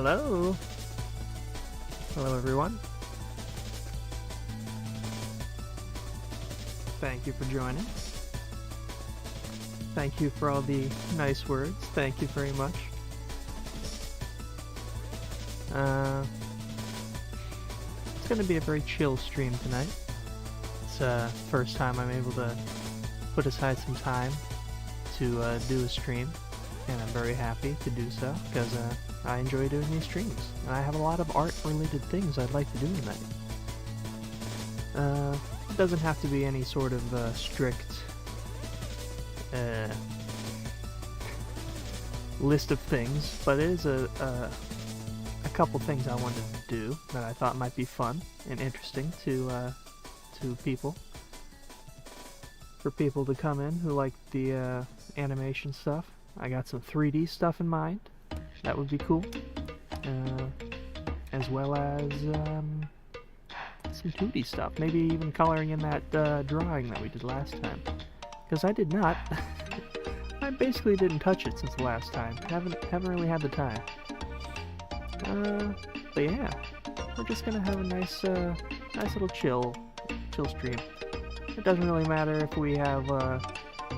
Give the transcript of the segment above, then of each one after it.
Hello. Hello, everyone. Thank you for joining. Thank you for all the nice words. Thank you very much. It's going to be a very chill stream tonight. It's the first time I'm able to put aside some time to do a stream, and I'm very happy to do so because I enjoy doing these streams, and I have a lot of art-related things I'd like to do tonight. It doesn't have to be any sort of strict list of things, but it is a couple things I wanted to do that I thought might be fun and interesting to people. For people to come in who like the animation stuff. I got some 3D stuff in mind. That would be cool. As well as some 2D stuff. Maybe even coloring in that drawing that we did last time. Because I did not. I basically didn't touch it since the last time. Haven't really had the time. But yeah, we're just gonna have a nice little chill stream. It doesn't really matter if we have a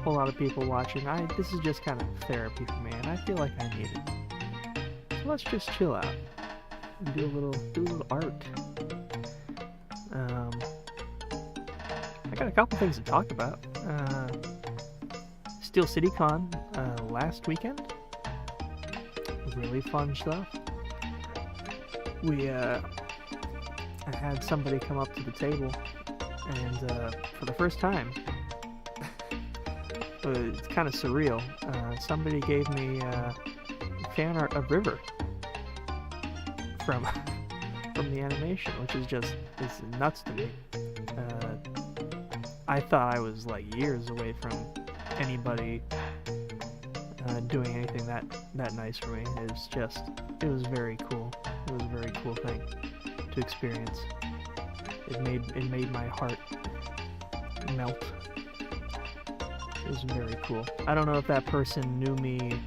whole lot of people watching. This is just kind of therapy for me, and I feel like I need it. So let's just chill out and do a little art. I got a couple things to talk about. Steel City Con last weekend. Really fun stuff. I had somebody come up to the table, and for the first time, it's kind of surreal. Somebody gave me fan art of River from the animation, which is it's nuts to me. I thought I was like years away from anybody doing anything that nice for me. It was very cool. It was a very cool thing to experience. It made my heart melt. It was very cool. I don't know if that person knew me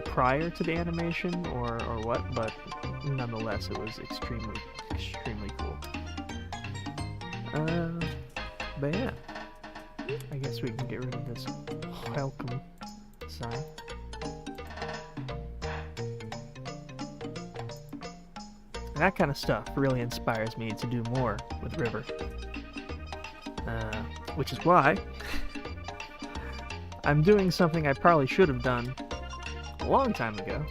prior to the animation or what, but nonetheless, it was extremely cool. But yeah, I guess we can get rid of this welcome sign. That kind of stuff really inspires me to do more with River. Which is why I'm doing something I probably should have done a long time ago.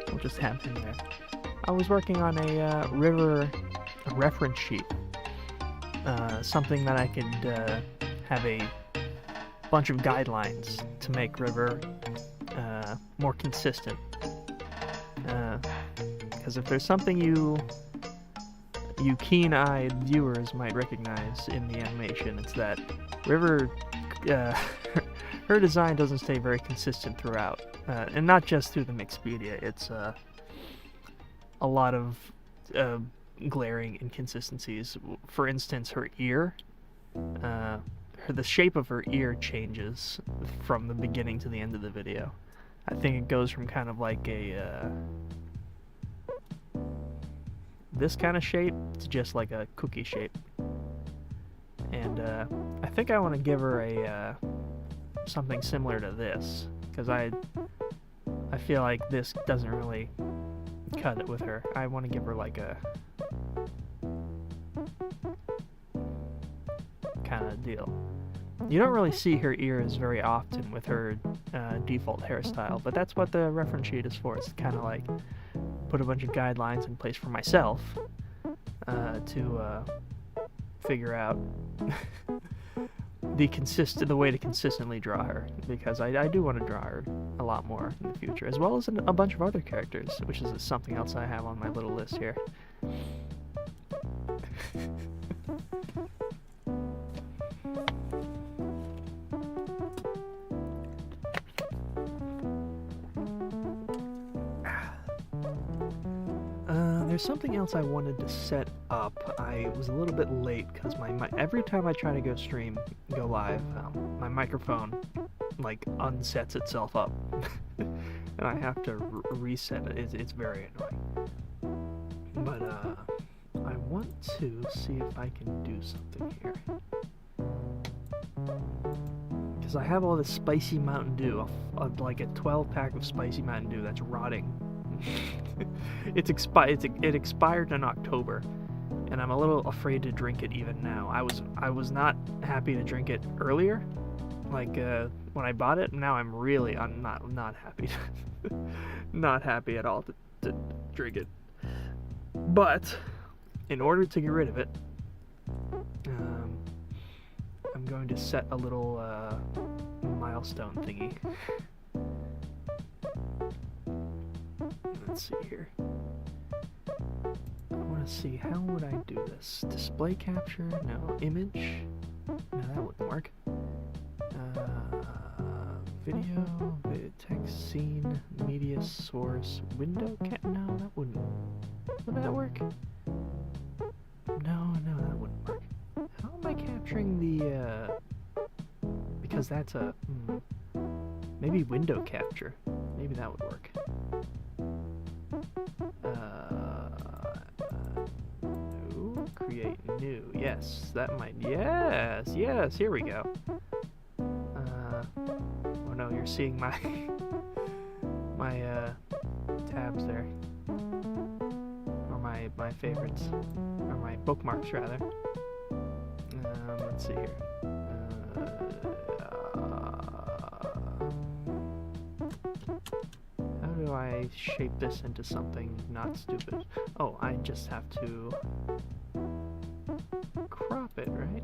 We'll just have him there. I was working on a River reference sheet. Something that I could have a bunch of guidelines to make River more consistent. Because if there's something you keen-eyed viewers might recognize in the animation, it's that River, her design doesn't stay very consistent throughout, and not just through the mixed media. It's a lot of glaring inconsistencies. For instance, her ear, the shape of her ear changes from the beginning to the end of the video. I think it goes from kind of like this kind of shape to just like a cookie shape. And I think I want to give her something similar to this, because I feel like this doesn't really cut it with her. I want to give her like a kind of deal. You don't really see her ears very often with her default hairstyle, but that's what the reference sheet is for. It's kind of like put a bunch of guidelines in place for myself to figure out the way to consistently draw her, because I do want to draw her a lot more in the future, as well as a bunch of other characters, which is something else I have on my little list here. there's something else I wanted to set up. I was a little bit late because every time I try to go live, my microphone like unsets itself up, and I have to reset it. It's very annoying. But I want to see if I can do something here. Because I have all this spicy Mountain Dew, like a 12-pack of spicy Mountain Dew that's rotting. It expired in October, and I'm a little afraid to drink it even now. I was not happy to drink it earlier, like when I bought it. Now I'm not happy, not happy at all to drink it. But in order to get rid of it, I'm going to set a little milestone thingy. Let's see here. I want to see, how would I do this? Display capture? No. Image? No, that wouldn't work. Video, text, scene, media source, window cap? No, that wouldn't. Would that work? No, that wouldn't work. How am I capturing the, because that's a, maybe window capture. Maybe that would work. New, create new. Yes, that might, yes, here we go. Oh no, you're seeing my, tabs there. Or my favorites. Or my bookmarks, rather. Let's see here. How do I shape this into something not stupid? Oh, I just have to crop it, right?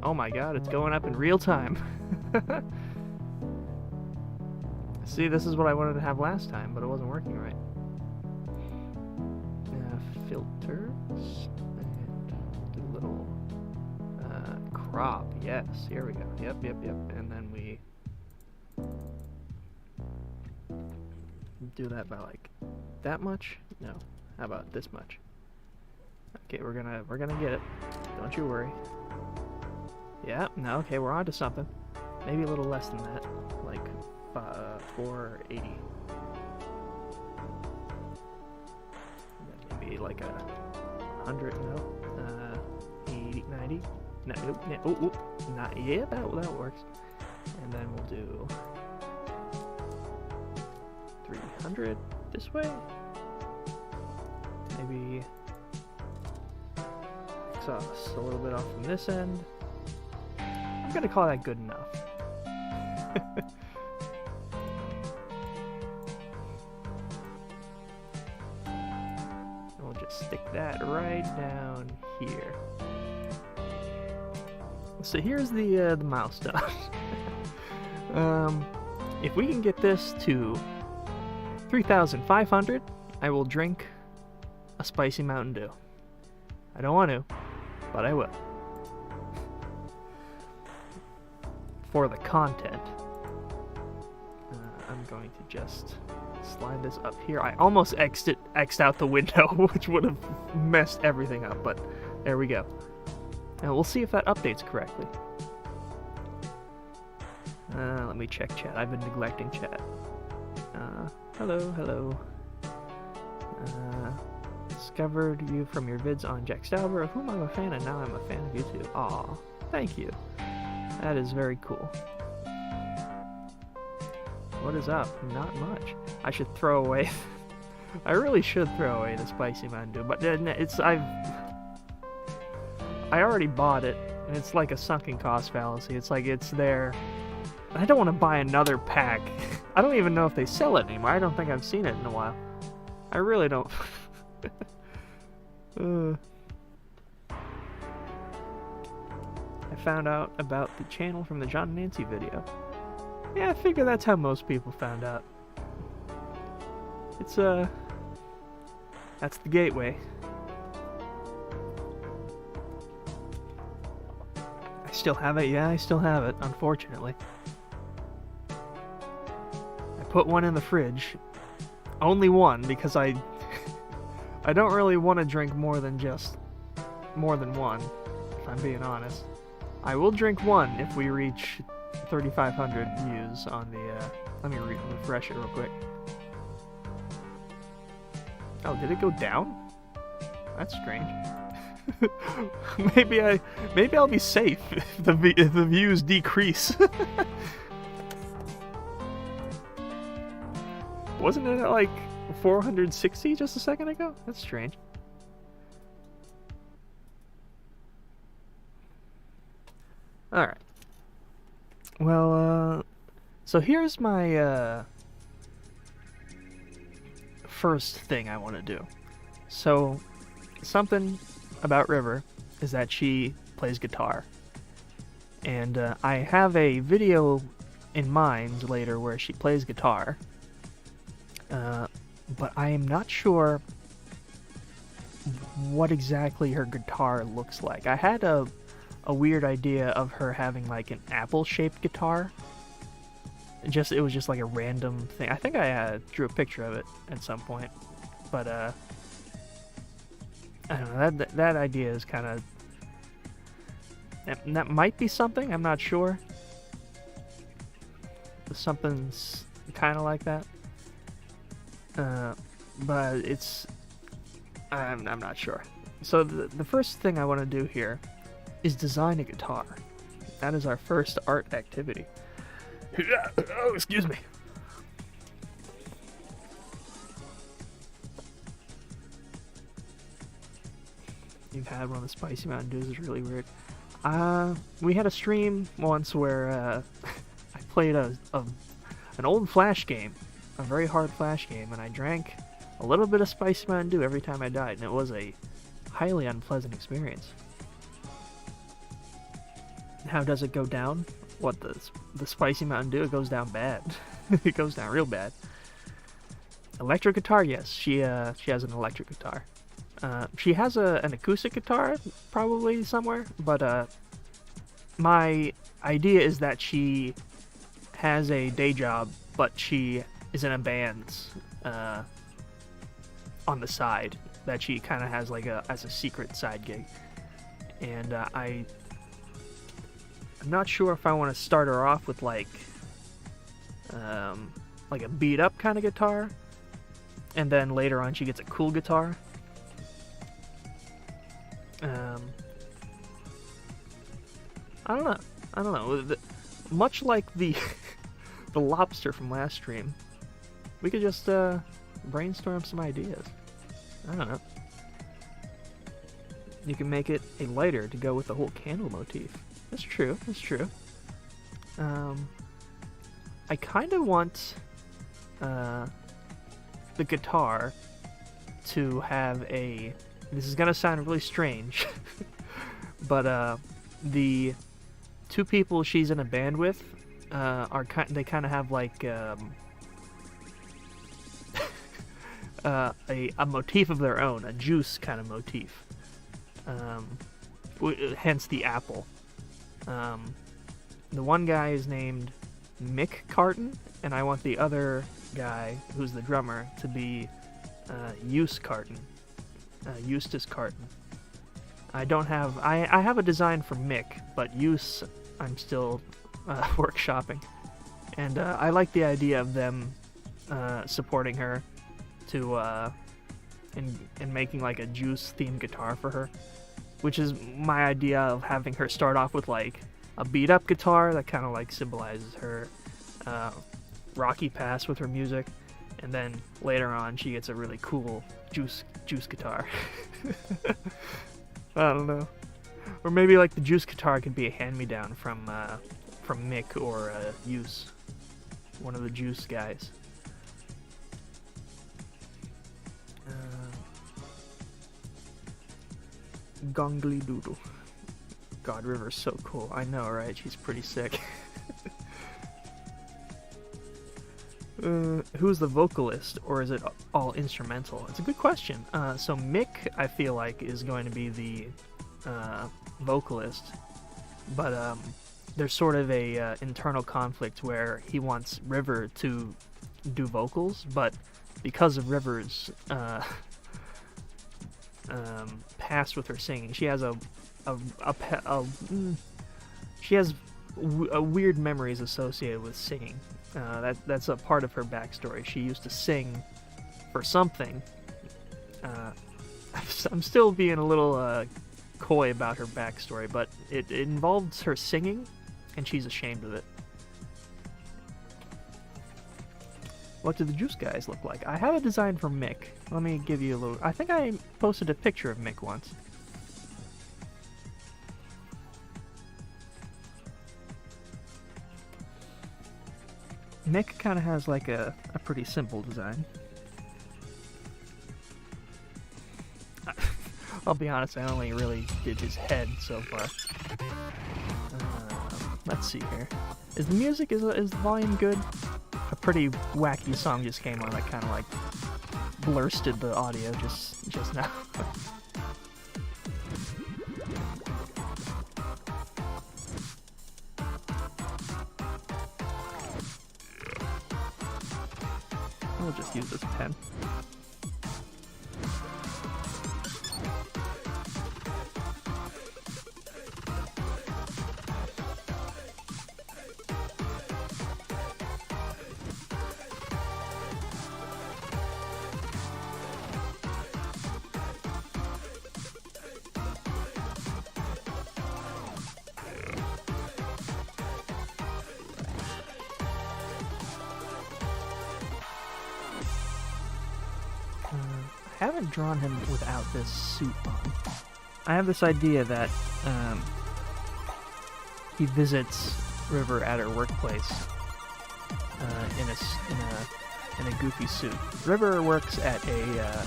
Oh my god, it's going up in real time. See, this is what I wanted to have last time, but it wasn't working right. Filters, and do a little crop. Yes, here we go. Yep. And then we do that by like that much. No, how about this much? Okay, we're gonna get it. Don't you worry. Yeah. No. Okay, we're on to something. Maybe a little less than that, like 480. Maybe like 100. No. 80, 90. No. Nope. Not. Yeah. That works. And then we'll do 300 this way. Maybe exhaust a little bit off from this end. I'm gonna call that good enough. And we'll just stick that right down here. So here's the milestone. If we can get this to 3,500, I will drink a spicy Mountain Dew. I don't want to, but I will. For the content, I'm going to just slide this up here. I almost X'd out the window, which would have messed everything up, but there we go. Now we'll see if that updates correctly. Let me check chat. I've been neglecting chat. Hello. Discovered you from your vids on Jack Stauber, of whom I'm a fan, and now I'm a fan of you too. Aw, thank you. That is very cool. What is up? Not much. I should throw away. I really should throw away the spicy Mountain Dew, but I already bought it, and it's like a sunken cost fallacy. It's like it's there. I don't want to buy another pack. I don't even know if they sell it anymore. I don't think I've seen it in a while. I really don't. I found out about the channel from the John and Nancy video. Yeah, I figure that's how most people found out. It's, that's the gateway. I still have it, yeah, I still have it, unfortunately. I put one in the fridge, Only one, because I don't really want to drink more than one, if I'm being honest. I will drink one if we reach 3,500 views on the, let me refresh it real quick. Oh, did it go down? That's strange. maybe I'll be safe if the views decrease. Wasn't it at like 460 just a second ago? That's strange. Alright. Well, so here's my, first thing I want to do. So, something about River is that she plays guitar. And, I have a video in mind later where she plays guitar. But I am not sure what exactly her guitar looks like. I had a weird idea of her having like an apple-shaped guitar. It was just like a random thing. I think I drew a picture of it at some point, but I don't know. That idea is kind of that might be something. I'm not sure. Something's kind of like that. But it's I'm not sure. So the first thing I want to do here is design a guitar. That is our first art activity. Oh, excuse me. You've had one of the Spicy Mountain Dews. Is really weird. We had a stream once where I played an old Flash game, a very hard Flash game, and I drank a little bit of Spicy Mountain Dew every time I died, and it was a highly unpleasant experience. How does it go down? What, the Spicy Mountain Dew? It goes down bad. It goes down real bad. Electric guitar? Yes, she has an electric guitar. She has an acoustic guitar, probably somewhere, but my idea is that she has a day job, but she is in a band on the side that she kind of has like as a secret side gig, and I'm not sure if I want to start her off with like a beat up kind of guitar, and then later on she gets a cool guitar. I don't know. Much like the the lobster from last stream, we could just brainstorm some ideas. I don't know. You can make it a lighter to go with the whole candle motif. That's true. That's true. I kind of want the guitar to have a. This is gonna sound really strange, but the two people she's in a band with they kind of have like a motif of their own, a juice kind of motif. Hence the apple. The one guy is named Mick Carton, and I want the other guy, who's the drummer, to be Eustace Carton. I have a design for Mick, but Eustace I'm still workshopping. And I like the idea of them supporting her to in making like a juice themed guitar for her, which is my idea of having her start off with like a beat up guitar that kind of like symbolizes her rocky past with her music, and then later on she gets a really cool juice guitar. I don't know. Or maybe like the juice guitar could be a hand-me-down from Mick or Use, one of the juice guys. Gongly Doodle. God, River's so cool. I know, right? She's pretty sick. Who's the vocalist, or is it all instrumental? It's a good question. So Mick, I feel like, is going to be the vocalist, but there's sort of a internal conflict where he wants River to do vocals, but because of River's past with her singing, she has weird memories associated with singing. That's a part of her backstory. She used to sing for something. I'm still being a little coy about her backstory, but it involves her singing, and she's ashamed of it. What do the juice guys look like? I have a design for Mick. Let me give you a little... I think I posted a picture of Mick once. Mick kind of has like a pretty simple design. I'll be honest, I only really did his head so far. Let's see here. Is the music, is the volume good? A pretty wacky song just came on that kind of like blursted the audio just now. We'll just use this pen. I haven't drawn him without this suit on. I have this idea that he visits River at her workplace in a goofy suit. River works at a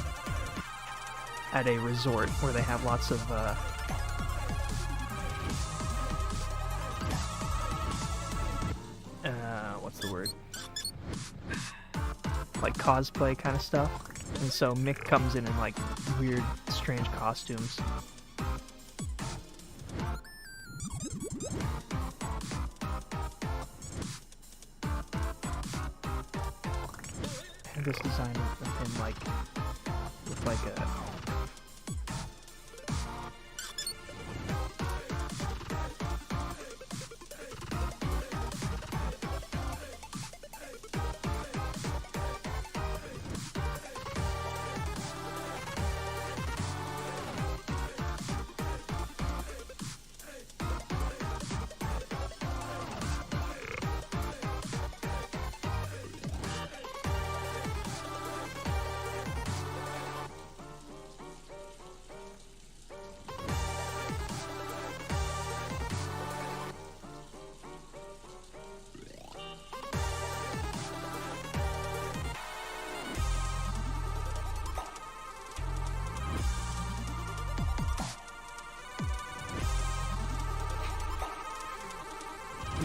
resort where they have lots of what's the word? Like cosplay kind of stuff. And so Mick comes in like weird, strange costumes. And this design of him like with like a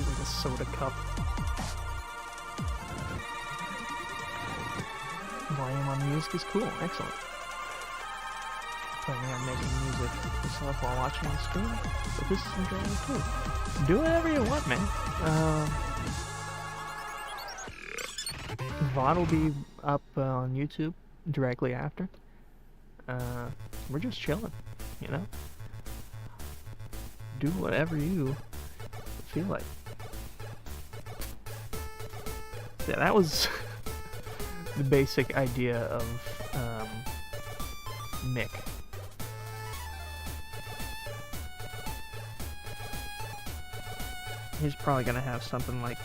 like a soda cup. Volume on music is cool. Excellent. Planning on making music yourself while watching the stream, but this is enjoyable too. Do whatever you want, man. VOD will be up on YouTube directly after. We're just chilling, you know? Do whatever you feel like. Yeah, that was the basic idea of Mick. He's probably gonna have something like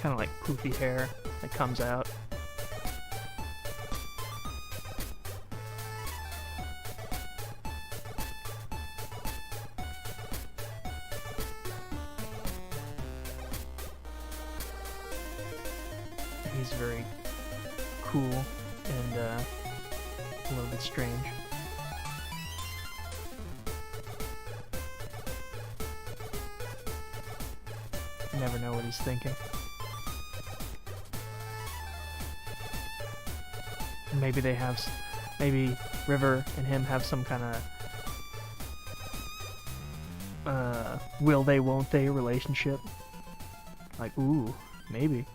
kind of like poofy hair that comes out. He's very cool and a little bit strange. You never know what he's thinking. Maybe they have Maybe River and him have some kind of will they, won't they relationship. Like, ooh, maybe.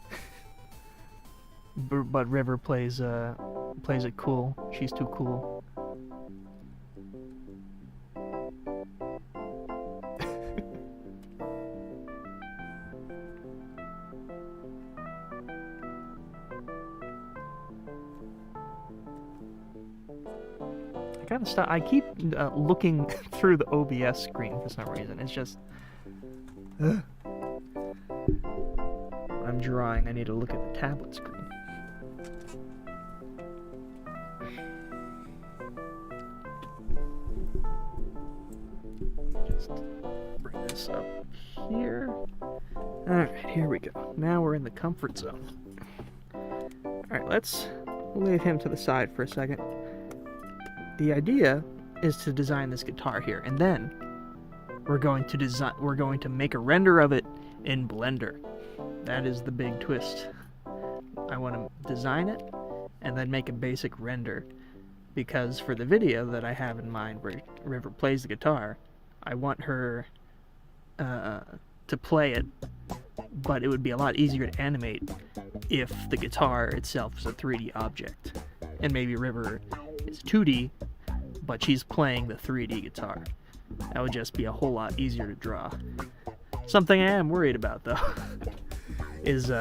But River plays it cool. She's too cool. I gotta stop. I keep looking through the OBS screen for some reason. It's just. When I'm drawing, I need to look at the tablet screen. Just bring this up here. Alright, here we go. Now we're in the comfort zone. Alright, let's leave him to the side for a second. The idea is to design this guitar here, and then we're going to make a render of it in Blender. That is the big twist. I want to design it and then make a basic render, because for the video that I have in mind where River plays the guitar, I want her to play it, but it would be a lot easier to animate if the guitar itself is a 3D object, and maybe River is 2D, but she's playing the 3D guitar. That would just be a whole lot easier to draw. Something I am worried about, though, is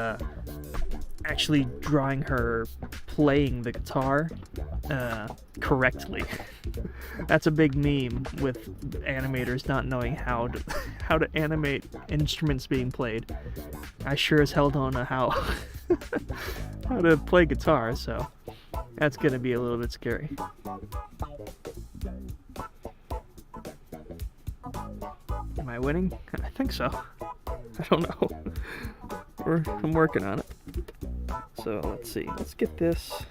actually drawing her playing the guitar correctly. That's a big meme with animators not knowing how to animate instruments being played. I sure as hell don't know how to play guitar, so that's gonna be a little bit scary. Am I winning? I think so. I don't know. I'm working on it. So let's see. Let's get this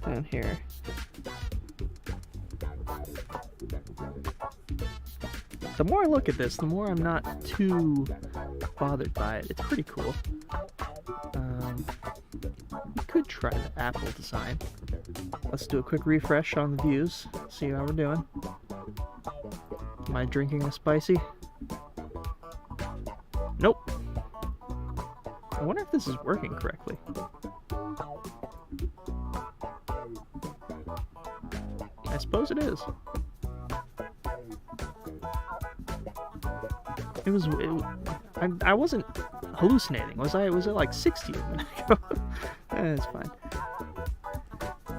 down here. The more I look at this, the more I'm not too bothered by it. It's pretty cool. We could try the Apple design. Let's do a quick refresh on the views. See how we're doing. Am I drinking a spicy? Nope. I wonder if this is working correctly. I suppose it is. I wasn't hallucinating, was I? Was it like 60 a minute ago? It's fine.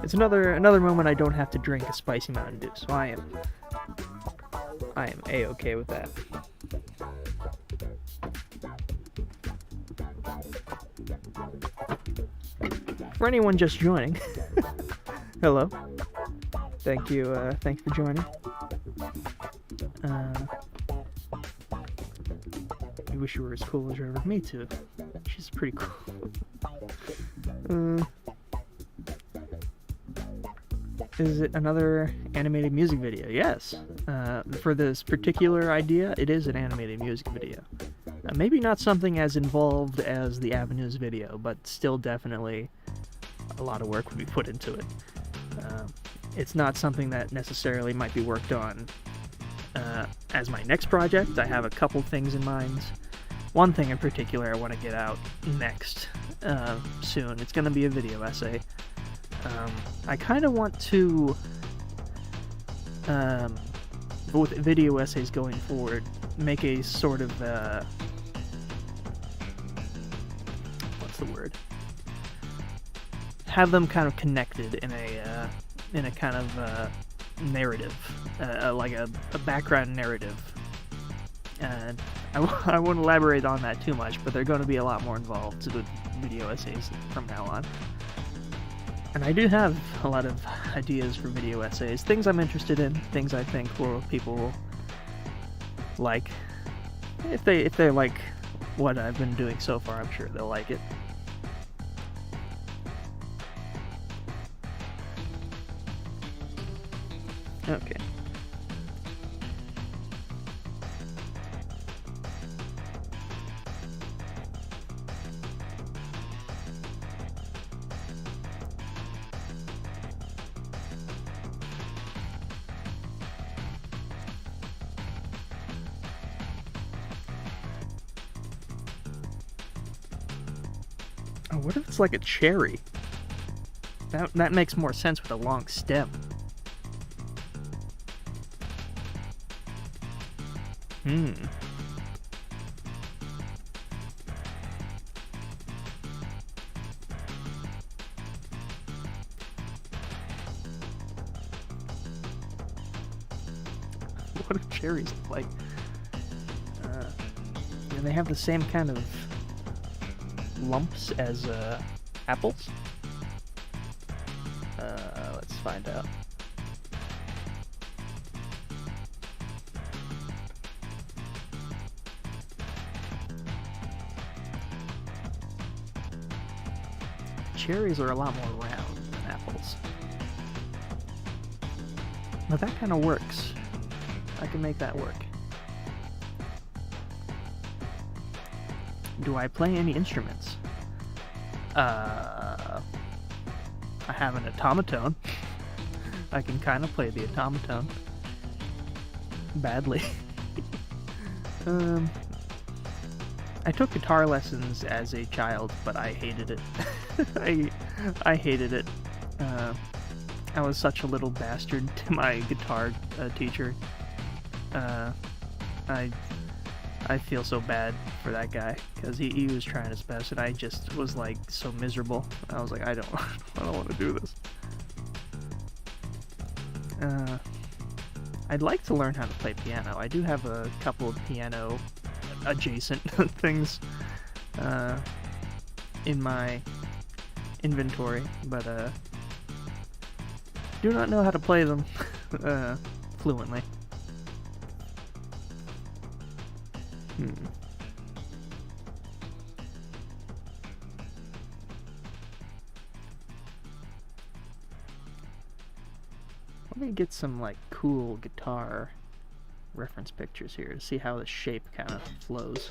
It's another moment I don't have to drink a spicy Mountain Dew, so I am A-okay with that. For anyone just joining, hello. Thank you for joining. I wish you were as cool as River. Me too. She's pretty cool. Is it another animated music video? Yes. For this particular idea, it is an animated music video. Maybe not something as involved as the Avenues video, but still definitely a lot of work would be put into it. It's not something that necessarily might be worked on as my next project. I have a couple things in mind. One thing in particular I want to get out next soon. It's going to be a video essay. I kind of want to, with video essays going forward, make a sort of, what's the word? Have them kind of connected in a kind of narrative, like a background narrative. And I won't elaborate on that too much, but they're going to be a lot more involved with video essays from now on. And I do have a lot of ideas for video essays, things I'm interested in, things I think people will like. If they like what I've been doing so far, I'm sure they'll like it. Okay. What if it's like a cherry? That makes more sense with a long stem. What do cherries look like? Do they have the same kind of lumps as apples? Let's find out. Cherries are a lot more round than apples. But that kind of works. I can make that work. Do I play any instruments? I have an automaton. I can kind of play the automaton. Badly. I took guitar lessons as a child, but I hated it. I hated it. I was such a little bastard to my guitar teacher. I feel so bad for that guy, because he was trying his best, and I just was like so miserable. I was like, I don't want to do this. I'd like to learn how to play piano. I do have a couple of piano adjacent things in my inventory, but do not know how to play them fluently. Let me get some like cool guitar reference pictures here to see how the shape kind of flows.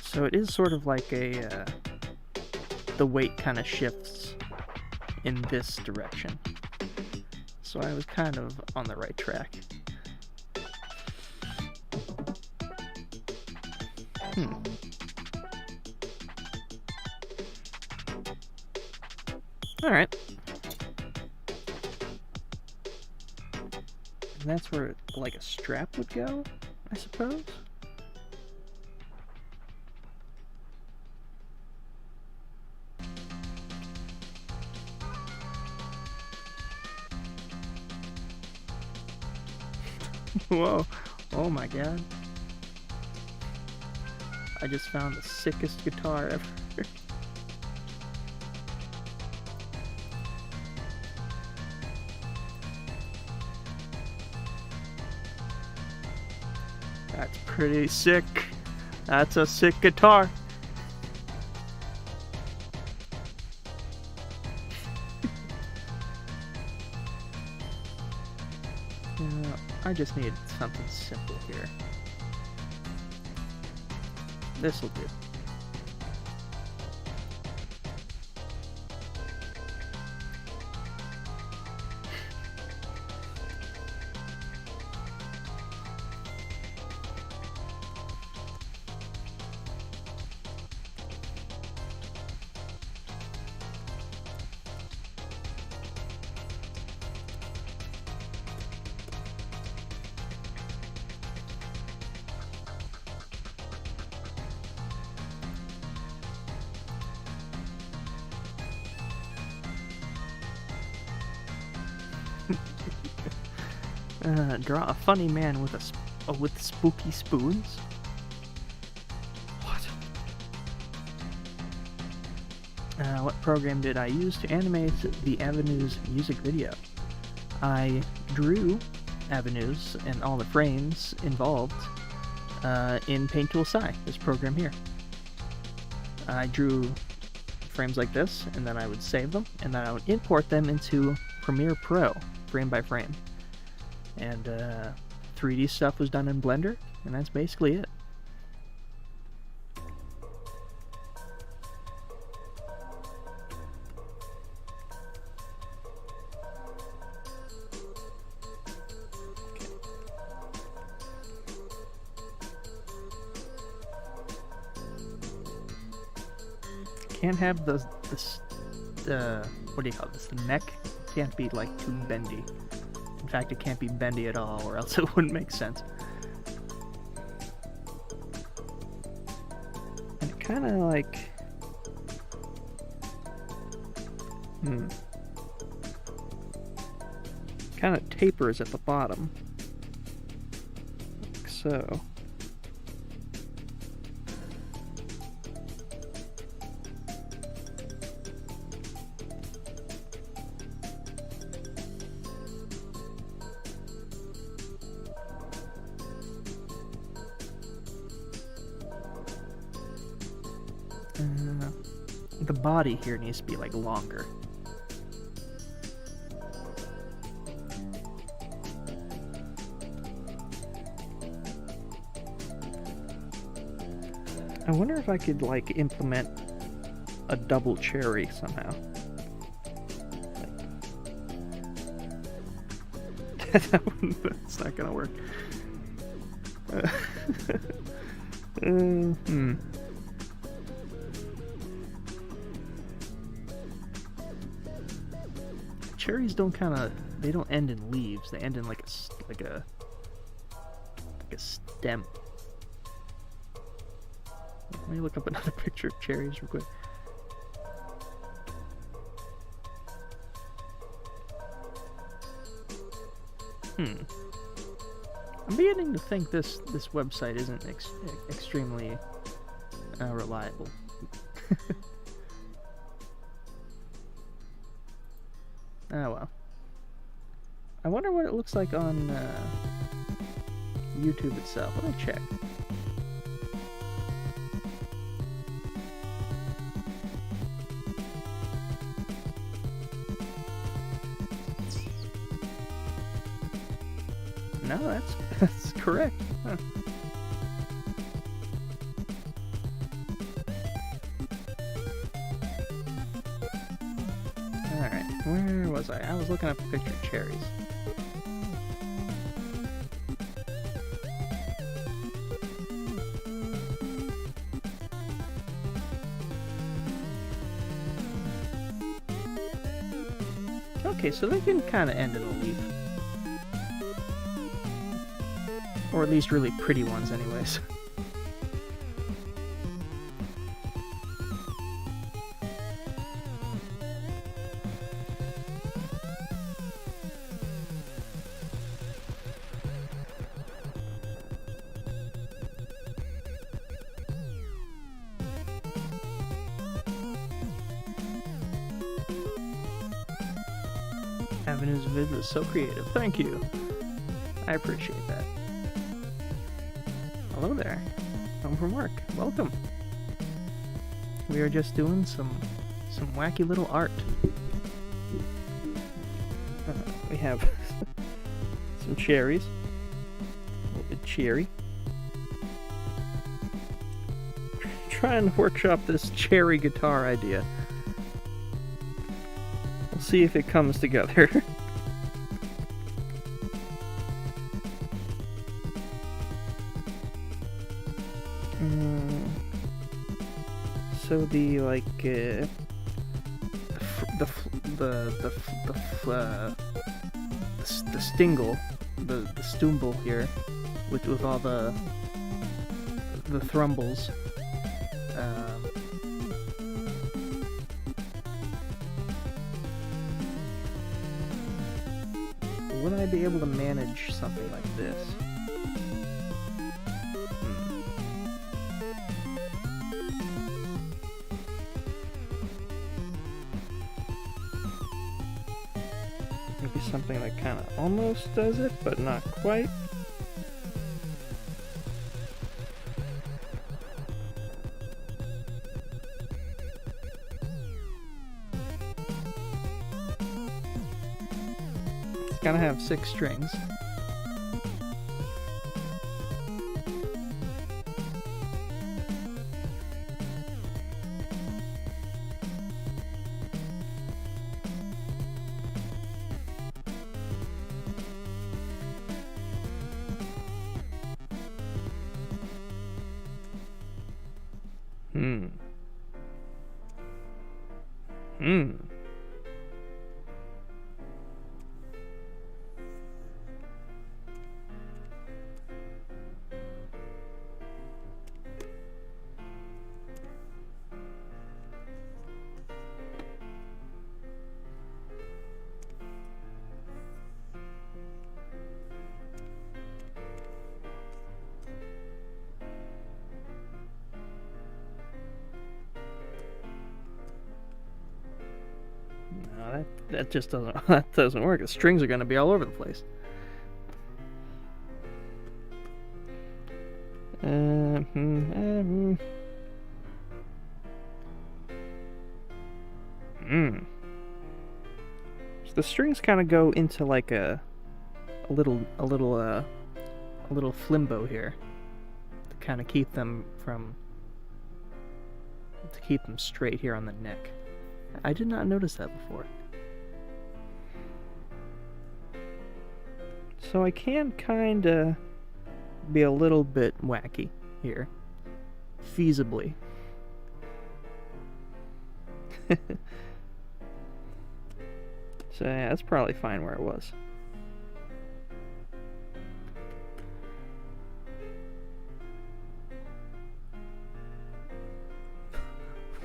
So it is sort of like a, the weight kind of shifts in this direction. So I was kind of on the right track. Alright. And that's where, like, a strap would go, I suppose? Whoa. Oh my god. I just found the sickest guitar ever. That's pretty sick. That's a sick guitar. I just need something simple here. This'll do. Draw a funny man with with spooky spoons. What program did I use to animate the Avenues music video? I drew Avenues and all the frames involved in Paint Tools SAI, this program here. I drew frames like this, and then I would save them, and then I would import them into Premiere Pro, frame by frame. And 3D stuff was done in Blender, and that's basically it. can't have the what do you call this? The neck can't be like too bendy. In fact, it can't be bendy at all, or else it wouldn't make sense. And it kind of like, kind of tapers at the bottom, like so. The body here needs to be like longer. I wonder if I could like implement a double cherry somehow. That's not gonna work. Cherries don't they don't end in leaves. They end in like a stem. Let me look up another picture of cherries real quick. I'm beginning to think this website isn't extremely reliable. Oh well. I wonder what it looks like on YouTube itself. Let me check. No, that's correct. Huh. Alright, where was I? I was looking up a picture of cherries. Okay, so they can kind of end in a leaf. Or at least really pretty ones anyways. Avenues of Vid was so creative. Thank you. I appreciate that. Hello there. Home from work. Welcome. We are just doing some wacky little art. We have some cherries. A little bit cherry. Trying to workshop this cherry guitar idea. We'll see if it comes together. So the like the stingle, the stumble here, with all the thrumbles. Would I be able to manage something like this? Maybe something that kind of almost does it, but not quite. It's gotta have 6 strings. Hmm. No, that just doesn't that doesn't work. The strings are going to be all over the place. So the strings kind of go into like a little flimbo here to kind of keep them straight here on the neck. I did not notice that before. So I can kind of be a little bit wacky here, feasibly. So yeah, that's probably fine where it was.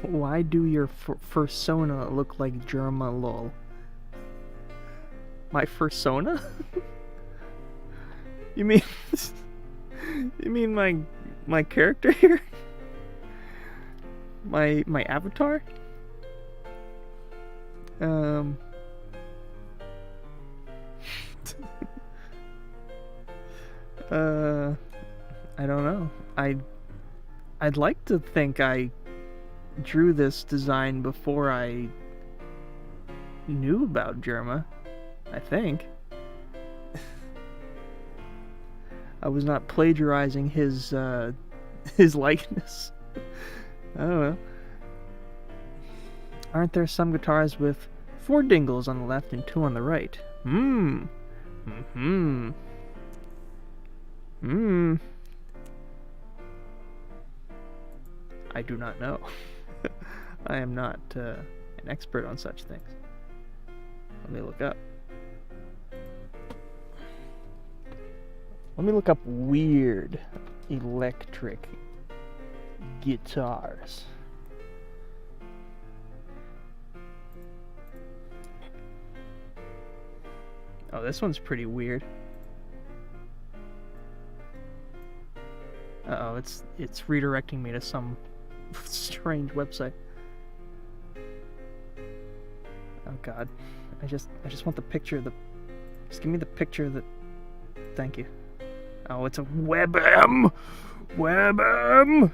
Why do your fursona look like Germa lol? My fursona? You mean you mean my character here? My avatar? I don't know. I'd like to think I drew this design before I knew about Germa, I think. I was not plagiarizing his likeness. I don't know. Aren't there some guitars with 4 dingles on the left and 2 on the right? I do not know. I am not an expert on such things. Let me look up. Let me look up weird electric guitars. Oh, this one's pretty weird. Uh-oh, it's redirecting me to some strange website. Oh god. I just want the picture of the... Just give me the picture of the... Thank you. Oh, it's a WebM! WebM!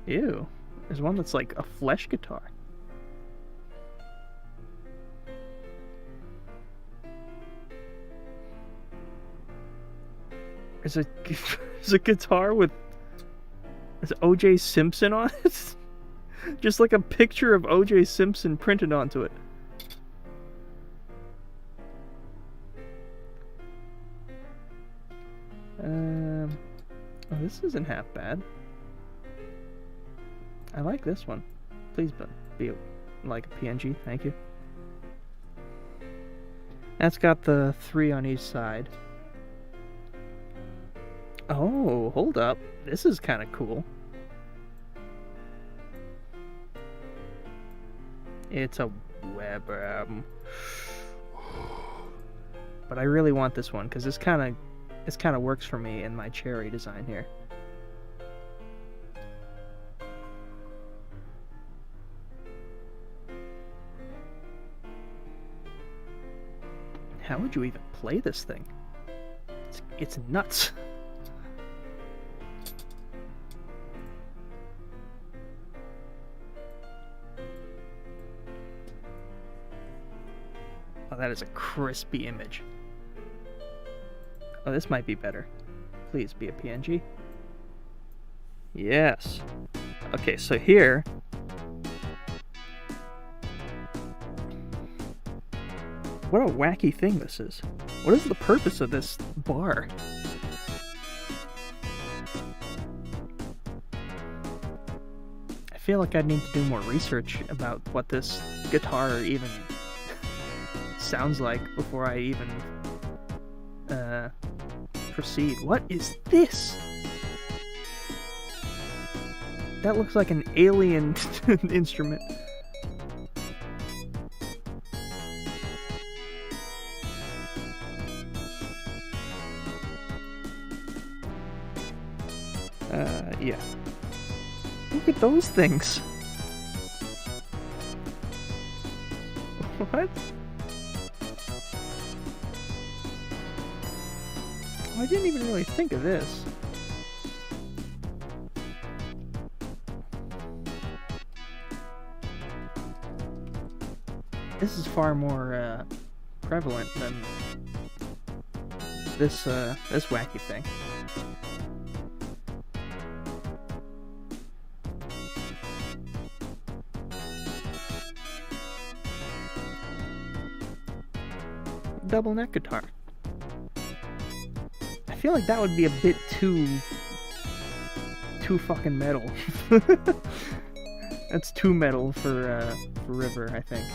Ew. There's one that's like a flesh guitar. There's a guitar with... Is O.J. Simpson on it? Just like a picture of O.J. Simpson printed onto it. Oh, this isn't half bad. I like this one. Please be like a PNG, thank you. That's got the 3 on each side. Oh, hold up. This is kind of cool. It's a WebM. But I really want this one because this kind of works for me in my cherry design here. How would you even play this thing? It's nuts. Oh, that is a crispy image. Oh, this might be better. Please be a PNG. Yes. Okay, so here... What a wacky thing this is. What is the purpose of this bar? feel like I'd need to do more research about what this guitar even sounds like before I even proceed. What is this? That looks like an alien instrument. Yeah. Look at those things. What? Oh, I didn't even really think of this. This is far more prevalent than this wacky thing. Double neck guitar. I feel like that would be a bit too fucking metal. That's too metal for River, I think.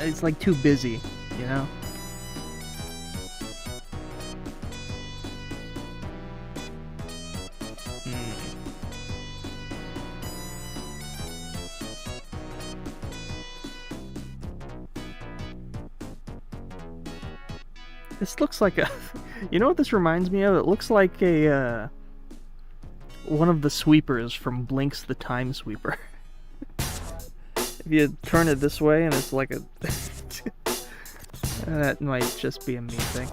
It's like too busy, you know? This looks like a... You know what this reminds me of? It looks like a, one of the sweepers from Blink's The Time Sweeper. If you turn it this way and it's like a... that might just be a me thing.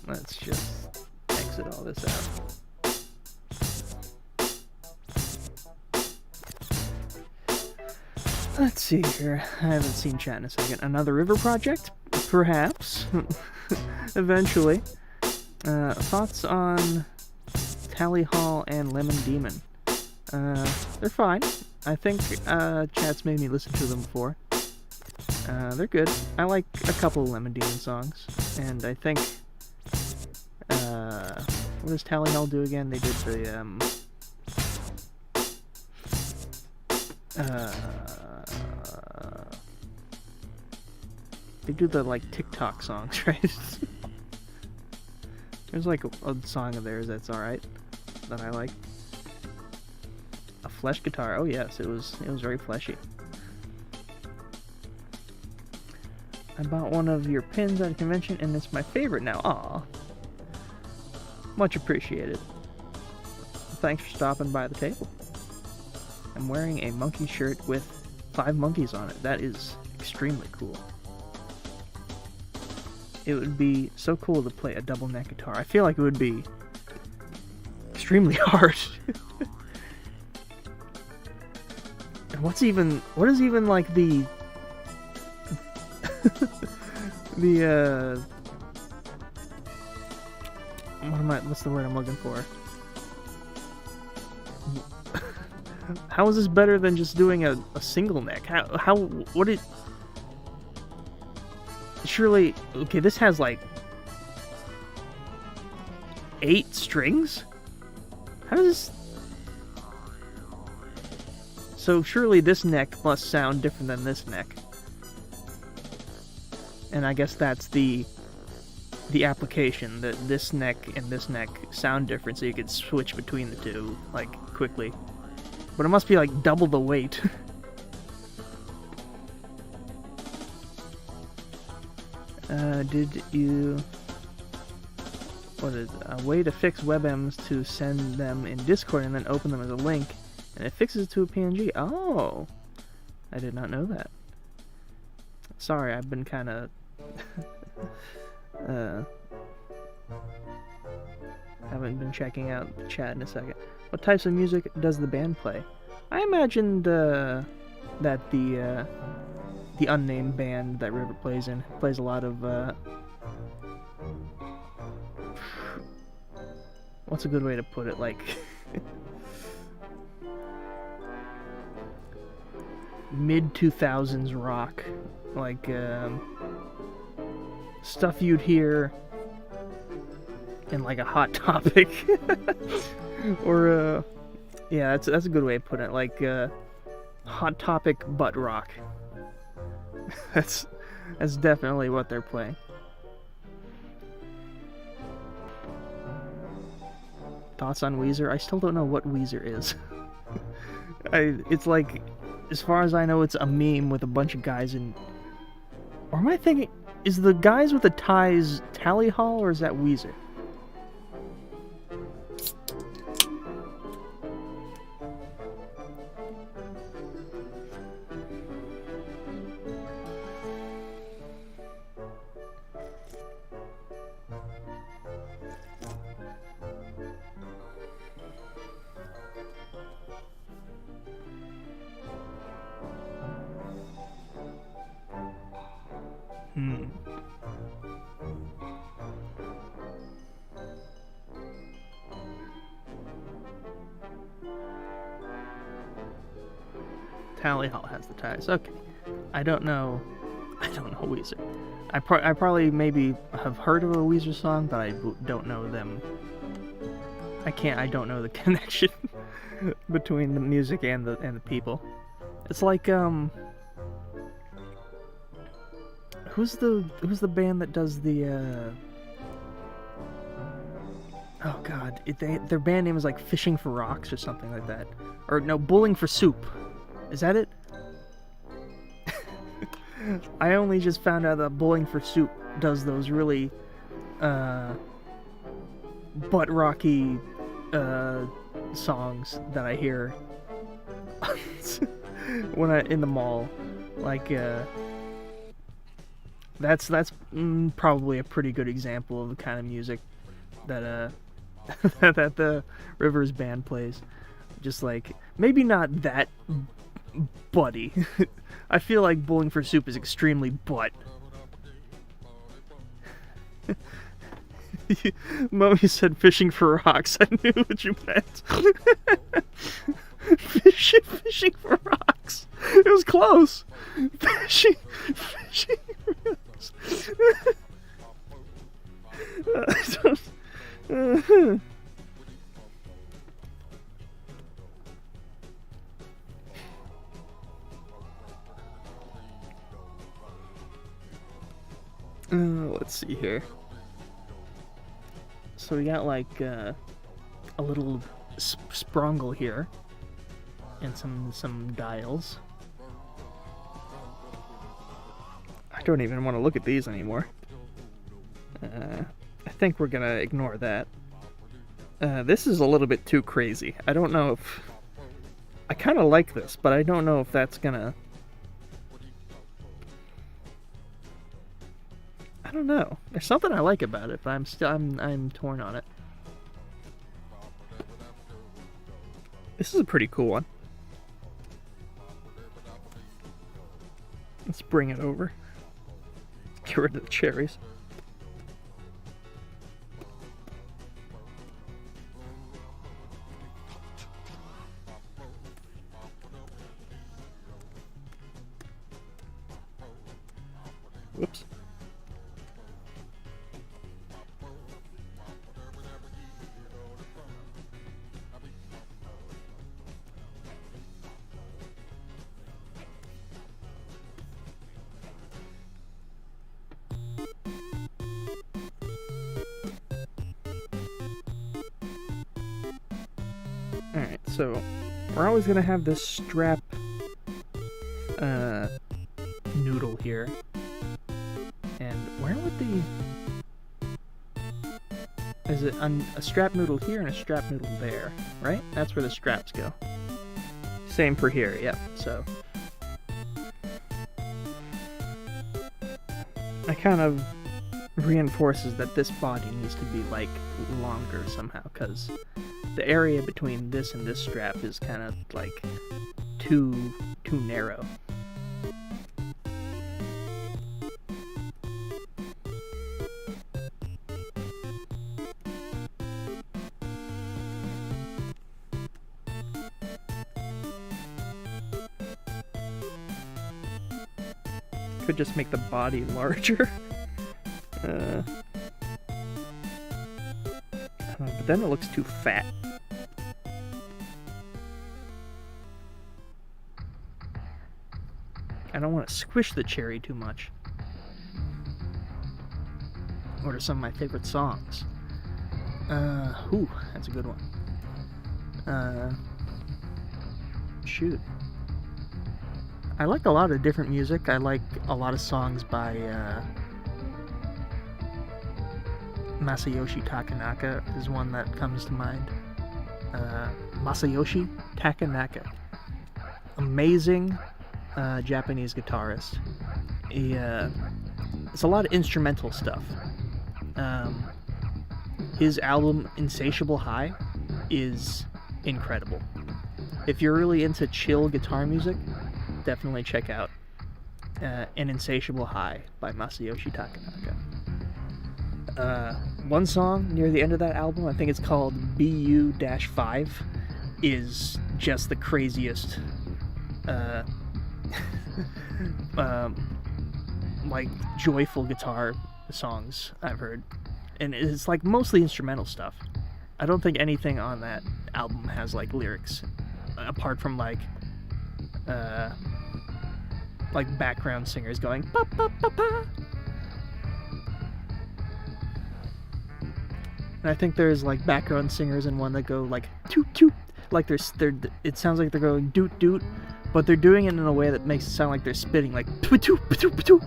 Let's just exit all this out. Let's see here. I haven't seen chat in a second. Another River project? Perhaps. Eventually. Thoughts on Tally Hall and Lemon Demon? They're fine. I think chat's made me listen to them before. They're good. I like a couple of Lemon Demon songs. And I think... what does Tally Hall do again? They did the... they do the, like, TikTok songs, right? There's, like, a song of theirs that's alright, that I like. A flesh guitar, oh yes, it was very fleshy. I bought one of your pins at a convention, and it's my favorite now. Aw. Much appreciated. Thanks for stopping by the table. I'm wearing a monkey shirt with 5 monkeys on it. That is extremely cool. It would be so cool to play a double neck guitar. I feel like it would be extremely hard. And what is even like the what's the word I'm looking for? How is this better than just doing a single neck? Surely, okay, this has like 8 strings? How does this... So surely this neck must sound different than this neck. And I guess that's the application, that this neck and this neck sound different, so you could switch between the two, like, quickly. But it must be like double the weight. Did you... What is it? A way to fix WebMs to send them in Discord and then open them as a link, and it fixes it to a PNG. Oh! I did not know that. Sorry, I've been kind of... haven't been checking out the chat in a second. What types of music does the band play? I imagined that the unnamed band that River plays in plays a lot of what's a good way to put it? Like mid-2000s rock, like stuff you'd hear in like a Hot Topic, or yeah, that's a good way of putting it, like Hot Topic butt rock. That's definitely what they're playing. Thoughts on Weezer? I still don't know what Weezer is. It's like, as far as I know, it's a meme with a bunch of guys in... Or am I thinking... Is the guys with the ties Tally Hall, or is that Weezer? Tally Hall has the ties. Okay. I don't know Weezer. I probably maybe have heard of a Weezer song, but I don't know them. I don't know the connection between the music and the people. It's like who's the band that does the oh god, their band name is like Fishing for Rocks or something like that. Or no, Bowling for Soup. Is that it? I only just found out that Bowling for Soup does those really butt rocky songs that I hear when I in the mall. Like that's probably a pretty good example of the kind of music that that the Rivers band plays. Just like, maybe not that butty. I feel like Bowling for Soup is extremely butt. Mommy said Fishing for Rocks. I knew what you meant. Fishing for Rocks. It was close. Fishing for Rocks. Let's see here. So we got like a little sprongle here, and some dials. I don't even want to look at these anymore. I think we're gonna ignore that. This is a little bit too crazy. I don't know if... I kind of like this, but I don't know if that's gonna... I don't know. There's something I like about it, but I'm torn on it. This is a pretty cool one. Let's bring it over. Get rid of the cherries. Whoops. Alright, so we're always gonna have this strap noodle here. And where would the... Is it a strap noodle here and a strap noodle there, right? That's where the straps go. Same for here, yep, so... That kind of reinforces that this body needs to be, like, longer somehow, because the area between this and this strap is kind of, like, too narrow. could just make the body larger. I don't know, but then it looks too fat. I don't want to squish the cherry too much. What are some of my favorite songs? Ooh, that's a good one. Shoot. I like a lot of different music. I like a lot of songs by Masayoshi Takanaka is one that comes to mind. Masayoshi Takanaka. Amazing Japanese guitarist. It's a lot of instrumental stuff. His album Insatiable High is incredible. If you're really into chill guitar music, definitely check out An Insatiable High by Masayoshi Takanaka. One song near the end of that album, I think it's called BU-5, is just the craziest like joyful guitar songs I've heard. And it's like mostly instrumental stuff. I don't think anything on that album has like lyrics, apart from like background singers going ba ba ba ba. And I think there's like background singers in one that go like toot toot, like they're it sounds like they're going doot doot, but they're doing it in a way that makes it sound like they're spitting, like toot toot toot toot.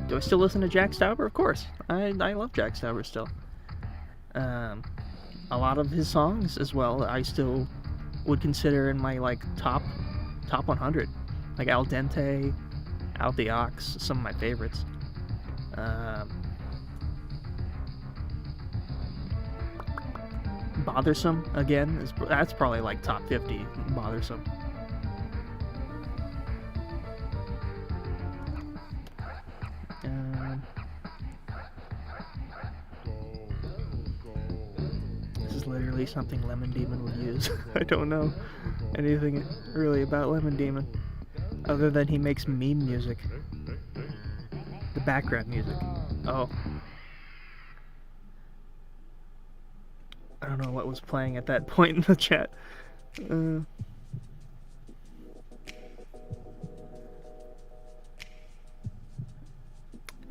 Do I still listen to Jack Stauber? Of course. I love Jack Stauber still. A lot of his songs as well I still would consider in my like top 100. Like Al Dente, Out the Ox, some of my favorites. Bothersome, again, that's probably like top 50. Bothersome. This is literally something Lemon Demon would use. I don't know anything really about Lemon Demon, other than he makes meme music. The background music. Oh. I don't know what was playing at that point in the chat.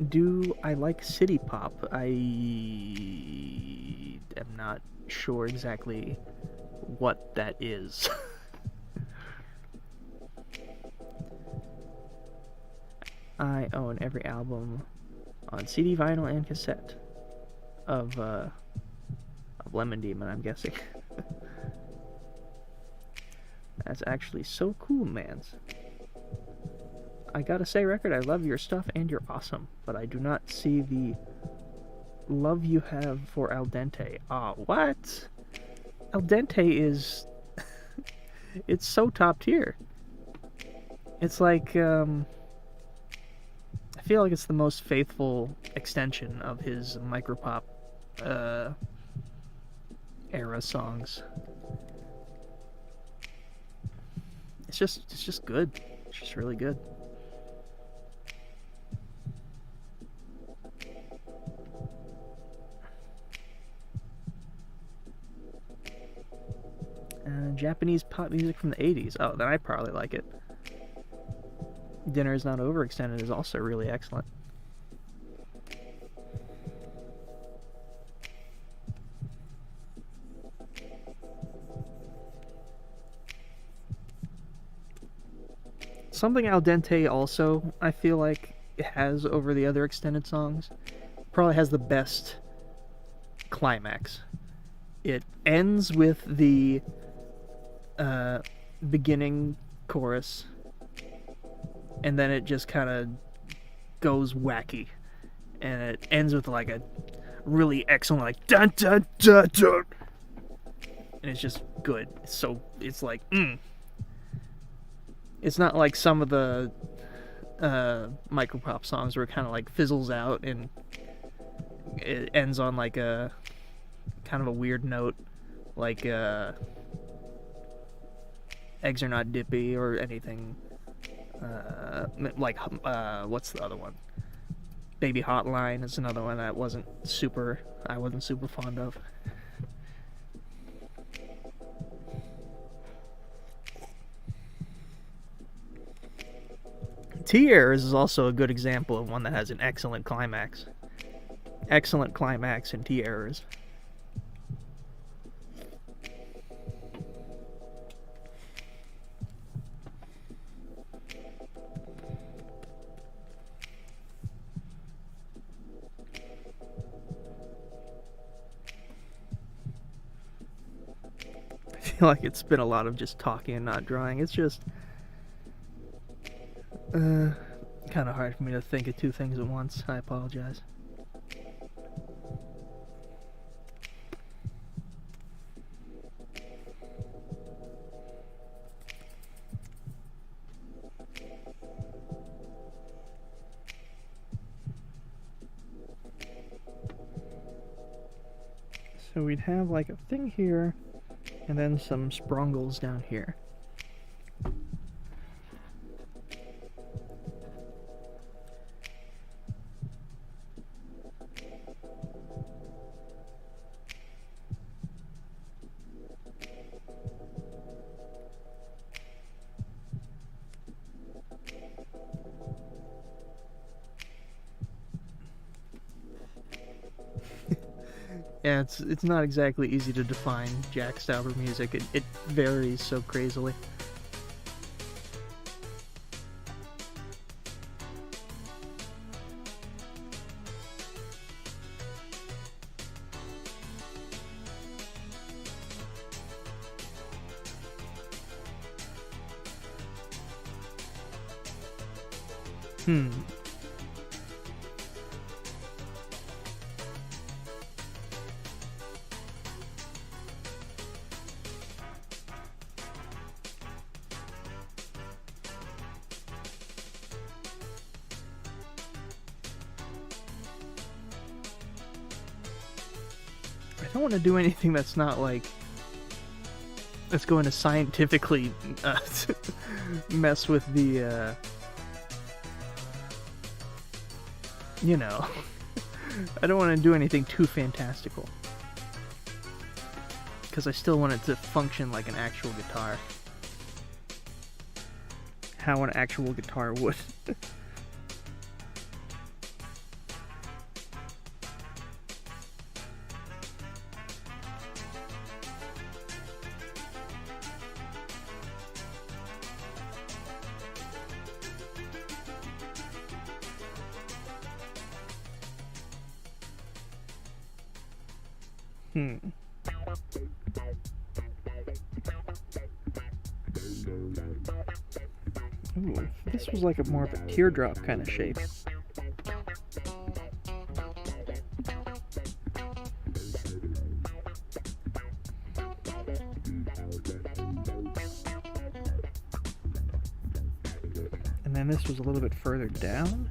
Do I like city pop? I am not sure exactly what that is. I own every album on CD, vinyl, and cassette of Lemon Demon, I'm guessing. That's actually so cool, mans. I gotta say, record, I love your stuff and you're awesome, but I do not see the love you have for Al Dente. Ah, what? Al Dente is... it's so top tier. It's like, I feel like it's the most faithful extension of his micropop era songs. It's just good. It's just really good. Japanese pop music from the 80s. Oh, then I probably like it. Dinner Is Not Overextended is also really excellent. Something Al Dente also, I feel like, it has over the other extended songs, probably has the best climax. It ends with the beginning chorus, and then it just kind of goes wacky, and it ends with like a really excellent like dun dun dun dun, and it's just good. So it's like it's not like some of the micropop songs where it kind of like fizzles out and it ends on like a kind of a weird note, like Eggs Are Not Dippy or anything like what's the other one? Baby Hotline is another one that I wasn't super fond of. T-Errors is also a good example of one that has an excellent climax. Excellent climax in T-Errors. I feel like it's been a lot of just talking and not drawing. It's just kind of hard for me to think of two things at once. I apologize. So we'd have like a thing here, and then some sprongles down here. Yeah, it's not exactly easy to define Jack Stauber music. It varies so crazily. I don't want to do anything that's not like that's going to scientifically mess with the you know. I don't want to do anything too fantastical because I still want it to function like an actual guitar, how an actual guitar would. Ooh, this was like a more of a teardrop kind of shape. And then this was a little bit further down.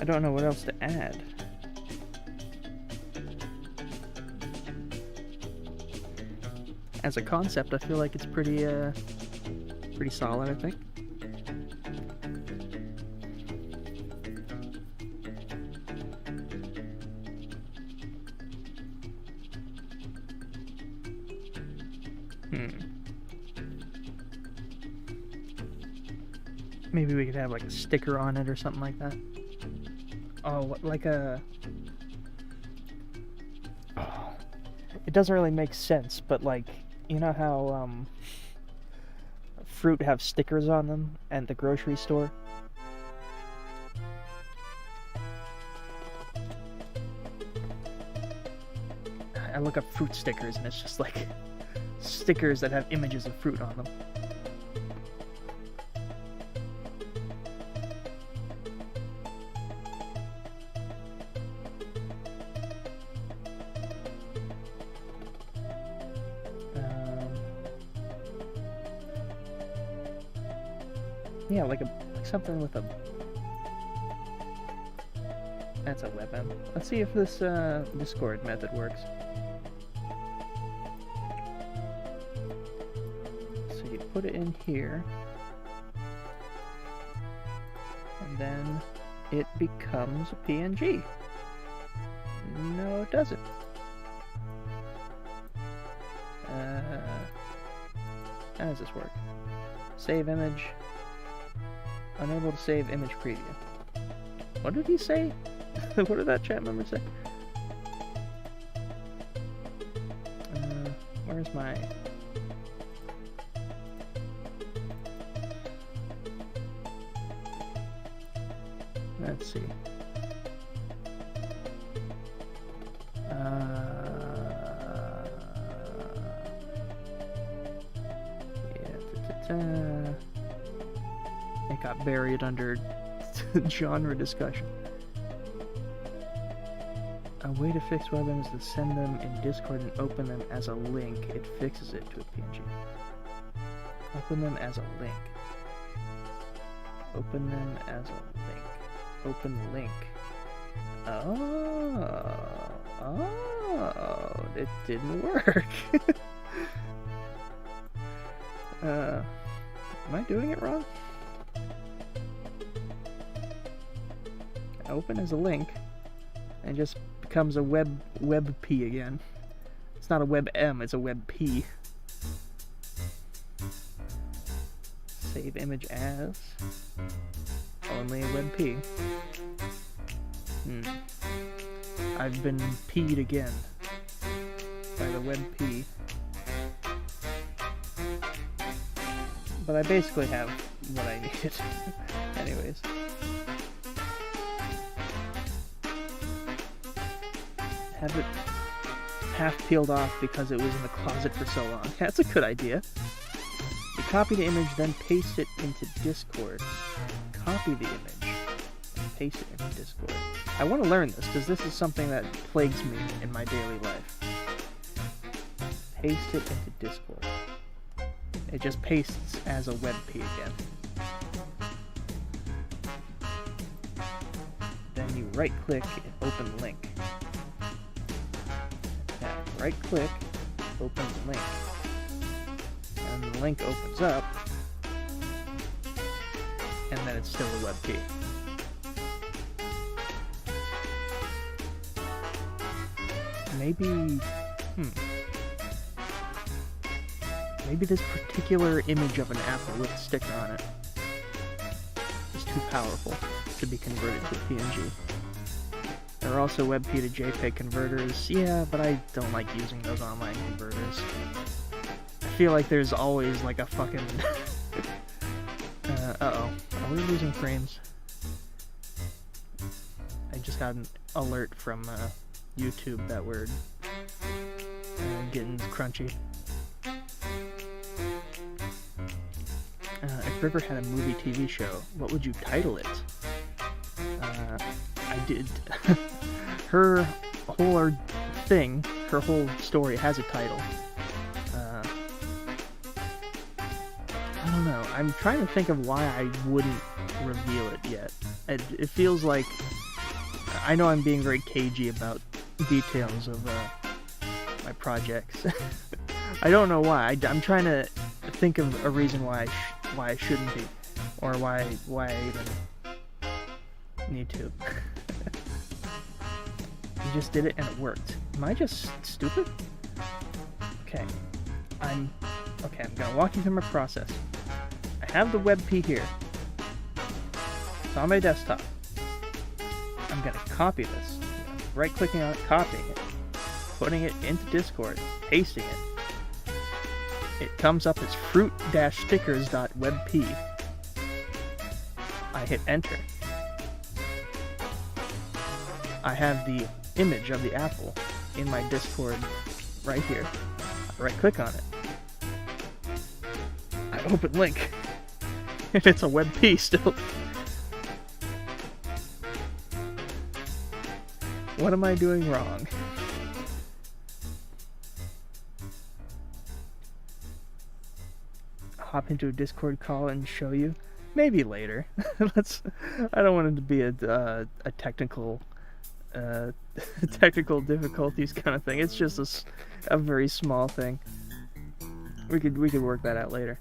I don't know what else to add. As a concept, I feel like it's pretty solid, I think. Maybe we could have like a sticker on it or something like that. Oh, like a... Oh, it doesn't really make sense, but like, you know how fruit have stickers on them at the grocery store? I look up fruit stickers and it's just like stickers that have images of fruit on them. Yeah, like something with a... That's a weapon. Let's see if this Discord method works. So you put it in here, and then it becomes a PNG. No, it doesn't. How does this work? Save image. Unable to save image preview. What did he say? What did that chat member say? Where's my... Let's see. It got buried under genre discussion. A way to fix web images is to send them in Discord and open them as a link. It fixes it to a PNG. Open them as a link. Open them as a link. Open link. Oh, it didn't work. Am I doing it wrong? Open as a link, and just becomes a WebP again. It's not a WebM, it's a WebP. Save image as only a WebP. I've been P'd again by the WebP. But I basically have what I needed. Anyways. Have it half peeled off because it was in the closet for so long. That's a good idea. You copy the image, then paste it into Discord. Copy the image, and paste it into Discord. I want to learn this, because this is something that plagues me in my daily life. Paste it into Discord. It just pastes as a WebP again. Then you right-click and open link. Now, right-click, open link. And the link opens up, and then it's still a WebP. Maybe... Maybe this particular image of an apple with a sticker on it is too powerful to be converted to a PNG. There are also WebP to JPEG converters. Yeah, but I don't like using those online converters. I feel like there's always like a fucking... uh-oh. Are we losing frames? I just got an alert from YouTube that we're getting crunchy. If River had a movie TV show, what would you title it? I did. Her whole thing, her whole story has a title. I don't know. I'm trying to think of why I wouldn't reveal it yet. It feels like I know I'm being very cagey about details of my projects. I don't know why. I'm trying to think of a reason why I shouldn't be, or why I even need to. You just did it and it worked. Am I just stupid? Okay. I'm gonna walk you through my process. I have the WebP here. It's on my desktop. I'm gonna copy this. Right clicking on it, copying it, putting it into Discord, pasting it. It comes up as fruit-stickers.webp. I hit enter. I have the image of the apple in my Discord right here. I right click on it. I open link. And it's a WebP still. What am I doing wrong? Hop into a Discord call and show you? Maybe later. I don't want it to be a technical technical difficulties kind of thing. It's just a very small thing. We could work that out later.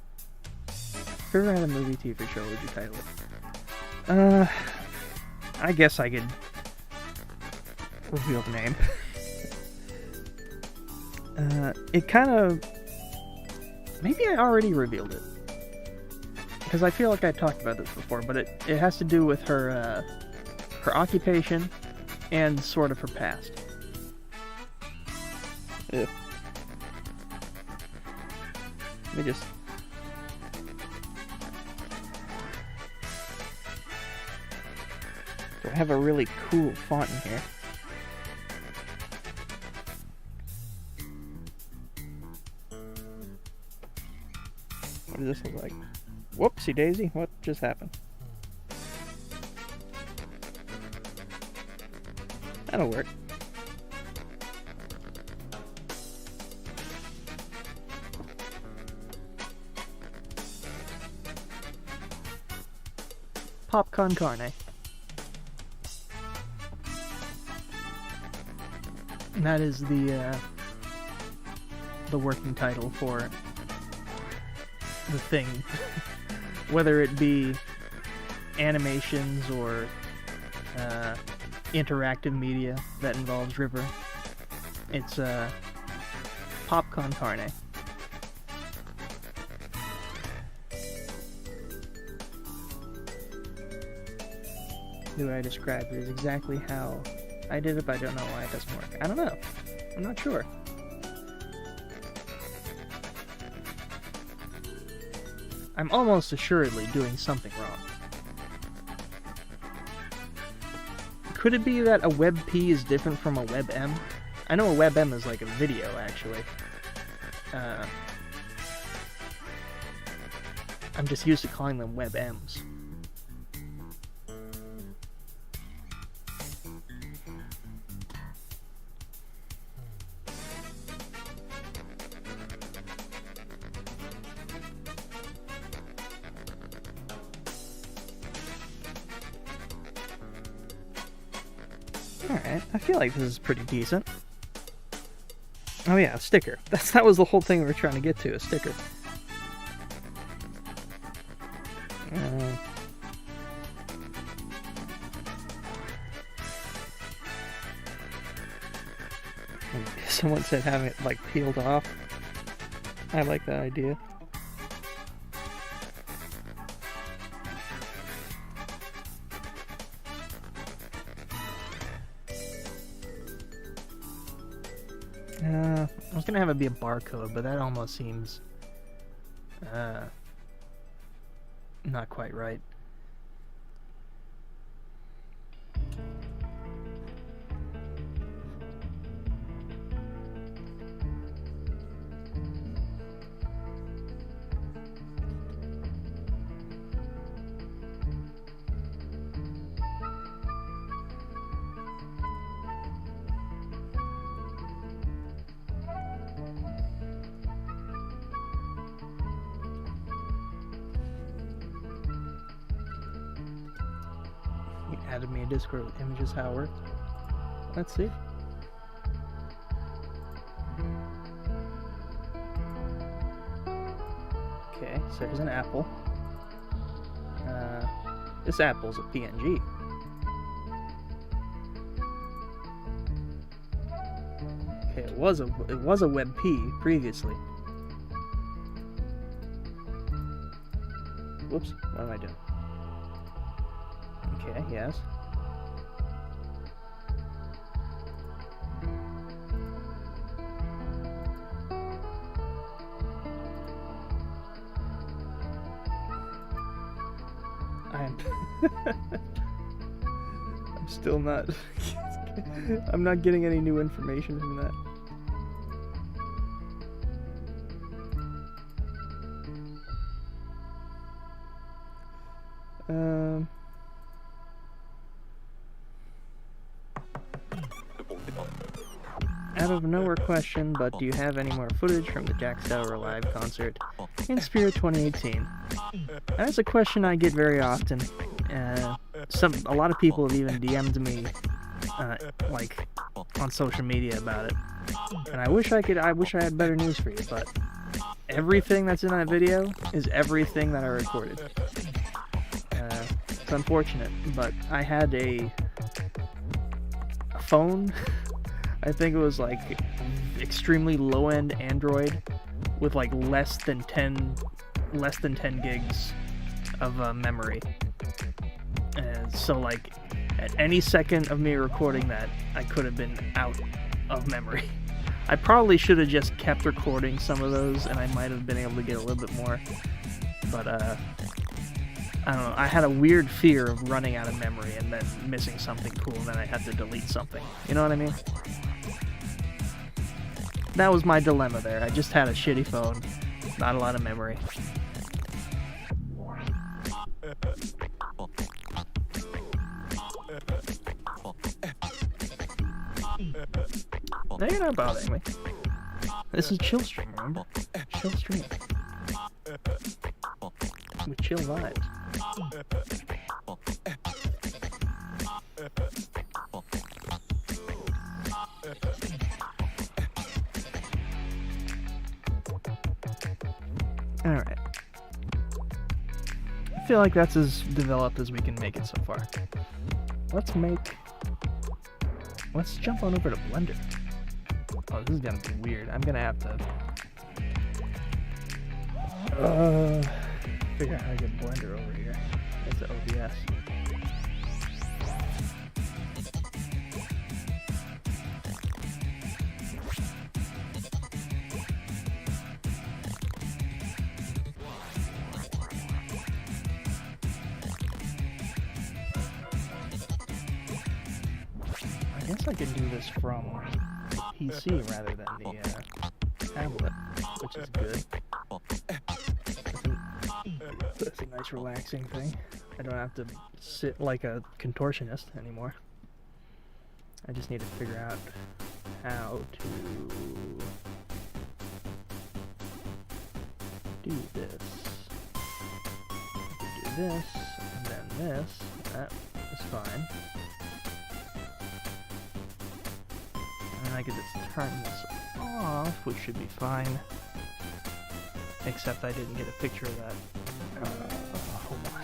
If you ever had a movie TV show, what would you title it? I guess I could reveal the name. It kind of... Maybe I already revealed it. Because I feel like I talked about this before, but it has to do with her occupation and sort of her past. Ugh. Let me just... So I have a really cool font in here. What does this look like? Whoopsie daisy, what just happened? That'll work. Popcorn carne. And that is the working title for the thing. Whether it be animations or interactive media that involves River, it's popcorn carne. The way I described it is exactly how I did it, but I don't know why it doesn't work. I don't know. I'm not sure. I'm almost assuredly doing something wrong. Could it be that a WebP is different from a WebM? I know a WebM is like a video, actually. I'm just used to calling them WebMs. Alright, I feel like this is pretty decent. Oh yeah, a sticker. That was the whole thing we were trying to get to, a sticker. Someone said having it like peeled off. I like that idea. I was gonna have it be a barcode, but that almost seems not quite right. added me a Discord with images. How it worked. Let's see. Okay, so here's an apple. This apple's a PNG. Okay, it was a WebP previously. Whoops, what am I doing? Okay, yes. I'm still not I'm not getting any new information from that. Out of nowhere question, but do you have any more footage from the Jack Sauer live concert in Spirit 2018? That's a question I get very often. A lot of people have even DM'd me, like, on social media about it. And I wish I had better news for you, but everything that's in that video is everything that I recorded. It's unfortunate, but I had a phone. I think it was like extremely low-end Android with like less than 10 gigs of memory. And so like at any second of me recording that, I could have been out of memory. I probably should have just kept recording some of those and I might have been able to get a little bit more. But I don't know, I had a weird fear of running out of memory and then missing something cool and then I had to delete something. You know what I mean? That was my dilemma there. I just had a shitty phone, not a lot of memory. No, you're not bothering me. This is chill stream, remember? Chill stream. With chill vibes. Alright. I feel like that's as developed as we can make it so far. Let's jump on over to Blender. Oh, this is gonna be weird. I'm gonna have to figure out how to get Blender over here. That's the OBS. I guess I can do this from PC rather than the tablet, which is good. That's a nice relaxing thing. I don't have to sit like a contortionist anymore. I just need to figure out how to do this. I can do this, and then this. That is fine. And I can just turn this off, which should be fine. Except I didn't get a picture of that. Hold on.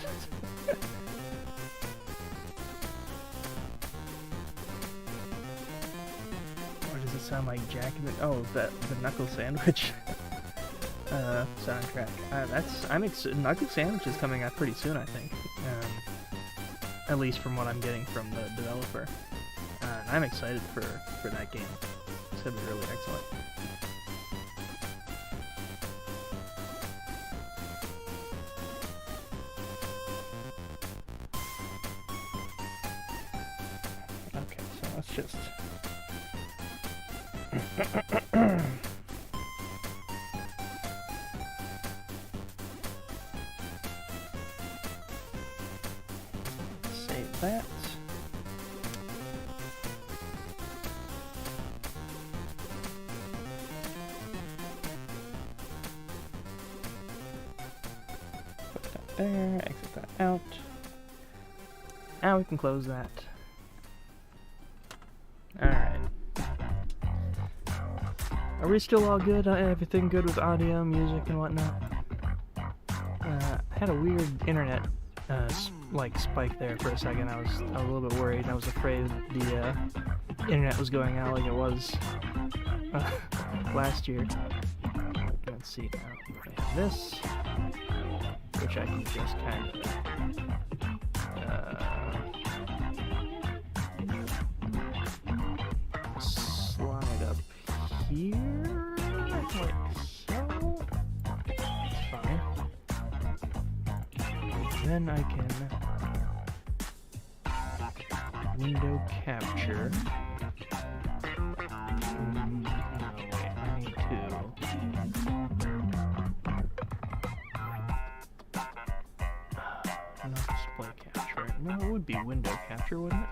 Or does it sound like Jack in the... Oh, the Knuckle Sandwich soundtrack. Knuckle Sandwich is coming out pretty soon, I think. At least from what I'm getting from the developer. And I'm excited for that game. It's gonna be really excellent. Okay, so let's just... save that. Put that there, exit that out. Now we can close that. Alright. Are we still all good? Everything good with audio, music, and whatnot? I had a weird internet like spike there for a second. I was a little bit worried. I was afraid the internet was going out like it was last year. Let's see now. I have this, which I can just kind of slide up here, like so. It's fine. Then I can window capture. No, wait, I need to. Not display capture. No, it would be window capture, wouldn't it?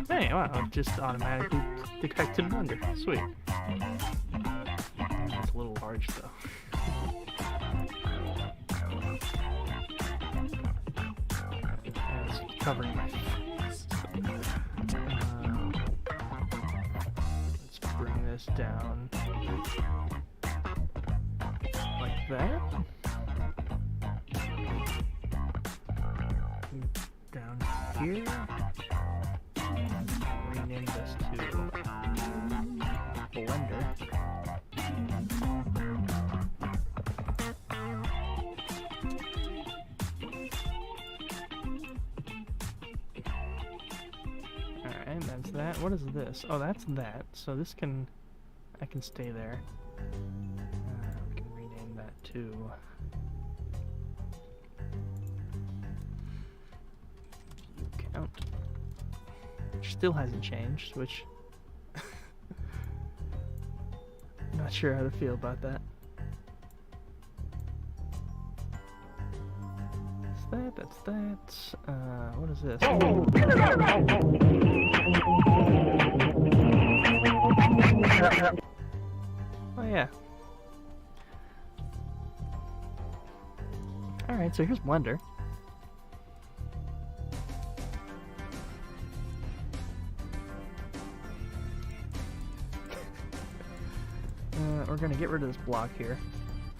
Hey, wow, it just automatically detected Blender. Sweet. It's a little large, though. It's covering my face. Let's bring this down like that. Down here. Rename this to Blender. Alright, that's that. What is this? Oh, that's that. So this can... I can stay there. We can rename that to... View count. Which still hasn't changed, which... I'm not sure how to feel about that. That's that. What is this? Oh yeah. Alright, so here's Blender. We're gonna get rid of this block here.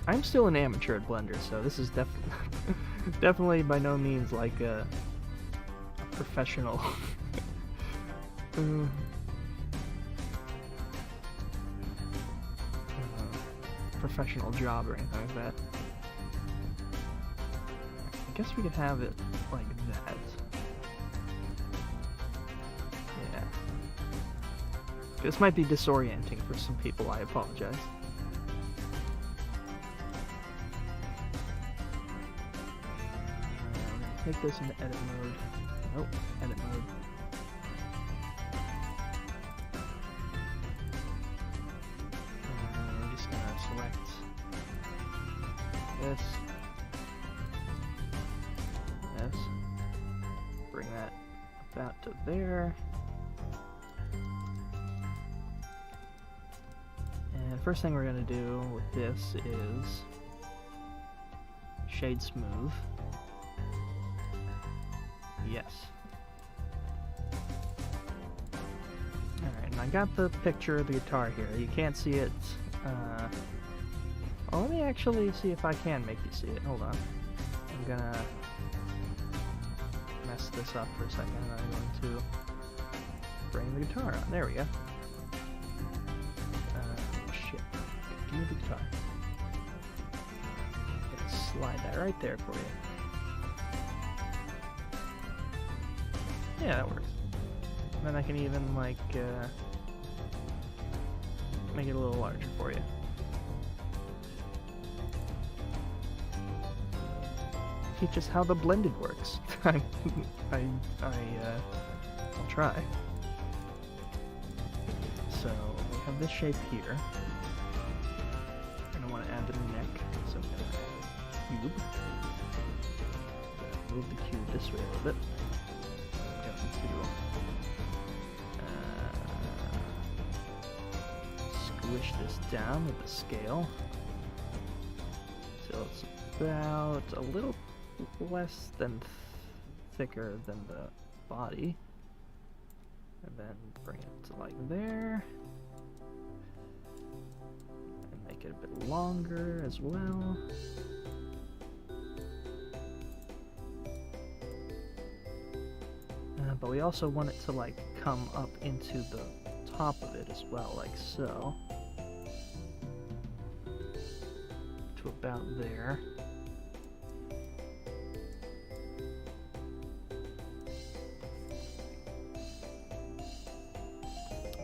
I'm still an amateur at Blender, so this is definitely by no means like a professional professional job or anything like that. I guess we could have it like that. Yeah. This might be disorienting for some people, I apologize. Take this into edit mode. Nope, edit mode. We're just gonna select this. This. Bring that about to there. And first thing we're gonna do with this is shade smooth. Yes. Alright, and I got the picture of the guitar here. You can't see it. Oh, let me actually see if I can make you see it. Hold on. I'm gonna mess this up for a second. I'm going to bring the guitar on. There we go. Shit. Give me the guitar. Let's slide that right there for you. Yeah, that works. And then I can even, like, make it a little larger for you. Teach us how the blended works. I'll try. So, we have this shape here. And I want to add the neck, so I'm going to cube. Move the cube this way a little bit. Squish this down with the scale. So it's about a little less than thicker than the body. And then bring it to like there. And make it a bit longer as well. But we also want it to like come up into the top of it as well, like so. To about there.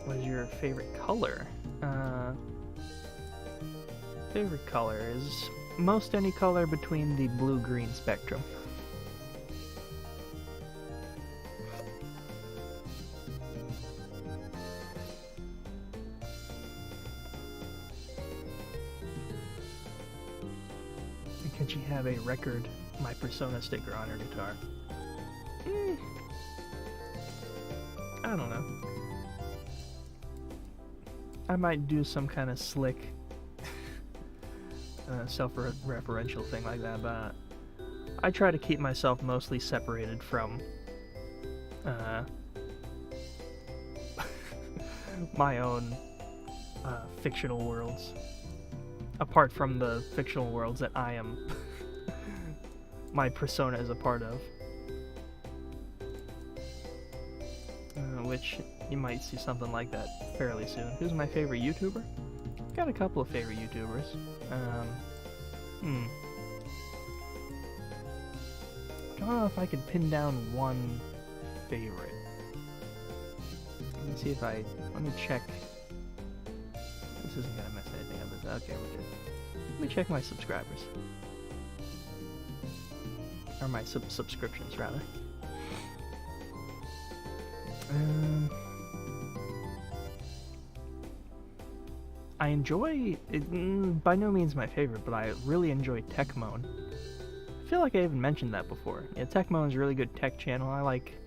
What is your favorite color? Favorite color is most any color between the blue-green spectrum. Can she have a record My Persona sticker on her guitar? I don't know. I might do some kind of slick self-referential thing like that, but I try to keep myself mostly separated from my own fictional worlds, apart from the fictional worlds that I am my persona is a part of, which you might see something like that fairly soon. Who's my favorite YouTuber? I've got a couple of favorite YouTubers. I don't know if I could pin down one favorite. Let me see if let me check. This isn't gonna mess anything up, is it? Okay, we're good. Let me check my subscribers. Or my subscriptions, rather. I enjoy it, by no means my favorite, but I really enjoy Techmoan. I feel like I even mentioned that before. Yeah, Techmoan's a really good tech channel. I like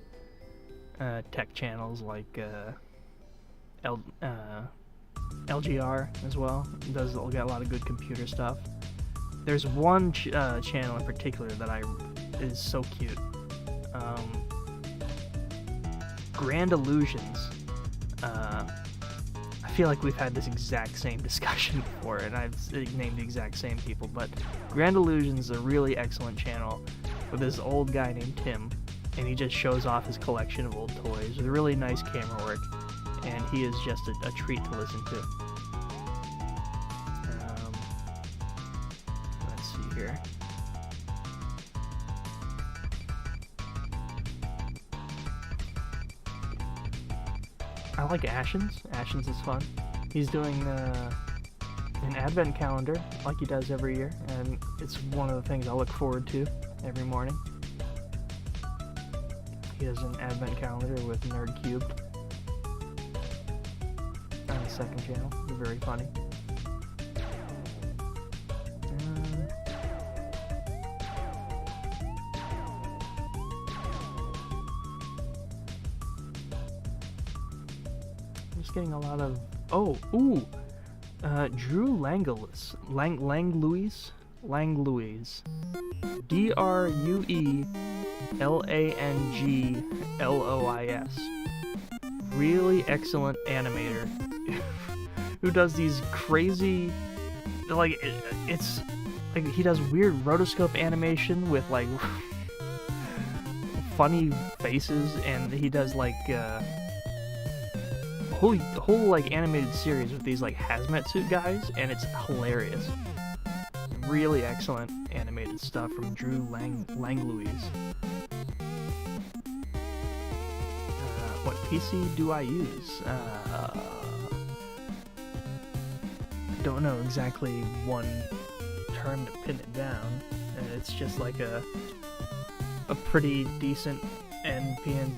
tech channels like LGR as well. It does got a lot of good computer stuff. There's one channel in particular that is so cute. Grand Illusions. I feel like we've had this exact same discussion before, and I've named the exact same people, but Grand Illusions is a really excellent channel with this old guy named Tim, and he just shows off his collection of old toys with really nice camera work, and he is just a treat to listen to. Let's see here. I like Ashens. Ashens is fun. He's doing an advent calendar like he does every year, and it's one of the things I look forward to every morning. He has an advent calendar with NerdCube on his second channel. They're very funny. Getting a lot of Drew Langluis, Druelanglois, really excellent animator who does these crazy, like it's like he does weird rotoscope animation with like funny faces, and he does like whole like animated series with these like hazmat suit guys, and it's hilarious. Really excellent animated stuff from Drew Langluis. What PC do I use? I don't know exactly one term to pin it down. It's just like a pretty decent NPN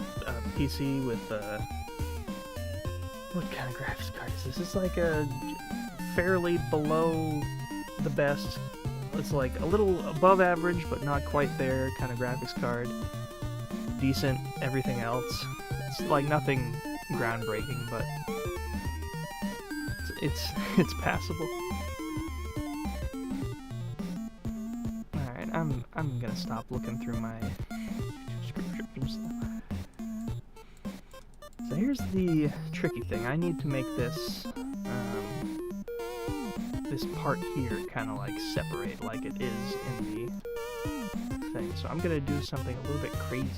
PC with what kind of graphics card is this? It's like a fairly below the best. It's like a little above average, but not quite there kind of graphics card. Decent everything else. It's like nothing groundbreaking, but it's passable. Alright, I'm gonna stop looking through my descriptions. So here's the tricky thing. I need to make this this part here kind of like separate like it is in the thing. So I'm gonna do something a little bit crazy.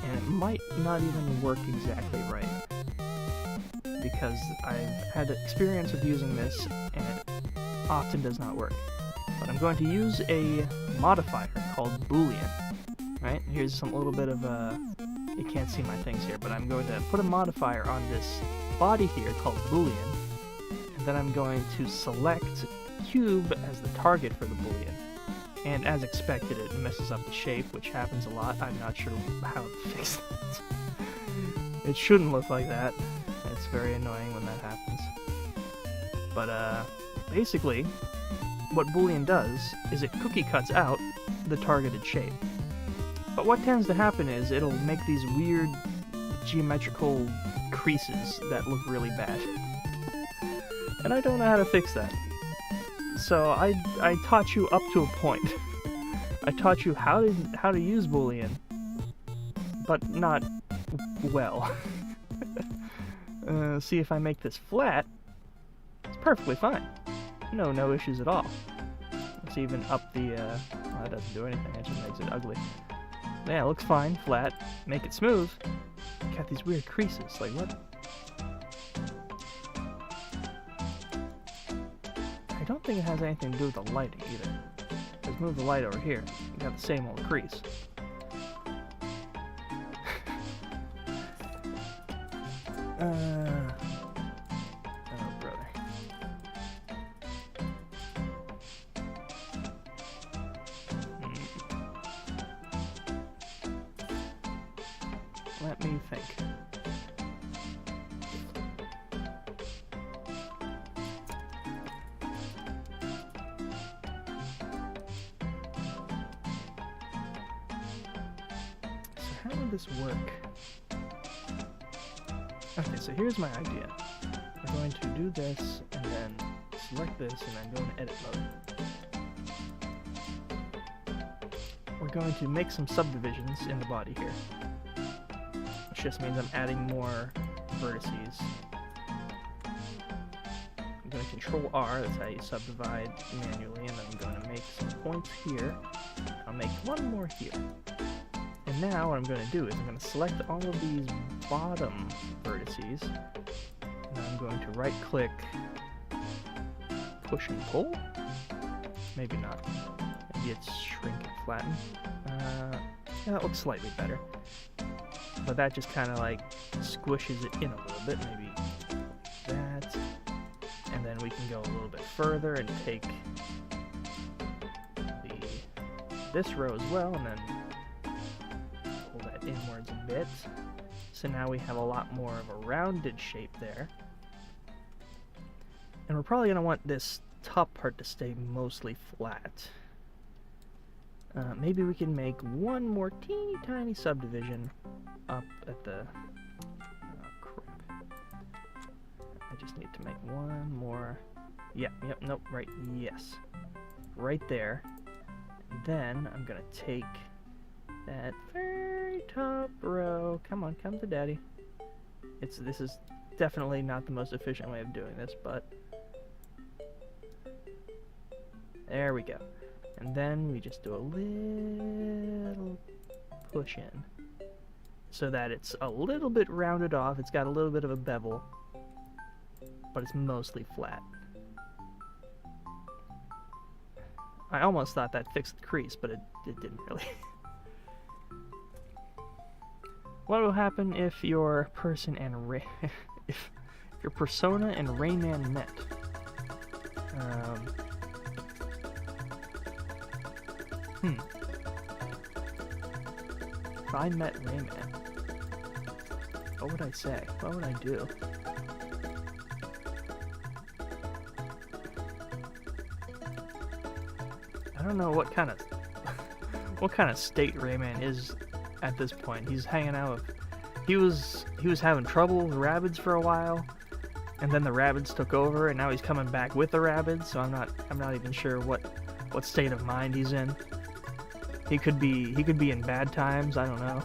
And it might not even work exactly right, because I've had experience with using this and it often does not work. But I'm going to use a modifier called Boolean. Right? Here's some little bit of you can't see my things here, but I'm going to put a modifier on this body here called Boolean, and then I'm going to select cube as the target for the Boolean. And as expected, it messes up the shape, which happens a lot. I'm not sure how to fix that. It shouldn't look like that. It's very annoying when that happens. But basically, what Boolean does is it cookie cuts out the targeted shape. But what tends to happen is it'll make these weird geometrical creases that look really bad. And I don't know how to fix that. So I taught you up to a point. I taught you how to use Boolean, but not well. See, if I make this flat, it's perfectly fine. No issues at all. Let's even up the, well, that doesn't do anything, it just makes it ugly. Yeah, it looks fine, flat. Make it smooth. Got these weird creases, like what? I don't think it has anything to do with the lighting either. Let's move the light over here. You got the same old crease. Oh, brother. Let me think. How would this work? Okay, so here's my idea. We're going to do this, and then select this, and then go in edit mode. We're going to make some subdivisions in the body here. Which just means I'm adding more vertices. I'm going to Control R, that's how you subdivide manually, and then I'm going to make some points here. I'll make one more here. And now what I'm going to do is I'm going to select all of these bottom vertices, and I'm going to right click, push and pull? Maybe not. Maybe it's shrink and flatten. Yeah, that looks slightly better. But that just kind of like squishes it in a little bit, maybe that. And then we can go a little bit further and take this row as well, and then inwards a bit. So now we have a lot more of a rounded shape there. And we're probably going to want this top part to stay mostly flat. Maybe we can make one more teeny tiny subdivision up at the... crap. I just need to make one more... Yep, nope, right, yes. Right there. And then I'm going to take that very top row. Come on, come to daddy. This is definitely not the most efficient way of doing this, but there we go. And then we just do a little push in so that it's a little bit rounded off. It's got a little bit of a bevel, but it's mostly flat. I almost thought that fixed the crease, but it didn't really. What will happen if your person and if your persona and Rayman met? If I met Rayman, what would I say? What would I do? I don't know what kind of state Rayman is at this point. He's hanging out with he was having trouble with rabbits for a while, and then the rabbits took over, and now he's coming back with the rabbits. So I'm not even sure what state of mind he's in. He could be in bad times. I don't know.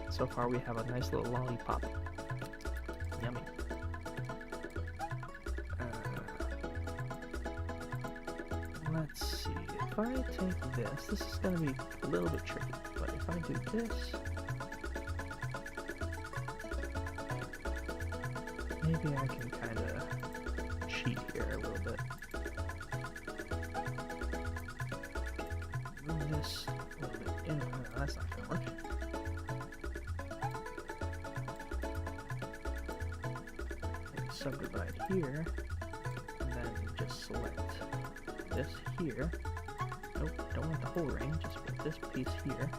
So far, we have a nice little lollipop. Yummy. Let's see. If I take this is going to be a little bit tricky, but if I do this, maybe I can kind of cheat here a little bit. Move this a little bit in. No, that's not going to work. Subdivide here, and then just select this here. Nope, don't want the whole ring, just put this piece here.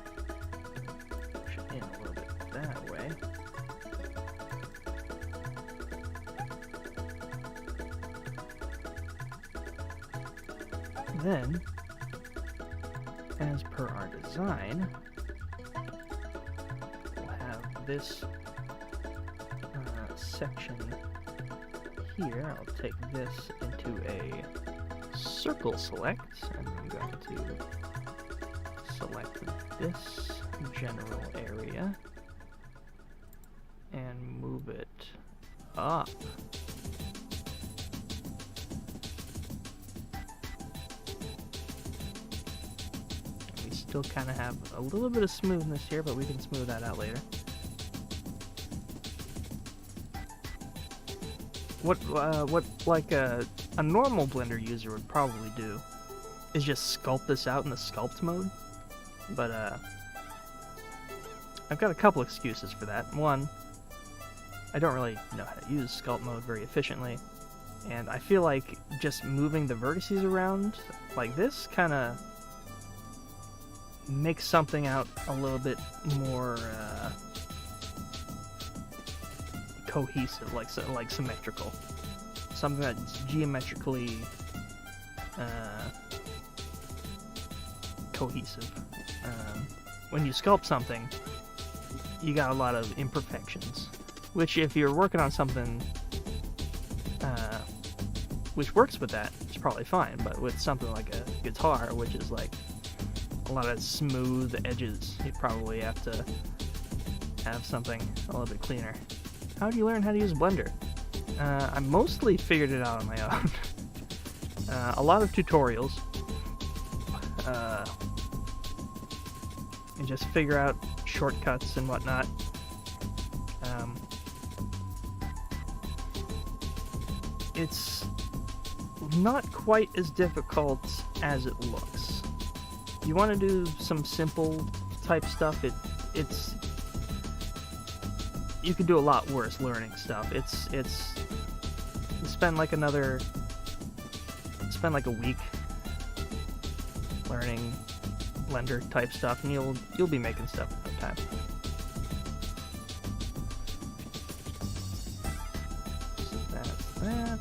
Push it in a little bit that way. Then, as per our design, we'll have this section here. I'll take this into a circle select, and I'm going to select this general area and move it up. We still kind of have a little bit of smoothness here, but we can smooth that out later. What like a normal Blender user would probably do is just sculpt this out in the sculpt mode, but I've got a couple excuses for that. One, I don't really know how to use sculpt mode very efficiently, and I feel like just moving the vertices around like this kind of makes something out a little bit more cohesive, like symmetrical, something that's geometrically cohesive. When you sculpt something, you got a lot of imperfections, which if you're working on something which works with that, it's probably fine, but with something like a guitar, which is like a lot of smooth edges, you probably have to have something a little bit cleaner. How do you learn how to use Blender? I mostly figured it out on my own. A lot of tutorials. And just figure out shortcuts and whatnot. It's not quite as difficult as it looks. You want to do some simple type stuff, it's you could do a lot worse learning stuff. It's you spend like a week learning Blender type stuff, and you'll be making stuff in no time. So that's that.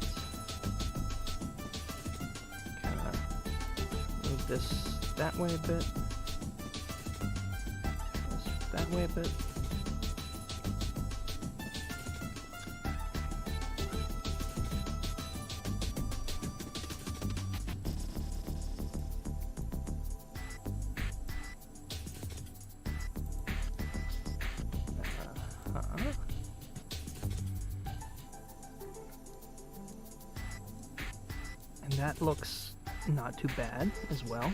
Kind of move this that way a bit. This that way a bit. And that looks not too bad as well.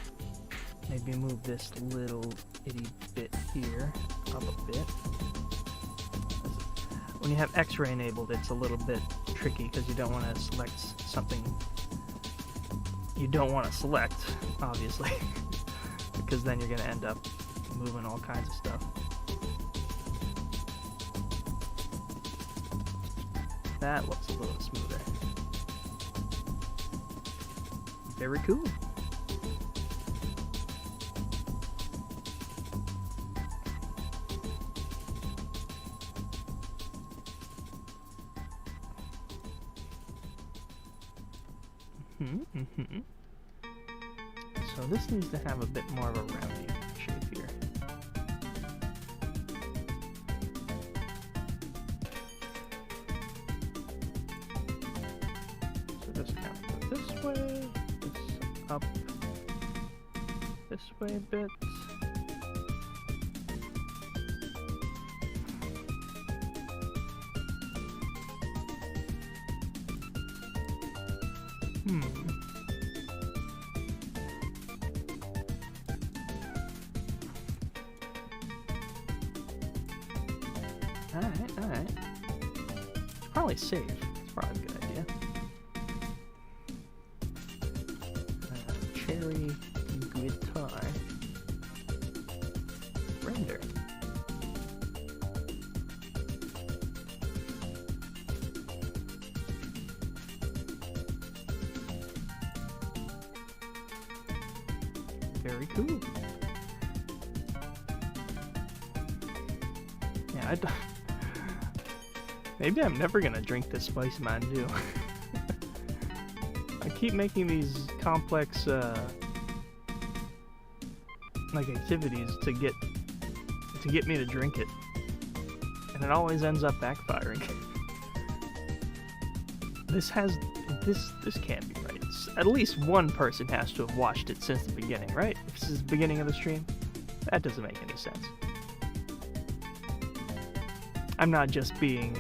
Maybe move this little itty bit here up a bit. When you have X-ray enabled, it's a little bit tricky because you don't want to select something you don't want to select, obviously, because then you're going to end up moving all kinds of stuff. That looks a little smoother. Very cool. So this needs to have a bit more of a roundy shape here. So just kind of go this way, this up, this way a bit. Alright. Probably safe. It's probably a good idea. Cherry guitar. Render. Very cool. Yeah, maybe I'm never gonna drink this Spice Mountain Dew. I keep making these complex, like activities to get me to drink it, and it always ends up backfiring. This can't be right. At least one person has to have watched it since the beginning, right? If this is the beginning of the stream, that doesn't make any sense. I'm not just being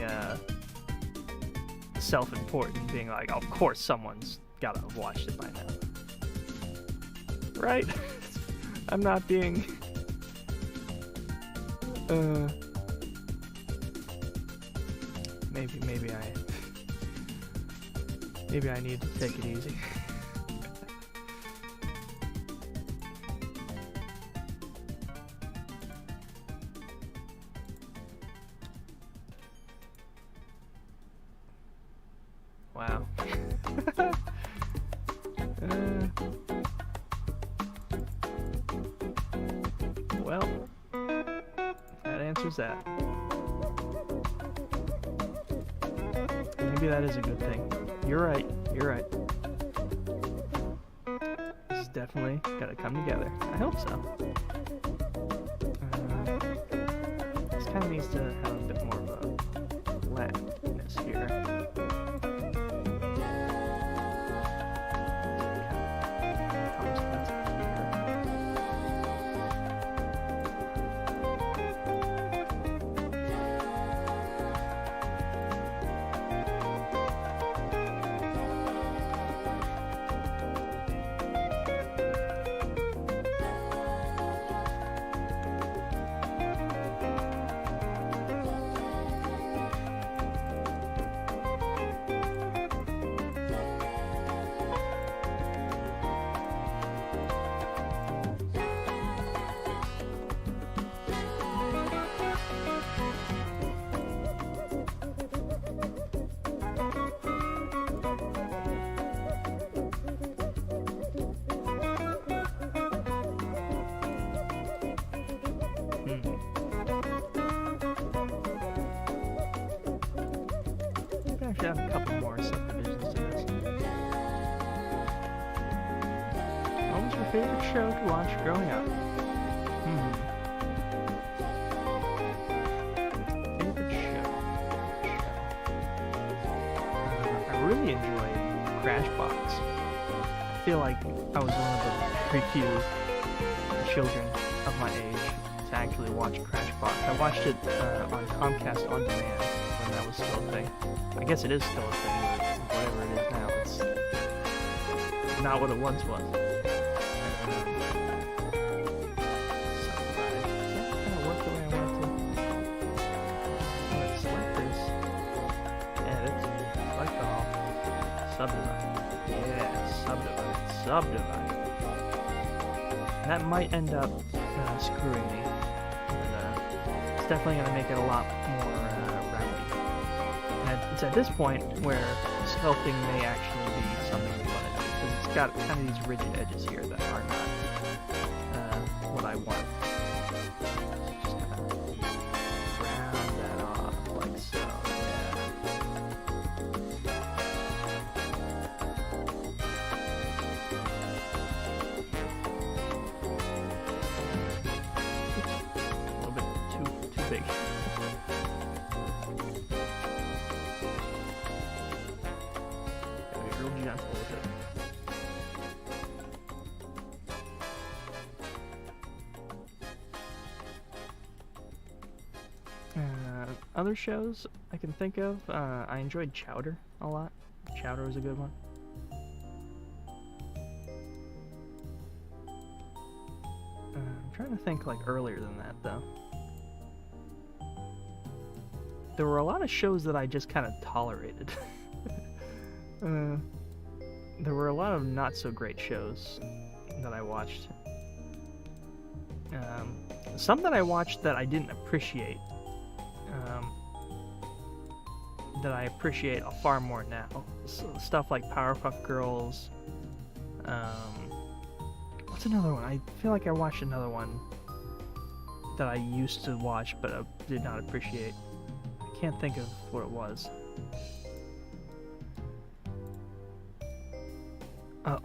self-important, being like, oh, of course someone's gotta have watched it by now. Right? I'm not being... Maybe I need to take it easy. Wow. Well, that answers that. Maybe that is a good thing. You're right. This is definitely gotta come together. I hope so. This kind of needs to have a bit more of a flatness here. Actually, I have a couple more subdivisions to this. What was your favorite show to watch growing up? Favorite show? I really enjoyed Crashbox. I feel like I was one of the very few children of my age to actually watch Crashbox. I watched it on Comcast On Demand when that was still a thing. I guess it is still a thing, but whatever it is now, it's not what it once was. Subdivide. Does that kind of work the way I want it to? Let's select this. Edit. Select all. Subdivide. Yeah, subdivide. That might end up screwing me. But, it's definitely going to make it a lot more roundy. And it's at this point where sculpting may actually be something we want to do, because it's got kind of these rigid edges here that are not what I want. Just kind of round that off like so, yeah. real gentle with it. Other shows I can think of, I enjoyed Chowder a lot. Chowder was a good one. I'm trying to think like earlier than that though. There were a lot of shows that I just kind of tolerated. There were a lot of not so great shows that I watched. Some that I watched that I didn't appreciate. That I appreciate far more now. So, stuff like Powerpuff Girls. What's another one? I feel like I watched another one that I used to watch but I did not appreciate. I can't think of what it was.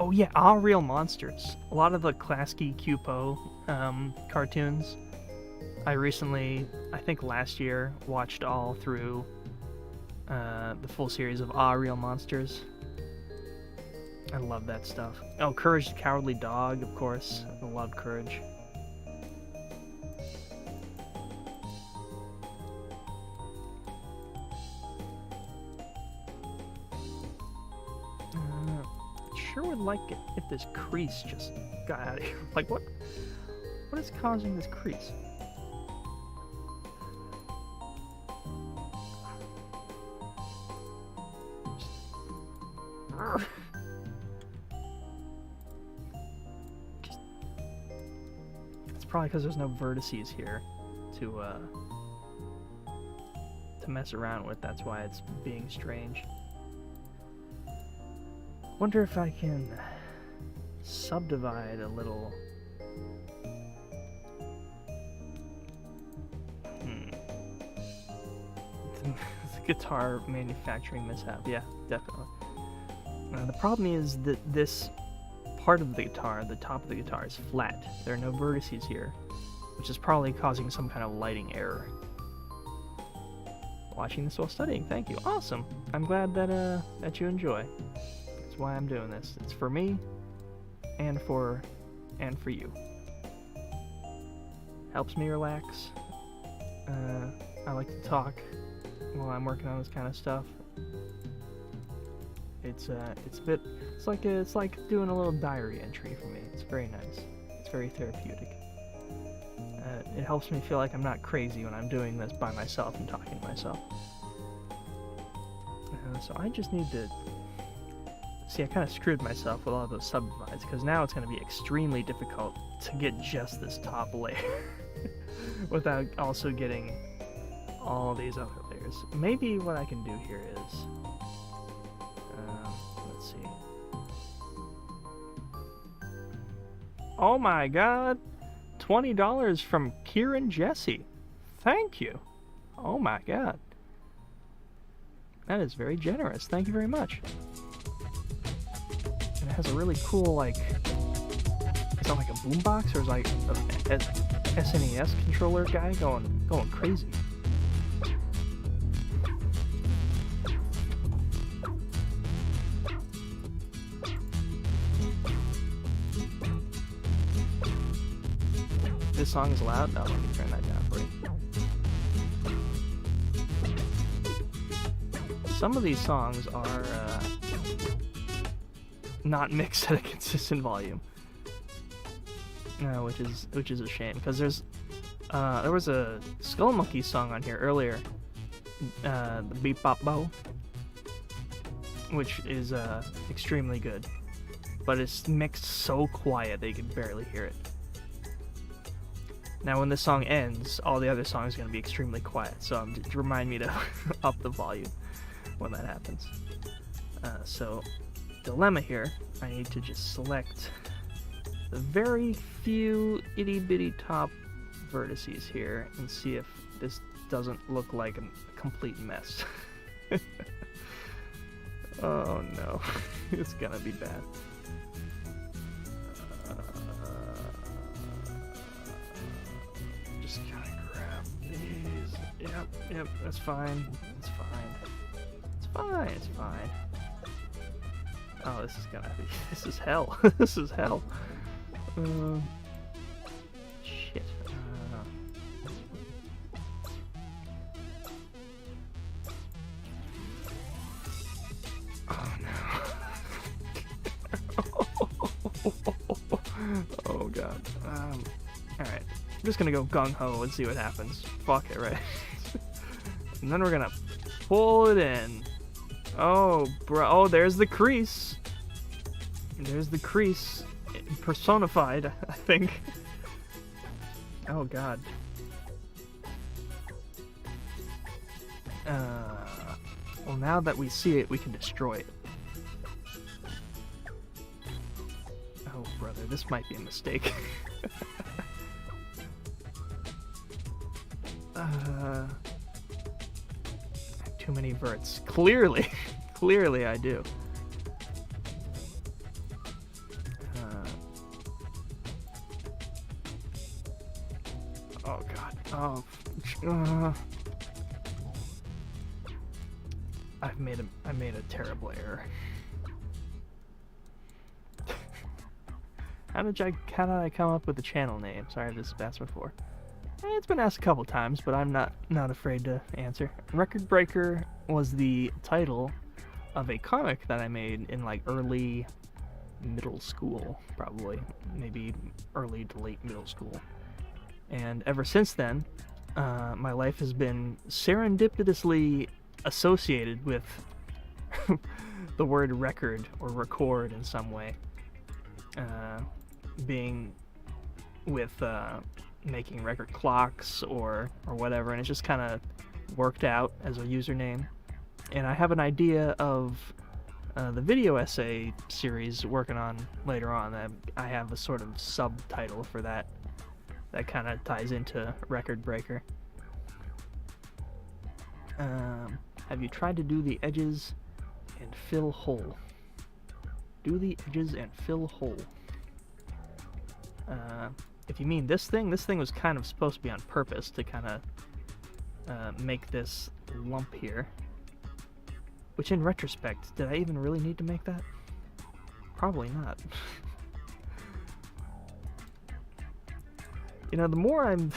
Oh yeah, Ah Real Monsters. A lot of the Klasky Csupo cartoons. I recently, I think last year, watched all through the full series of Ah Real Monsters. I love that stuff. Oh, Courage the Cowardly Dog, of course. I love Courage. Sure would like it if this crease just got out of here. Like, what is causing this crease? It's probably because there's no vertices here to mess around with. That's why it's being strange. Wonder if I can subdivide a little. It's a guitar manufacturing mishap. Yeah, definitely. The problem is that this part of the guitar, the top of the guitar, is flat. There are no vertices here, which is probably causing some kind of lighting error. Watching this while studying. Thank you. Awesome. I'm glad that that you enjoy. That's why I'm doing this. It's for me, and for you. Helps me relax. I like to talk while I'm working on this kind of stuff. It's like doing a little diary entry for me. It's very nice. It's very therapeutic. It helps me feel like I'm not crazy when I'm doing this by myself and talking to myself. So I just need to see. I kind of screwed myself with all those subdivides because now it's going to be extremely difficult to get just this top layer without also getting all these other layers. Maybe what I can do here is. Let's see. Oh my god! $20 from Kieran Jesse. Thank you. Oh my god. That is very generous. Thank you very much. And it has a really cool, like... Is that like a boombox or is like a SNES controller guy going crazy? This song is loud? No, let me turn that down for you. Some of these songs are not mixed at a consistent volume, which is a shame because there was a Skull Monkey song on here earlier, the Beep Bop Bo, which is extremely good, but it's mixed so quiet that you can barely hear it. Now, when this song ends, all the other songs are going to be extremely quiet, so remind me to up the volume when that happens. So, dilemma here, I need to just select the very few itty-bitty top vertices here and see if this doesn't look like a complete mess. Oh no, it's gonna be bad. Just gotta grab these. Yep, that's fine. It's fine. It's fine. Oh, this is gonna be... This is hell. This is hell. Shit. Oh, no. Oh, God. Alright. I'm just gonna go gung-ho and see what happens. Fuck it, right? And then we're gonna pull it in. Oh, bro. Oh, there's the crease. There's the crease personified, I think. Oh, God. Well, now that we see it, we can destroy it. Oh, brother, this might be a mistake. Too many verts. Clearly. Clearly I do. Oh, God. Oh. I made a terrible error. How did I come up with the channel name? Sorry, this was asked before. It's been asked a couple times, but I'm not afraid to answer. Record Breaker was the title of a comic that I made in like early middle school, probably, maybe early to late middle school. And ever since then, my life has been serendipitously associated with the word record or record in some way, being with making record clocks or whatever, and it just kind of worked out as a username. And I have an idea of the video essay series working on later on. I have a sort of subtitle for that kind of ties into Record Breaker. Have you tried to do the edges and fill hole? Do the edges and fill hole. If you mean this thing was kind of supposed to be on purpose to kind of make this lump here. Which in retrospect, did I even really need to make that? Probably not. You know, the more I'm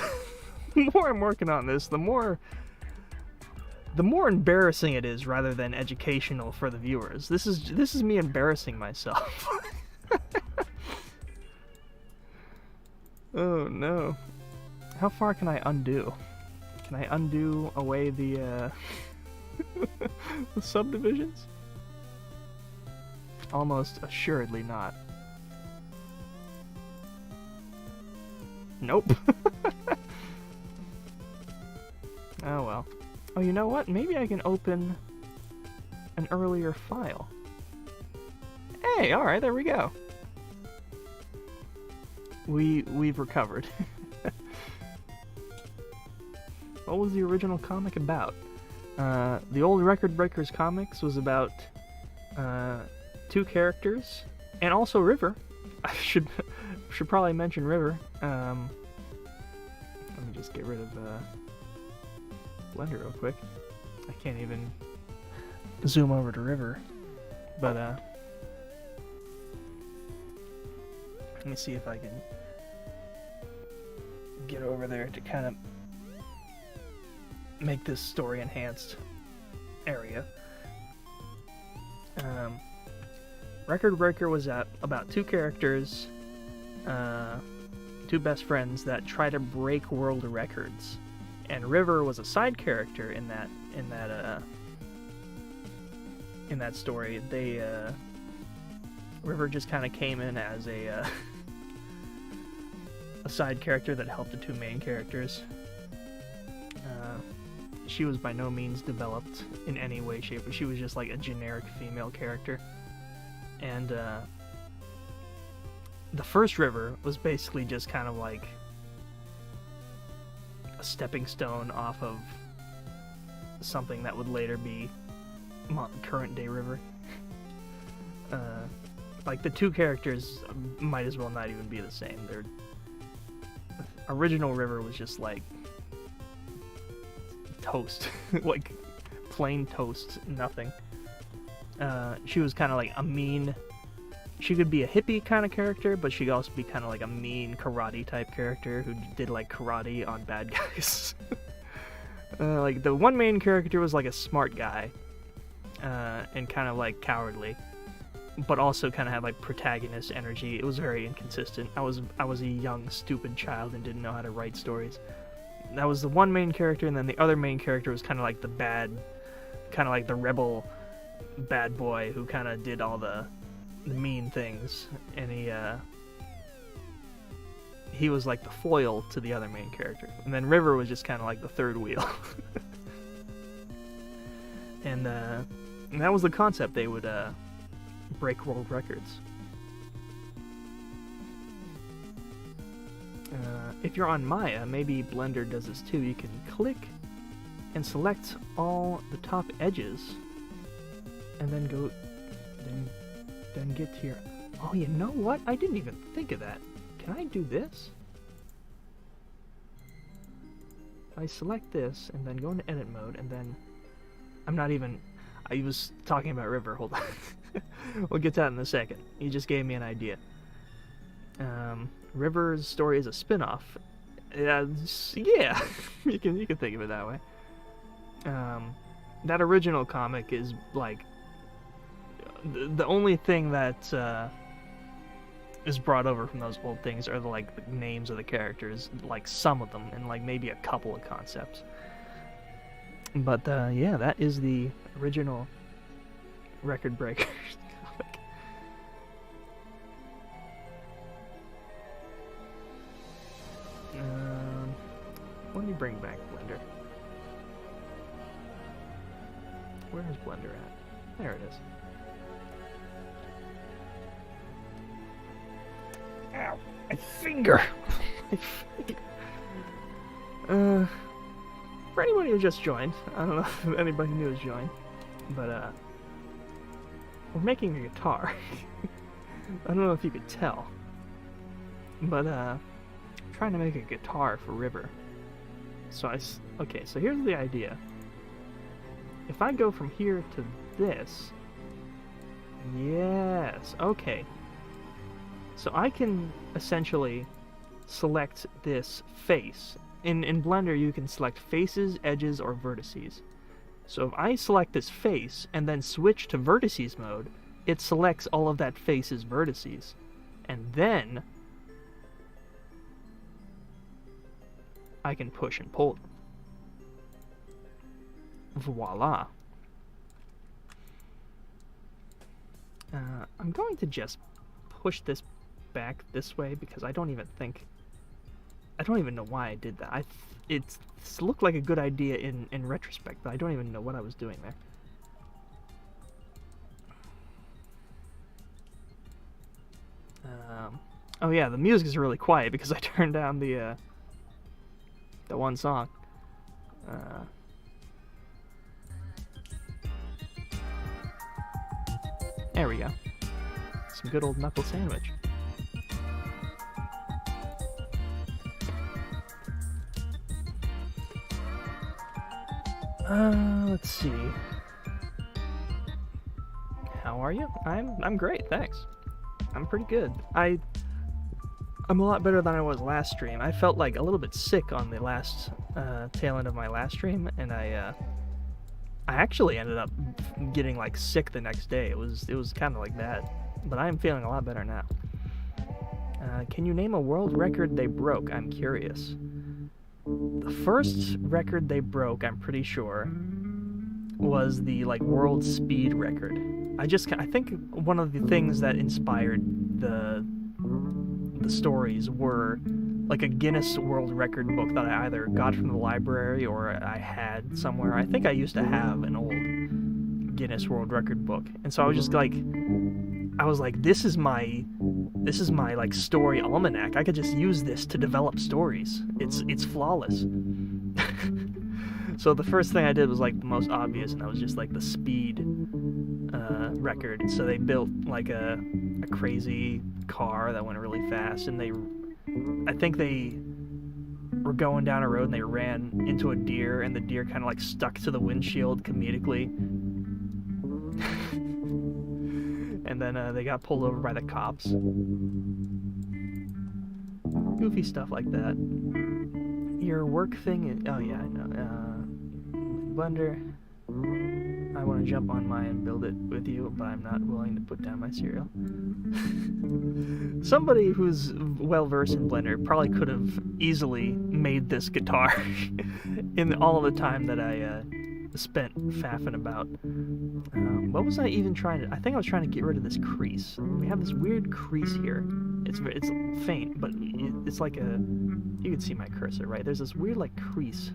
working on this, the more embarrassing it is rather than educational for the viewers. This is me embarrassing myself. Oh no. How far can I undo? Can I undo away the the subdivisions? Almost assuredly not. Nope. Oh well. Oh, you know what? Maybe I can open an earlier file. Hey, alright, there we go. We've recovered. What was the original comic about? The old Record Breakers comics was about two characters, and also River. I should probably mention River. Let me just get rid of Blender real quick. I can't even zoom over to River, but let me see if I can get over there to kind of make this story enhanced area. Record Breaker was about two characters, two best friends that try to break world records, and River was a side character in that story. River just kind of came in as a side character that helped the two main characters. She was by no means developed in any way, shape, but she was just like a generic female character. And the first River was basically just kind of like a stepping stone off of something that would later be current day River. Like the two characters might as well not even be the same. Their original River was just like toast, like plain toast, nothing. she was kind of like a mean. She could be a hippie kind of character, but she could also be kind of like a mean karate type character who did like karate on bad guys. Like the one main character was like a smart guy, and kind of like cowardly, but also kind of had like protagonist energy. It was very inconsistent. I was a young stupid child and didn't know how to write stories. That was the one main character, and then the other main character was kind of like the bad, kind of like the rebel bad boy who kind of did all the mean things, and he was like the foil to the other main character, and then River was just kind of like the third wheel. and that was the concept. They would break world records. If you're on Maya, maybe Blender does this too. You can click and select all the top edges, and then go then get to your... Oh, you know what? I didn't even think of that. Can I do this? I select this and then go into edit mode, and then I'm not even... I was talking about River. Hold on. We'll get to that in a second. You just gave me an idea. River's story is a spin-off. Yeah, you can think of it that way. That original comic is like the only thing that is brought over from those old things are the names of the characters, like some of them, and like maybe a couple of concepts. But yeah, that is the original Record Breakers comic. Let me bring back Blender. Where is Blender at? There it is. Ow! My finger! My finger! For anybody who just joined, I don't know if anybody new has joined, but we're making a guitar. I don't know if you could tell, but I'm trying to make a guitar for River. So okay, so here's the idea. If I go from here to this, yes, okay. So I can essentially select this face. In Blender, you can select faces, edges, or vertices. So if I select this face and then switch to vertices mode, it selects all of that face's vertices. And then I can push and pull them. Voila. I'm going to just push this back this way because I don't even know why I did that. It looked like a good idea in retrospect, but I don't even know what I was doing there. Oh yeah, the music is really quiet because I turned down the one song. There we go. Some good old knuckle sandwich. Let's see. How are you? I'm great, thanks. I'm pretty good. I'm a lot better than I was last stream. I felt like a little bit sick on the last tail end of my last stream, and I actually ended up getting like sick the next day. It was kind of like that, but I am feeling a lot better now. Can you name a world record they broke? I'm curious. The first record they broke, I'm pretty sure, was the world speed record. I think one of the things that inspired the stories were like a Guinness World Record book that I either got from the library or I had somewhere. I think I used to have an old Guinness World Record book, and so I was just like, this is my like story almanac. I could just use this to develop stories. It's flawless. So the first thing I did was like the most obvious, and that was just like the speed record. So they built like a crazy car that went really fast, and I think they were going down a road and they ran into a deer, and the deer kind of like stuck to the windshield comedically. and then they got pulled over by the cops. Goofy stuff like that. Your work thing is... Oh, yeah, I know. Blender. I want to jump on mine and build it with you, but I'm not willing to put down my cereal. Somebody who's well-versed in Blender probably could have easily made this guitar in all of the time that I spent faffing about. What was I even trying to... I think I was trying to get rid of this crease. We have this weird crease here. It's faint, but it's like a... You can see my cursor, right? There's this weird, like, crease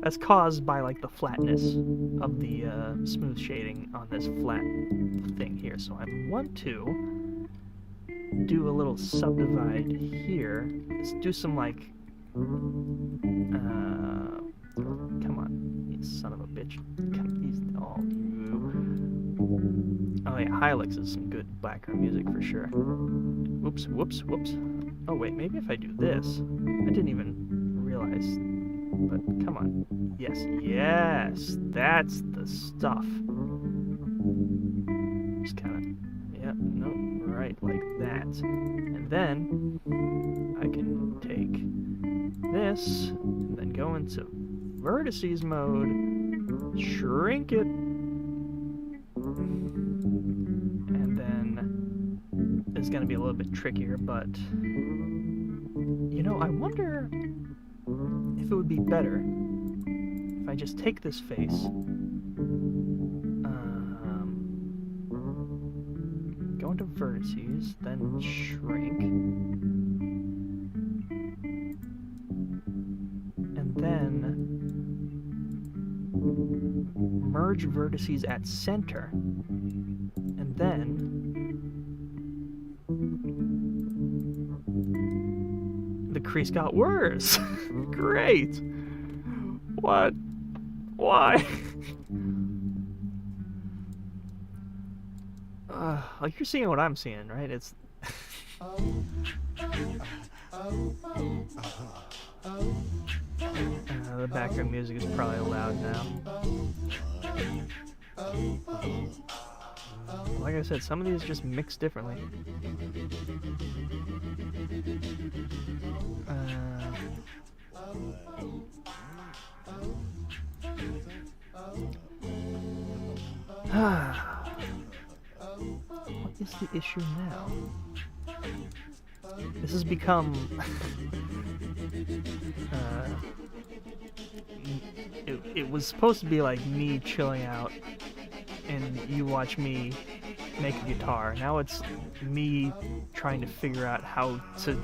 that's caused by, like, the flatness of the smooth shading on this flat thing here. So I want to do a little subdivide here. Let's do some, like... come on, you son of a bitch. Oh yeah, Hilux is some good background music for sure. Whoops, whoops, whoops. Oh wait, maybe if I do this... I didn't even realize... But come on. Yes, yes! That's the stuff. Just kind of... Yep, no, right, like that. And then... I can take this, and then go into vertices mode, shrink it, and then it's going to be a little bit trickier, but you know, I wonder if it would be better if I just take this face, go into vertices, then shrink, and then merge vertices at center, and then the crease got worse. Great. What? Why? Like you're seeing what I'm seeing, right? It's the background music is probably loud now. Like I said, some of these just mix differently. What is the issue now? This has become... it was supposed to be like me chilling out and you watch me make a guitar. Now it's me trying to figure out how to...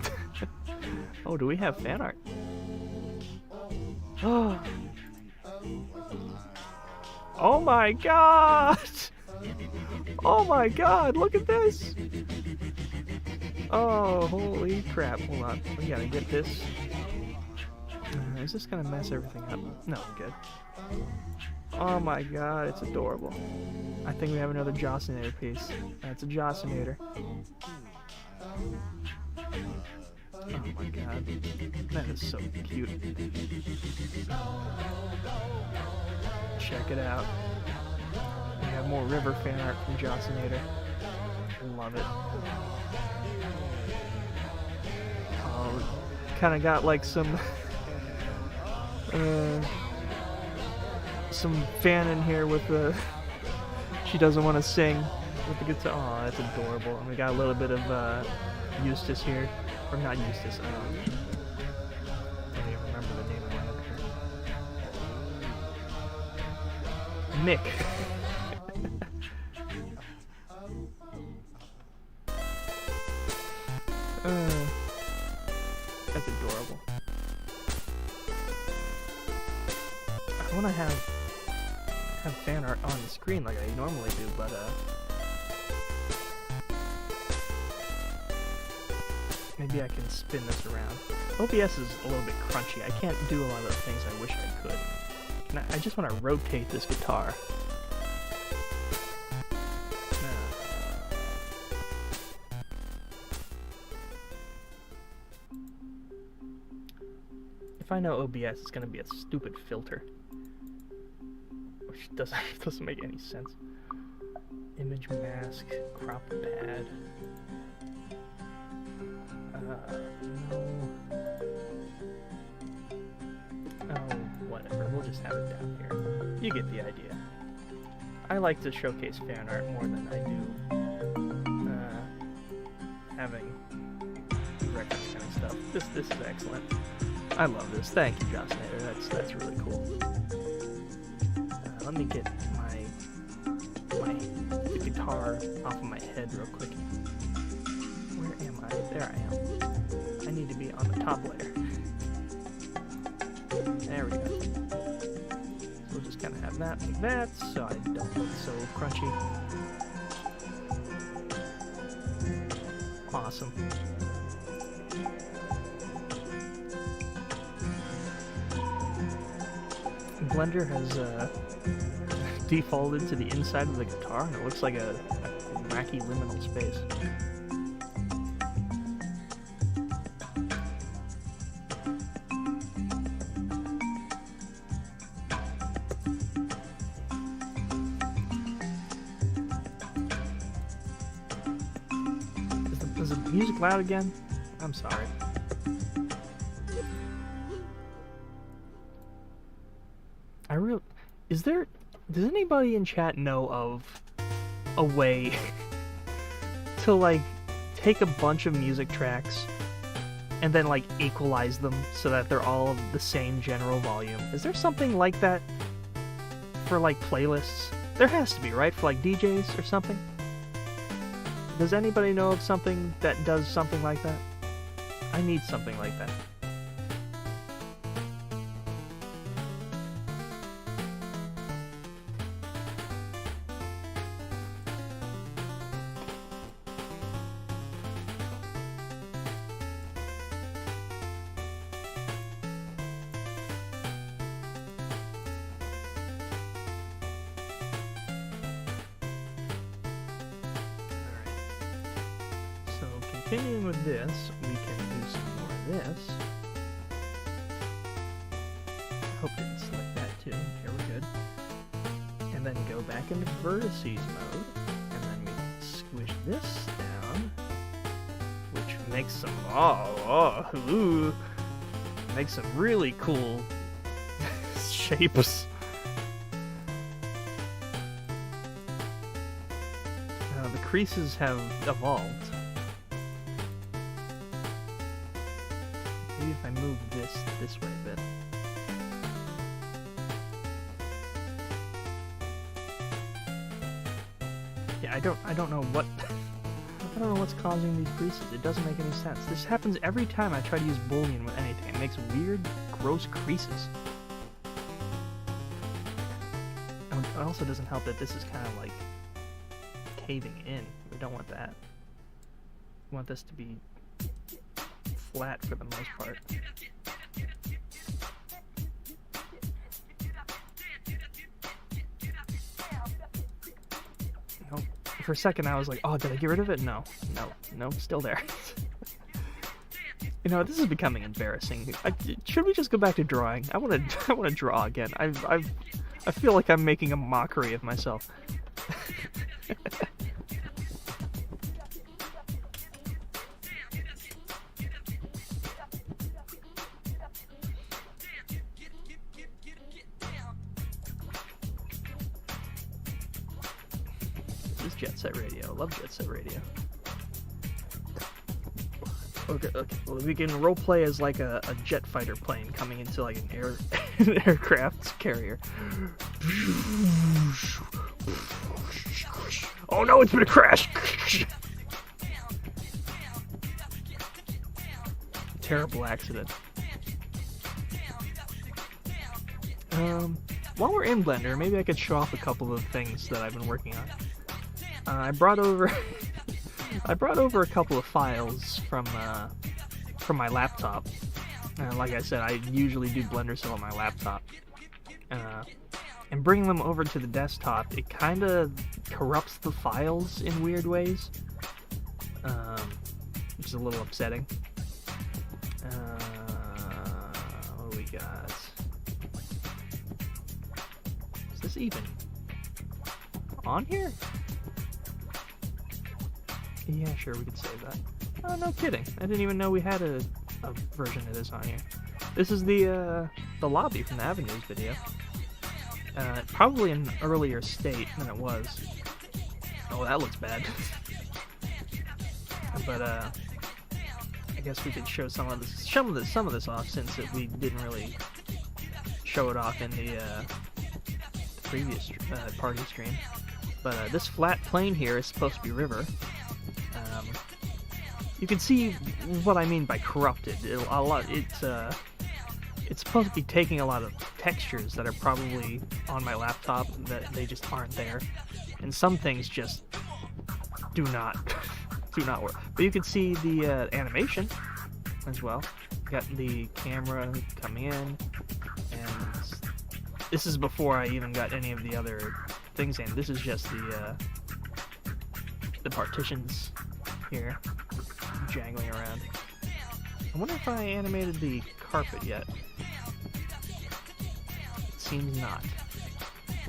Oh, do we have fan art? Oh. Oh my god! Oh my god, look at this! Oh, holy crap. Hold on. We gotta get this. Is this gonna mess everything up? No, good. Oh my god, it's adorable. I think we have another Jostinator piece. That's a Jostinator. Oh my god. That is so cute. Check it out. We have more river fan art from Jostinator. Love it. Oh, kind of got like some fan in here with the... She doesn't want to sing with the guitar. Oh, that's adorable. And we got a little bit of Eustace here. Or not Eustace. I don't even remember the name of my editor. Mick. That's adorable. I want to have fan art on the screen like I normally do, but maybe I can spin this around. OBS is a little bit crunchy. I can't do a lot of the things I wish I could. I just want to rotate this guitar. If I know OBS, it's going to be a stupid filter. Which doesn't make any sense. Image mask, crop pad. No. Oh, whatever. We'll just have it down here. You get the idea. I like to showcase fan art more than I do having records kind of stuff. This is excellent. I love this. Thank you, Josh Nader. That's really cool. Let me get the guitar off of my head real quick. Where am I? There I am. I need to be on the top layer. There we go. So we'll just kind of have that like that, so I don't look so crunchy. Awesome. Blender has defaulted to the inside of the guitar, and it looks like a wacky liminal space. Is the music loud again? I'm sorry. Does anybody in chat know of a way to, like, take a bunch of music tracks and then, like, equalize them so that they're all of the same general volume? Is there something like that for, like, playlists? There has to be, right? For, like, DJs or something? Does anybody know of something that does something like that? I need something like that. Continuing with this, we can do some more of this. I hope it didn't select that too. Okay, we're good. And then go back into vertices mode, and then we squish this down, which makes some makes some really cool shapes. The creases have evolved. Maybe if I move this way a bit. Yeah, I don't know what I don't know what's causing these creases. It doesn't make any sense. This happens every time I try to use Boolean with anything. It makes weird, gross creases. And it also doesn't help that this is kind of like caving in. We don't want that. We want this to be flat for the most part. Nope. For a second I was like, oh, did I get rid of it? No, still there. You know, this is becoming embarrassing. Should we just go back to drawing? I want to draw again. I feel like I'm making a mockery of myself. Jet Set Radio. Love Jet Set Radio. Okay. Well, we can roleplay as like a jet fighter plane coming into like an aircraft carrier. Oh no, it's been a crash! Terrible accident. While we're in Blender, maybe I could show off a couple of things that I've been working on. I brought over a couple of files from my laptop. Like I said, I usually do Blender stuff on my laptop. And bringing them over to the desktop, it kind of corrupts the files in weird ways, which is a little upsetting. What do we got? Is this even on here? Yeah, sure, we could save that. Oh, no kidding. I didn't even know we had a version of this on here. This is the lobby from the Avenues video. Probably in an earlier state than it was. Oh, that looks bad. But, I guess we could show some of this off, since we didn't really show it off in the previous party stream. But this flat plane here is supposed to be river. You can see what I mean by corrupted. It's supposed to be taking a lot of textures that are probably on my laptop that they just aren't there, and some things just do not work. But you can see the animation as well. You got the camera coming in, and this is before I even got any of the other things in. This is just the partitions here jangling around. I wonder if I animated the carpet yet. It seems not.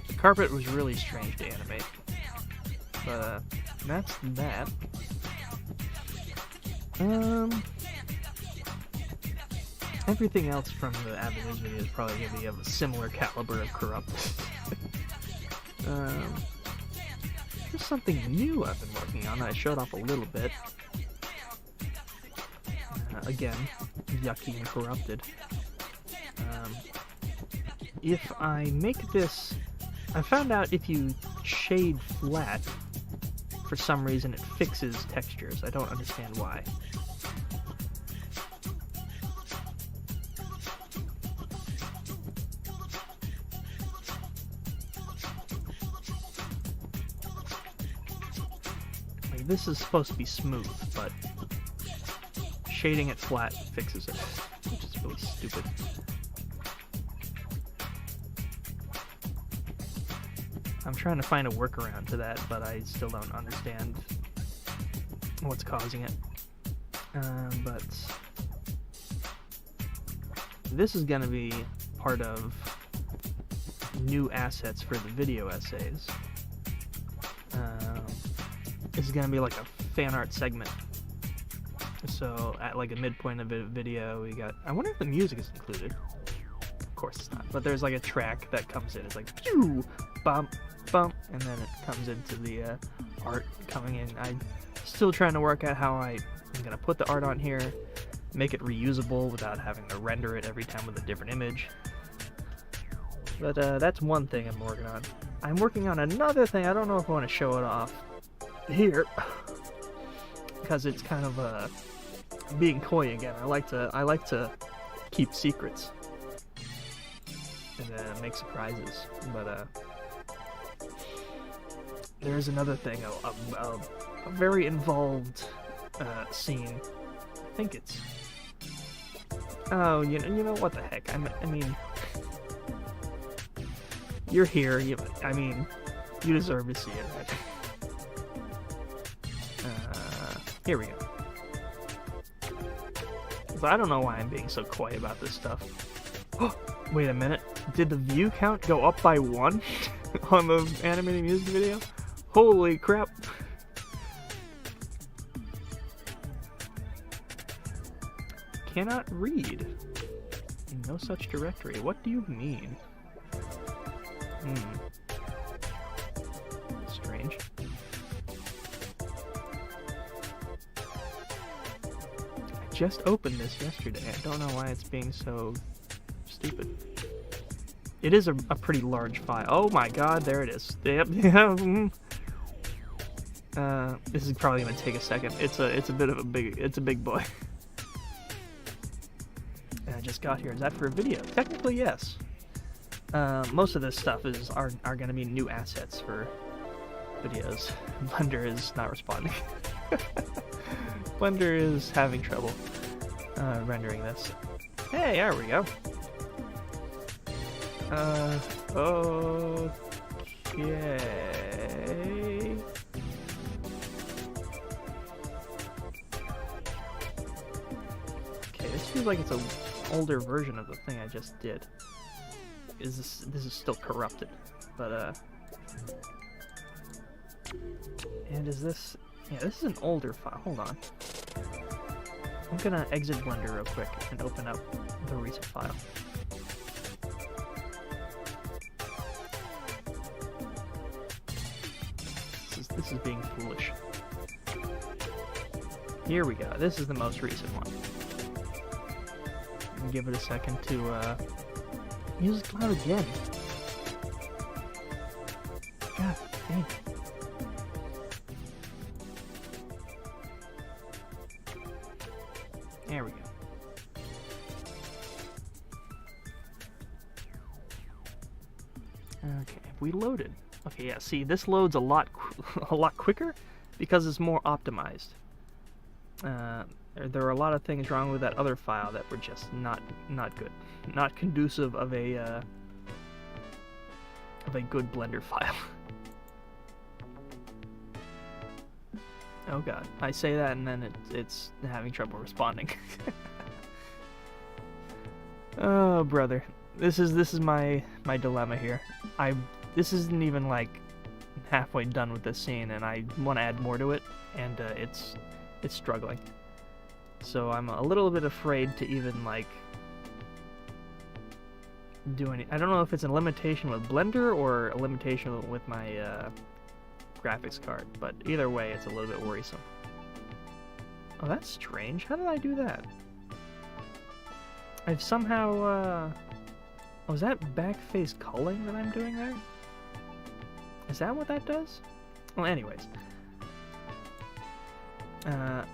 The carpet was really strange to animate. But that's that. Everything else from the Avenues video is probably going to be of a similar caliber of corrupt. There's something new I've been working on that I showed off a little bit. Again, yucky and corrupted. If I make this... I found out if you shade flat, for some reason it fixes textures. I don't understand why. Like, this is supposed to be smooth, but shading it flat fixes it, which is really stupid. I'm trying to find a workaround to that, but I still don't understand what's causing it. But this is going to be part of new assets for the video essays. This is going to be like a fan art segment. So at like a midpoint of the video, we got... I wonder if the music is included. Of course it's not. But there's like a track that comes in. It's like, pew, bump, bump, and then it comes into the art coming in. I'm still trying to work out how I'm going to put the art on here, make it reusable without having to render it every time with a different image. But that's one thing I'm working on. I'm working on another thing. I don't know if I want to show it off here, because it's kind of being coy again. I like to keep secrets and make surprises. But there's another thing, a very involved scene. I think it's... Oh, you know what the heck? I mean, you're here. You deserve to see it. Here we go. But I don't know why I'm being so coy about this stuff. Oh, wait a minute. Did the view count go up by 1 on the animated music video? Holy crap. Cannot read. No such directory. What do you mean? Strange. I just opened this yesterday. I don't know why it's being so stupid. It is a pretty large file. Oh my god, there it is. Yep. This is probably gonna take a second. It's a big boy. And I just got here. Is that for a video? Technically, yes. Most of this stuff are gonna be new assets for videos. Blender is not responding. Blender is having trouble rendering this. Hey, there we go. Okay. Okay, this feels like it's an older version of the thing I just did. This is still corrupted, but and is this Yeah, this is an older file. Hold on. I'm gonna exit Blender real quick and open up the recent file. This is being foolish. Here we go. This is the most recent one. Give it a second to use cloud again. God dang it. There we go. Okay, we loaded. Okay, yeah. See, this loads a lot quicker because it's more optimized. There are a lot of things wrong with that other file that were just not good, not conducive of a good Blender file. Oh god, I say that and then it's having trouble responding. Oh brother, this is my dilemma here. This isn't even like halfway done with this scene, and I want to add more to it, and it's struggling. So I'm a little bit afraid to even like do any. I don't know if it's a limitation with Blender or a limitation with my graphics card, but either way, it's a little bit worrisome. Oh, that's strange. How did I do that? I've somehow. Oh, is that backface culling that I'm doing there? Is that what that does? Well, anyways.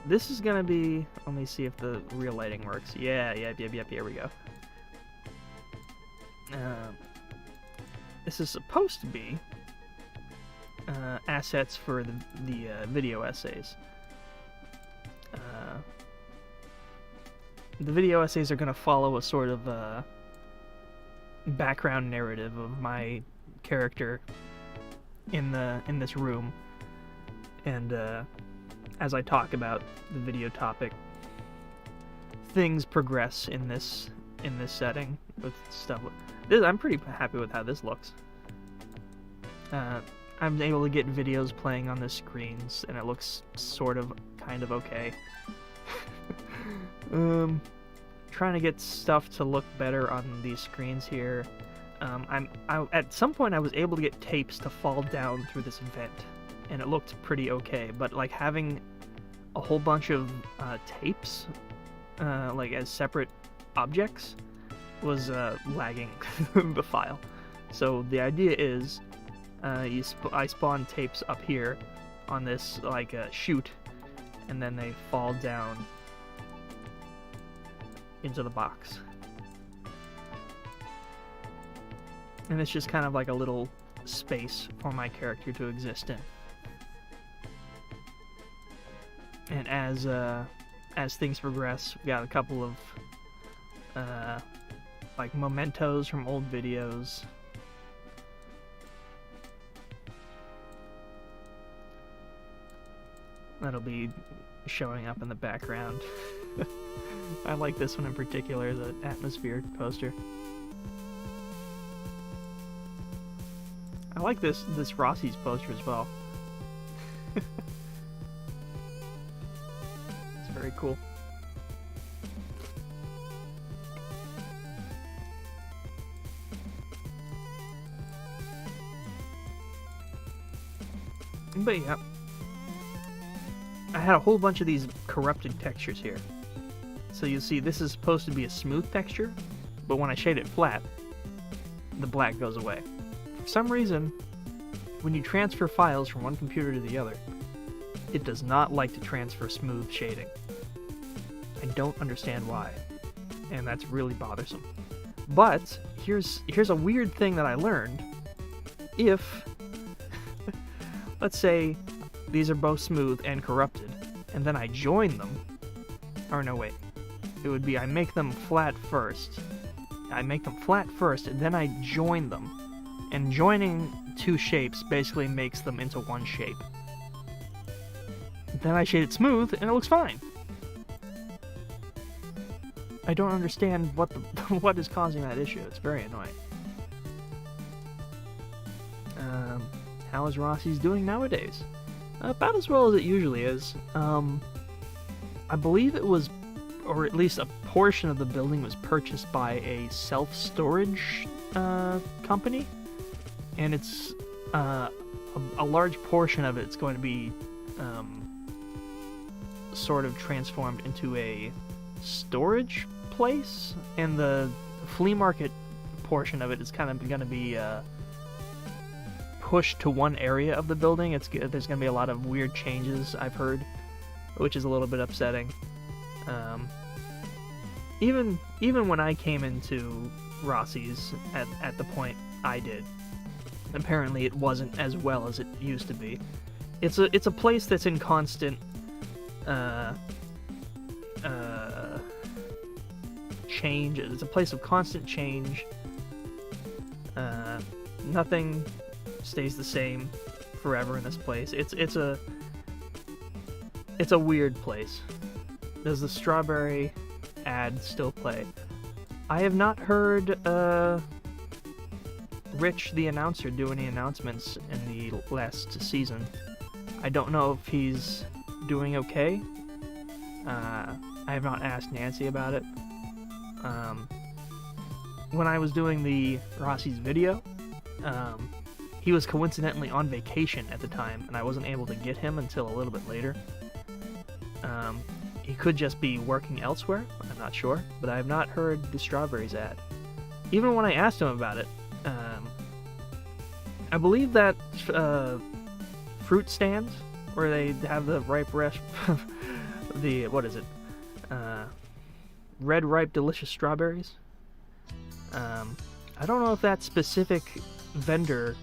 This is gonna be, let me see if the real lighting works. Yep, here we go. This is supposed to be assets for the video essays. The video essays are gonna follow a sort of background narrative of my character in this room, and as I talk about the video topic, things progress in this setting with stuff. I'm pretty happy with how this looks. I'm able to get videos playing on the screens, and it looks sort of, kind of okay. Trying to get stuff to look better on these screens here. At some point I was able to get tapes to fall down through this vent, and it looked pretty okay, but like having a whole bunch of tapes like as separate objects was lagging the file. So the idea is I spawn tapes up here on this like chute, and then they fall down into the box. And it's just kind of like a little space for my character to exist in. And as things progress, we got a couple of like mementos from old videos. That'll be showing up in the background. I like this one in particular, the atmosphere poster. I like this Rossi's poster as well. It's very cool. But yeah, I had a whole bunch of these corrupted textures here. So you see, this is supposed to be a smooth texture, but when I shade it flat, the black goes away. For some reason, when you transfer files from one computer to the other, it does not like to transfer smooth shading. I don't understand why, and that's really bothersome. But here's a weird thing that I learned. If let's say these are both smooth and corrupted, and then I join them, or no wait, it would be I make them flat first. I make them flat first, and then I join them. And joining two shapes basically makes them into one shape. Then I shade it smooth, and it looks fine. I don't understand what is causing that issue. It's very annoying. How is Rossi's doing nowadays? About as well as it usually is. I believe it was, or at least a portion of the building was purchased by a self-storage company, and it's a large portion of it's going to be sort of transformed into a storage place, and the flea market portion of it is kind of going to be pushed to one area of the building. There's going to be a lot of weird changes, I've heard, which is a little bit upsetting. Even when I came into Rossi's at the point I did, apparently it wasn't as well as it used to be. It's a place that's in constant change. It's a place of constant change. Nothing stays the same forever in this place. It's a weird place. Does the strawberry ad still play? I have not heard Rich the announcer do any announcements in the last season. I don't know if he's doing okay. I have not asked Nancy about it. When I was doing the Rossi's video, he was coincidentally on vacation at the time, and I wasn't able to get him until a little bit later. He could just be working elsewhere, I'm not sure, but I have not heard the strawberries ad. Even when I asked him about it, I believe that fruit stand where they have the red ripe delicious strawberries. I don't know if that specific vendor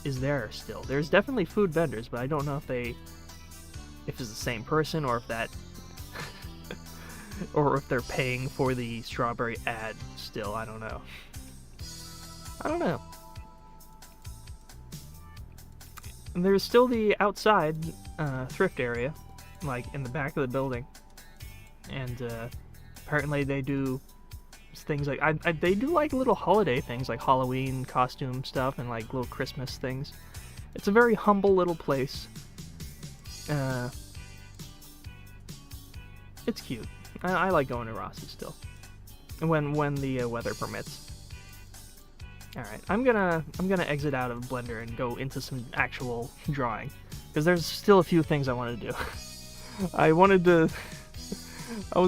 is there still. There's definitely food vendors, but I don't know if it's the same person, or if that or if they're paying for the strawberry ad still. I don't know. And there's still the outside thrift area, like in the back of the building, and apparently they do things like they do like little holiday things, like Halloween costume stuff and like little Christmas things. It's a very humble little place. It's cute. I like going to Rossi's still, when the weather permits. All right, I'm gonna exit out of Blender and go into some actual drawing, because there's still a few things I want to do. I was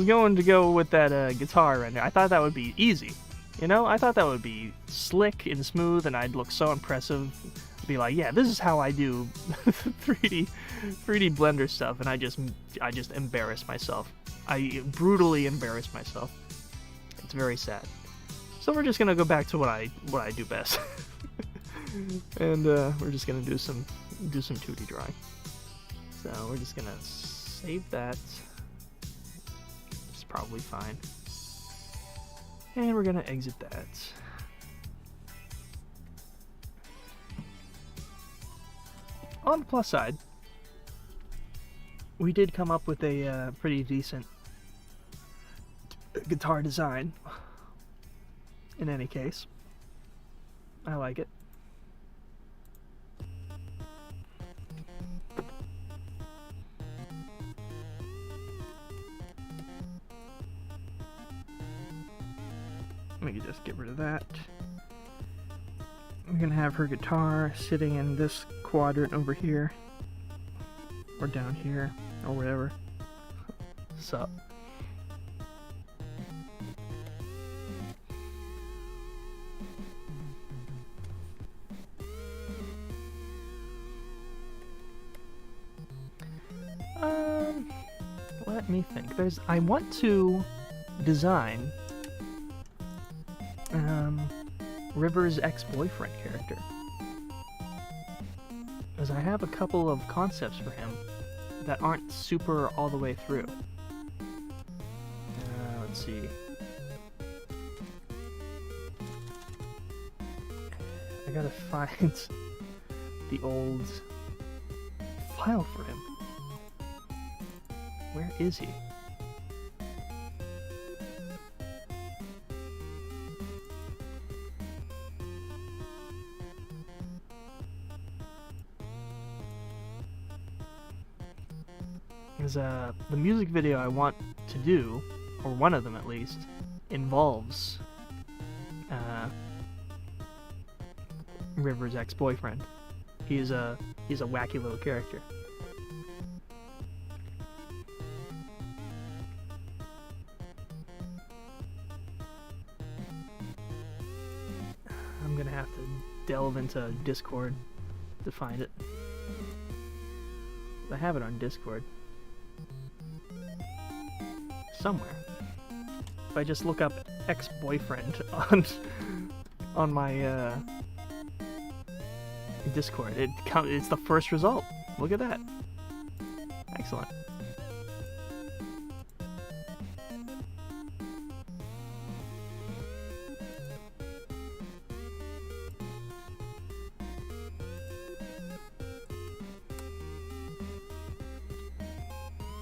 going to go with that guitar render. I thought that would be easy, you know? I thought that would be slick and smooth, and I'd look so impressive. Be like, yeah, this is how I do 3D Blender stuff, and I just embarrass myself. I brutally embarrass myself. It's very sad. So we're just gonna go back to what I do best, and we're just gonna do some 2D drawing. So we're just gonna save that. It's probably fine, and we're gonna exit that. On the plus side, we did come up with a pretty decent guitar design. In any case, I like it. Let me just get rid of that. We're gonna have her guitar sitting in this quadrant over here, or down here, or whatever. Sup. Let me think. I want to design River's ex-boyfriend character, because I have a couple of concepts for him that aren't super all the way through. Let's see. I gotta find the old file for him. Where is he? is the music video I want to do, or one of them at least, involves River's ex-boyfriend. He's a wacky little character. I'm gonna have to delve into Discord to find it. I have it on Discord somewhere. If I just look up ex-boyfriend on my Discord, it's the first result. Look at that. Excellent.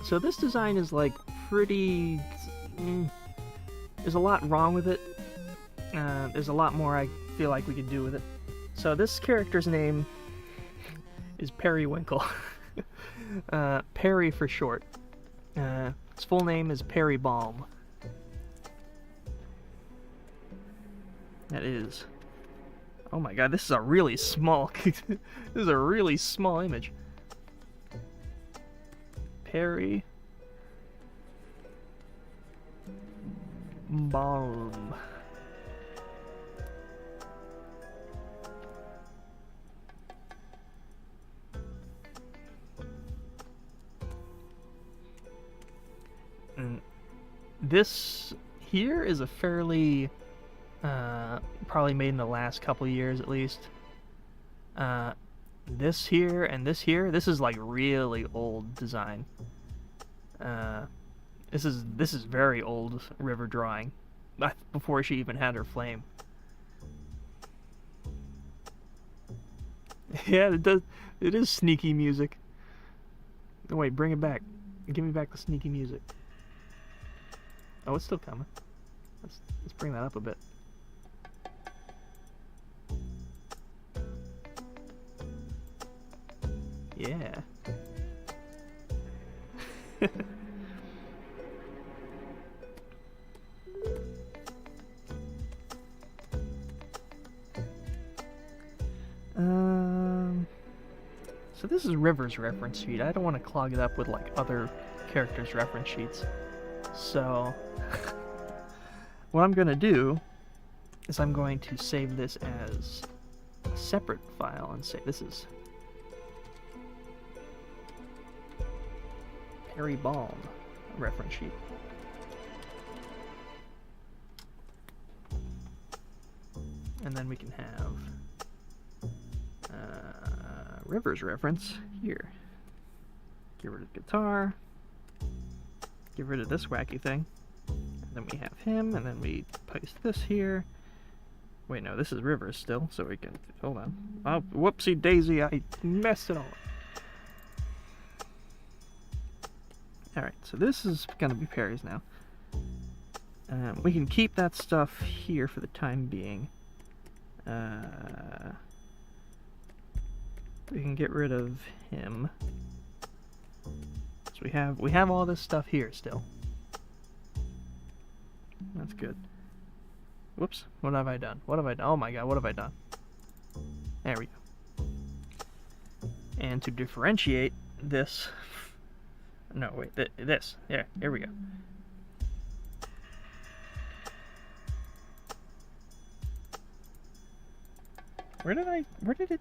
So this design is like pretty... there's a lot wrong with it. There's a lot more I feel like we could do with it. So this character's name is Periwinkle. Perry for short. His full name is Perry Balm. That is... Oh my god, this is a really small... this is a really small image. Perry Balm. And this here is a fairly probably made in the last couple years at least. This here and this here, this is like really old design. This is very old River drawing, before she even had her flame. Yeah, it does. It is sneaky music. Oh, wait, bring it back. Give me back the sneaky music. Oh, it's still coming. Let's bring that up a bit. Yeah. So this is River's reference sheet. I don't want to clog it up with like other characters' reference sheets. So what I'm going to do is I'm going to save this as a separate file and say this is Perry Balm reference sheet. And then we can have River's reference here. Get rid of guitar. Get rid of this wacky thing. And then we have him, and then we paste this here. Wait, no, this is River's still, so we can... Hold on. Oh, whoopsie daisy, I messed it all up. Alright, so this is going to be Perry's now. We can keep that stuff here for the time being. We can get rid of him. So we have all this stuff here still. That's good. Whoops, what have I done? What have I done? Oh my god, what have I done? There we go. And to differentiate this... No, wait, this. Yeah, here we go. Where did it...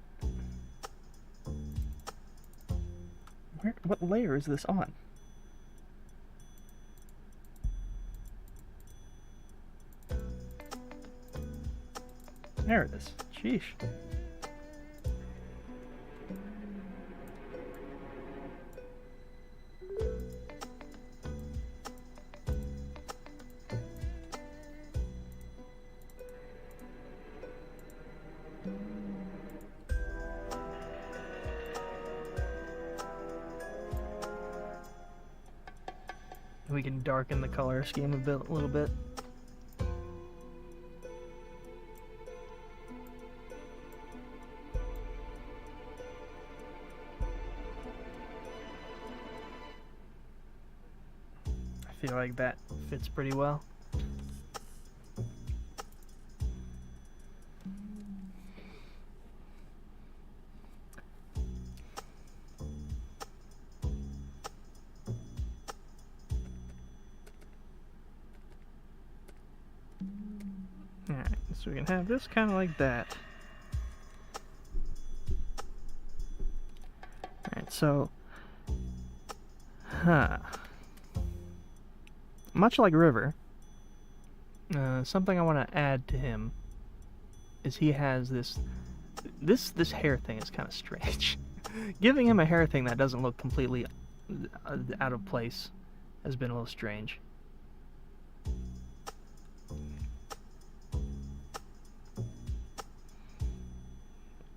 What layer is this on? There it is. Sheesh. We can darken the color scheme a little bit. feel like that fits pretty well. Alright, so we can have this kind of like that. Alright, so... Much like River, something I want to add to him is he has this hair thing is kind of strange. Giving him a hair thing that doesn't look completely out of place has been a little strange.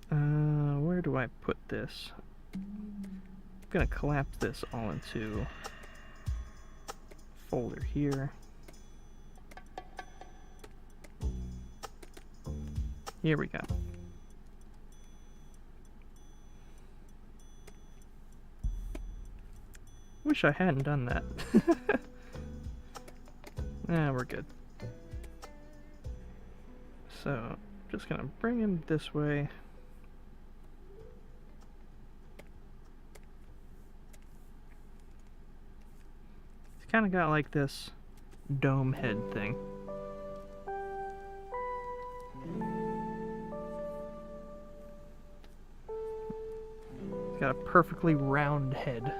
Where do I put this? I'm gonna collapse this all into a folder here. Here we go. Wish I hadn't done that. Nah, we're good. So, just gonna bring him this way. It's kind of got like this dome head thing. It's got a perfectly round head.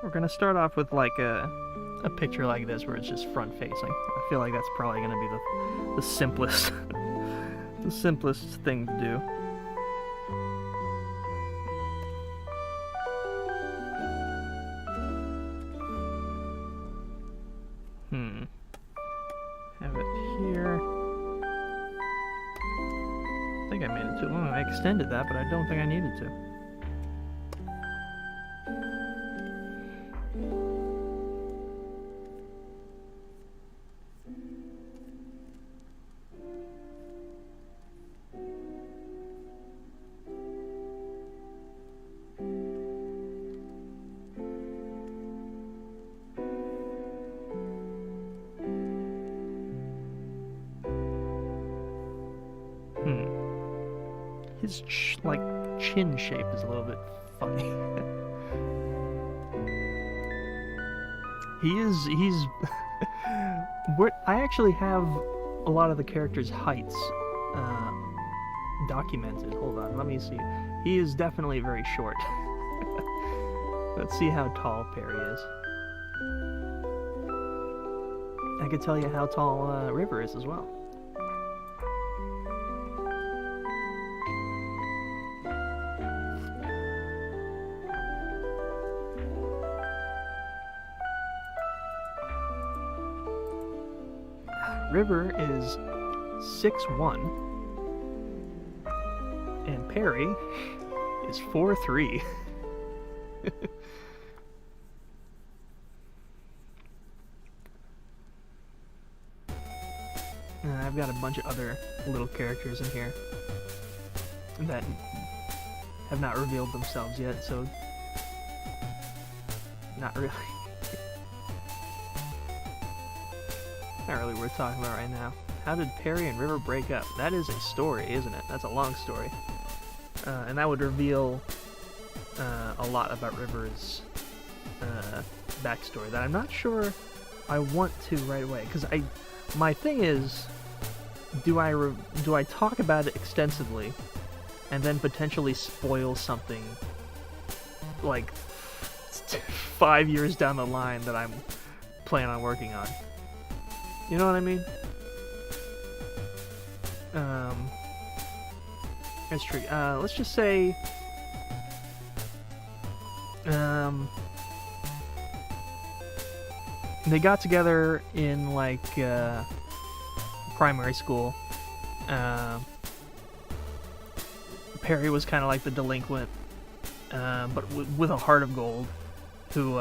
We're gonna start off with like a picture like this where it's just front facing. I feel like that's probably gonna be the simplest the simplest thing to do. Have it here. I think I made it too long. I extended that, but I don't think I needed to. His like chin shape is a little bit funny. he's I actually have a lot of the characters' heights documented. Hold on, let me see. He is definitely very short. Let's see how tall Perry is. I could tell you how tall River is as well. River is 6'1", and Perry is 4'3". I've got a bunch of other little characters in here that have not revealed themselves yet, so not really. Not really worth talking about right now. How did Perry and River break up? That is a story, isn't it? That's a long story. And that would reveal a lot about River's backstory that I'm not sure I want to right away. Because my thing is, do I talk about it extensively and then potentially spoil something like 5 years down the line that I'm planning on working on? You know what I mean? That's true. Let's just say, they got together in like primary school. Perry was kind of like the delinquent, but with a heart of gold, who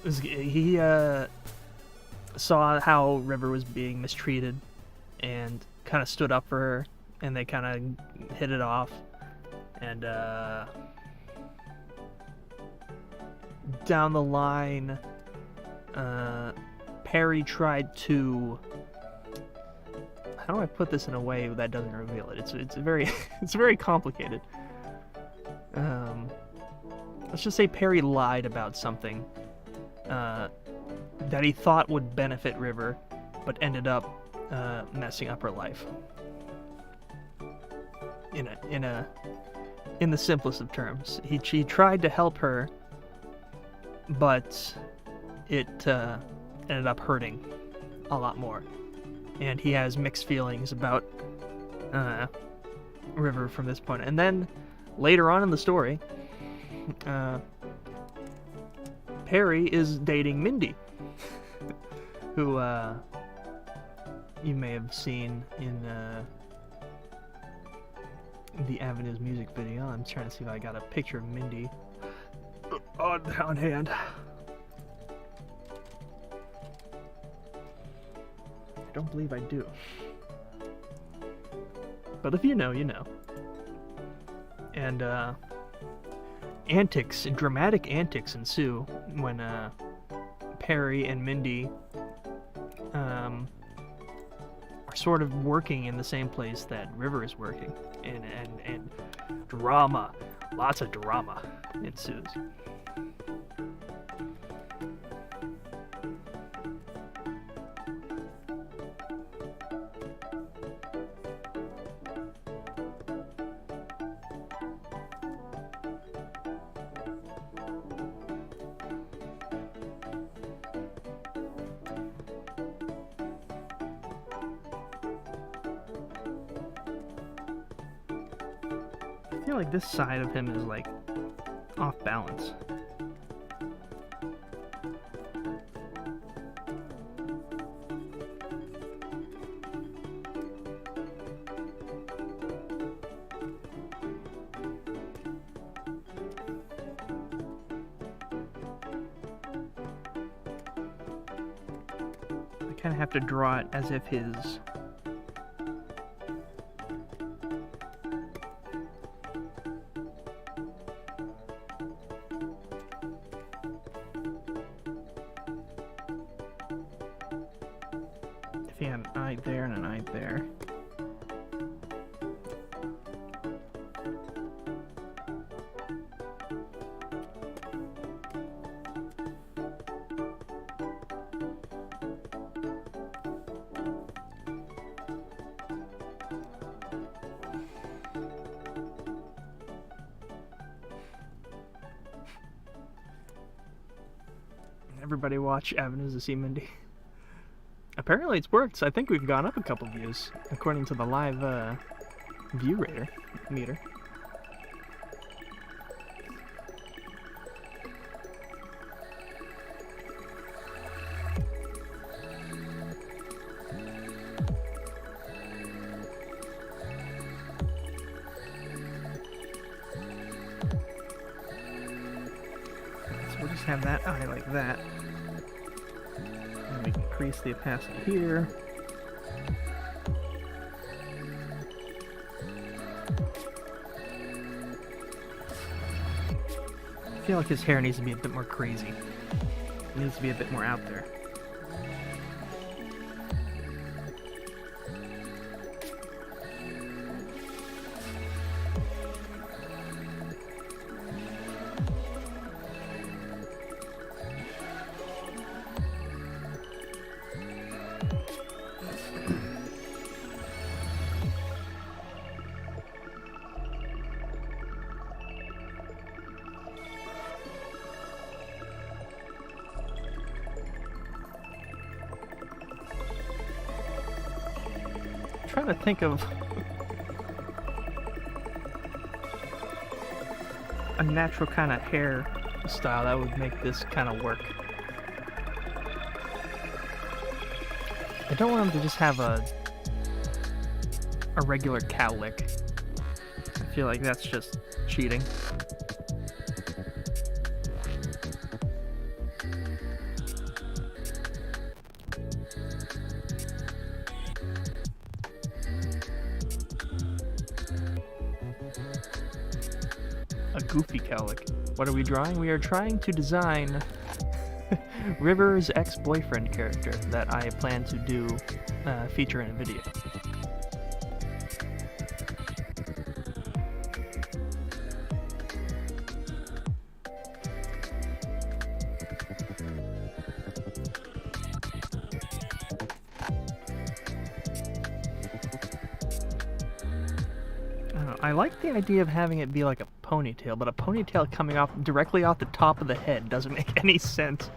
he saw how River was being mistreated and kind of stood up for her, and they kind of hit it off. And down the line, Perry tried to, how do I put this in a way that doesn't reveal it? It's very it's very complicated. Let's just say Perry lied about something that he thought would benefit River, but ended up messing up her life. In the simplest of terms, he tried to help her, but it ended up hurting a lot more, and he has mixed feelings about River from this point. And then later on in the story, Perry is dating Mindy, who you may have seen in the Avenues music video. I'm trying to see if I got a picture of Mindy on hand. I don't believe I do. But if you know, you know. And dramatic antics ensue when Perry and Mindy are sort of working in the same place that River is working, and drama, lots of drama ensues. I feel like this side of him is like off balance. I kind of have to draw it as if his he had an eye there and an eye there. Everybody watch Avenues to see Mindy. Apparently it's worked, so I think we've gone up a couple views, according to the live view meter. So we'll just have that eye like that. We can increase the opacity here. I feel like his hair needs to be a bit more crazy. It needs to be a bit more out there. Trying to think of a natural kind of hair style that would make this kind of work. I don't want him to just have a regular cowlick. I feel like that's just cheating. A goofy cowlick. What are we drawing? We are trying to design River's ex-boyfriend character that I plan to do feature in a video. I like the idea of having it be like a ponytail, but a ponytail coming off directly off the top of the head doesn't make any sense.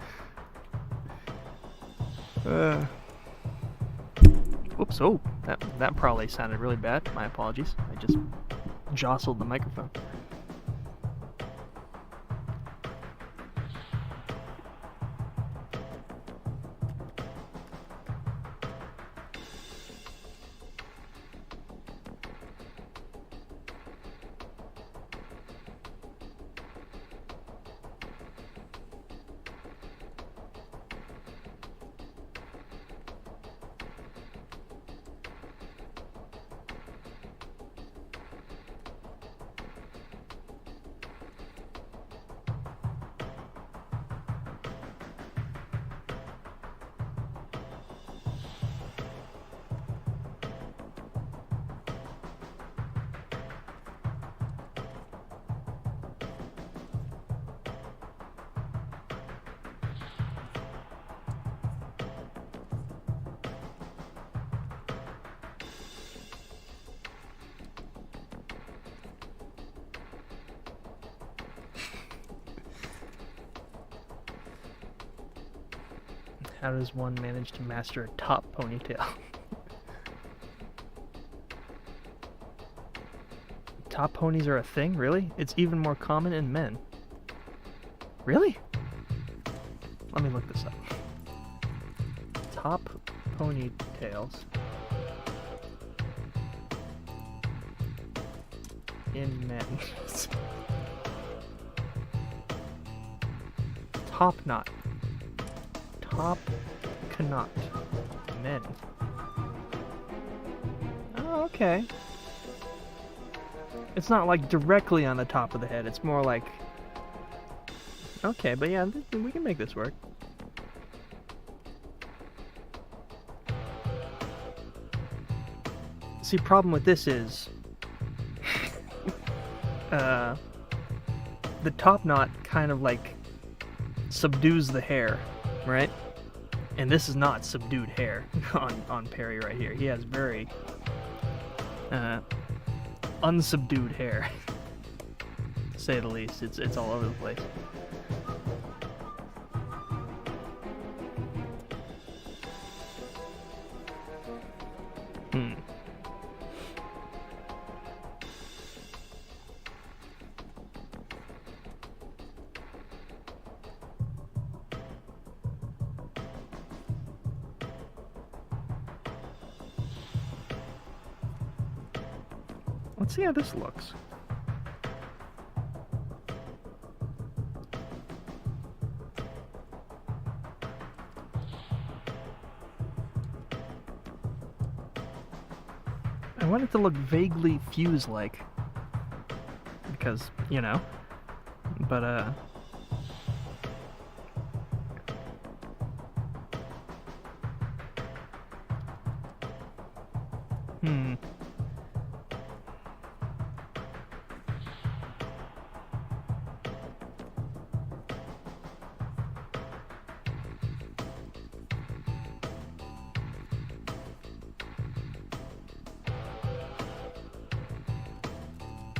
Oops, oh, that probably sounded really bad. My apologies. I just jostled the microphone. How does one manage to master a top ponytail? Top ponies are a thing? Really? It's even more common in men. Really? Let me look this up. Top ponytails in men. Top knot. Top knot. Men. Oh, okay. It's not like directly on the top of the head, it's more like... Okay, but yeah, we can make this work. See, problem with this is... the top knot kind of like subdues the hair, right? And this is not subdued hair on Perry right here. He has very unsubdued hair, to say the least. It's all over the place. Let's see how this looks. I want it to look vaguely fuse-like. Because, you know. But,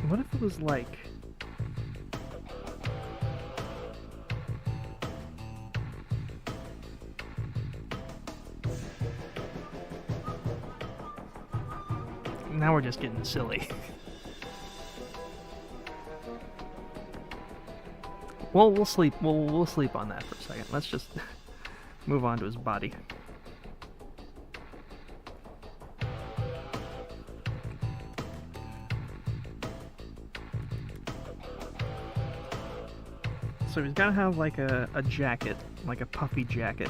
what if it was like... Now we're just getting silly. Well, we'll sleep. We'll sleep on that for a second. Let's just move on to his body. So he's gotta have like a jacket, like a puffy jacket.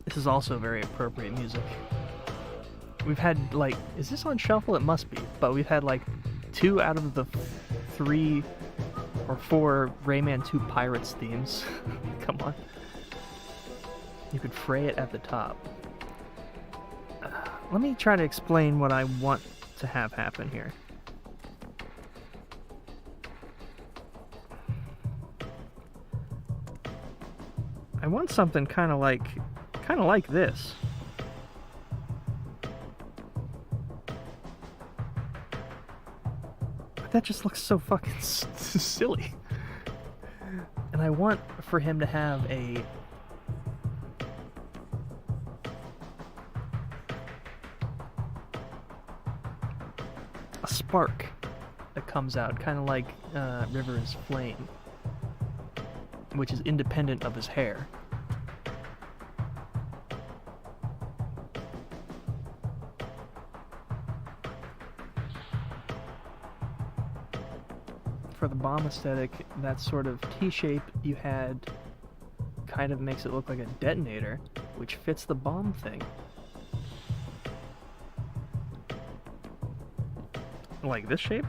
This is also very appropriate music. We've had like, is this on shuffle? It must be, but we've had like 2 out of the 3 or 4 Rayman 2 Pirates themes. Come on. You could fray it at the top. Let me try to explain what I want to have happen here. I want something kind of like this. But that just looks so fucking silly. And I want for him to have a spark that comes out, kind of like River's flame, which is independent of his hair. For the bomb aesthetic, that sort of T-shape you had kind of makes it look like a detonator, which fits the bomb thing. Like this shape?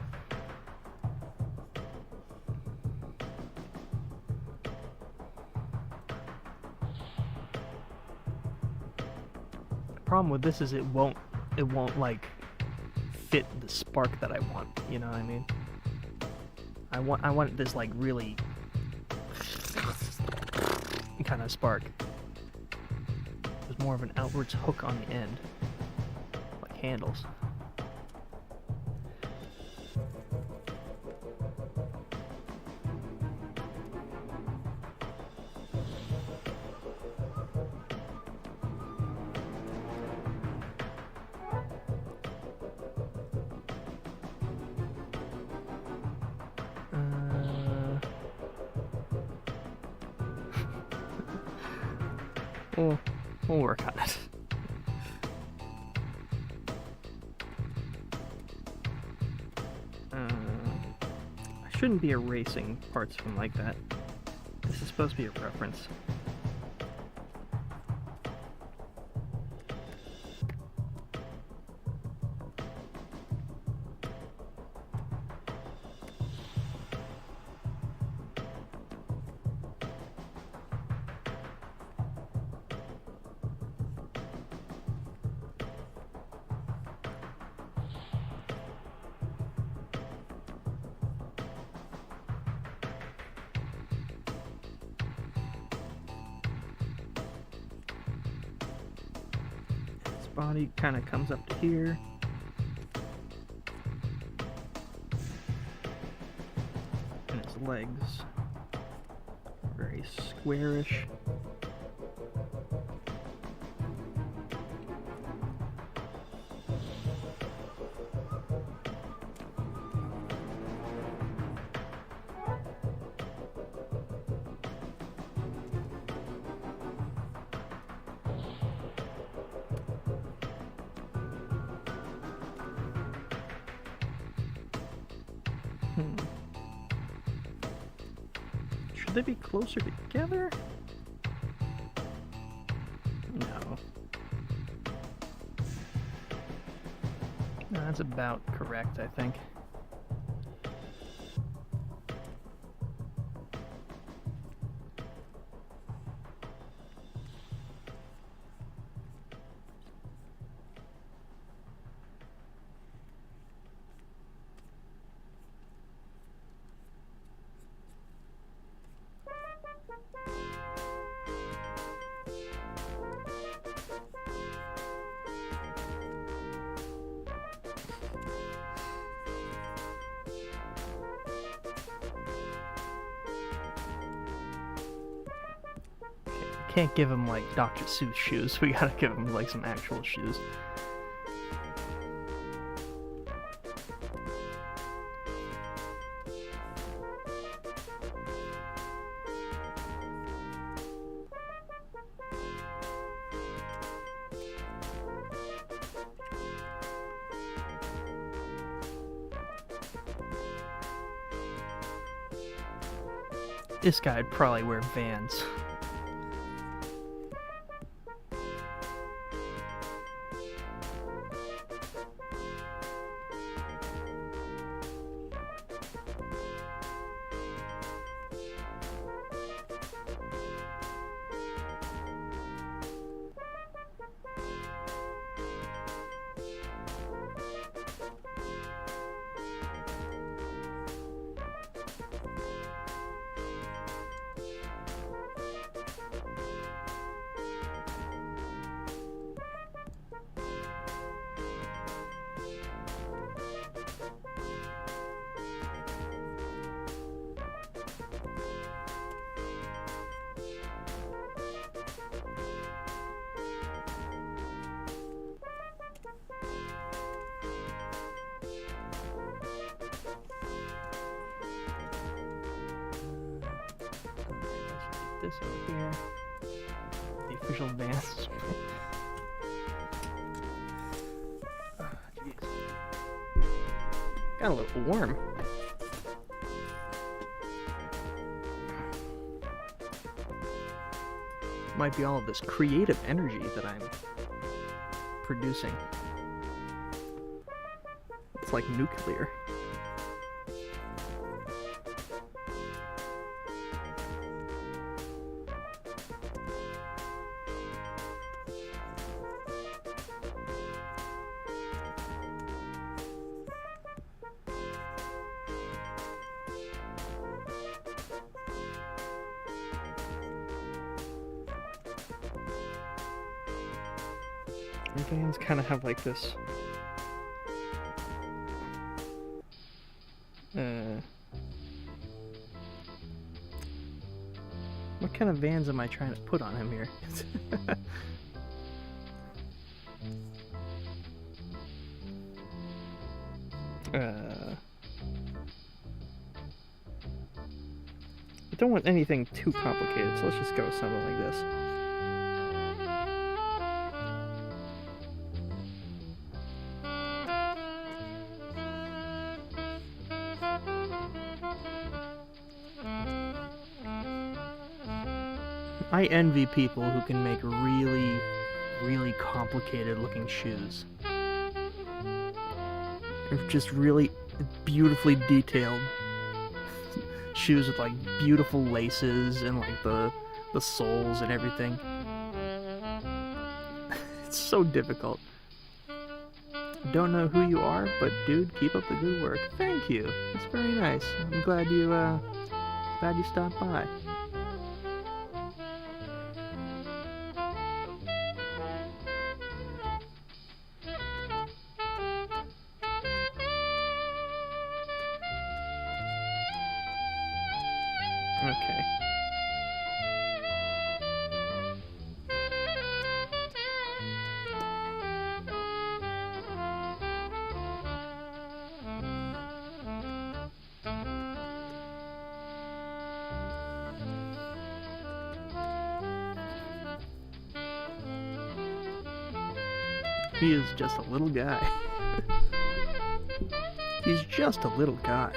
The problem with this is it won't like fit the spark that I want, you know what I mean? I want this like really kind of spark. There's more of an outwards hook on the end, like handles. We'll work on it. I shouldn't be erasing parts from like that. This is supposed to be a reference. Body kind of comes up to here. And his legs, very squarish. Should they be closer together? No. No, that's about correct, I think. Can't give him like Dr. Seuss shoes. We gotta give him like some actual shoes. This guy'd probably wear Vans. This over here. The official Vans. Oh, jeez. Got a little warm. Might be all of this creative energy that I'm producing. It's like nuclear. Vans kind of have like this what kind of Vans am I trying to put on him here? I don't want anything too complicated, so let's just go with something like this. I envy people who can make really, really complicated looking shoes. They're just really beautifully detailed shoes with like beautiful laces and like the soles and everything. It's so difficult. Don't know who you are, but dude, keep up the good work. Thank you. It's very nice. I'm glad you stopped by. Okay. He is just a little guy. He's just a little guy.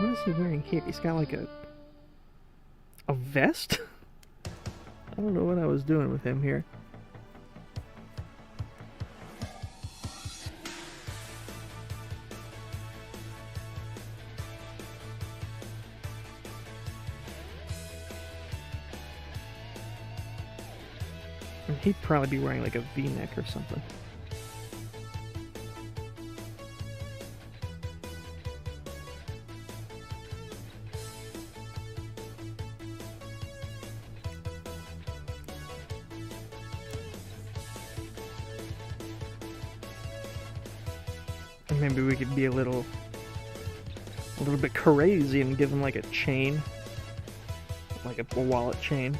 What is he wearing here? He's got like a vest? I don't know what I was doing with him here. He'd probably be wearing like a V-neck or something. Maybe we could be a little bit crazy and give him like a chain, like a wallet chain.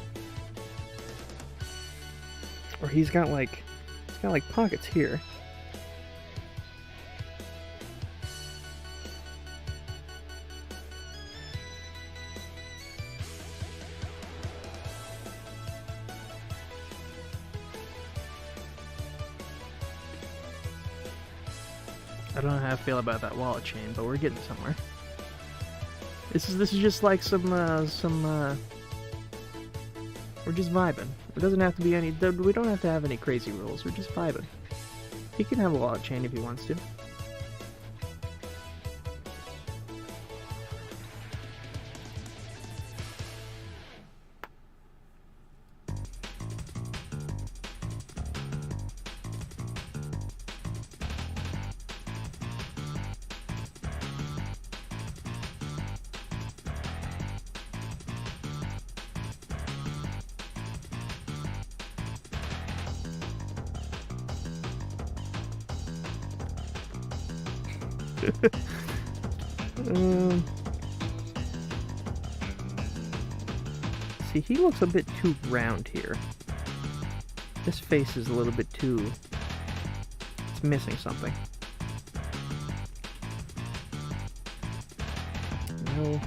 Or he's got like pockets here. I don't know how I feel about that wallet chain, but we're getting somewhere. This is just like some we're just vibing. It doesn't have to be any, we don't have to have any crazy rules, we're just vibing. He can have a wallet chain if he wants to. See, he looks a bit too round here. This face is a little bit too... It's missing something. No.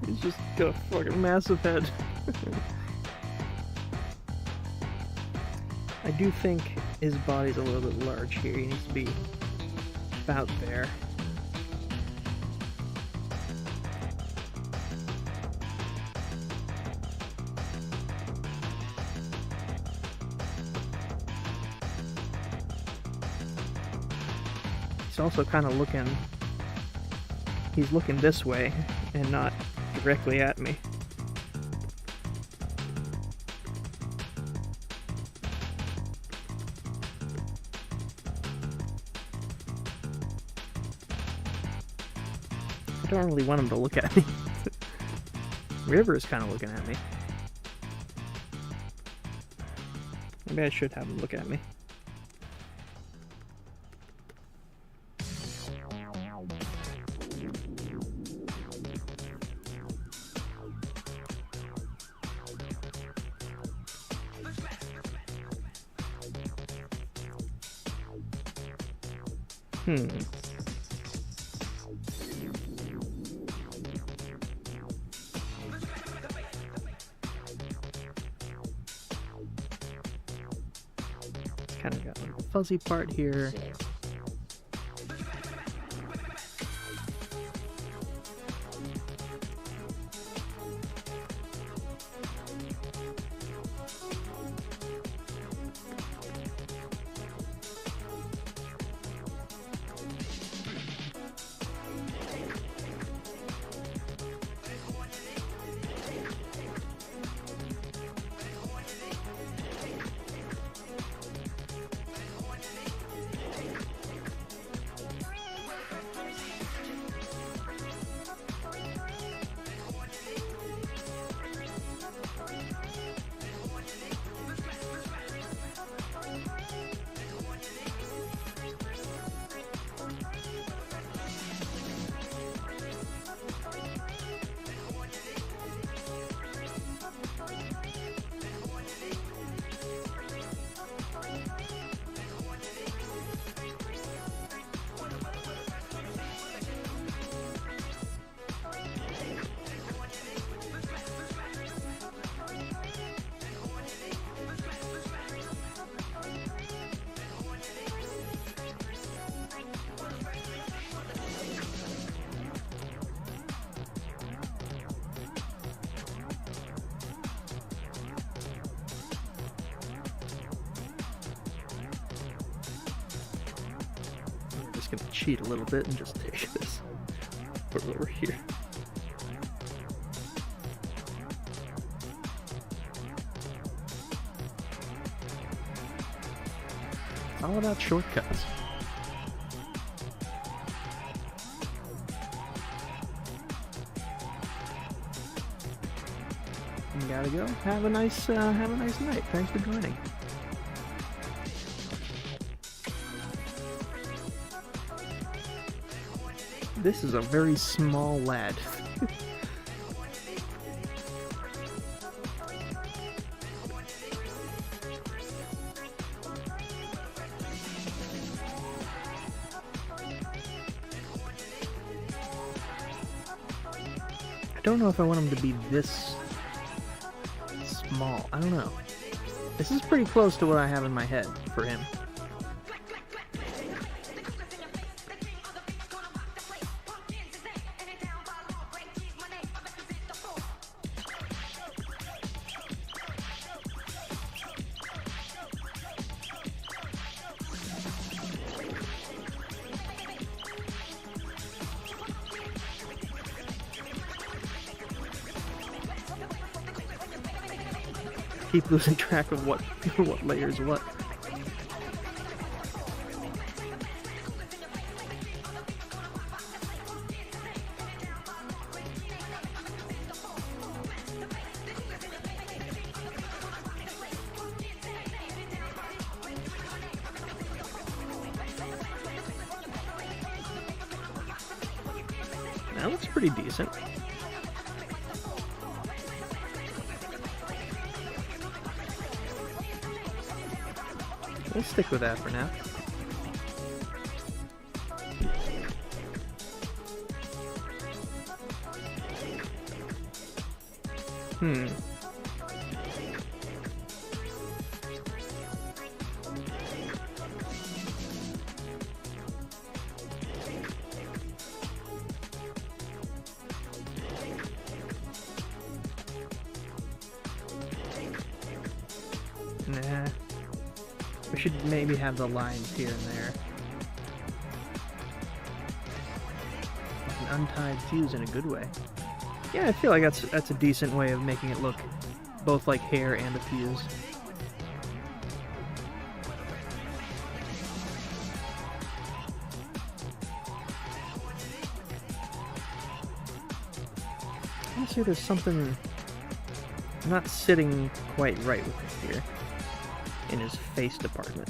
He's just got a fucking massive head. I do think his body's a little bit large here. He needs to be about there. He's also kind of looking... He's looking this way and not directly at me. I don't really want him to look at me. River is kind of looking at me. Maybe I should have him look at me. Kind of got a fuzzy part here. Gonna cheat a little bit and just take this, put it over here. It's all about shortcuts. You gotta go. Have a nice night. Thanks for joining. This is a very small lad. don't know if I want him to be this small. I don't know. This is pretty close to what I have in my head for him. Keep losing track of what layers what. That looks pretty decent. We'll stick with that for now. Nah. We should maybe have the lines here and there. Like an untied fuse in a good way. Yeah, I feel like that's a decent way of making it look both like hair and a fuse. Honestly, there's something not sitting quite right with it here. In his face department.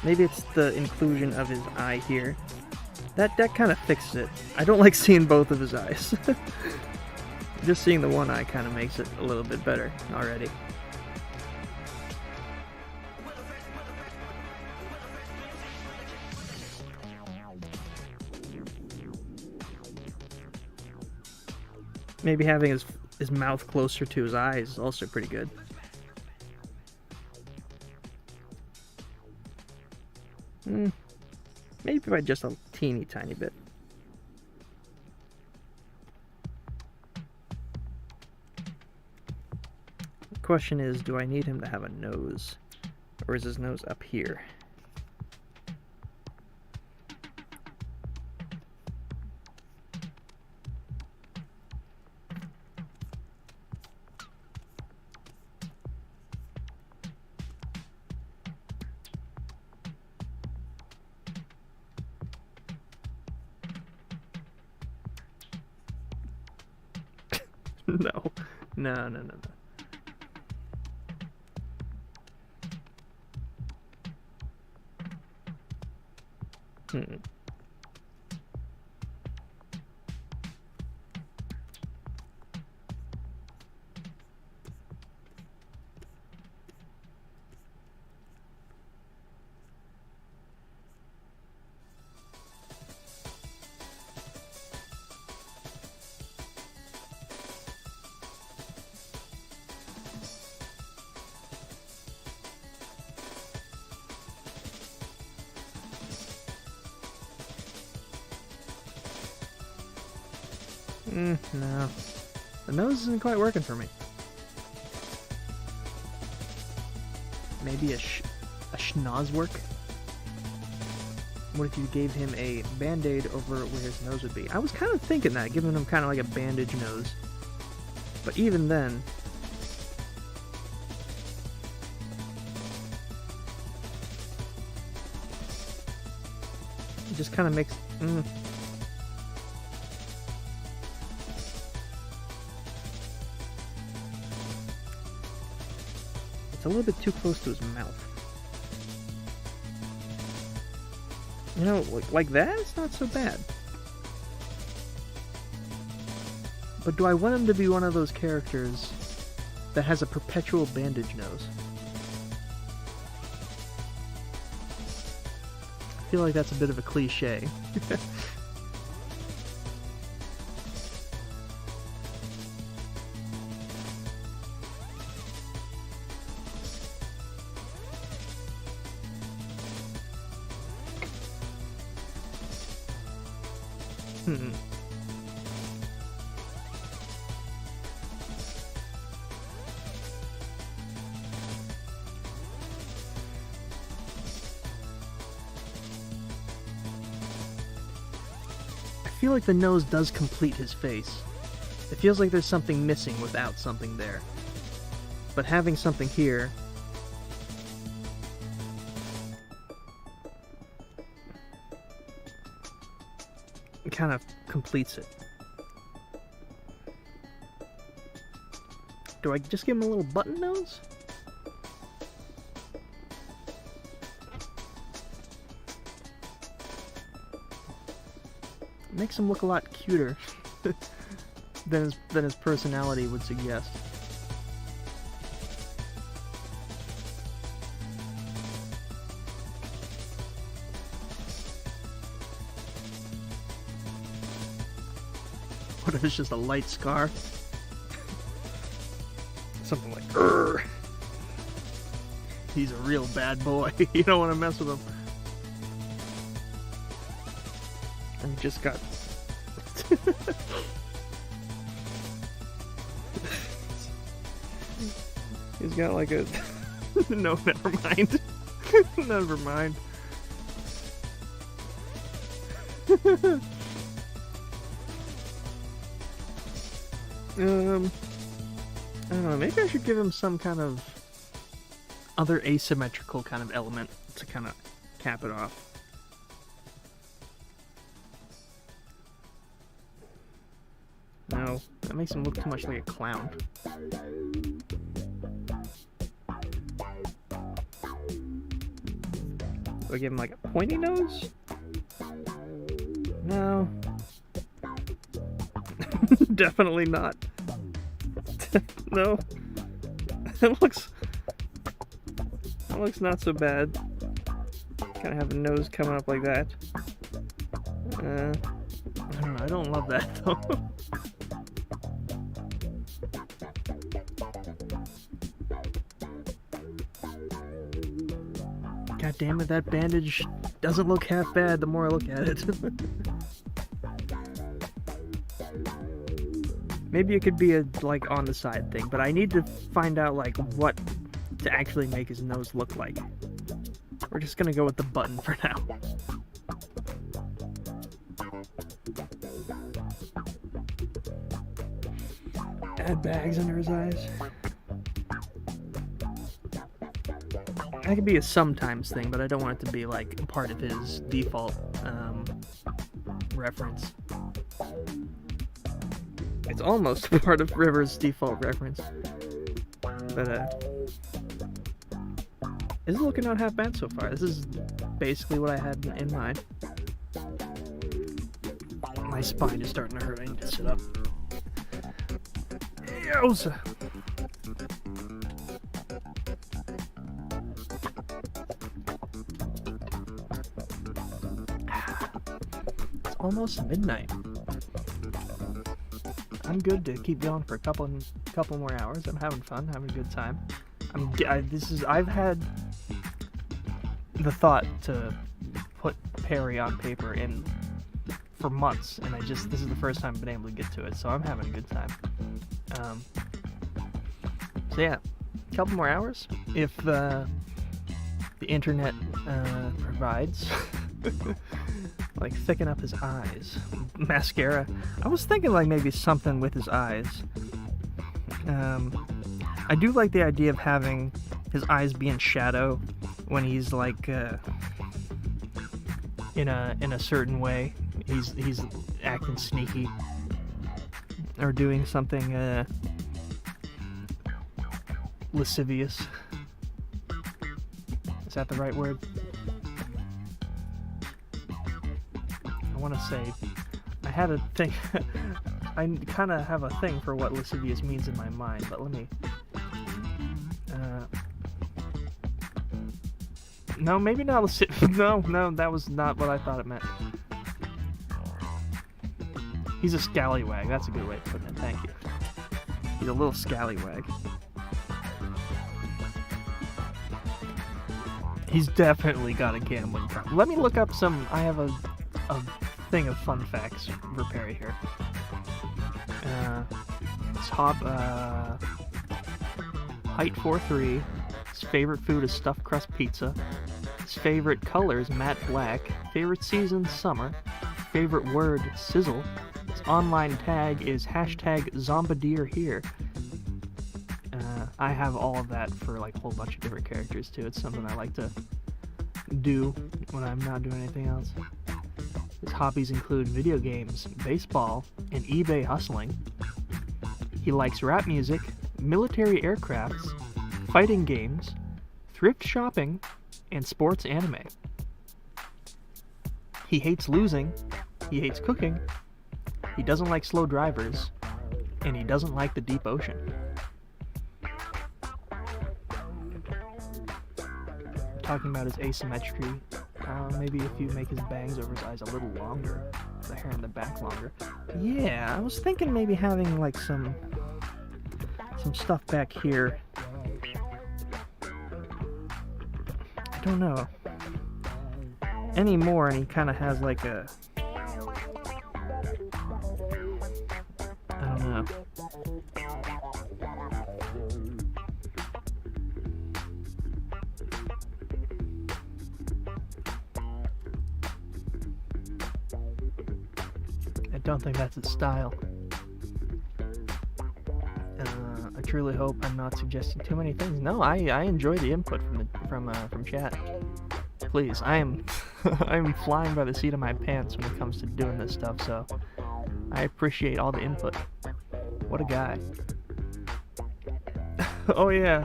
Maybe it's the inclusion of his eye here. That kind of fixes it. I don't like seeing both of his eyes. Just seeing the one eye kind of makes it a little bit better already. Maybe having his mouth closer to his eyes is also pretty good. Maybe by just a teeny tiny bit. The question is, do I need him to have a nose? Or is his nose up here? No. No. No. The nose isn't quite working for me. Maybe a schnoz work? What if you gave him a band-aid over where his nose would be? I was kind of thinking that, giving him kind of like a bandage nose. But even then... it just kind of makes... It's a little bit too close to his mouth. You know, like that, it's not so bad. But do I want him to be one of those characters that has a perpetual bandage nose? I feel like that's a bit of a cliche. Hmm. I feel like the nose does complete his face. It feels like there's something missing without something there. But having something here... it kind of completes it. Do I just give him a little button nose? It makes him look a lot cuter than his personality would suggest. What if it's just a light scar? Something like, "Grr. He's a real bad boy. You don't want to mess with him." And he just got... he's got like a... no, never mind. Never mind. I don't know, maybe I should give him some kind of other asymmetrical kind of element to kind of cap it off. No, that makes him look too much like a clown. Do I give him like a pointy nose? No. Definitely not. No. That looks not so bad. Kind of have a nose coming up like that. I don't know, I don't love that though. God damn it, that bandage doesn't look half bad the more I look at it. Maybe it could be a, like, on the side thing, but I need to find out, like, what to actually make his nose look like. We're just gonna go with the button for now. Add bags under his eyes. That could be a sometimes thing, but I don't want it to be, like, part of his default, reference. It's almost part of River's default reference. But, this is looking not half bad so far. This is basically what I had in mind. My spine is starting to hurt. I need to sit up. Yowza! It's almost midnight. I'm good to keep going for a couple more hours. I'm having fun, having a good time. I've had the thought to put Perry on paper in for months, and this is the first time I've been able to get to it, so I'm having a good time. So yeah, a couple more hours if the internet provides. Like, thicken up his eyes. Mascara. I was thinking, like, maybe something with his eyes. I do like the idea of having his eyes be in shadow when he's, like, in a certain way. He's acting sneaky. Or doing something, lascivious. Is that the right word? I want to say, I had a thing, I kind of have a thing for what lascivious means in my mind, but let me, no, maybe not lascivious, no, that was not what I thought it meant. He's a scallywag, that's a good way of putting it, thank you. He's a little scallywag. He's definitely got a gambling problem. Let me look up some, I have a thing of fun facts for Perry here. His height 4'3". His favorite food is stuffed crust pizza. His favorite color is matte black. Favorite season, summer. Favorite word, sizzle. His online tag is #Zombadeer here. I have all of that for like a whole bunch of different characters too. It's something I like to do when I'm not doing anything else. His hobbies include video games, baseball, and eBay hustling. He likes rap music, military aircrafts, fighting games, thrift shopping, and sports anime. He hates losing, he hates cooking, he doesn't like slow drivers, and he doesn't like the deep ocean. Talking about his asymmetry, maybe if you make his bangs over his eyes a little longer, the hair in the back longer. Yeah, I was thinking maybe having like some stuff back here. I don't know. Anymore, and he kind of has like a... I don't know. I don't think that's his style. I truly hope I'm not suggesting too many things. No, I enjoy the input from chat. Please, I am flying by the seat of my pants when it comes to doing this stuff, so I appreciate all the input. What a guy. Oh yeah.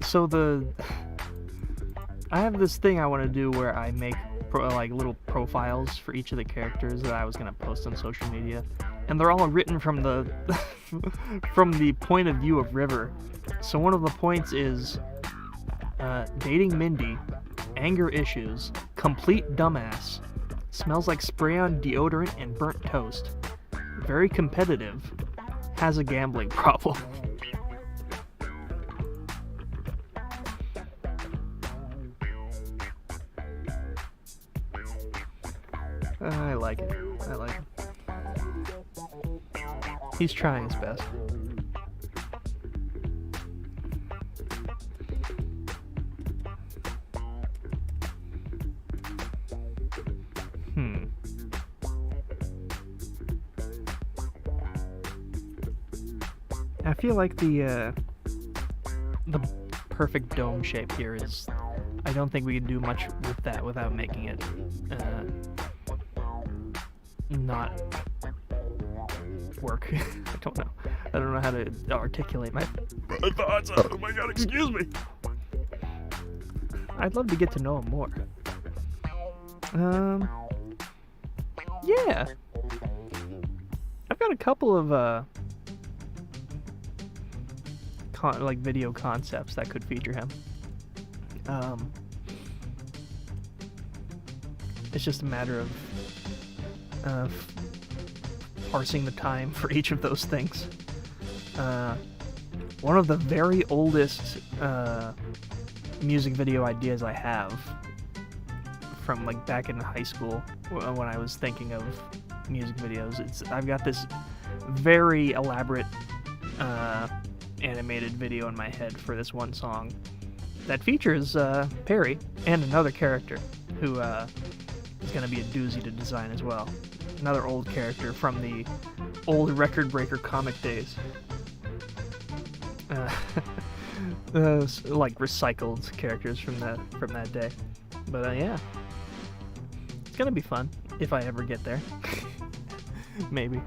So I have this thing I want to do where I make like little profiles for each of the characters that I was gonna post on social media, and they're all written from the from the point of view of River. So one of the points is dating Mindy, anger issues, complete dumbass, smells like spray-on deodorant and burnt toast, very competitive, has a gambling problem. I like it. I like it. He's trying his best. I feel like the perfect dome shape here is... I don't think we can do much with that without making it not work. I don't know how to articulate my thoughts. Oh my god, excuse me. I'd love to get to know him more. Yeah. I've got a couple of like video concepts that could feature him. It's just a matter of parsing the time for each of those things. One of the very oldest music video ideas I have from like back in high school when I was thinking of music videos, I've got this very elaborate animated video in my head for this one song that features Perry and another character who is going to be a doozy to design as well. Another old character from the old Record Breaker comic days. Like recycled characters from that day. But yeah, it's gonna be fun if I ever get there. Maybe.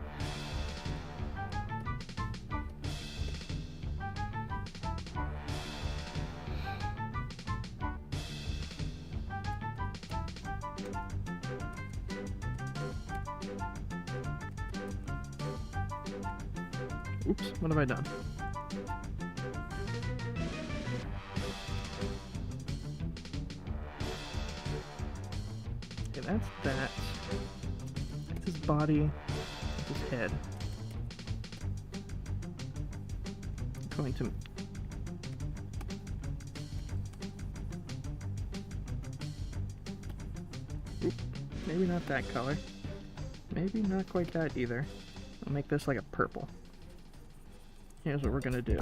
Oops, what have I done? Okay, that's that. That's his body, that's his head. I'm going to... Oop. Maybe not that color. Maybe not quite that either. I'll make this like a purple. Here's what we're gonna do.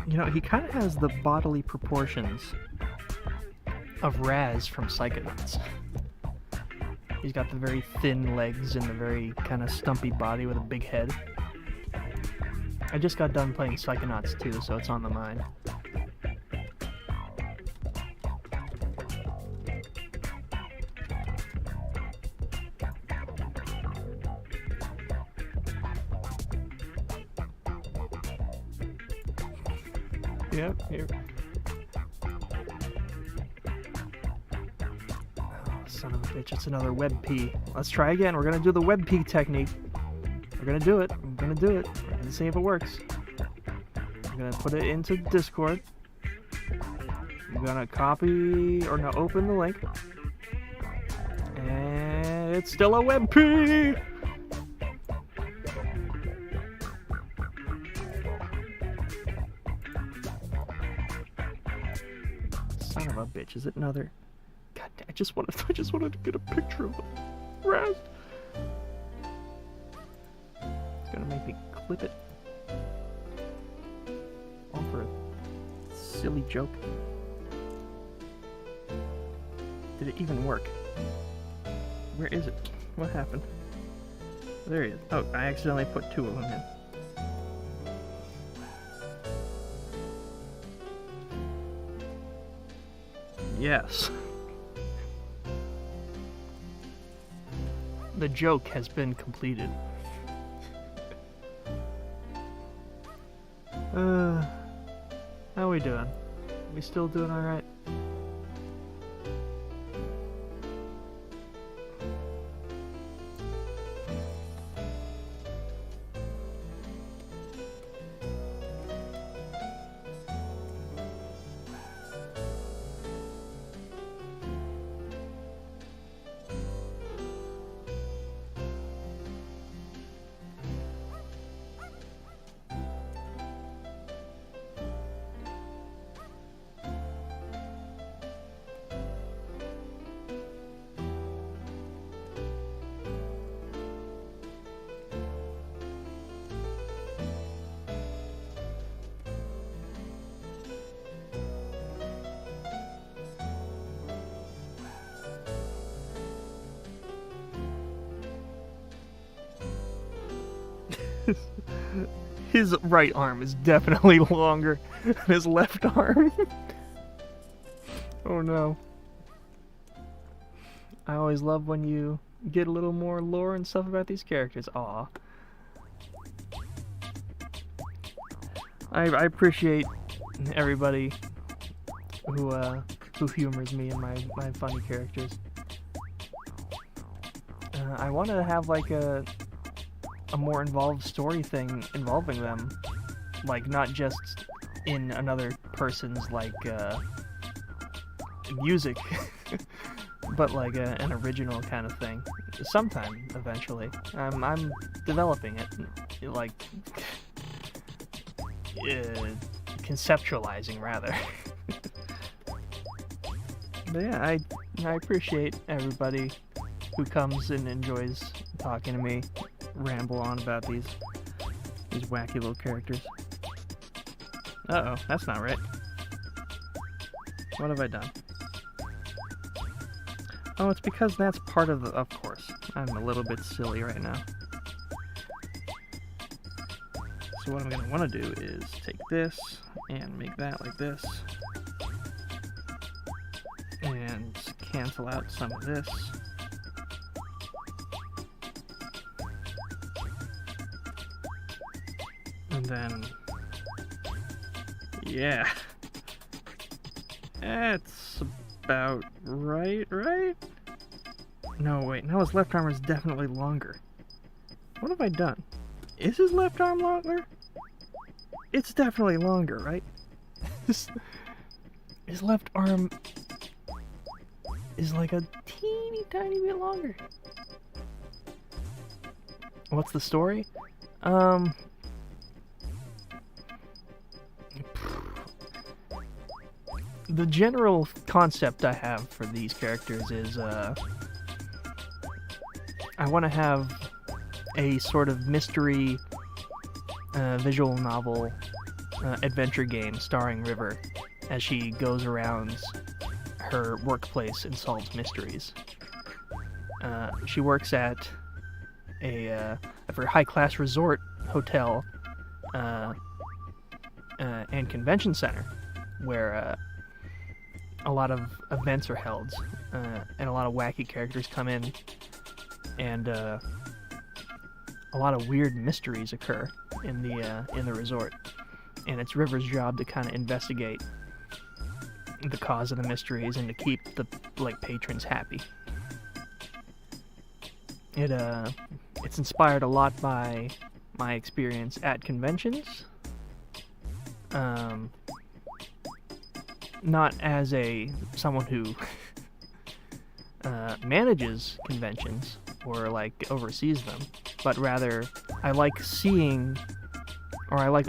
You know, he kind of has the bodily proportions of Raz from Psychonauts. He's got the very thin legs and the very kind of stumpy body with a big head. I just got done playing Psychonauts 2, so it's on the mind. Yep, here. Oh, son of a bitch, it's another WebP. Let's try again. We're gonna do the WebP technique. We're gonna do it. I'm gonna do it. We're gonna see if it works. I'm gonna put it into Discord. I'm gonna copy, or no, open the link. And it's still a WebP! Son of a bitch, is it another? God damn, I just wanted to get a picture of Raz. It's gonna make me clip it. All for a silly joke. Did it even work? Where is it? What happened? There he is. Oh, I accidentally put two of them in. Yes. The joke has been completed. How we doing? We still doing alright? His right arm is definitely longer than his left arm. Oh no. I always love when you get a little more lore and stuff about these characters. Aw. I appreciate everybody who humors me and my funny characters. I want to have like a more involved story thing involving them, like not just in another person's like music, but like an original kind of thing. Sometime eventually, I'm developing it, like conceptualizing rather. But yeah, I appreciate everybody who comes and enjoys talking to me ramble on about these wacky little characters. Uh-oh, that's not right. What have I done? Oh, it's because that's part of the... Of course. I'm a little bit silly right now. So what I'm going to want to do is take this and make that like this. And cancel out some of this. And then, yeah. That's about right? No, wait, now his left arm is definitely longer. What have I done? Is his left arm longer? It's definitely longer, right? His left arm is like a teeny tiny bit longer. What's the story? The general concept I have for these characters is, I want to have a sort of mystery visual novel adventure game starring River as she goes around her workplace and solves mysteries. She works at a very high-class resort hotel and convention center where a lot of events are held and a lot of wacky characters come in, and a lot of weird mysteries occur in the resort, and it's River's job to kind of investigate the cause of the mysteries and to keep the patrons happy. It's inspired a lot by my experience at conventions. Not as someone who manages conventions or oversees them, but rather I like seeing, or I like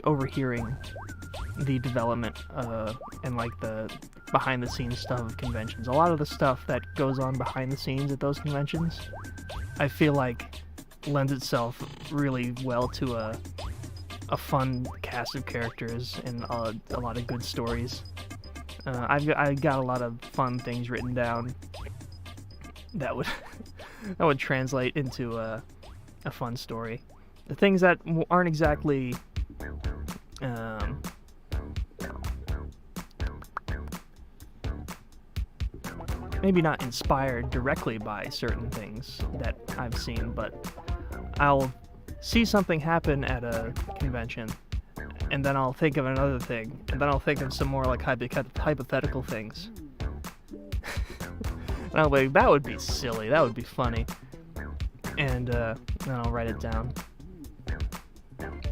overhearing the development and the behind the scenes stuff of conventions. A lot of the stuff that goes on behind the scenes at those conventions, I feel like lends itself really well to a fun cast of characters and a lot of good stories. I got a lot of fun things written down that would that would translate into a fun story. The things that aren't exactly maybe not inspired directly by certain things that I've seen, but I'll see something happen at a convention, and then I'll think of another thing, and then I'll think of some more hypothetical things. And I'll be like, that would be silly, that would be funny, and then I'll write it down.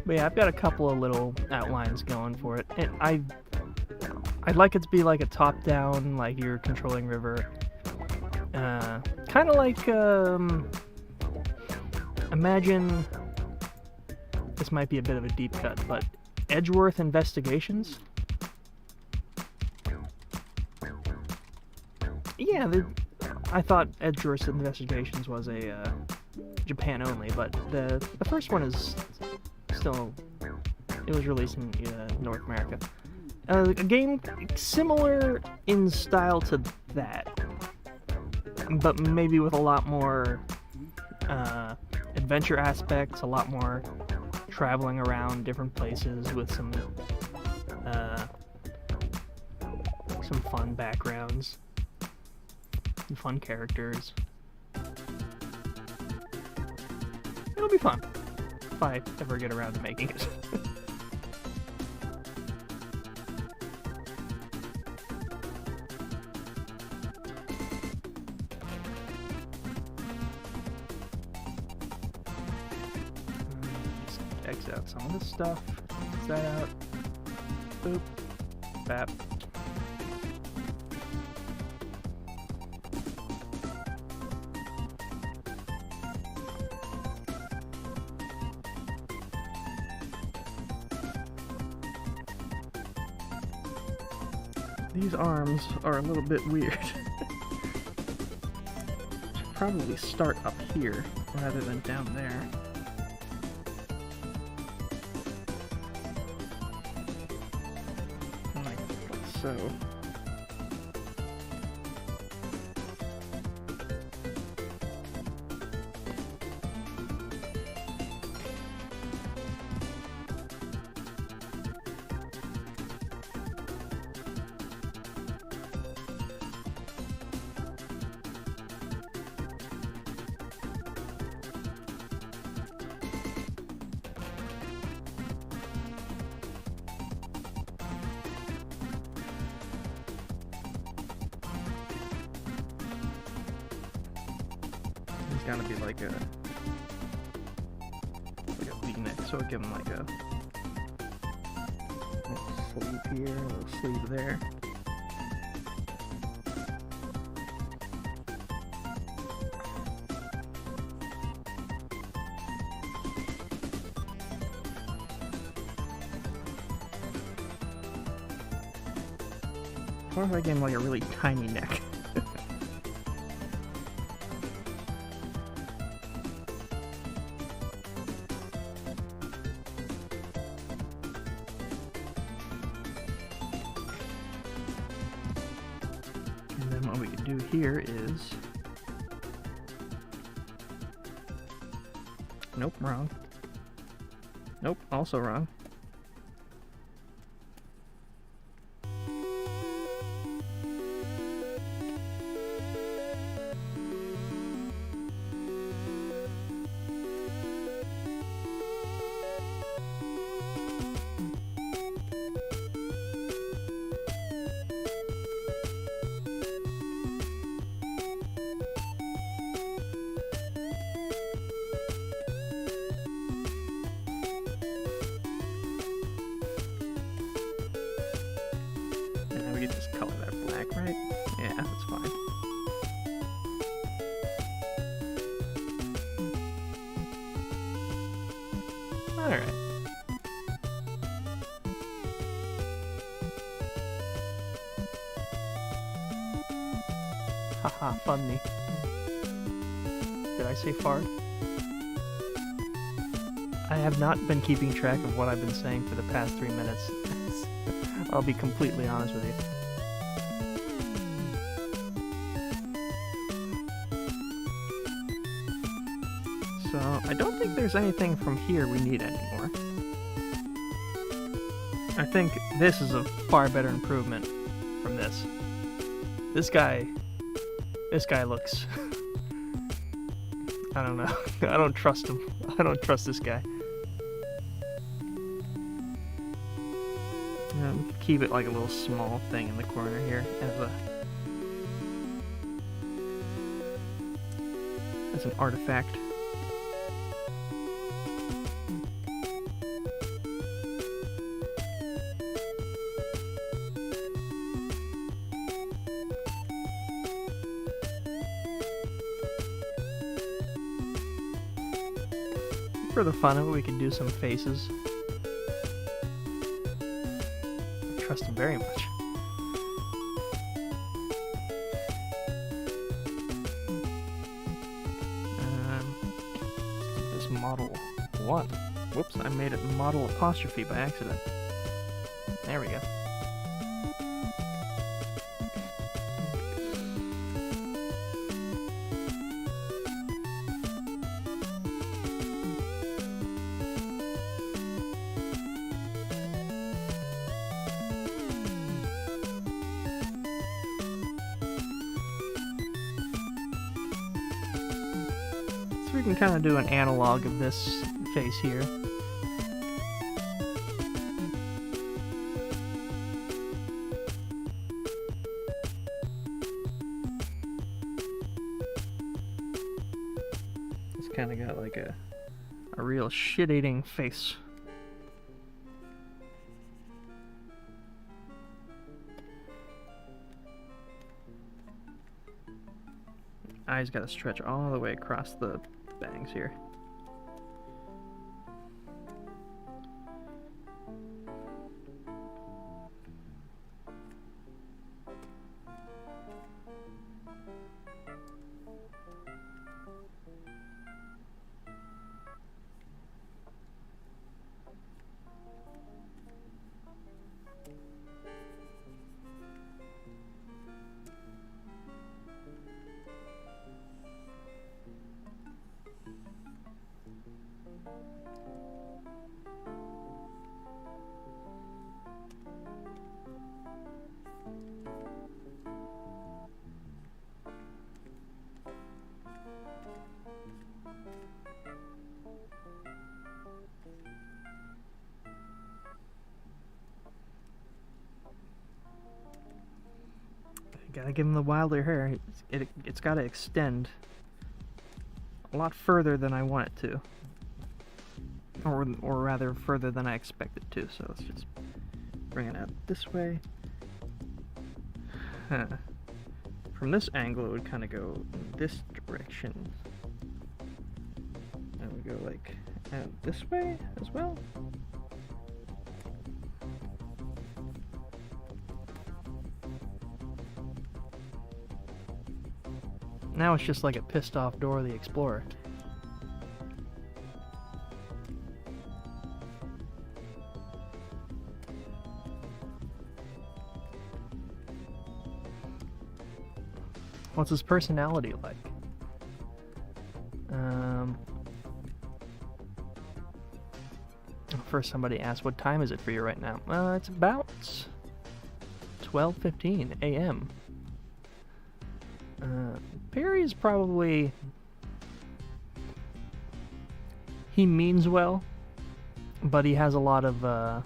But yeah, I've got a couple of little outlines going for it, and I'd like it to be like a top-down, like you're controlling River, kind of like imagine. This might be a bit of a deep cut, but Edgeworth Investigations? Yeah, I thought Edgeworth Investigations was a Japan only, but the first one is still, it was released in North America. A game similar in style to that, but maybe with a lot more adventure aspects, a lot more traveling around different places with some fun backgrounds, some fun characters. It'll be fun if I ever get around to making it. X out some of this stuff. X that out. Boop. Bap. These arms are a little bit weird. Should probably start up here rather than down there. Like so. gonna be like a V-neck, so I'll give him like a little sleeve here, a little sleeve there. What if I gave him like a really tiny neck? And then what we can do here is... Nope, wrong. Nope, also wrong. We can just color that black, right? Yeah, that's fine. Alright. Haha, funny. Did I say fart? I have not been keeping track of what I've been saying for the past 3 minutes. I'll be completely honest with you. So, I don't think there's anything from here we need anymore. I think this is a far better improvement from this. This guy looks... I don't know. I don't trust him. I don't trust this guy. Keep it like a little small thing in the corner here as an artifact. For the fun of it, we can do some faces. I trust him very much. This model 1. Whoops, I made it model apostrophe by accident. There we go. We can kind of do an analog of this face here. It's kind of got like a real shit-eating face. Eyes got to stretch all the way across the bangs here. Gotta give him the wilder hair. It's gotta extend. a lot further than I want it to. Or rather, further than I expect it to, so let's just bring it out this way. From this angle, it would kind of go in this direction. And we go like this way as well. Now it's just like a pissed off Dora the Explorer. What's his personality like? First, somebody asked, what time is it for you right now? It's about 12:15 a.m. Perry is probably... He means well, but he has a lot of...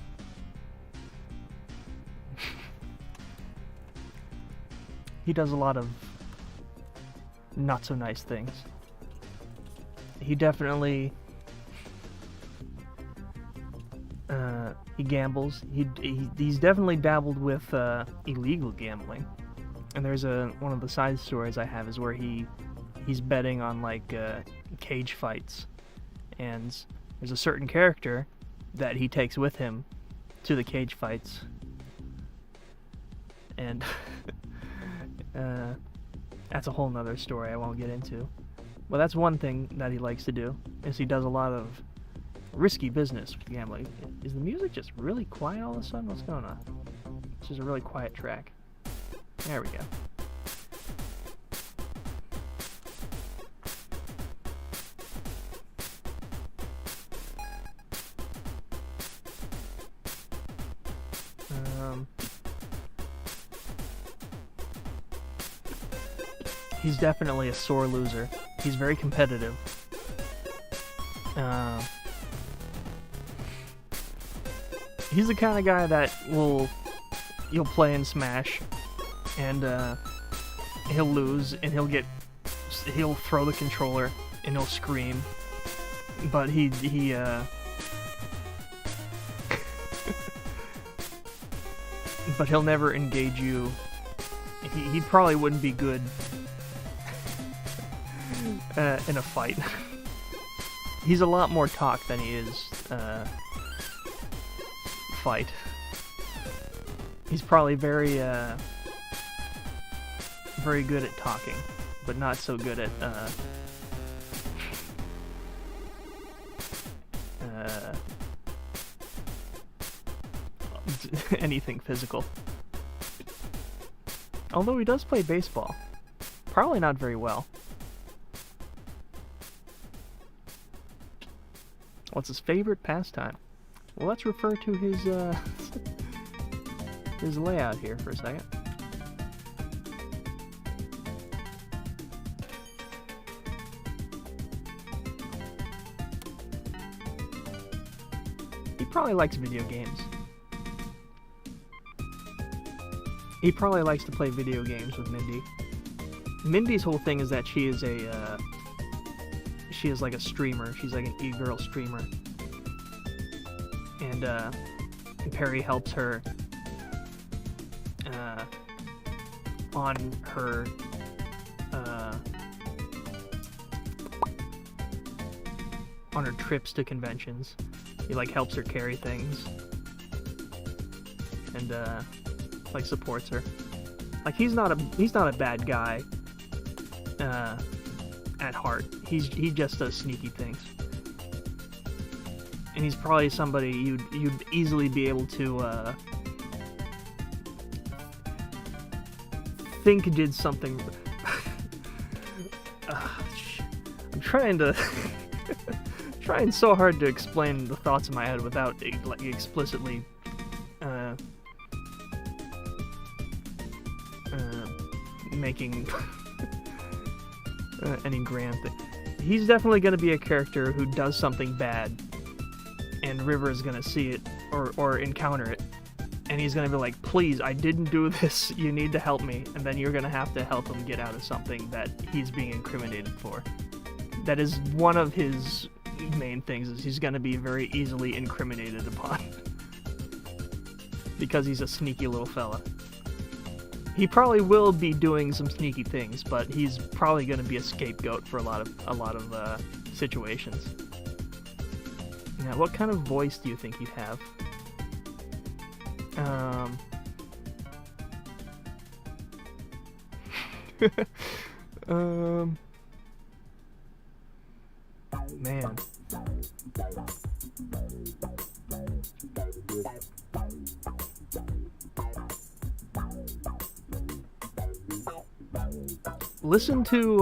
he does a lot of not so nice things. He definitely... he gambles. He's definitely dabbled with illegal gambling. And there's one of the side stories I have is where he's betting on like cage fights, and there's a certain character that he takes with him to the cage fights, and that's a whole nother story I won't get into. But that's one thing that he likes to do, is he does a lot of risky business with gambling. Is the music just really quiet all of a sudden? What's going on? This is a really quiet track. There we go. He's definitely a sore loser. He's very competitive. He's the kind of guy that you'll play in Smash, and he'll lose, and he'll throw the controller, and he'll scream, but he but he'll never engage you. He probably wouldn't be good in a fight. He's a lot more talk than he is fight. He's probably very good at talking, but not so good at anything physical. Although he does play baseball. Probably not very well. What's his favorite pastime? Well, let's refer to his his layout here for a second. He probably likes video games. He probably likes to play video games with Mindy. Mindy's whole thing is that she is like a streamer. She's like an e-girl streamer. And Perry helps her on her trips to conventions. He like helps her carry things, and like supports her. Like he's not a bad guy at heart. He just does sneaky things. And he's probably somebody you'd easily be able to think did something. I'm trying so hard to explain the thoughts in my head without like explicitly making any grand thing. He's definitely going to be a character who does something bad, and River is going to see it or encounter it, and he's going to be like, please, I didn't do this, you need to help me, and then you're going to have to help him get out of something that he's being incriminated for. That is one of his main things, is he's gonna be very easily incriminated upon. Because he's a sneaky little fella. He probably will be doing some sneaky things, but he's probably gonna be a scapegoat for a lot of situations. Yeah, what kind of voice do you think he'd have? Man. Listen to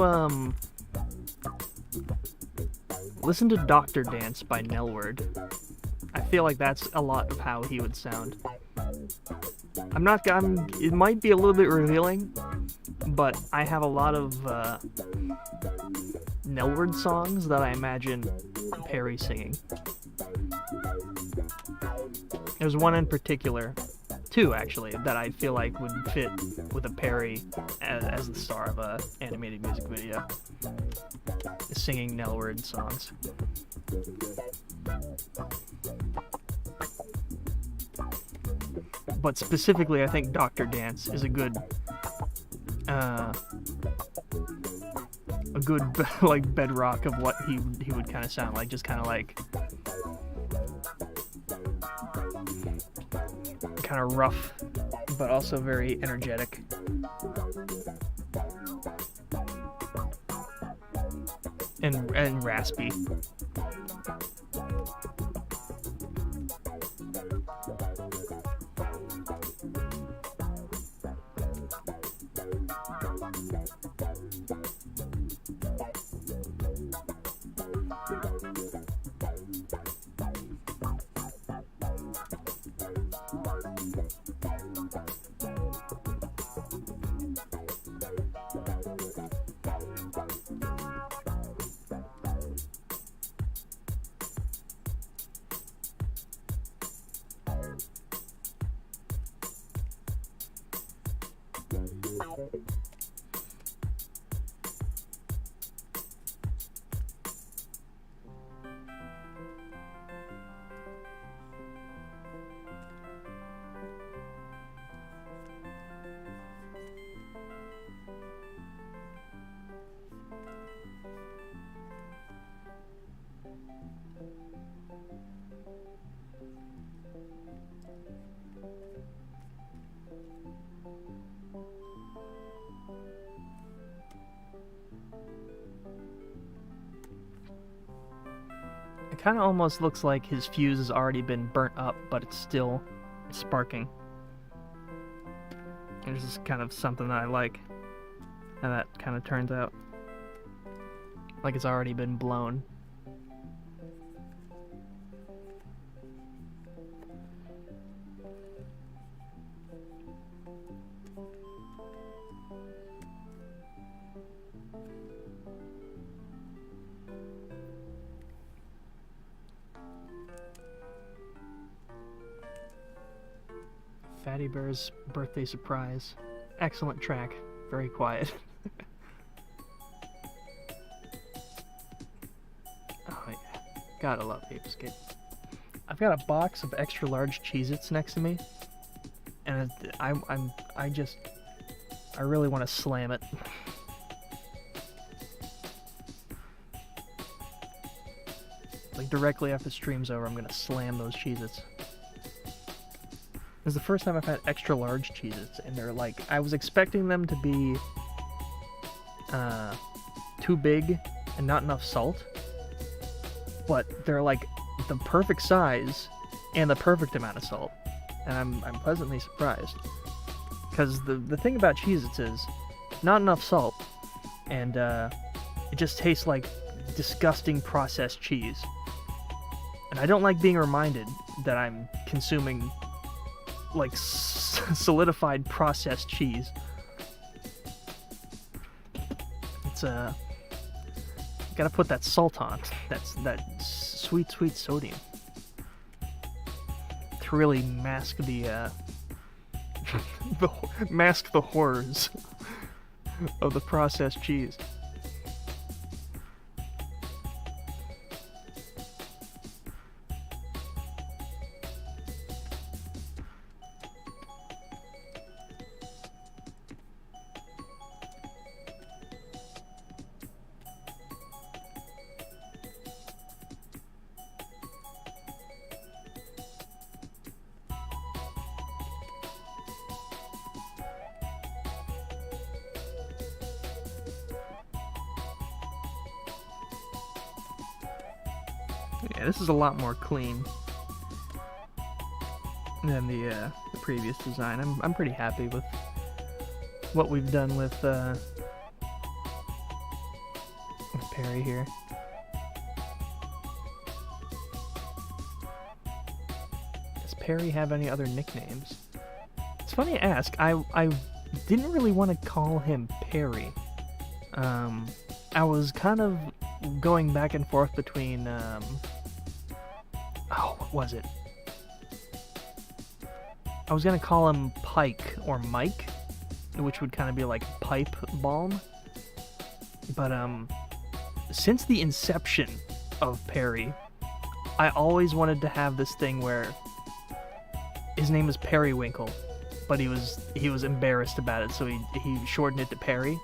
Dr. Dance by Nelward. I feel like that's a lot of how he would sound. It might be a little bit revealing, but I have a lot of Nelward songs that I imagine Perry singing. There's one in particular, two actually, that I feel like would fit with a Perry as the star of a animated music video, singing Nelward songs. But specifically, I think Dr. Dance is a good like bedrock of what he would kind of sound like, just kind of like kind of rough, but also very energetic. And raspy. It kind of almost looks like his fuse has already been burnt up, but it's still sparking. And this is kind of something that I like, how that kind of turns out. Like it's already been blown. Fatty Bear's Birthday Surprise. Excellent track. Very quiet. Oh yeah. Gotta love Paperscape. I've got a box of extra large Cheez-Its next to me. And I really want to slam it. Like directly after the stream's over, I'm gonna slam those Cheez-Its. This is the first time I've had extra large Cheez-Its, and they're like, I was expecting them to be too big and not enough salt, but they're like the perfect size and the perfect amount of salt, and I'm pleasantly surprised. Because the thing about Cheez-Its is not enough salt, and it just tastes like disgusting processed cheese. And I don't like being reminded that I'm consuming like solidified processed cheese. It's gotta put that salt on. That sweet sodium to really mask the mask the horrors of the processed cheese. Yeah, this is a lot more clean than the previous design. I'm pretty happy with what we've done with Perry here. Does Perry have any other nicknames? It's funny to ask. I didn't really want to call him Perry. I was kind of going back and forth between what was it? I was gonna call him Pike or Mike, which would kind of be like pipe balm. But since the inception of Perry, I always wanted to have this thing where his name was Periwinkle, but he was embarrassed about it, so he shortened it to Perry.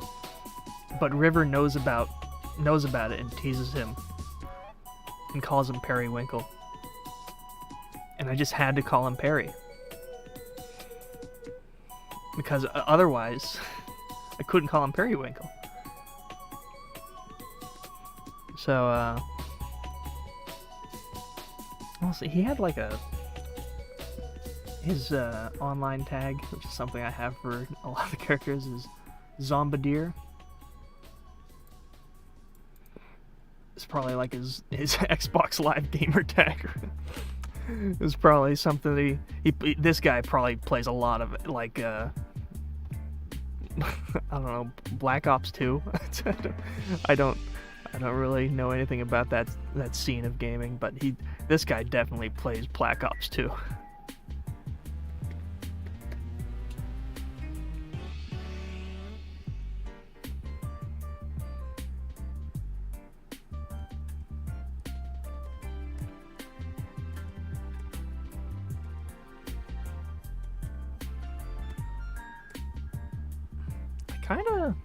But River knows about it and teases him and calls him Periwinkle. And I just had to call him Perry. Because otherwise, I couldn't call him Periwinkle. So, also, he had like his online tag, which is something I have for a lot of the characters, is Zombadeer. It's probably like his Xbox Live gamer tag. It's probably something that he this guy probably plays a lot of, like, I don't know, Black Ops 2. I don't really know anything about that scene of gaming, but this guy definitely plays Black Ops 2. Kinda.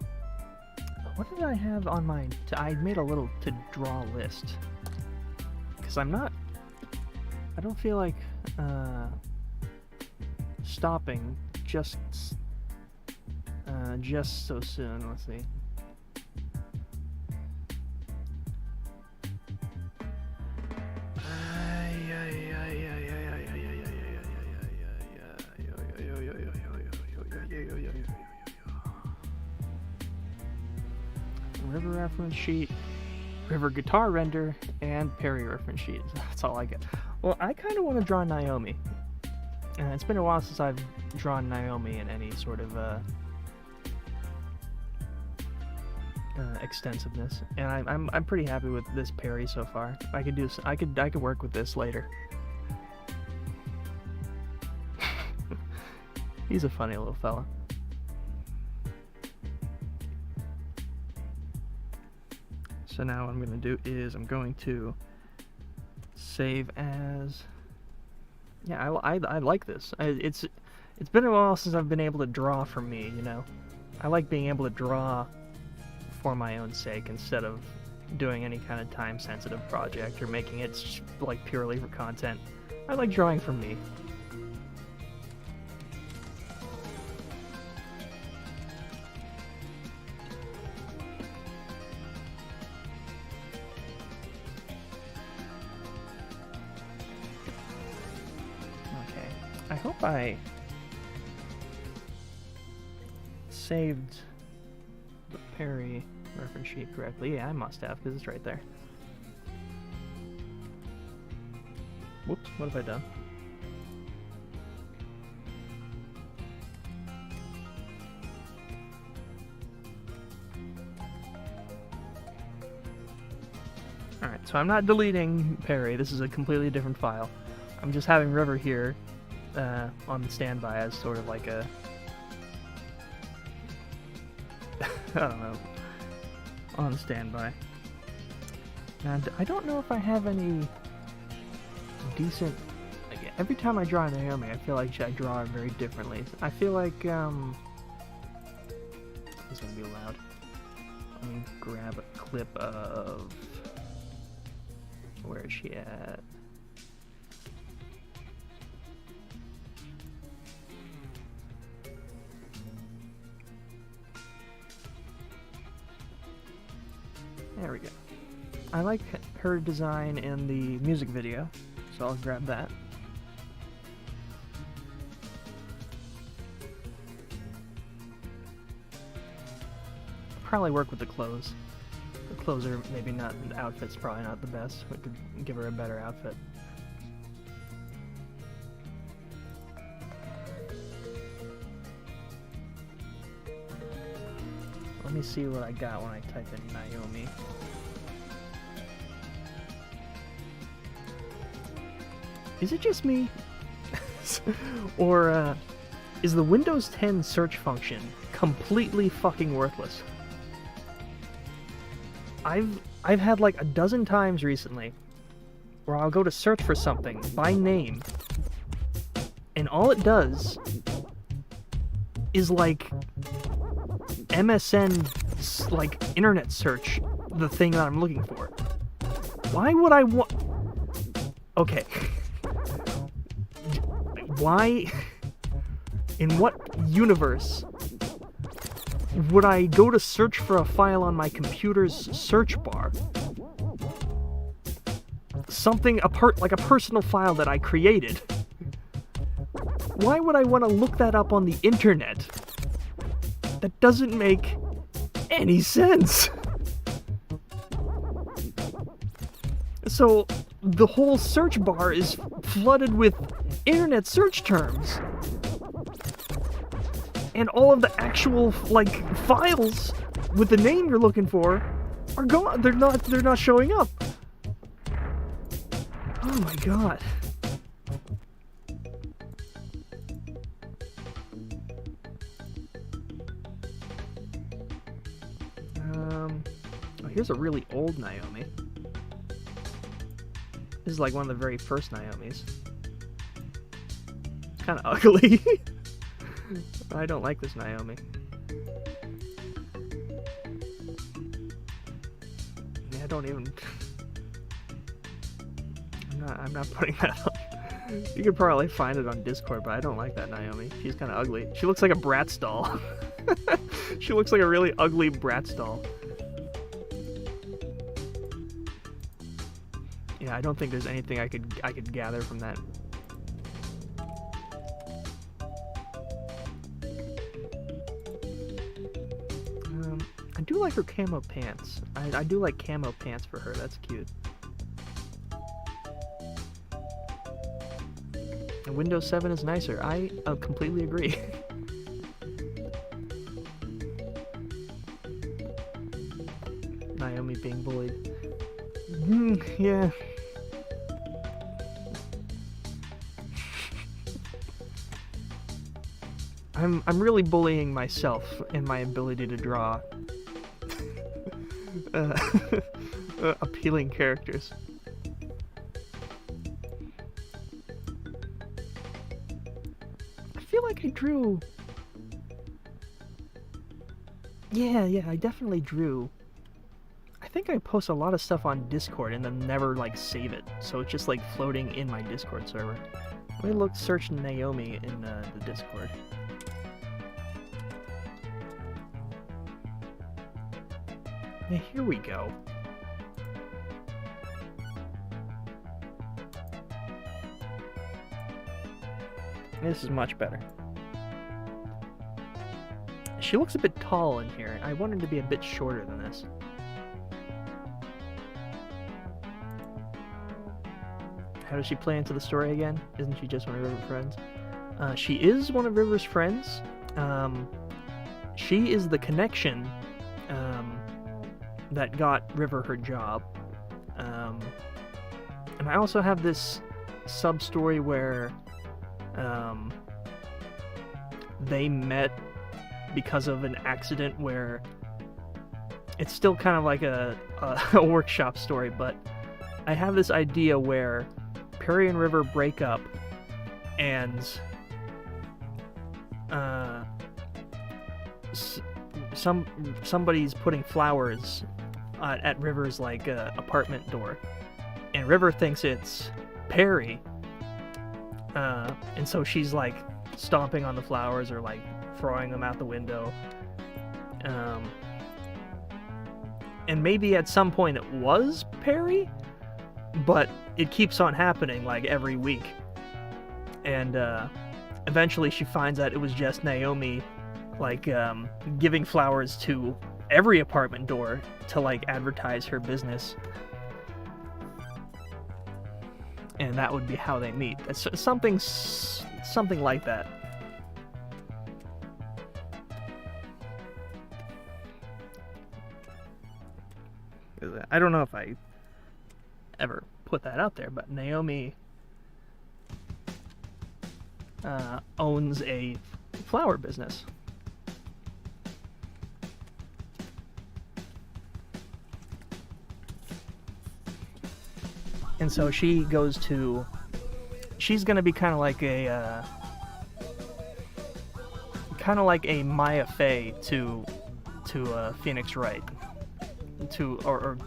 What did I have on my... I made a little to-draw list. Because I don't feel like stopping just so soon. Let's see. River reference sheet, River guitar render, and Perry reference sheet. That's all I get. Well, I kind of want to draw Naomi. It's been a while since I've drawn Naomi in any sort of extensiveness, and I'm pretty happy with this Perry so far. I could work with this later. He's a funny little fella. So now what I'm going to do is I'm going to save as... Yeah, I like this. It's been a while since I've been able to draw for me, you know. I like being able to draw for my own sake instead of doing any kind of time-sensitive project or making it like purely for content. I like drawing for me. I hope I saved the Perry reference sheet correctly. Yeah, I must have, because it's right there. Whoops, what have I done? Alright, so I'm not deleting Perry. This is a completely different file. I'm just having River here on the standby as sort of like a... I don't know. On standby. And I don't know if I have any decent... Like, every time I draw Naomi, I feel like I draw her very differently. I feel like, This is gonna be loud. Let me grab a clip of... Where is she at? There we go. I like her design in the music video, so I'll grab that. Probably work with the clothes. The clothes are maybe not, the outfit's probably not the best. We could give her a better outfit. Let me see what I got when I type in Naomi. Is it just me? Or is the Windows 10 search function completely fucking worthless? I've had like a dozen times recently where I'll go to search for something by name, and all it does is like MSN, like internet search the thing that I'm looking for. Why would I want... Okay. Why... In what universe would I go to search for a file on my computer's search bar? Something like a personal file that I created. Why would I want to look that up on the internet? That doesn't make any sense. So the whole search bar is flooded with internet search terms. And all of the actual, like, files with the name you're looking for are gone. They're not showing up. Oh my god. Oh, here's a really old Naomi. This is like one of the very first Naomis. It's kind of ugly. I don't like this Naomi. Yeah, I don't even... I'm not putting that on. You could probably find it on Discord, but I don't like that Naomi. She's kind of ugly. She looks like a Bratz doll. She looks like a really ugly Bratz doll. Yeah, I don't think there's anything I could gather from that. I do like her camo pants. I do like camo pants for her. That's cute. And Windows 7 is nicer. I completely agree. Naomi being bullied. Yeah. I'm really bullying myself in my ability to draw appealing characters. I feel like I drew... Yeah, I definitely drew. I think I post a lot of stuff on Discord and then never, like, save it. So it's just, like, floating in my Discord server. Let me search Naomi in the Discord. Yeah, here we go. This is much better. She looks a bit tall in here. I want her to be a bit shorter than this. How does she play into the story again? Isn't she just one of River's friends? She is one of River's friends. She is the connection that got River her job. And I also have this sub-story where they met because of an accident where it's still kind of like a workshop story, but I have this idea where Perry and River break up and somebody's putting flowers at River's like apartment door, and River thinks it's Perry, and so she's like stomping on the flowers or like throwing them out the window, And maybe at some point it was Perry, but it keeps on happening like every week. And eventually she finds out it was just Naomi, like giving flowers to every apartment door to like advertise her business. And that would be how they meet. It's something like that. I don't know if I ever put that out there, but Naomi owns a flower business. And so she goes to... She's gonna be kind of like a... Maya Fey to Phoenix Wright. Or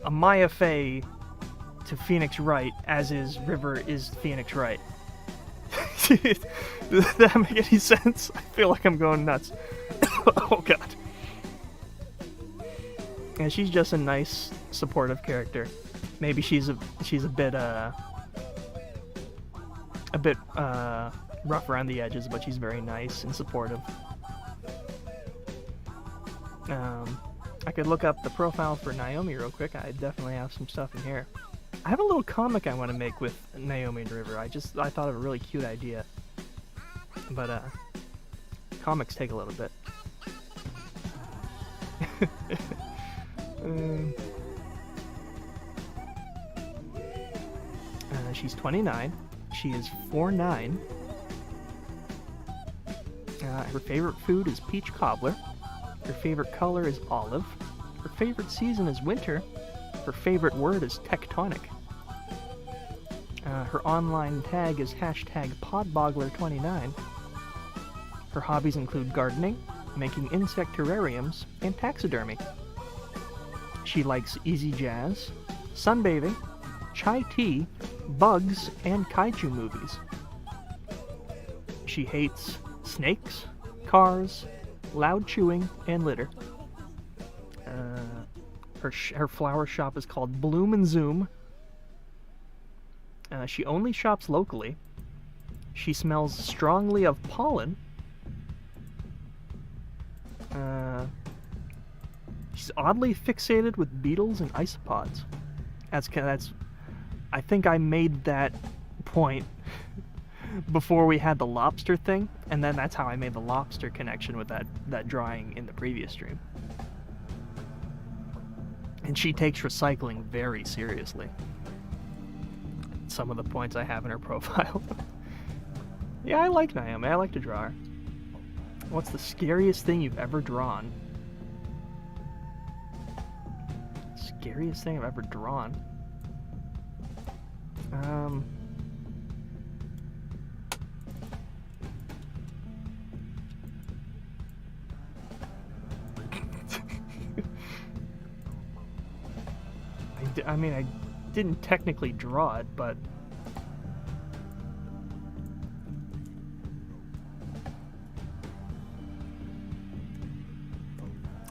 a Maya Fey to Phoenix Wright, as is River is Phoenix Wright. Does that make any sense? I feel like I'm going nuts. Oh god. And she's just a nice, supportive character. Maybe she's a bit rough around the edges, but she's very nice and supportive. I could look up the profile for Naomi real quick. I definitely have some stuff in here. I have a little comic I want to make with Naomi and River. I thought of a really cute idea. But, comics take a little bit. She's 29. She is 4'9". Her favorite food is peach cobbler. Her favorite color is olive. Her favorite season is winter. Her favorite word is tectonic. Her online tag is #podboggler29. Her hobbies include gardening, making insect terrariums, and taxidermy. She likes easy jazz, sunbathing, chai tea, bugs, and kaiju movies. She hates snakes, cars, loud chewing, and litter. Her flower shop is called Bloom and Zoom. She only shops locally. She smells strongly of pollen. She's oddly fixated with beetles and isopods. I think I made that point before we had the lobster thing, and then that's how I made the lobster connection with that drawing in the previous stream. And she takes recycling very seriously. Some of the points I have in her profile. Yeah, I like Naomi. I like to draw her. What's the scariest thing you've ever drawn? Scariest thing I've ever drawn? I mean, I didn't technically draw it, but...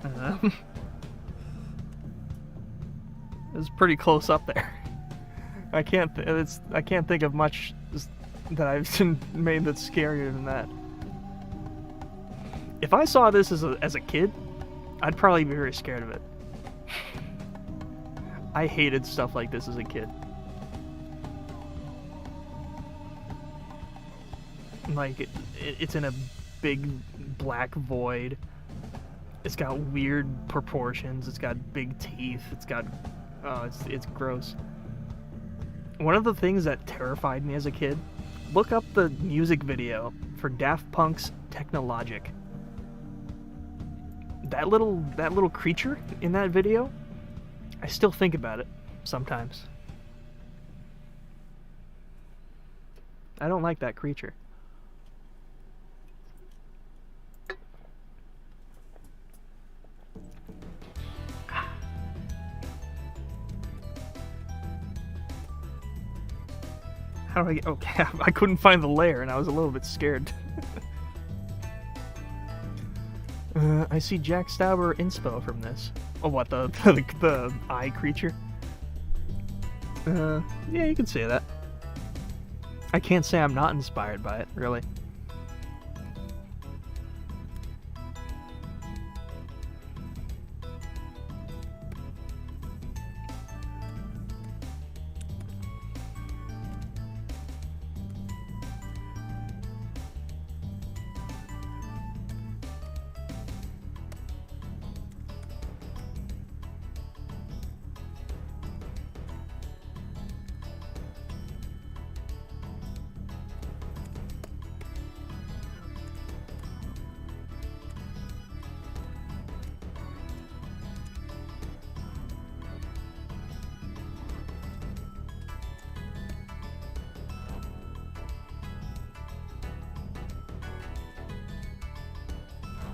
it was pretty close up there. I can't think of much that I've made that's scarier than that. If I saw this as a kid, I'd probably be very scared of it. I hated stuff like this as a kid. Like, it's in a big black void. It's got weird proportions. It's got big teeth. It's got... oh, it's gross. One of the things that terrified me as a kid, look up the music video for Daft Punk's Technologic. That little creature in that video, I still think about it sometimes. I don't like that creature. How do I get... okay, I couldn't find the layer and I was a little bit scared. I see Jack Stauber inspo from this. Oh, what, the eye creature? Yeah, you can say that. I can't say I'm not inspired by it, really.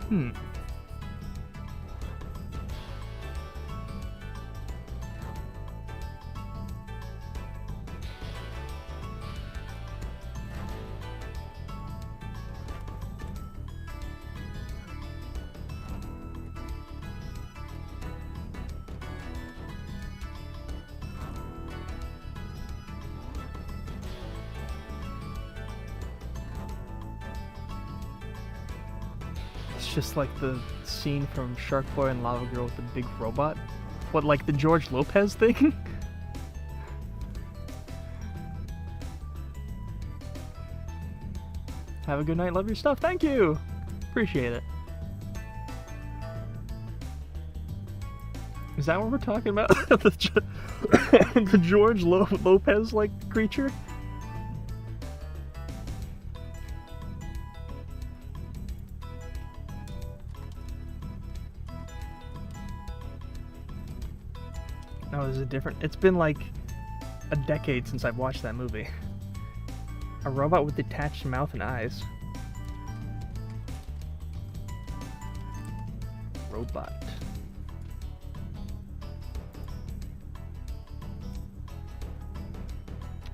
Hmm. It's just like the scene from Shark Boy and Lava Girl with the big robot. What, like the George Lopez thing? Have a good night, love your stuff, thank you! Appreciate it. Is that what we're talking about? The George Lopez-like creature? No, this is different. It's been like a decade since I've watched that movie. A robot with detached mouth and eyes. Robot.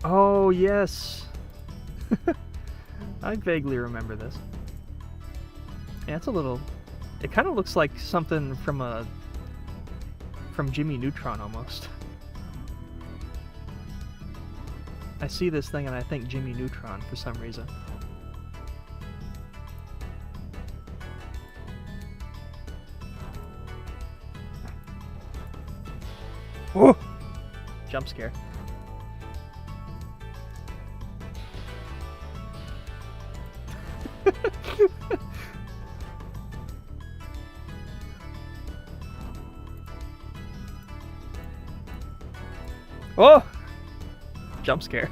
Oh, yes! I vaguely remember this. Yeah, it's a little... It kind of looks like something from Jimmy Neutron, almost. I see this thing and I think Jimmy Neutron for some reason. Oh! Jump scare. Oh! Jump scare.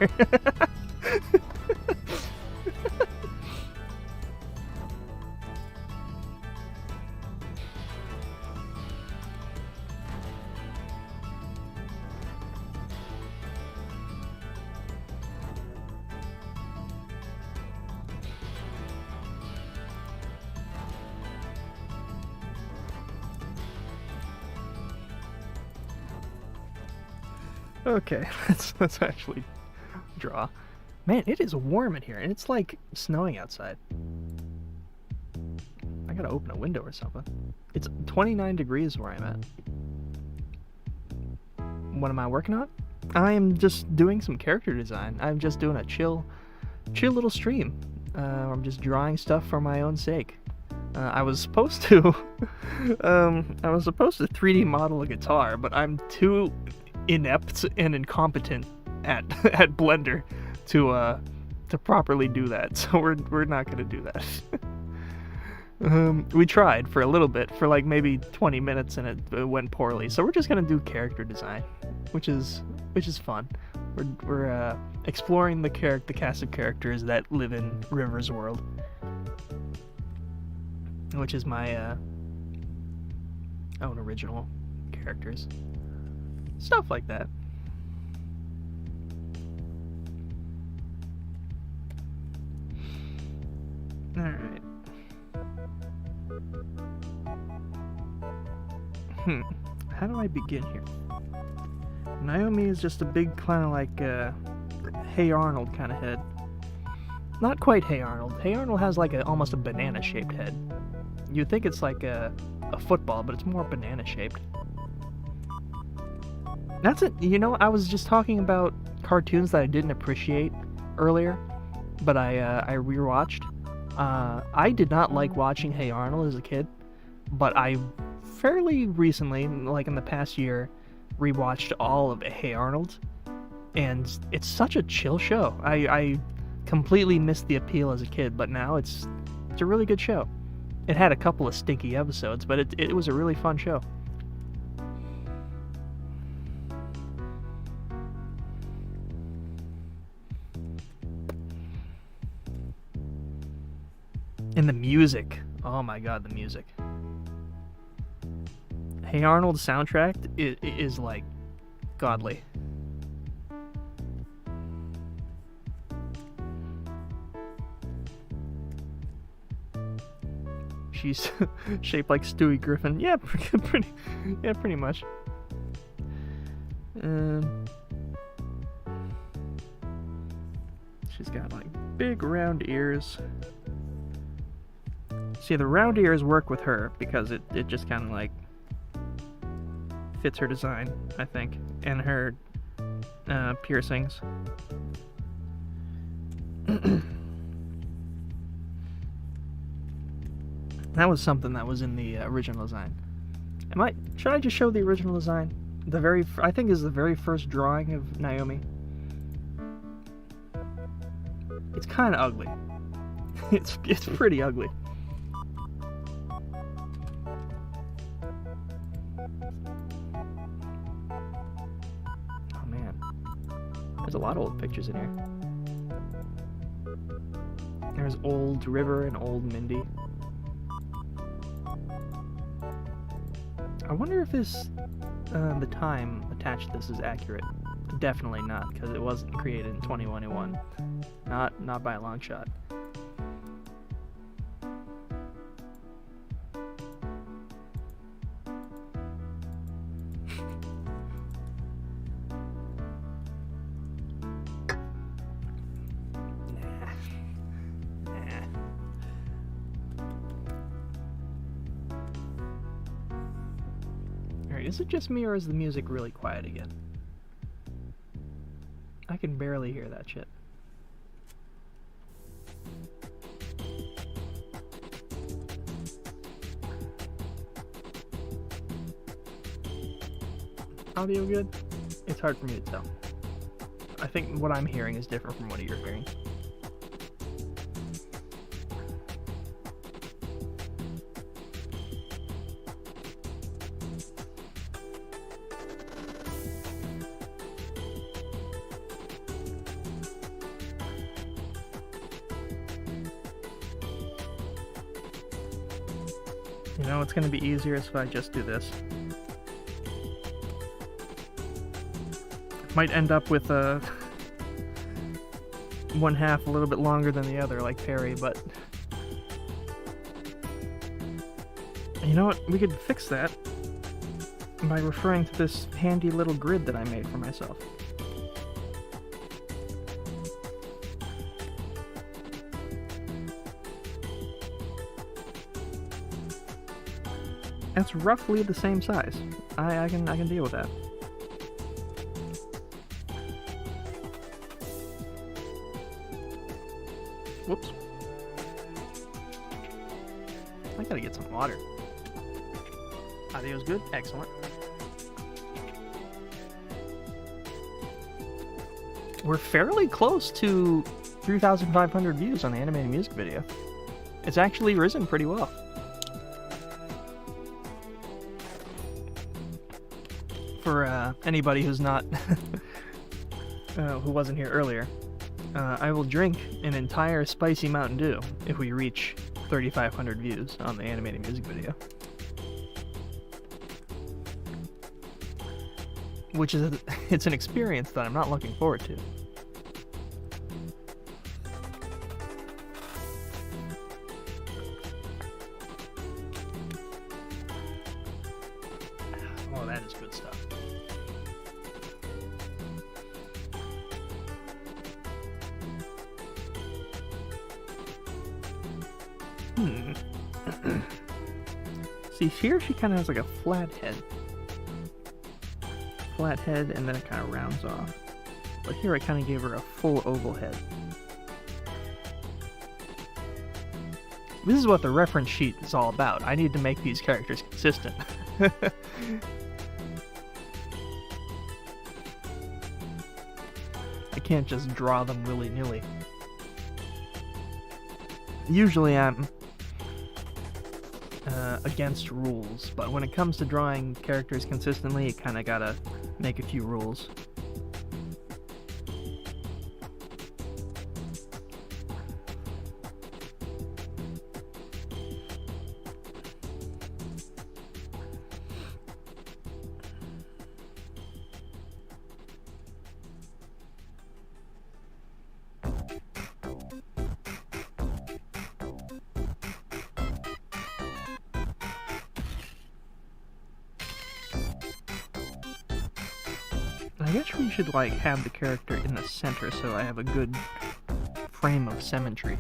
Okay, let's actually draw. Man, it is warm in here, and it's like snowing outside. I gotta open a window or something. It's 29 degrees where I'm at. What am I working on? I am just doing some character design. I'm just doing a chill little stream. I'm just drawing stuff for my own sake. I was supposed to 3D model a guitar, but I'm too inept and incompetent at Blender to properly do that, so we're not gonna do that. We tried for a little bit, for like maybe 20 minutes, and it went poorly. So we're just gonna do character design, which is fun. We're exploring the cast of characters that live in River's world, which is my own original characters. Stuff like that. Alright. How do I begin here? Naomi is just a big kind of like Hey Arnold kind of head. Not quite Hey Arnold. Hey Arnold has like almost a banana-shaped head. You'd think it's like a football, but it's more banana shaped. That's it. You know, I was just talking about cartoons that I didn't appreciate earlier, but I rewatched. I did not like watching Hey Arnold as a kid, but I fairly recently, like in the past year, rewatched all of Hey Arnold, and it's such a chill show. I completely missed the appeal as a kid, but now it's a really good show. It had a couple of stinky episodes, but it was a really fun show. And the music. Oh my god, the music. Hey Arnold's soundtrack is like godly. She's shaped like Stewie Griffin. Yeah, pretty much. She's got like big round ears. See, the round ears work with her because it just kind of like fits her design, I think, and her piercings. That was something that was in the original design. Should I just show the original design? I think is the very first drawing of Naomi. It's kind of ugly. It's pretty ugly. Oh man, there's a lot of old pictures in here. There's old River and old Mindy. I wonder if the time attached to this is accurate. Definitely not, because it wasn't created in 2021. Not by a long shot. Is it just me, or is the music really quiet again? I can barely hear that shit. Audio good? It's hard for me to tell. I think what I'm hearing is different from what you're hearing. You know, it's going to be easier if I just do this. Might end up with one half a little bit longer than the other, like Perry, but you know what? We could fix that by referring to this handy little grid that I made for myself. That's roughly the same size. I can deal with that. Whoops. I gotta get some water. Audio's good? Excellent. We're fairly close to 3,500 views on the animated music video. It's actually risen pretty well. For anybody who's not, who wasn't here earlier, I will drink an entire spicy Mountain Dew if we reach 3,500 views on the animated music video. Which is, it's an experience that I'm not looking forward to. Oh, that is good stuff. See, here she kind of has like a flat head. Flat head, and then it kind of rounds off. But here I kind of gave her a full oval head. This is what the reference sheet is all about. I need to make these characters consistent. I can't just draw them willy-nilly. Usually I'm against rules, but when it comes to drawing characters consistently, you kind of gotta make a few rules. I guess we should like have the character in the center so I have a good frame of symmetry.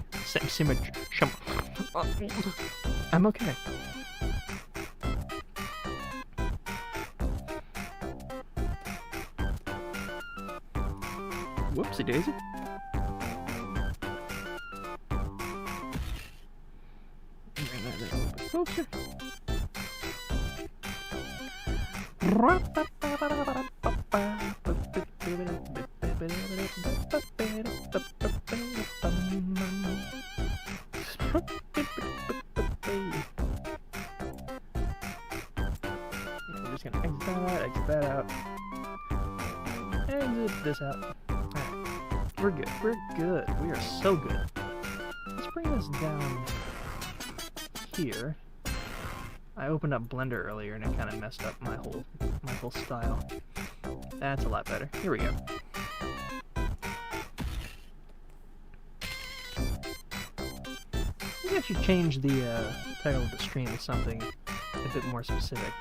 I'm okay. Whoopsie daisy. Bring that a little bit closer. We're just gonna exit that out, exit this out. Alright, we're good, we're good, we are so good. Let's bring this down here. I opened up Blender earlier and it kind of messed up my whole style. That's a lot better. Here we go. Maybe I should change the title of the stream to something a bit more specific.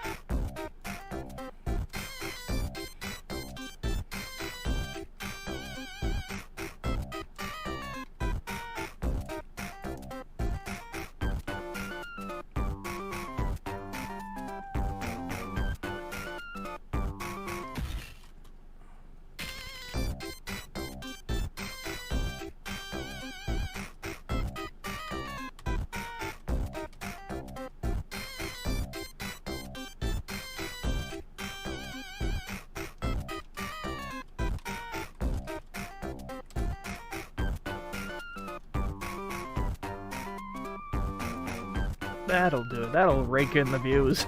That'll do it. That'll rake in the views.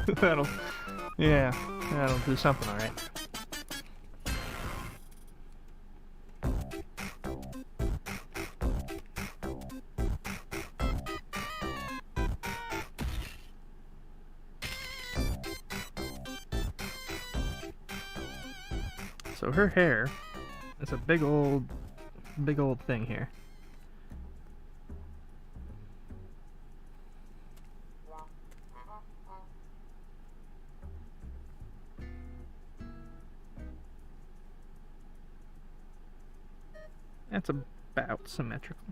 That'll do something alright. So her hair is a big old thing here. That's about symmetrical.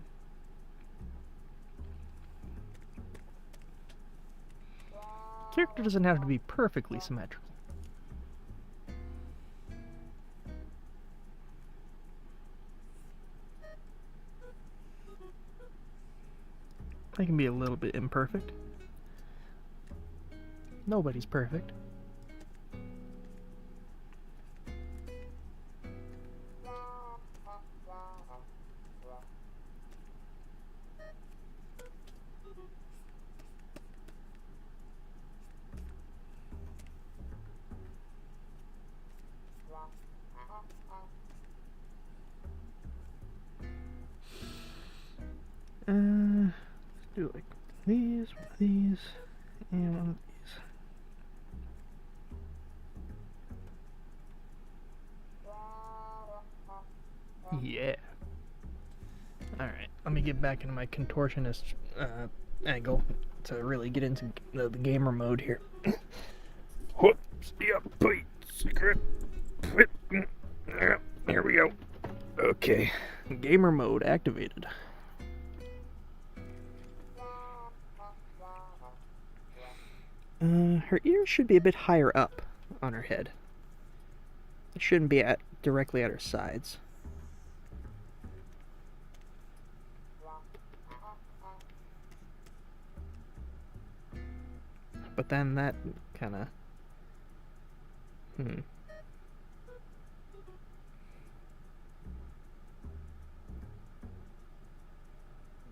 Character doesn't have to be perfectly symmetrical. They can be a little bit imperfect. Nobody's perfect. Let's do like these, one of these, and one of these. Yeah. Alright, let me get back into my contortionist angle to really get into the gamer mode here. Whoops, yeah, please, secret. Here we go. Okay, gamer mode activated. Her ears should be a bit higher up on her head. It shouldn't be directly at her sides. But then that kind of...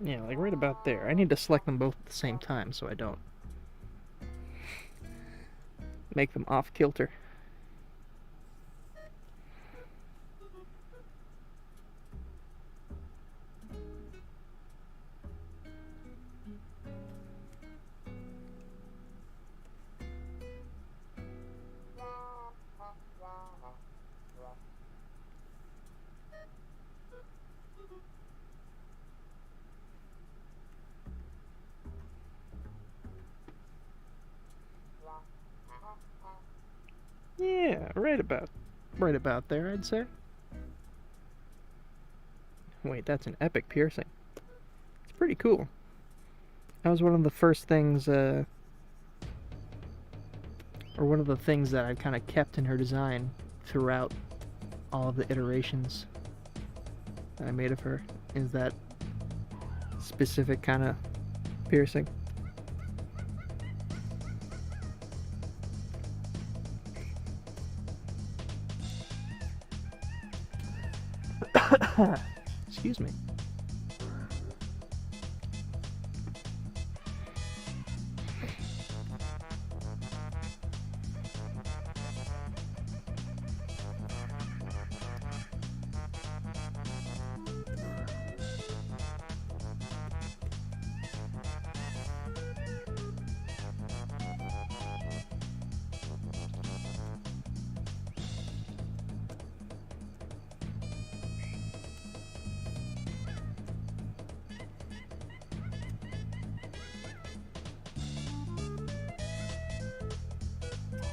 Yeah, like right about there. I need to select them both at the same time so I don't make them off kilter. Yeah, right about there, I'd say. Wait, that's an epic piercing. It's pretty cool. That was one of the first things, or one of the things that I've kind of kept in her design throughout all of the iterations that I made of her, is that specific kind of piercing. Excuse me.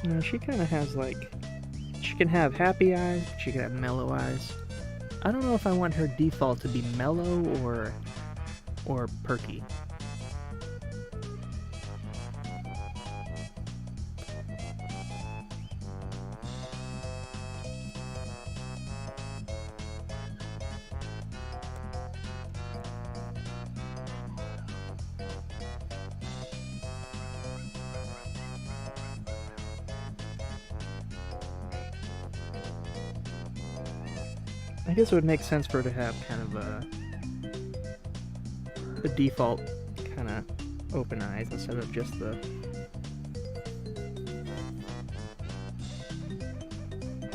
No, she kind of has like, she can have happy eyes, she can have mellow eyes. I don't know if I want her default to be mellow or perky. I guess it would make sense for her to have kind of a default kind of open eyes instead of just the...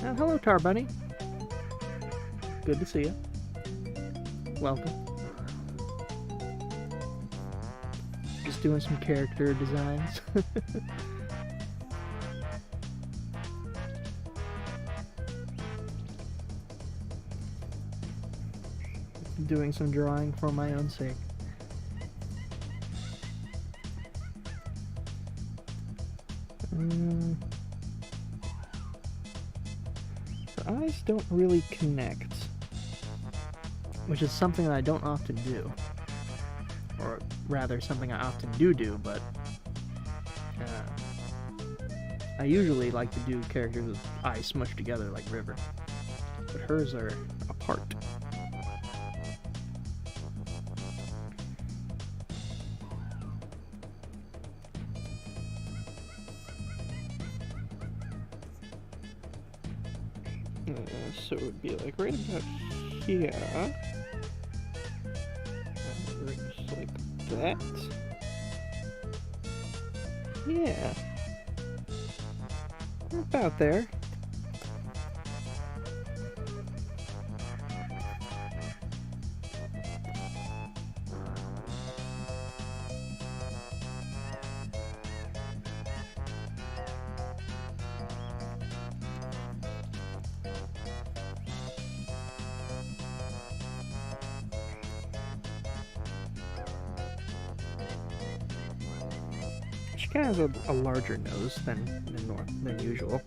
Oh, hello, Tar Bunny. Good to see you. Welcome. Just doing some character designs. Doing some drawing for my own sake. The eyes don't really connect, which is something that I don't often do, or rather something I often do, but I usually like to do characters with eyes smushed together like River, but hers are apart. So it would be like right about here. Just like that. Yeah. About there. She kind of has a larger nose than usual.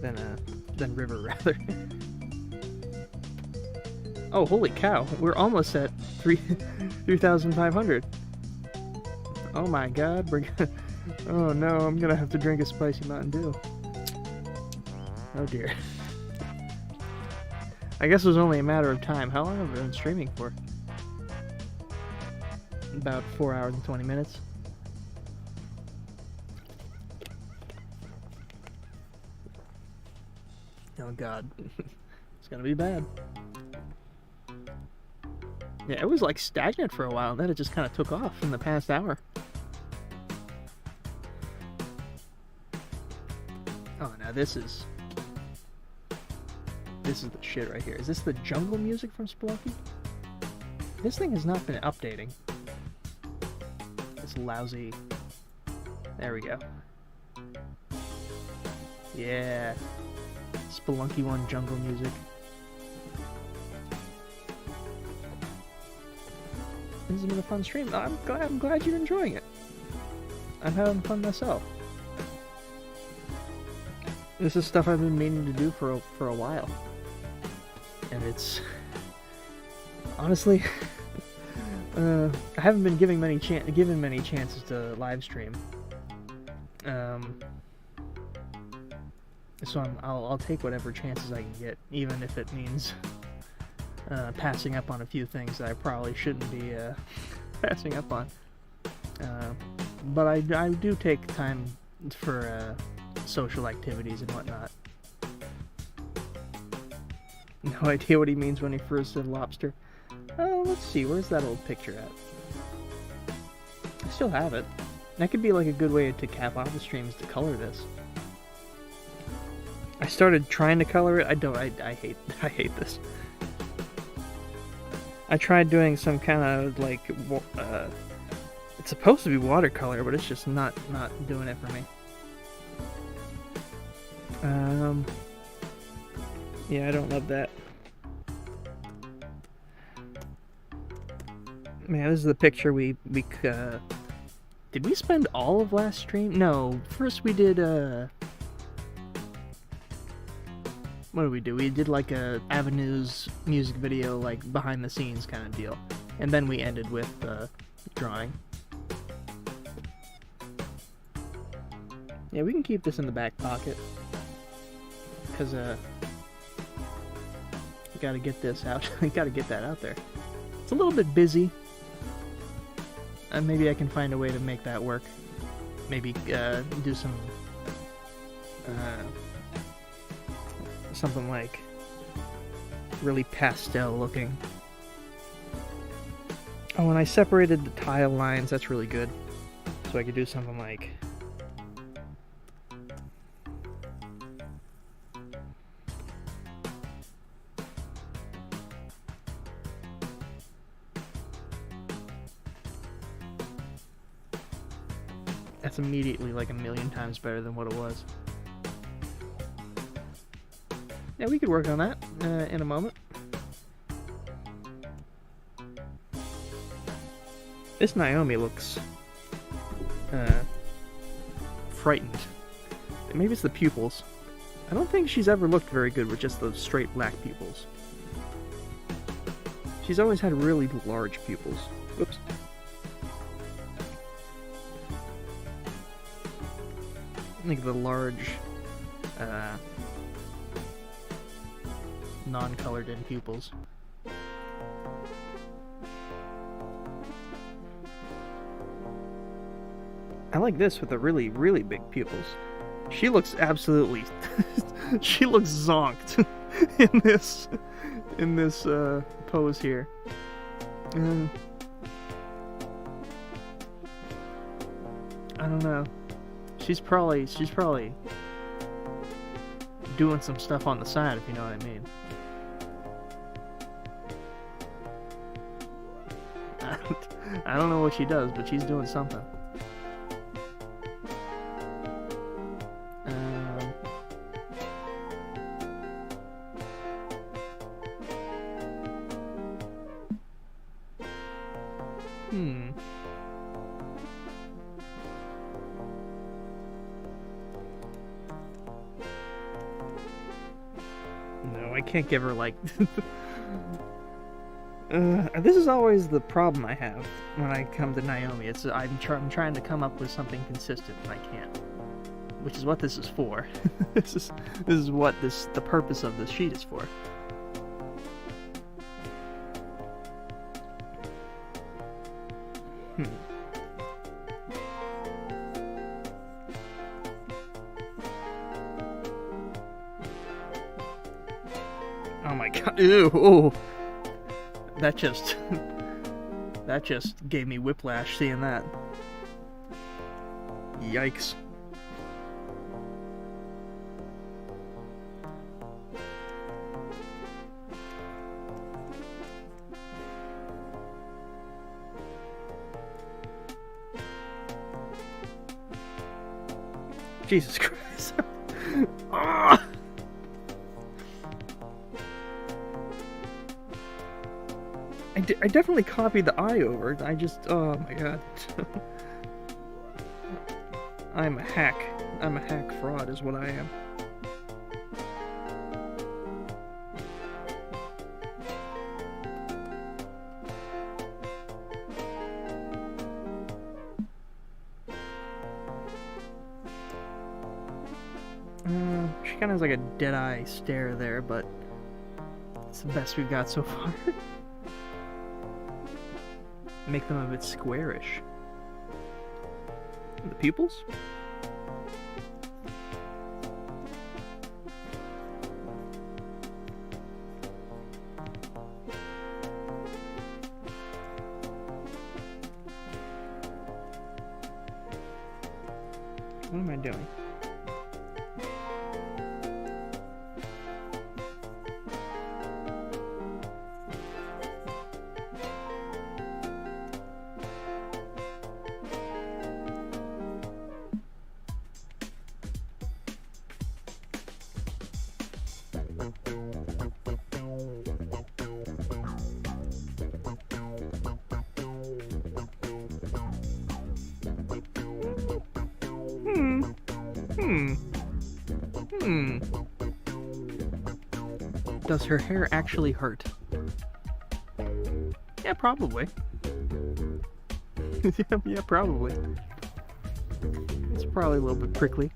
Than River, rather. Oh, holy cow! We're almost at 3,500. Oh my God, Oh no, I'm gonna have to drink a spicy Mountain Dew. Oh dear. I guess it was only a matter of time. How long have we been streaming for? About 4 hours and 20 minutes. Oh god. It's gonna be bad. Yeah, it was like stagnant for a while, and then it just kind of took off in the past hour. Oh, now this is the shit right here. Is this the jungle music from Spelunky? This thing has not been updating. It's lousy. There we go. Yeah. Spelunky 1 jungle music. This has been a fun stream. I'm glad you're enjoying it. I'm having fun myself. This is stuff I've been meaning to do for a while. And it's honestly I haven't been given many chances to live stream. So I'll take whatever chances I can get, even if it means passing up on a few things that I probably shouldn't be passing up on. But I do take time for social activities and whatnot. No idea what he means when he first said lobster. Oh, let's see, where's that old picture at? I still have it. That could be like a good way to cap off the streams to color this. I started trying to color it. I hate this. I tried doing some kind of like it's supposed to be watercolor, but it's just not doing it for me. Yeah, I don't love that. Man, this is the picture we did we spend all of last stream? No, first we did what did we do? We did like a Avenues music video, like behind the scenes kind of deal. And then we ended with drawing. Yeah, we can keep this in the back pocket. Because, we gotta get this out. We gotta get that out there. It's a little bit busy. And maybe I can find a way to make that work. Maybe, do some, something like really pastel looking. Oh, and I separated the tile lines. That's really good. So I could do something like that's immediately like a million times better than what it was. Yeah, we could work on that in a moment. This Naomi looks frightened. Maybe it's the pupils. I don't think she's ever looked very good with just those straight black pupils. She's always had really large pupils. Oops. I think the large non-colored in pupils. I like this with the really, really big pupils. She looks absolutely... she looks zonked in this pose here. I don't know. She's probably doing some stuff on the side, if you know what I mean. I don't know what she does, but she's doing something. No, I can't give her like This is always the problem I have when I come to Naomi. It's I'm trying to come up with something consistent and I can't. Which is what this is for. this is what the purpose of this sheet is for. Oh my god. Ew. Oh. That just gave me whiplash seeing that. Yikes. Jesus Christ. Ah! I definitely copied the eye over. I just, oh my god. I'm a hack. I'm a hack fraud is what I am. She kind of has like a dead-eye stare there, but it's the best we've got so far. Make them a bit squarish. The pupils? What am I doing? Does her hair actually hurt? Yeah, probably. Yeah, probably. It's probably a little bit prickly.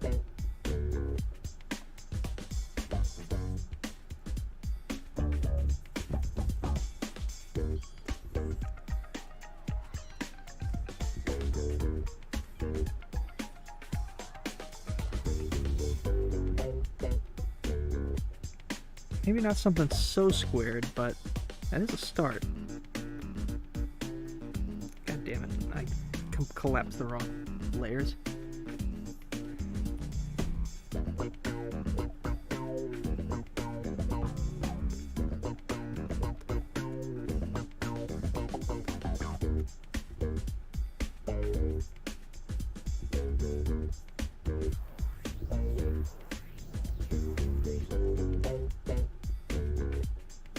Maybe not something so squared, but that is a start. God damn it, I collapsed the wrong layers.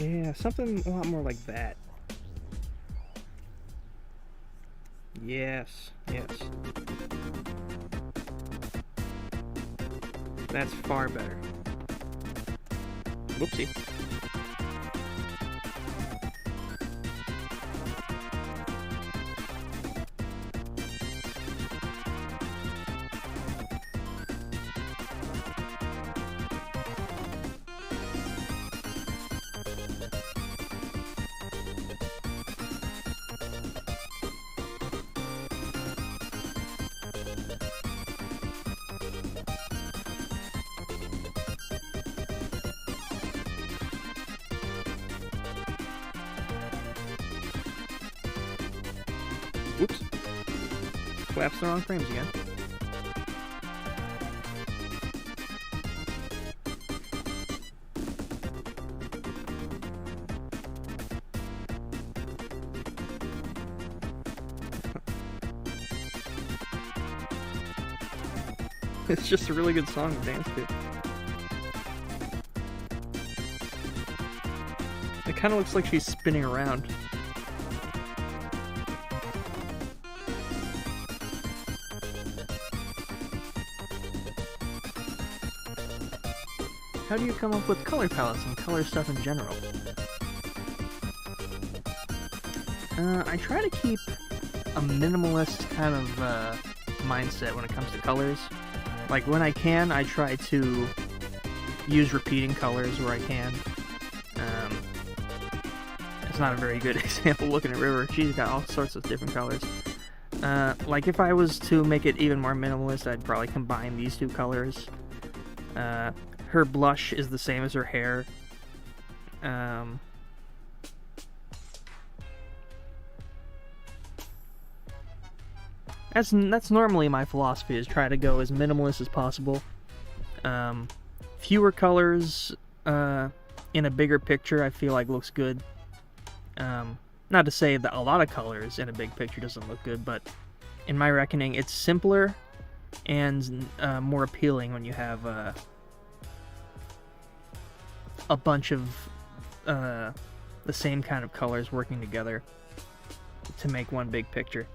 Yeah, something a lot more like that. Yes, yes. That's far better. Whoopsie. Oops. Collapsed the wrong frames again. It's just a really good song to dance to. It kind of looks like she's spinning around. How do you come up with color palettes and color stuff in general? I try to keep a minimalist kind of mindset when it comes to colors. Like, when I can, I try to use repeating colors where I can. It's not a very good example looking at River. She's got all sorts of different colors. Like, if I was to make it even more minimalist, I'd probably combine these two colors. Her blush is the same as her hair. That's normally my philosophy, is try to go as minimalist as possible. Fewer colors in a bigger picture, I feel like looks good. Not to say that a lot of colors in a big picture doesn't look good, but in my reckoning, it's simpler and more appealing when you have a bunch of the same kind of colors working together to make one big picture.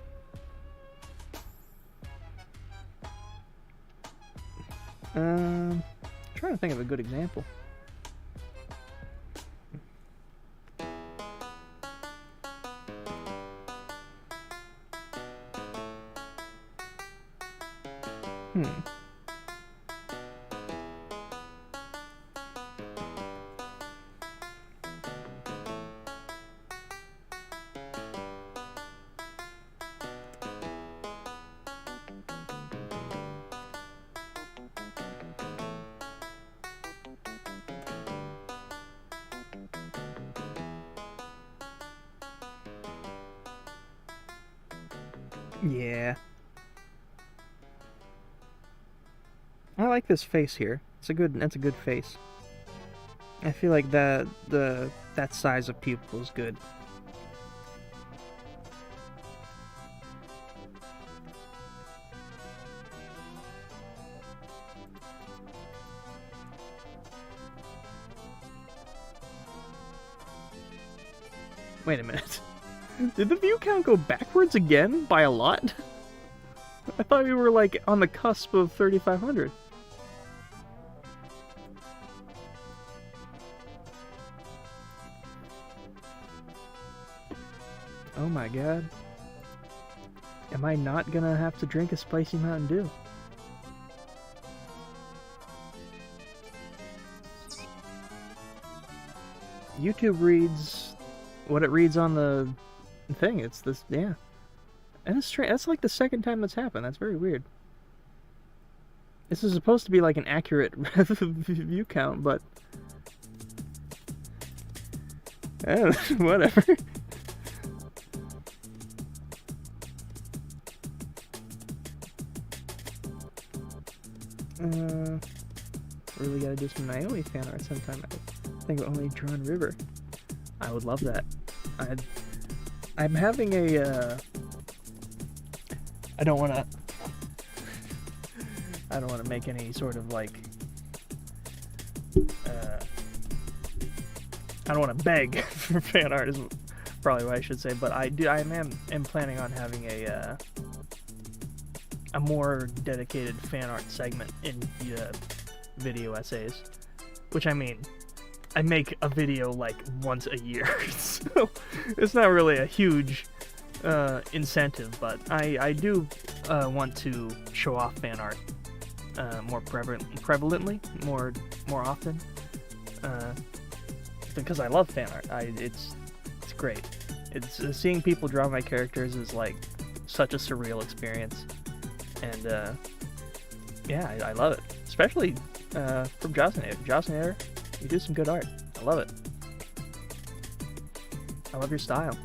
I'm trying to think of a good example. Yeah. I like this face here. That's a good face. I feel like that size of pupil is good. Wait a minute. Did the view count go backwards again by a lot? I thought we were like on the cusp of 3,500. Oh my god. Am I not gonna have to drink a spicy Mountain Dew? YouTube reads what it reads on the thing. It's this, yeah. And it's strange. That's like the second time that's happened. That's very weird. This is supposed to be like an accurate view count, but whatever. Really gotta do some Naomi fan art sometime. I think only Drawn River. I would love that. I'm having a I don't want to make any sort of like I don't want to beg for fan art is probably what I should say, but I am planning on having a more dedicated fan art segment in the video essays, which I mean, I make a video like once a year, so it's not really a huge incentive, but I do want to show off fan art more prevalently, more often, because I love fan art. It's great. It's seeing people draw my characters is like such a surreal experience, and yeah, I love it, especially from Josinator. You do some good art. I love it. I love your style.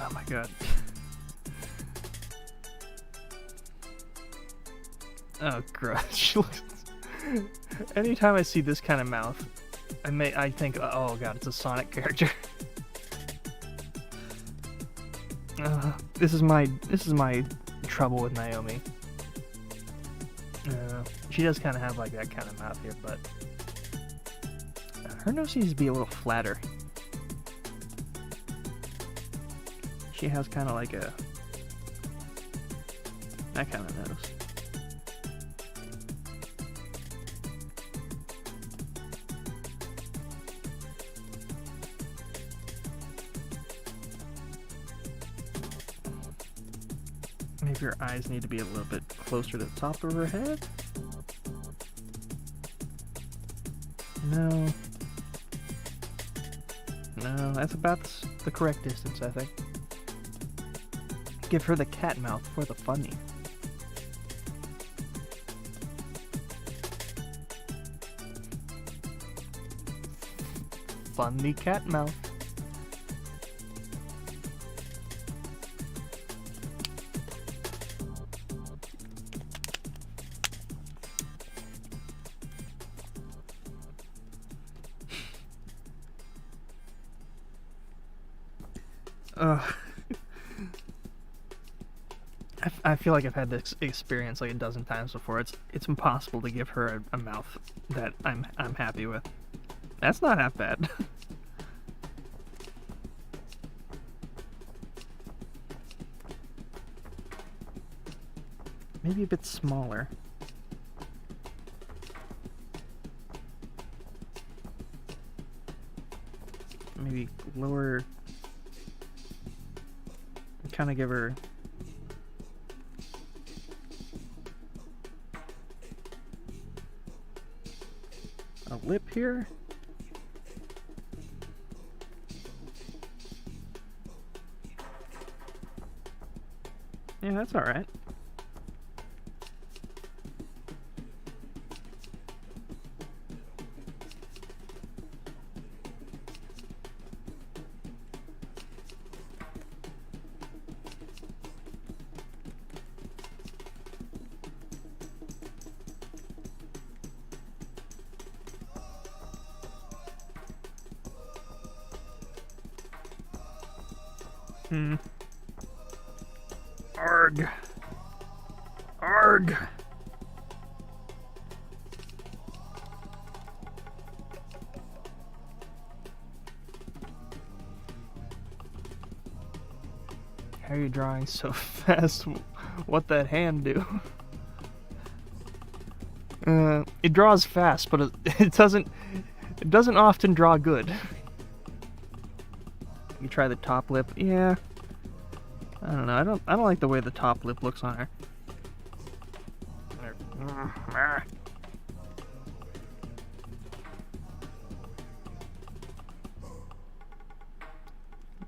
Oh my god. Oh, gross. Anytime I see this kind of mouth, I think, oh god, it's a Sonic character. This is my trouble with Naomi. She does kind of have like that kind of mouth here, but her nose needs to be a little flatter. She has kind of like that kind of nose. Maybe her eyes need to be a little bit closer to the top of her head. No. No, that's about the correct distance, I think. Give her the cat mouth for the funny. Funny cat mouth. I feel like I've had this experience like a dozen times before. It's impossible to give her a mouth that I'm happy with. That's not half bad. Maybe a bit smaller. Maybe lower. Kind of give her a lip here. Yeah, that's all right. Arg. Arg. How are you drawing so fast? What that hand do? It draws fast, but it doesn't often draw good. You try the top lip. Yeah. I don't know. I don't like the way the top lip looks on her.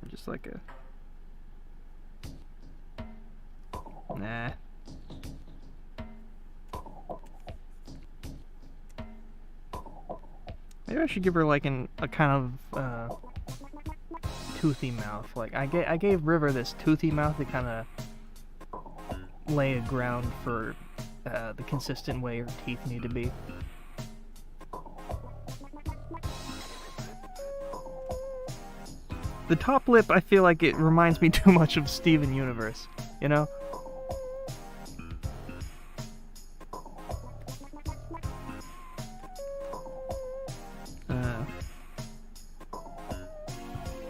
Just like a nah. Maybe I should give her like a kind of toothy mouth. Like I gave River this toothy mouth to kind of lay a ground for the consistent way her teeth need to be. The top lip, I feel like it reminds me too much of Steven Universe, you know?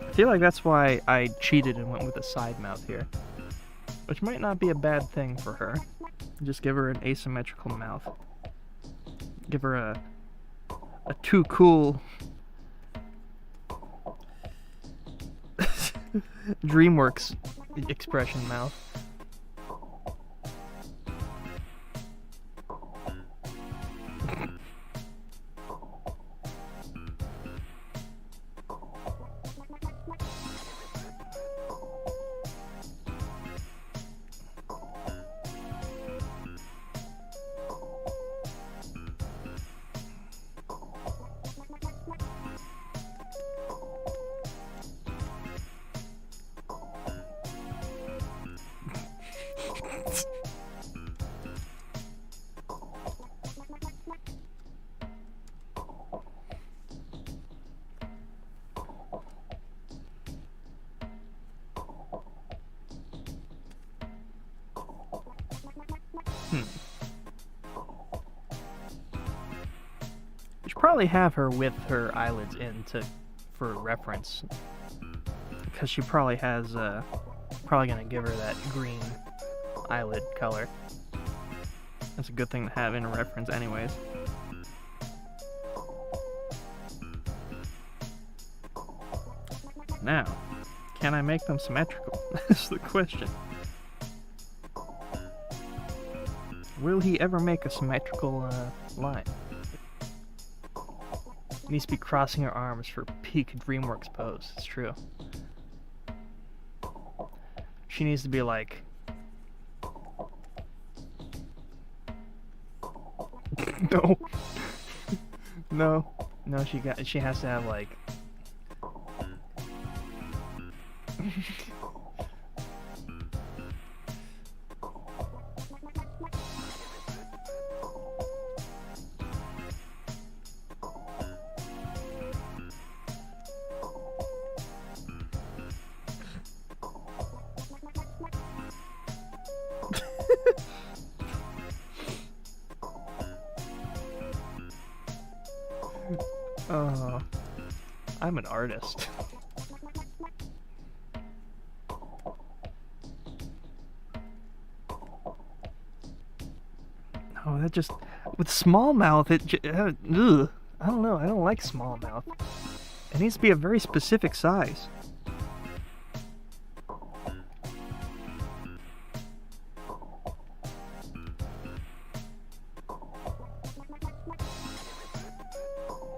I feel like that's why I cheated and went with a side mouth here. Which might not be a bad thing for her. Just give her an asymmetrical mouth. Give her a too cool DreamWorks expression mouth. probably have her with her eyelids in for reference, because she probably has probably gonna give her that green eyelid color. That's a good thing to have in reference anyways. Now, can I make them symmetrical? That's the question. Will he ever make a symmetrical line? He needs to be crossing her arms for peak DreamWorks pose. It's true. She needs to be like... No. No, she has to have like... I'm an artist. Oh, that just... With small mouth, it ugh. I don't know, I don't like small mouth. It needs to be a very specific size.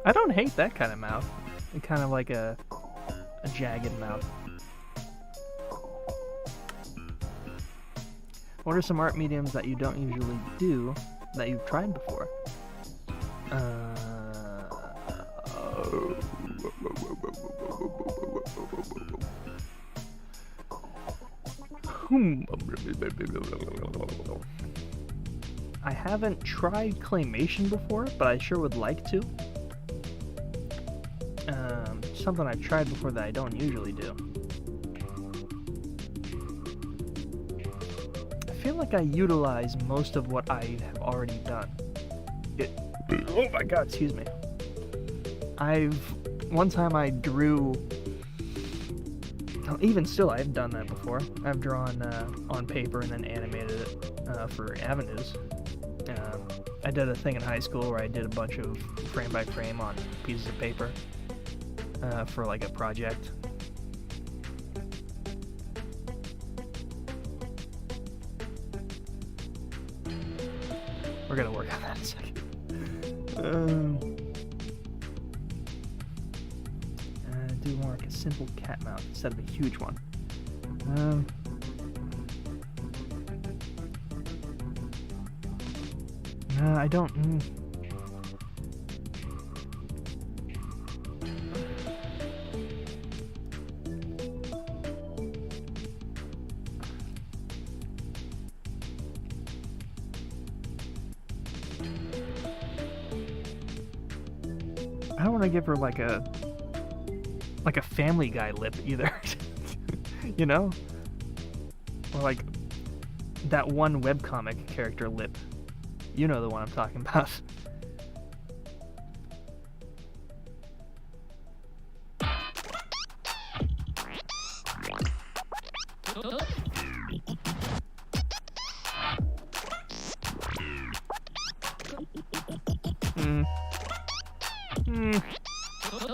I don't hate that kind of mouth. Kind of like a jagged mouth. What are some art mediums that you don't usually do that you've tried before? I haven't tried claymation before, but I sure would like to. Something I've tried before that I don't usually do. I feel like I utilize most of what I have already done. Oh my god, excuse me. One time I drew... Even still, I've done that before. I've drawn on paper and then animated it for avenues. I did a thing in high school where I did a bunch of frame by frame on pieces of paper. For like a project. We're gonna work on that in a second. Do more like a simple cat mouth instead of a huge one. I don't... I don't want to give her like a Family Guy lip either. You know? Or like that one webcomic character lip. You know the one I'm talking about.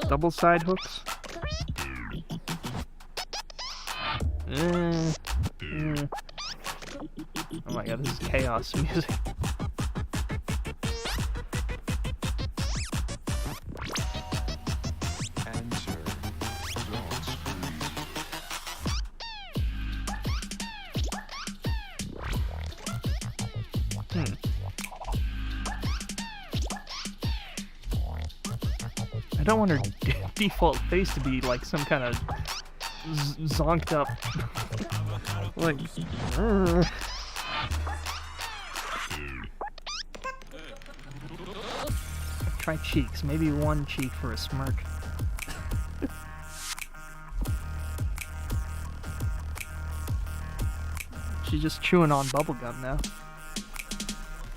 Double side hooks. Oh my god, this is chaos music. I don't want her default face to be like some kind of zonked up, like. Try cheeks, maybe one cheek for a smirk. She's just chewing on bubblegum now.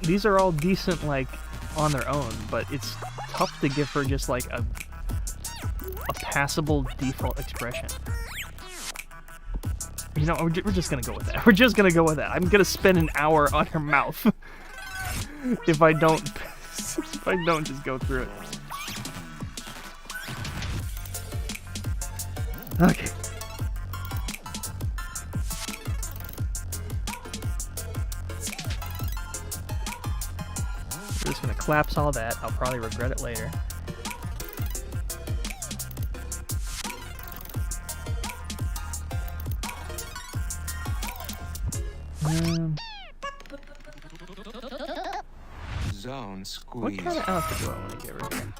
These are all decent, like, on their own, but it's tough to give her just like a passable default expression. You know, we're just gonna go with that. We're just gonna go with that. I'm gonna spend an hour on her mouth if I don't just go through it. Okay. We're just gonna collapse all that. I'll probably regret it later. Zone squeeze. What kind of outfit do I want to give her here?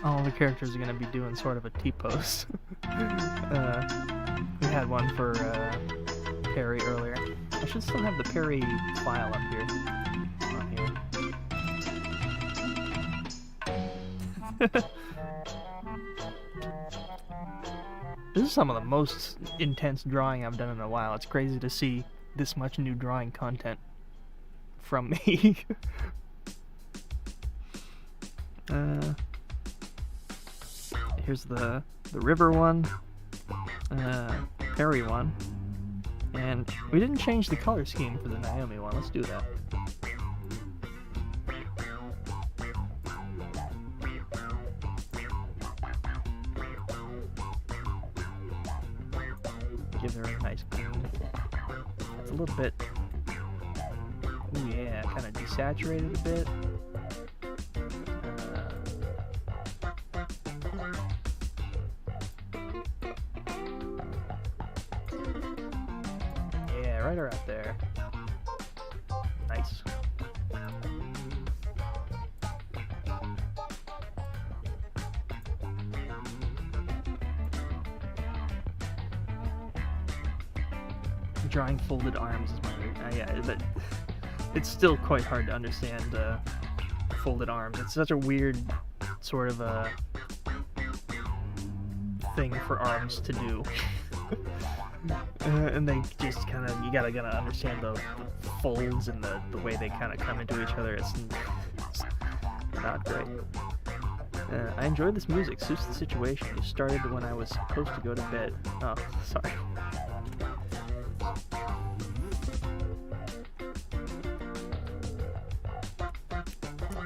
All the characters are going to be doing sort of a T-pose. We had one for Perry earlier. I should still have the Perry file up here. On here. This is some of the most intense drawing I've done in a while. It's crazy to see this much new drawing content from me. Here's the river one, Perry one, and we didn't change the color scheme for the Naomi one. Let's do that. Give her a nice green. It's a little bit, ooh yeah, kind of desaturated a bit. Right around there. Nice. Drawing folded arms is my yeah, but it's still quite hard to understand folded arms. It's such a weird sort of a thing for arms to do. And they just kind of, you gotta understand the folds and the way they kind of come into each other. It's not great. I enjoyed this music, suits the situation. It started when I was supposed to go to bed. Oh, sorry.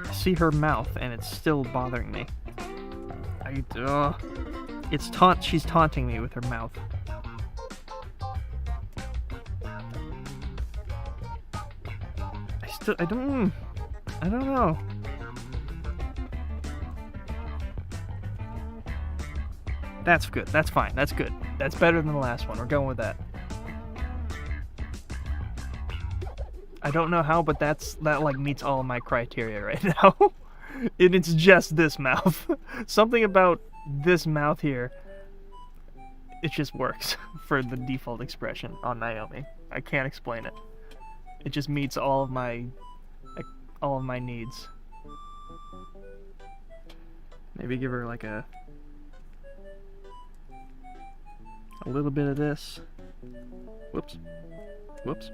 I see her mouth and it's still bothering me. She's taunting me with her mouth. I don't know. That's good. That's fine. That's good. That's better than the last one. We're going with that. I don't know how, but that like meets all of my criteria right now. It's just this mouth. Something about this mouth here, it just works for the default expression on Naomi. I can't explain it. It just meets all of my all of my needs. Maybe give her like a little bit of this. Whoops. Whoops.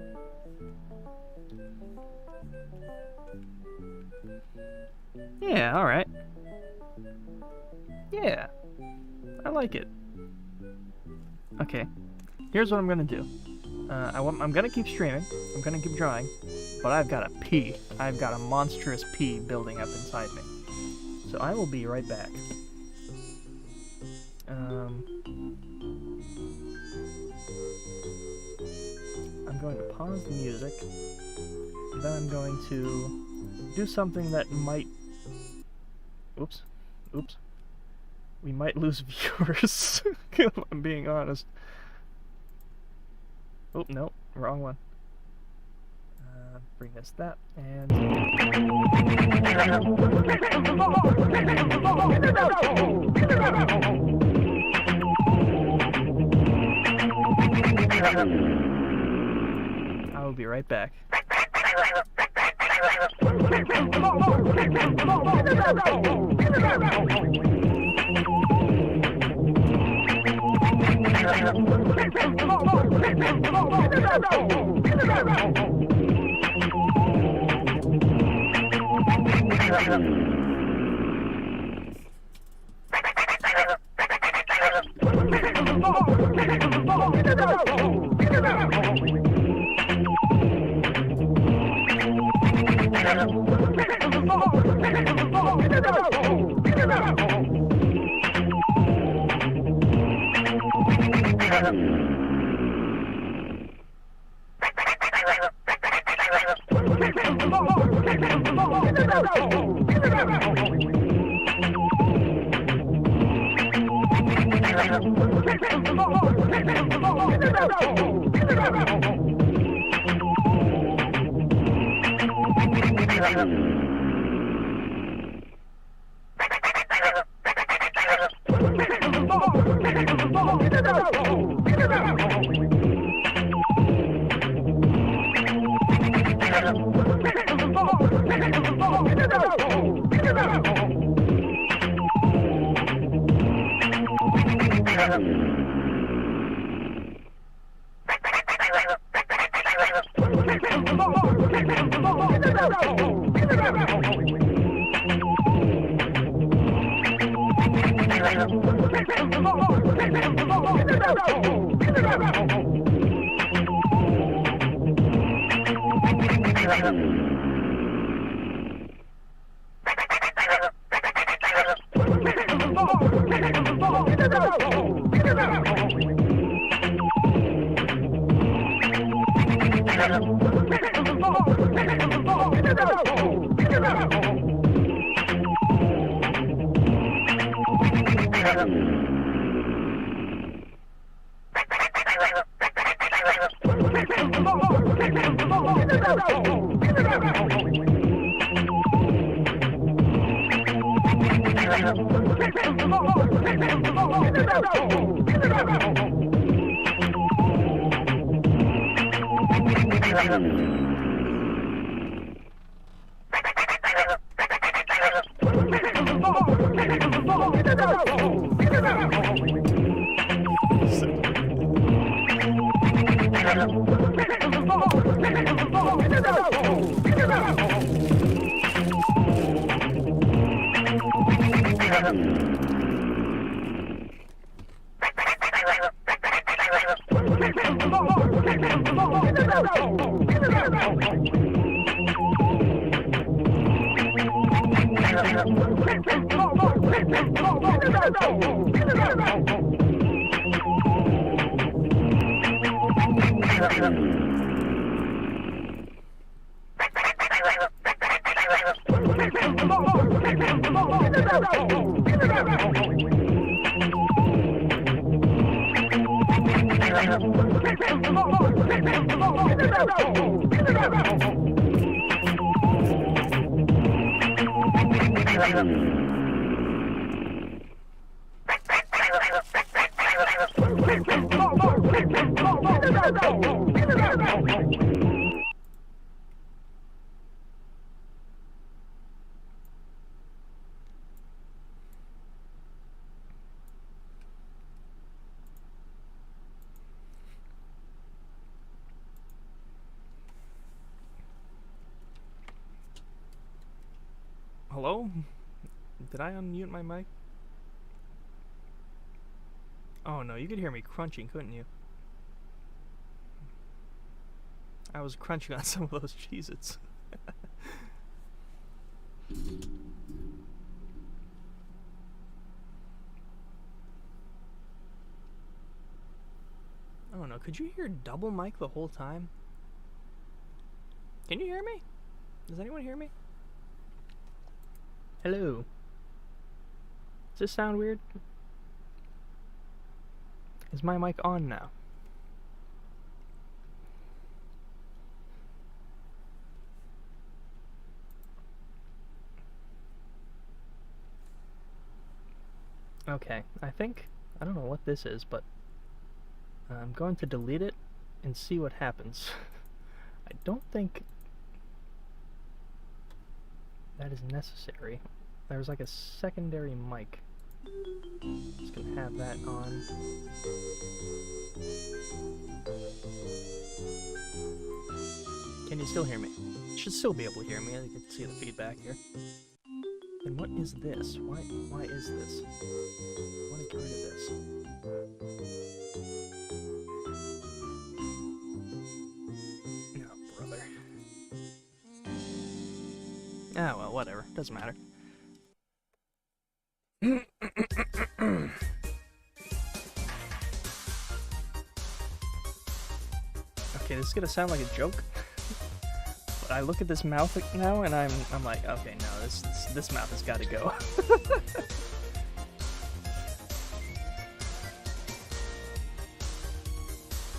Yeah, alright. Yeah. I like it. Okay. Here's what I'm gonna do. I'm gonna keep streaming. I'm gonna keep drawing. But I've got a P. I've got a monstrous P building up inside me. So I will be right back. I'm going to pause the music. Then I'm going to do something that might... Oops. Oops. We might lose viewers, if I'm being honest. Oh, no. Wrong one. Bring this that, and... I will be right back. Hello? Did I unmute my mic? Oh no, you could hear me crunching, couldn't you? I was crunching on some of those Cheez-Its. Oh no, could you hear double mic the whole time? Can you hear me? Does anyone hear me? Hello. Does this sound weird? Is my mic on now? Okay, I don't know what this is, but I'm going to delete it and see what happens. I don't think that is necessary. There's like a secondary mic. Just gonna have that on. Can you still hear me? You should still be able to hear me. I can see the feedback here. And what is this? Why is this? I want to get rid of this. Oh, brother. Ah, well, whatever. Doesn't matter. Okay, this is gonna sound like a joke. But I look at this mouth now and I'm like, okay, no, this mouth has got to go.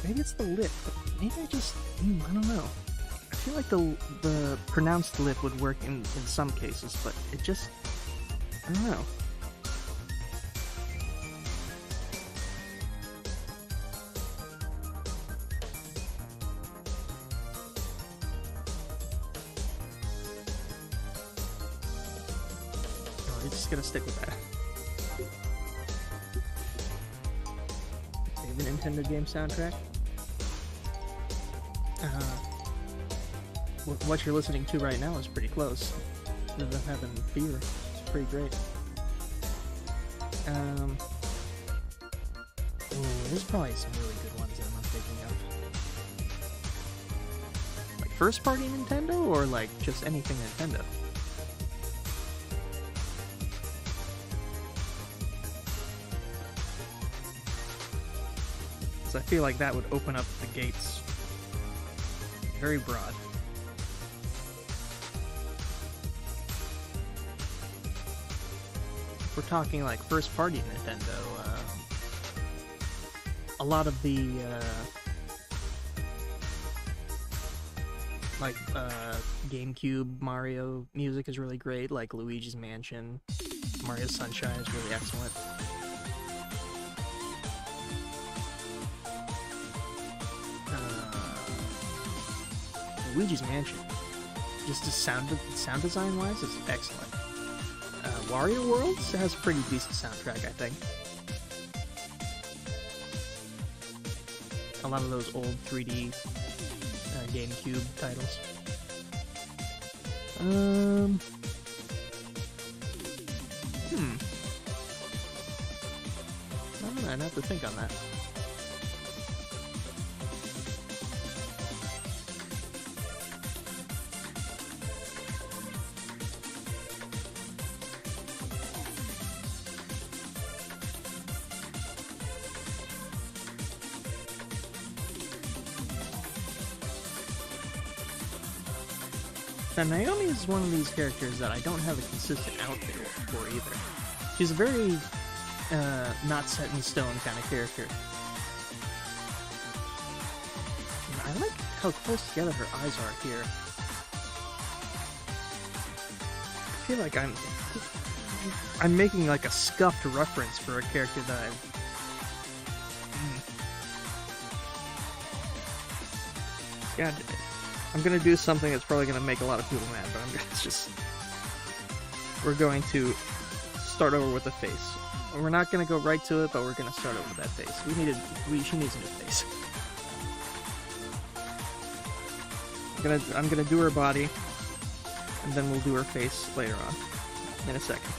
Maybe it's the lip. Maybe I just, I don't know. I feel like the pronounced lip would work in some cases, but it just, I don't know. We're just gonna stick with that. Save the Nintendo game soundtrack. What you're listening to right now is pretty close to them having beer. It's pretty great. There's probably some really good ones that I'm not thinking of. Like first party Nintendo or like just anything Nintendo? I feel like that would open up the gates very broad. If we're talking like first party Nintendo, a lot of the GameCube Mario music is really great, like Luigi's Mansion, Mario Sunshine is really excellent. Luigi's Mansion, just the sound design wise, is excellent. Wario Worlds has a pretty decent soundtrack, I think. A lot of those old 3D GameCube titles. I don't know, I'd have to think on that. Now, Naomi is one of these characters that I don't have a consistent outfit for either. She's a very not set in stone kind of character. And I like how close together her eyes are here. I feel like I'm making like a scuffed reference for a character that I've... God, I'm gonna do something that's probably gonna make a lot of people mad, but we're going to start over with the face. We're not gonna go right to it, but we're gonna start over with that face. She needs a new face. I'm gonna do her body, and then we'll do her face later on. in a second.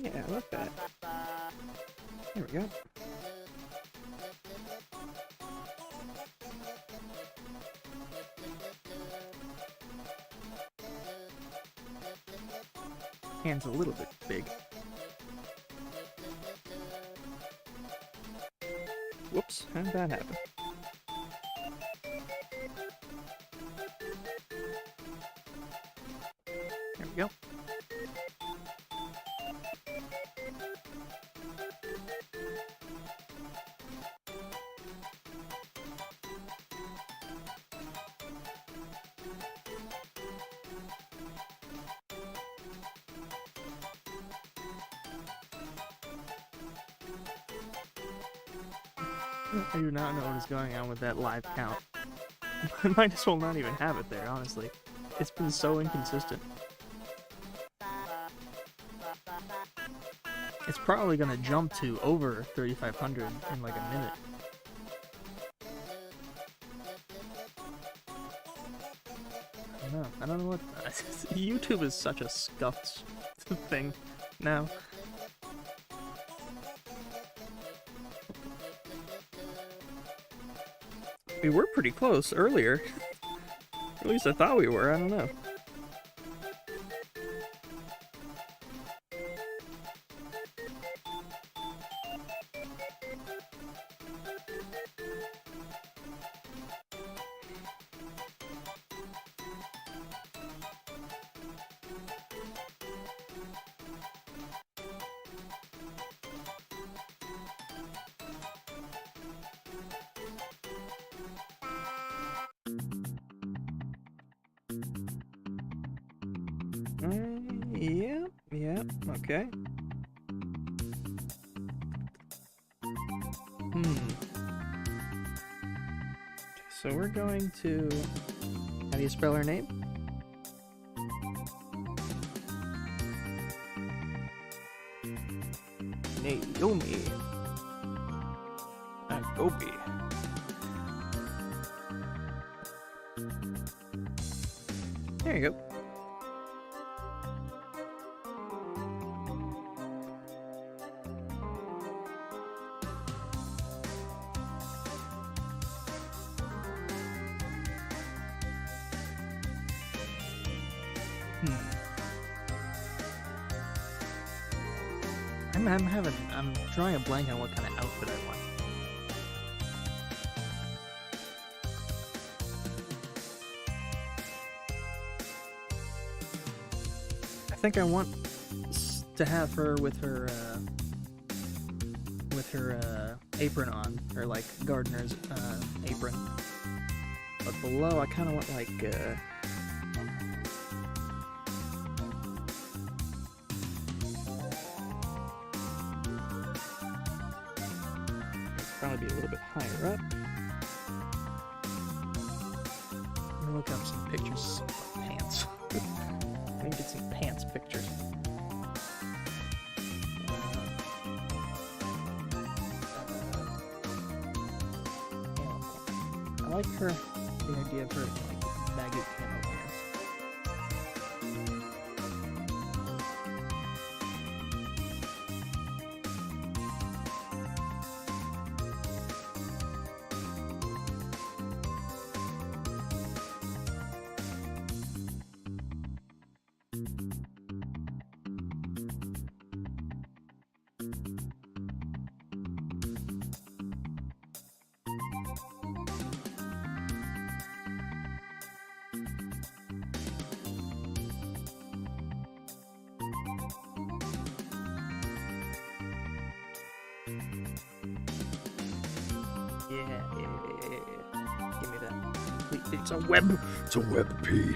Yeah, I like that. There we go. Hand's a little bit big. Whoops, how did that happen? There we go. I do not know what is going on with that live count. I might as well not even have it there, honestly. It's been so inconsistent. It's probably gonna jump to over 3,500 in like a minute. I don't know what... YouTube is such a scuffed thing now. We were pretty close earlier. At least I thought we were, I don't know. Yeah, okay. So we're going to... How do you spell her name? Naomi. Adobe. There you go. I'm drawing a blank on what kind of outfit I want. I think I want to have her with her apron on, or like gardener's apron. But below, I kind of want like probably be a little bit higher up. I'm gonna look up some pictures of pants. Let me get some pants pictures. I like the idea of her like baggy camo pants. Yeah. Give me that. It's a web. It's a web P.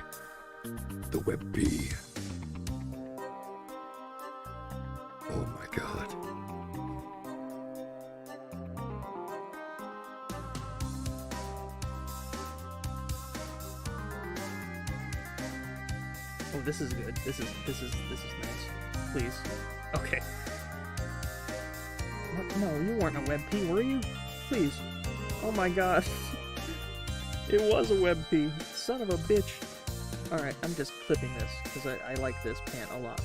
The web P. Oh my god. Oh, this is good. This is nice. Please. Okay. What? No, you weren't a WebP, were you? Please. Oh my god. It was a WebP. Son of a bitch. Alright, I'm just clipping this, because I like this pant a lot.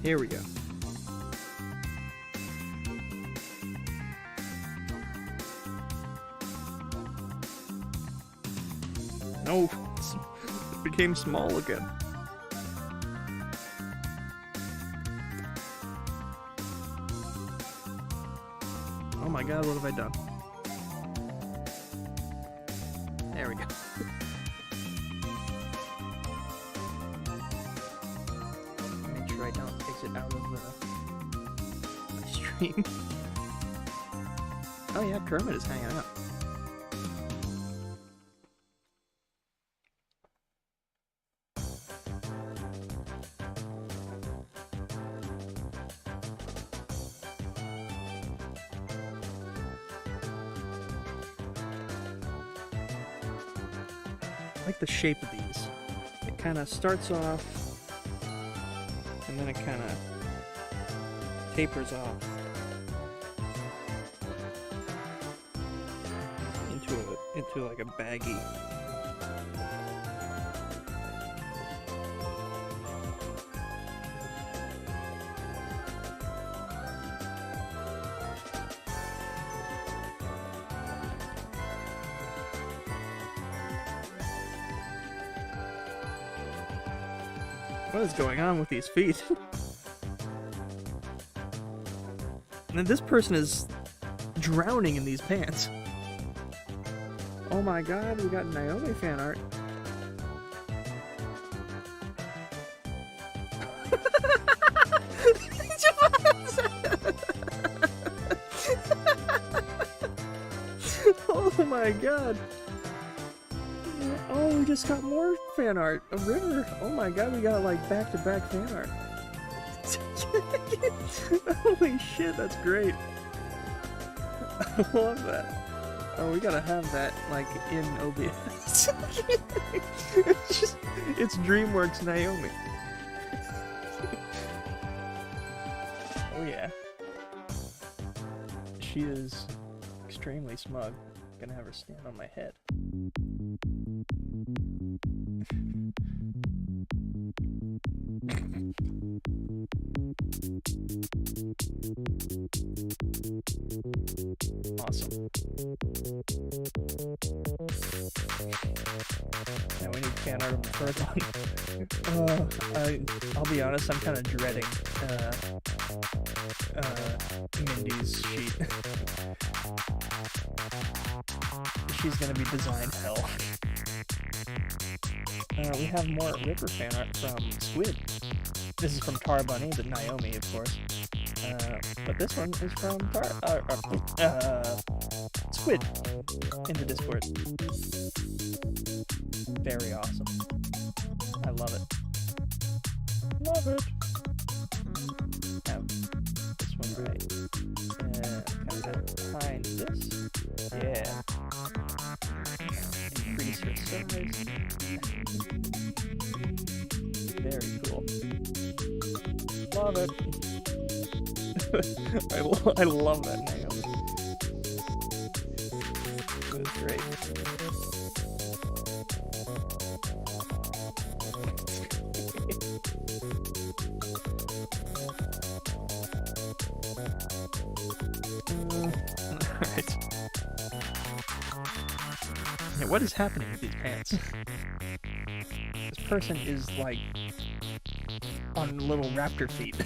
Here we go. No, it became small again. Oh my god, what have I done? There we go. Make sure I don't exit out of my stream. Oh yeah, Kermit is hanging out. I like the shape of these. It kind of starts off, and then it kind of tapers off into like a baggy. What is going on with these feet? And then this person is drowning in these pants. Oh my god, we got Naomi fan art. Oh my god. Oh, we just got more fan art. A river. Oh my god, we got like back-to-back fan art. Holy shit, that's great. I love that. Oh, we gotta have that like in OBS. It's DreamWorks Naomi. Oh yeah. She is extremely smug. I'm gonna have her stand on my head. Awesome. Now we need fan art of the third one. I'll be honest, I'm kind of dreading Mindy's sheet. She's gonna be design hell. We have more Ripper fan art from Squid. This is from Tar Bunny, but Naomi, of course. But this one is from Squid in the Discord. Very awesome. I love it. Love it. Now, this one right. Kind of behind this. Yeah. Increase her size. Very cool. Love it. I love that Naomi. It was great. Alright. Yeah, what is happening with these pants? This person is like on little raptor feet.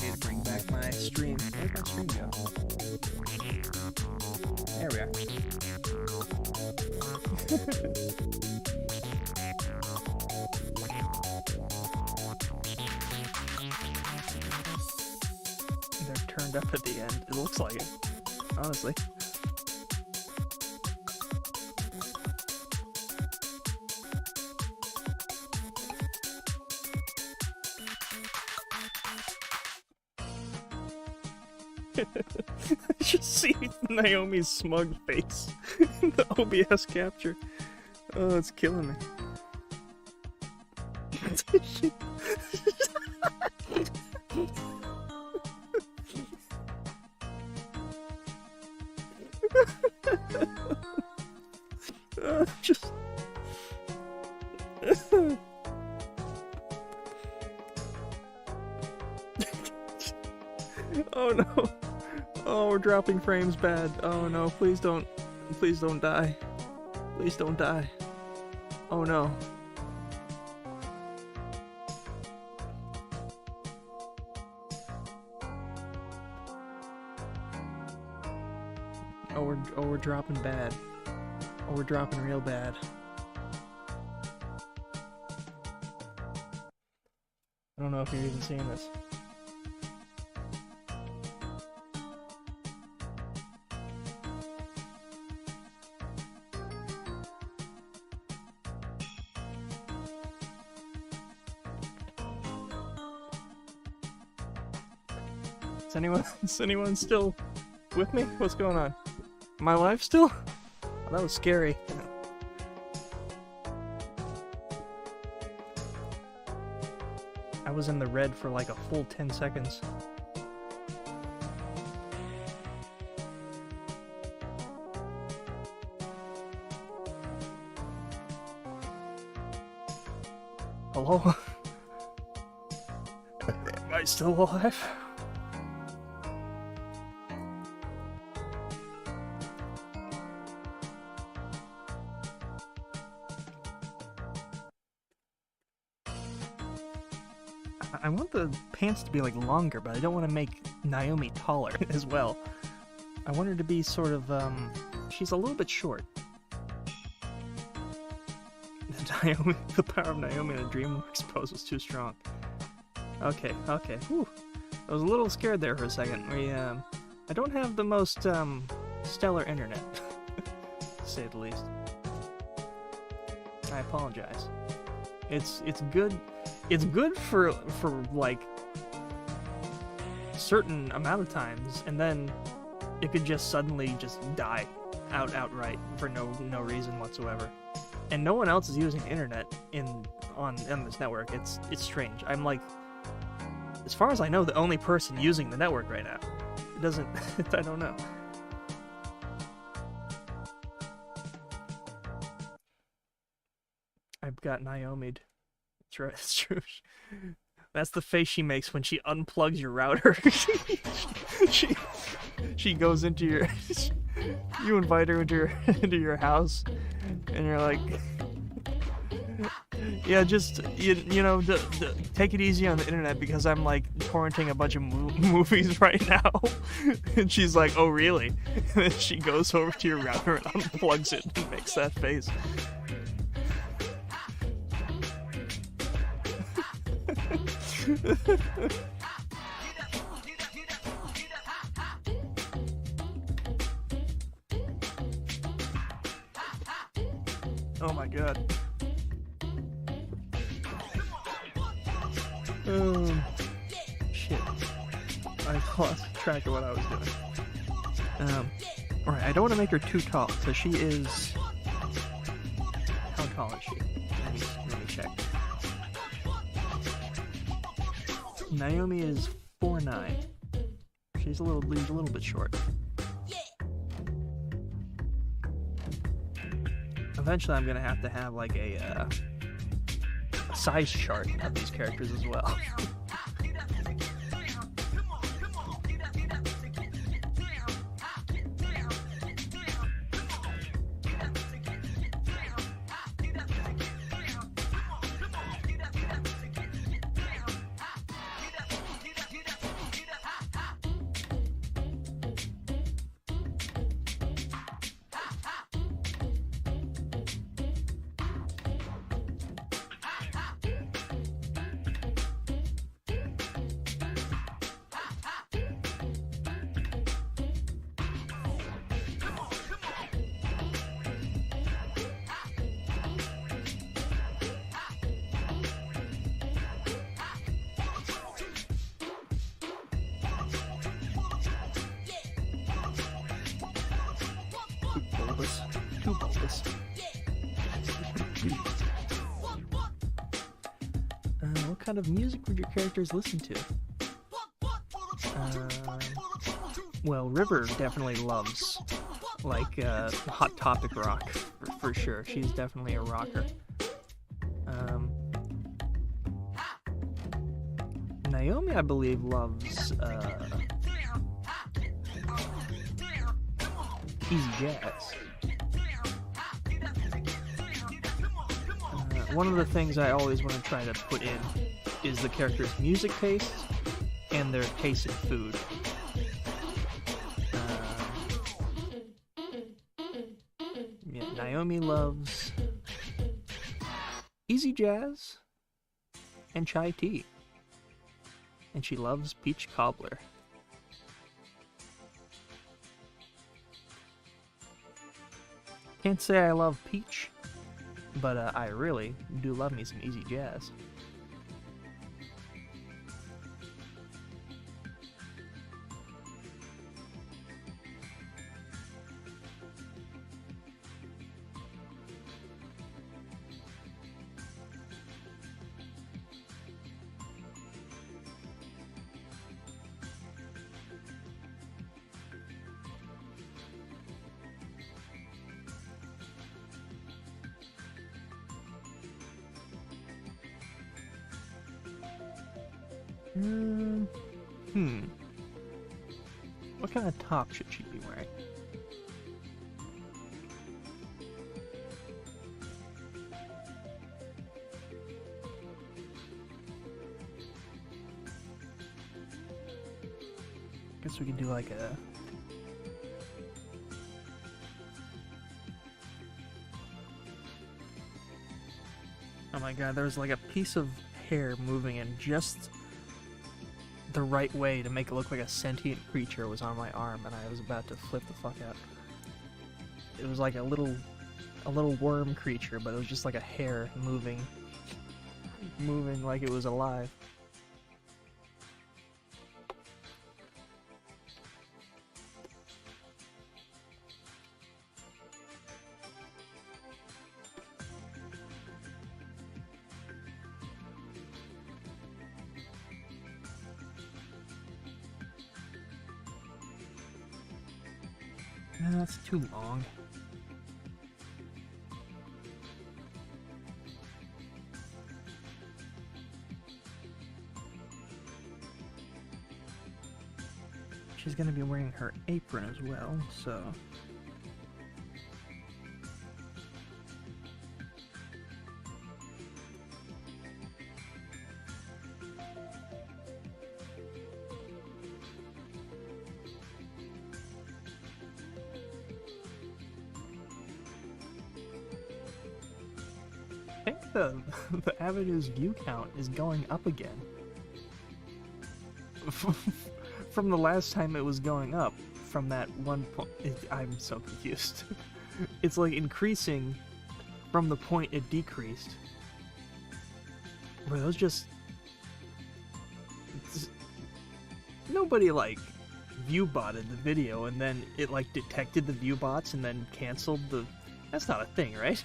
Need to bring back my stream. Where'd my stream go? There we are. turned up at the end. It looks like it, honestly. Just see Naomi's smug face in the OBS capture. Oh, it's killing me. Just oh no. Oh, we're dropping frames bad. Oh no, please don't die. Please don't die. Oh no. Oh, we're dropping bad. Oh, we're dropping real bad. I don't know if you're even seeing this. Is anyone still with me? What's going on? Am I live still? Oh, that was scary. I was in the red for like a full 10 seconds. Hello? Am I still alive? I want the pants to be like longer, but I don't want to make Naomi taller as well. I want her to be sort of, she's a little bit short. The power of Naomi in a DreamWorks pose was too strong. Okay. Whew. I was a little scared there for a second. I don't have the most, stellar internet, to say the least. I apologize. It's good. It's good for like certain amount of times, and then it could just suddenly just die outright for no reason whatsoever. And no one else is using the internet on this network. It's strange. I'm like, as far as I know, the only person using the network right now. It doesn't. I don't know. I've got Naomi'd. That's right, it's true. That's the face she makes when she unplugs your router. she goes into your... You invite her into your house, and you're like... Yeah, just, you know, take it easy on the internet because I'm, like, torrenting a bunch of movies right now. And she's like, oh, really? And then she goes over to your router and unplugs it and makes that face. Oh my god. Shit. I lost track of what I was doing. Alright, I don't want to make her too tall, so she is... How tall is she? Let me check. Naomi is 4'9". She's a little bit short. Eventually I'm gonna have to have like a size chart of these characters as well. bulbous. Too bulbous. What kind of music would your characters listen to? Well, River definitely loves, like, Hot Topic rock, for sure. She's definitely a rocker. Naomi, I believe, loves, easy jazz. One of the things I always want to try to put in is the character's music taste and their taste in food. Yeah, Naomi loves easy jazz and chai tea. And she loves peach cobbler. Can't say I love peach, but I really do love me some easy jazz. What kind of top should she be wearing? Guess we could do like a... Oh my god, there was like a piece of hair moving in just the right way to make it look like a sentient creature was on my arm, and I was about to flip the fuck out. It was like a little worm creature, but it was just like a hair moving like it was alive. No, that's too long. She's gonna be wearing her apron as well, so... I think the Avenue's view count is going up again. From the last time it was going up, from that one point... I'm so confused. It's like increasing from the point it decreased. Were those just... Nobody, like, view-botted the video and then it, like, detected the view-bots and then canceled the... That's not a thing, right?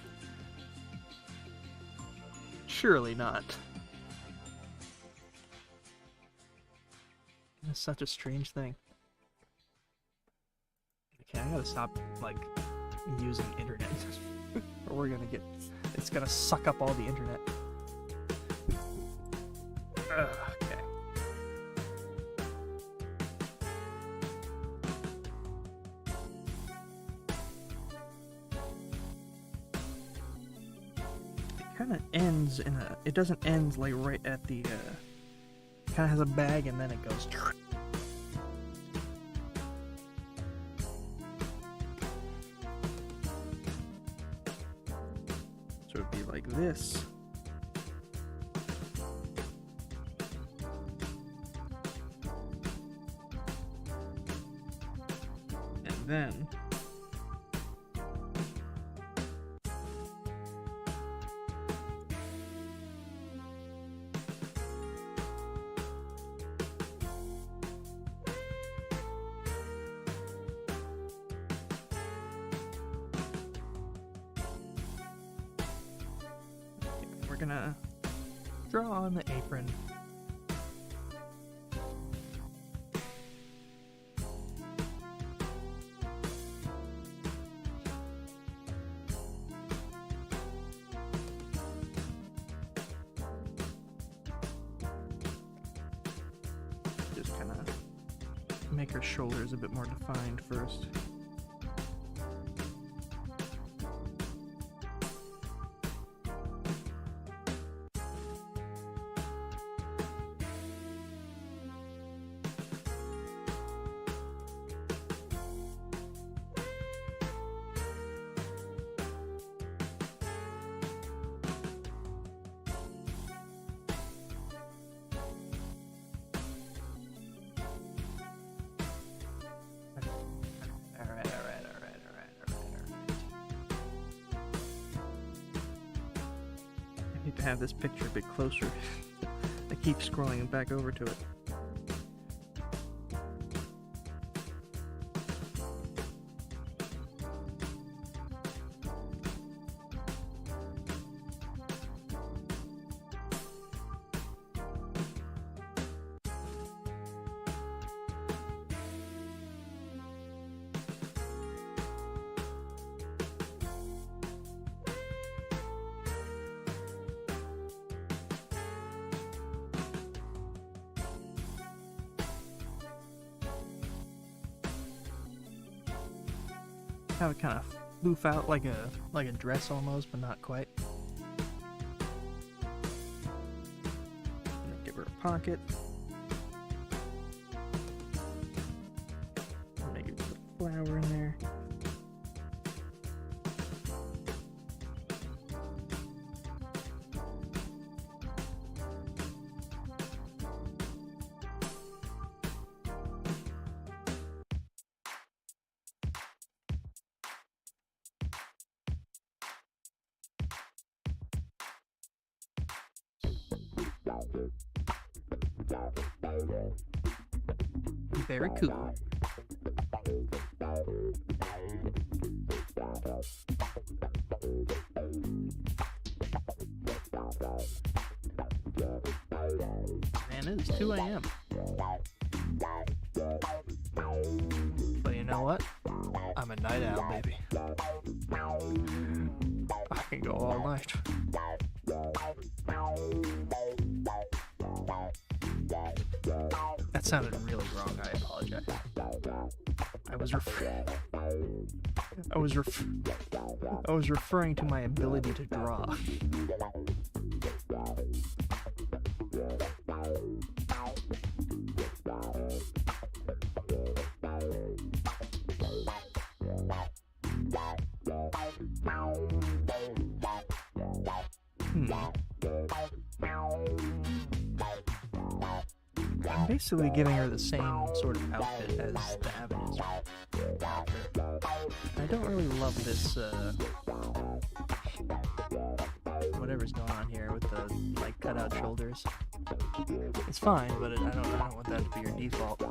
Surely not. It's such a strange thing. Okay, I gotta stop, like, using internet. Or we're gonna get... It's gonna suck up all the internet. Ugh, okay. It kinda ends in a... It doesn't end, like, right at the, kinda has a bag and then it goes... So it'd be like this. And then... we're gonna draw on the apron. Just kind of make her shoulders a bit more defined first. To have this picture a bit closer. I keep scrolling back over to it. Have it kind of floof out like a dress almost, but not quite. Give her a pocket. Maybe put a flower in there. Very cool. Man, it is 2 a.m. But you know what? I'm a night owl, baby. I can go all night. That sounded really wrong. I apologize. I was referring to my ability to draw. I'm basically giving her the same sort of outfit as the Avenues. I don't really love this, whatever's going on here with the, like, cutout shoulders. It's fine, but I don't want that to be your default.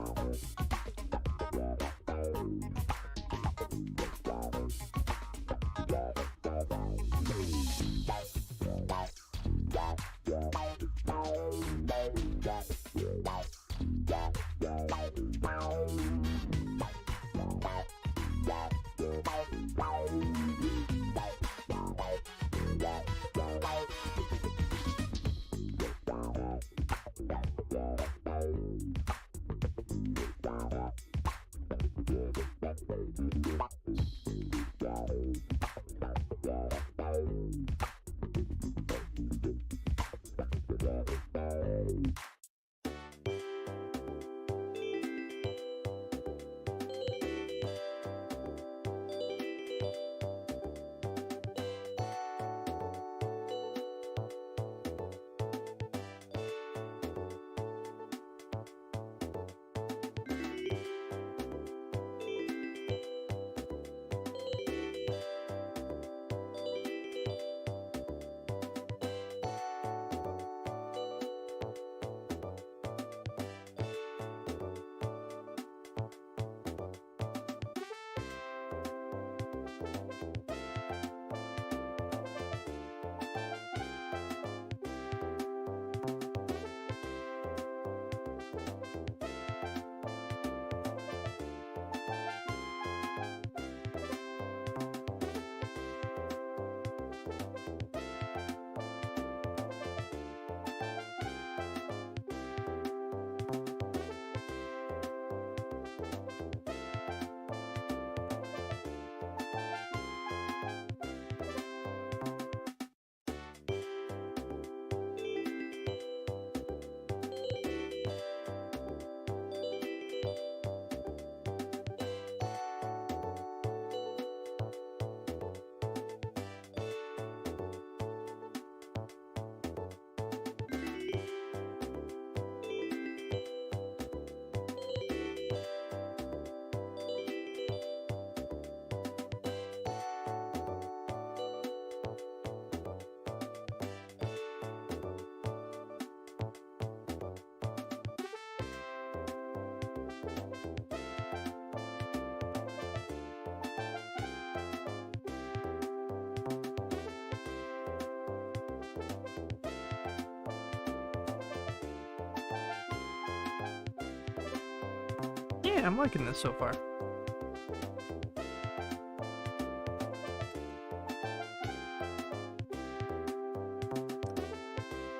Yeah, I'm liking this so far.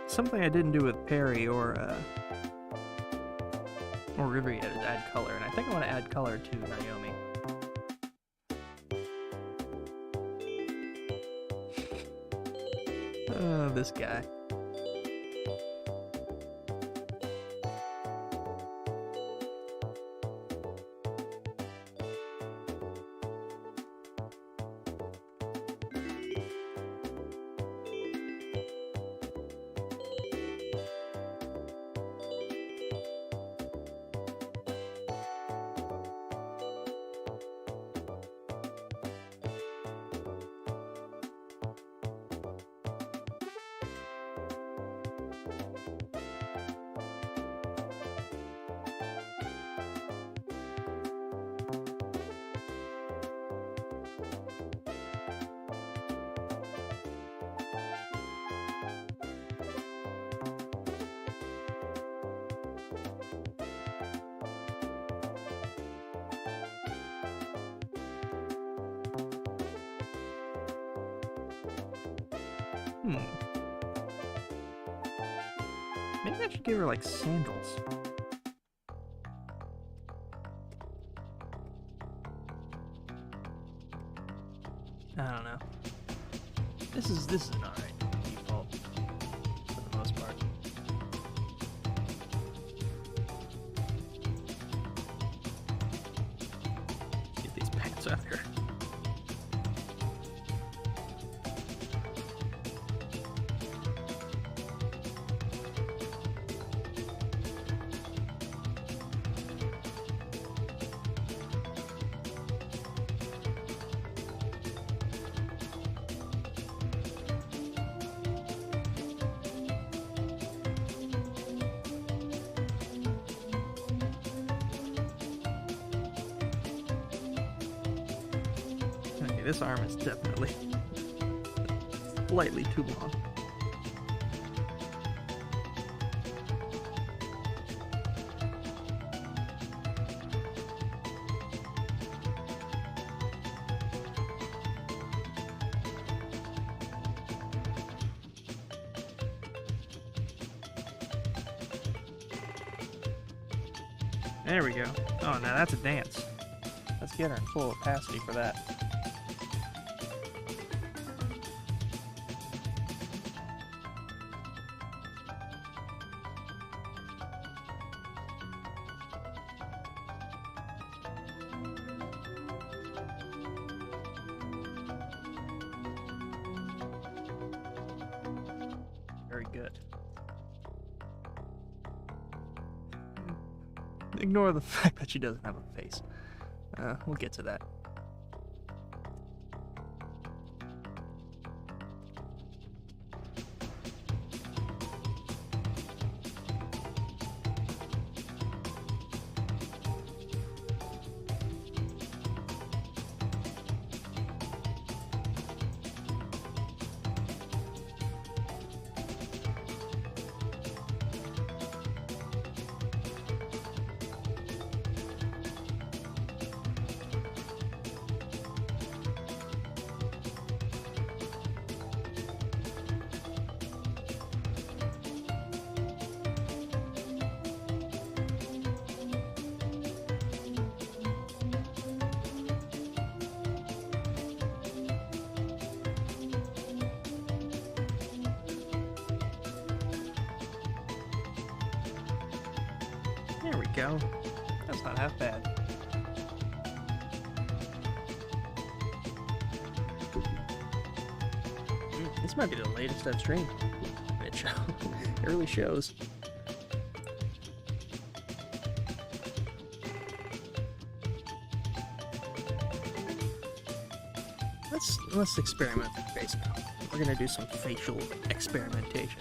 Something I didn't do with Perry or River yet is add color, and I think I want to add color to Naomi. Oh, this guy. Maybe I should give her like sandals. I don't know. This is an alright default for the most part. Get these pants out here. This arm is definitely slightly too long. There we go. Oh, now that's a dance. Let's get her in full opacity for that. Very good. Ignore the fact that she doesn't have a face. We'll get to that. There we go. That's not half bad. This might be the latest I've streamed. It really shows. Let's experiment with the face now. We're gonna do some facial experimentation.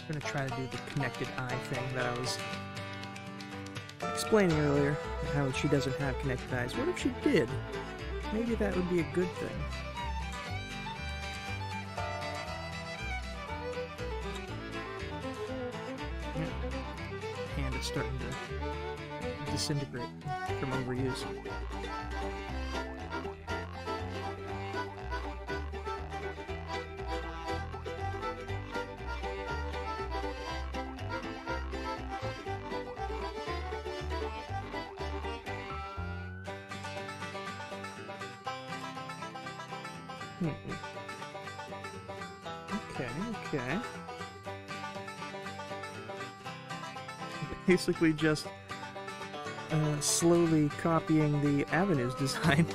I'm gonna try to do the connected eye thing that I was explaining earlier, how she doesn't have connected eyes. What if she did? Maybe that would be a good thing. Hand is starting to disintegrate from overuse. Okay. Basically just slowly copying the Avenues design.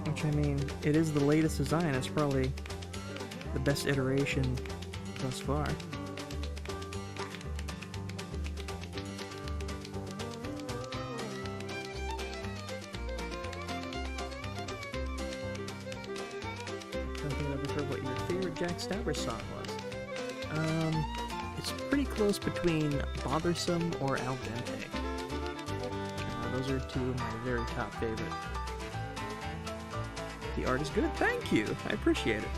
Which, I mean, it is the latest design. It's probably the best iteration thus far. Jack Stauber song was. It's pretty close between Bothersome or Al Dente. Those are two of my very top favorite. The art is good. Thank you. I appreciate it.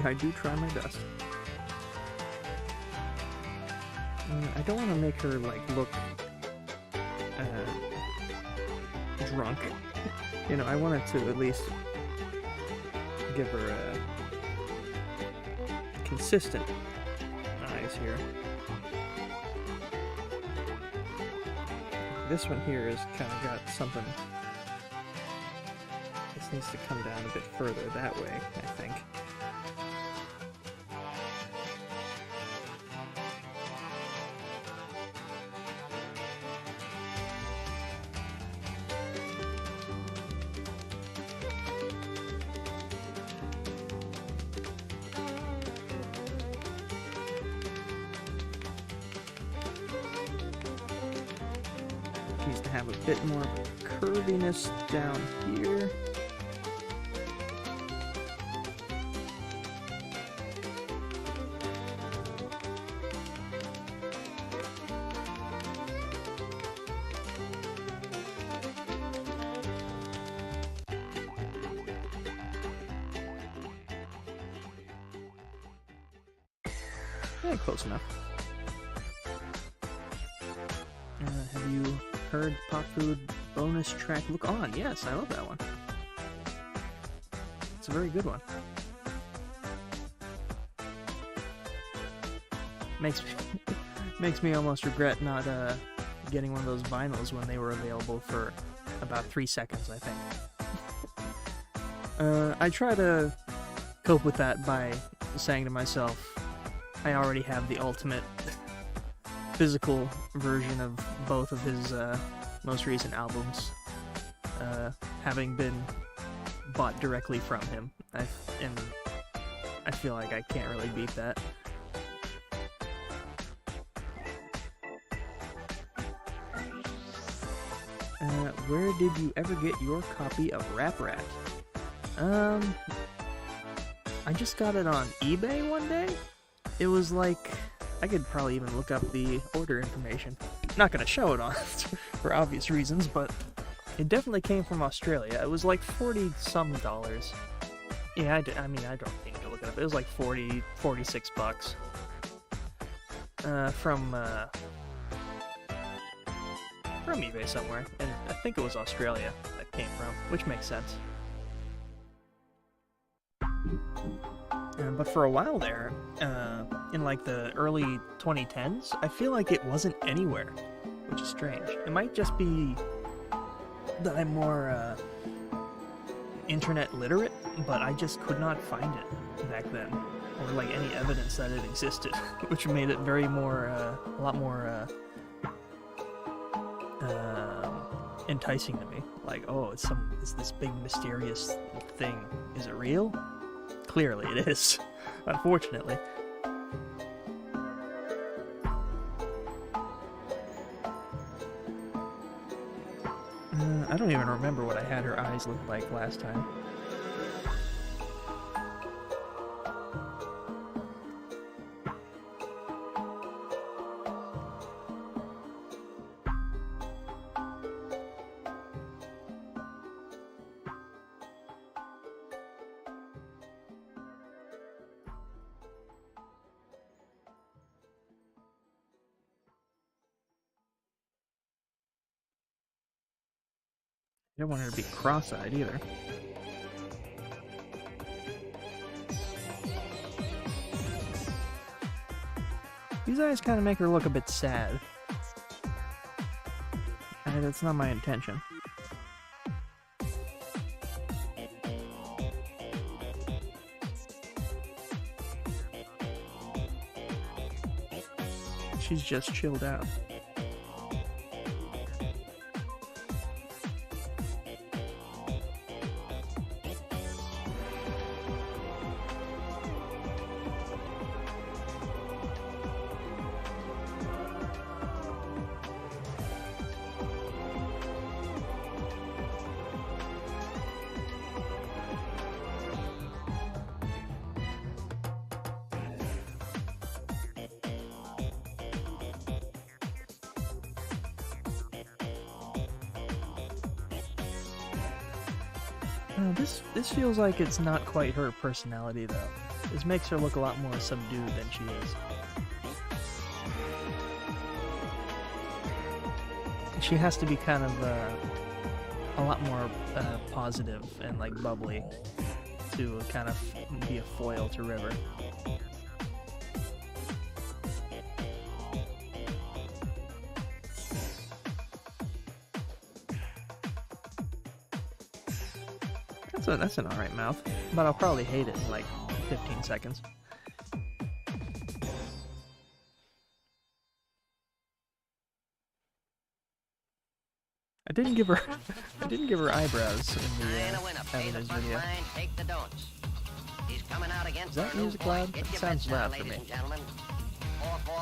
I do try my best. I don't want to make her like look drunk. You know, I wanted to at least give her consistent eyes here. This one here is kind of got something. This needs to come down a bit further that way, I think. Needs to have a bit more curviness down here. Yeah, close enough. Have you heard Pop Food bonus track Look On? Yes, I love that one. It's a very good one. Makes me almost regret not getting one of those vinyls when they were available for about 3 seconds, I think. I try to cope with that by saying to myself, I already have the ultimate physical version of both of his most recent albums, having been bought directly from him. And I feel like I can't really beat that. Where did you ever get your copy of Rap Rat? I just got it on eBay one day. It was like, I could probably even look up the order information. Not gonna show it on for obvious reasons, but it definitely came from Australia. It was like $40-some. Yeah, I mean, I don't think to look it up. It was like 46 bucks. From eBay somewhere, and I think it was Australia that came from, which makes sense. But for a while there, in like the early 2010s, I feel like it wasn't anywhere, which is strange. It might just be that I'm more internet literate, but I just could not find it back then, or like any evidence that it existed, which made it very more, a lot more enticing to me. Like, oh, it's this big mysterious thing. Is it real? Clearly it is, unfortunately. I don't even remember what I had her eyes look like last time. I don't want her to be cross-eyed either. These eyes kind of make her look a bit sad. And that's not my intention. She's just chilled out. This feels like it's not quite her personality though. This makes her look a lot more subdued than she is. She has to be kind of a lot more positive and like bubbly to kind of be a foil to River. That's an alright mouth, but I'll probably hate it in like 15 seconds. I didn't give her eyebrows in the Avenues video. Is that music loud? It sounds loud for me. Well.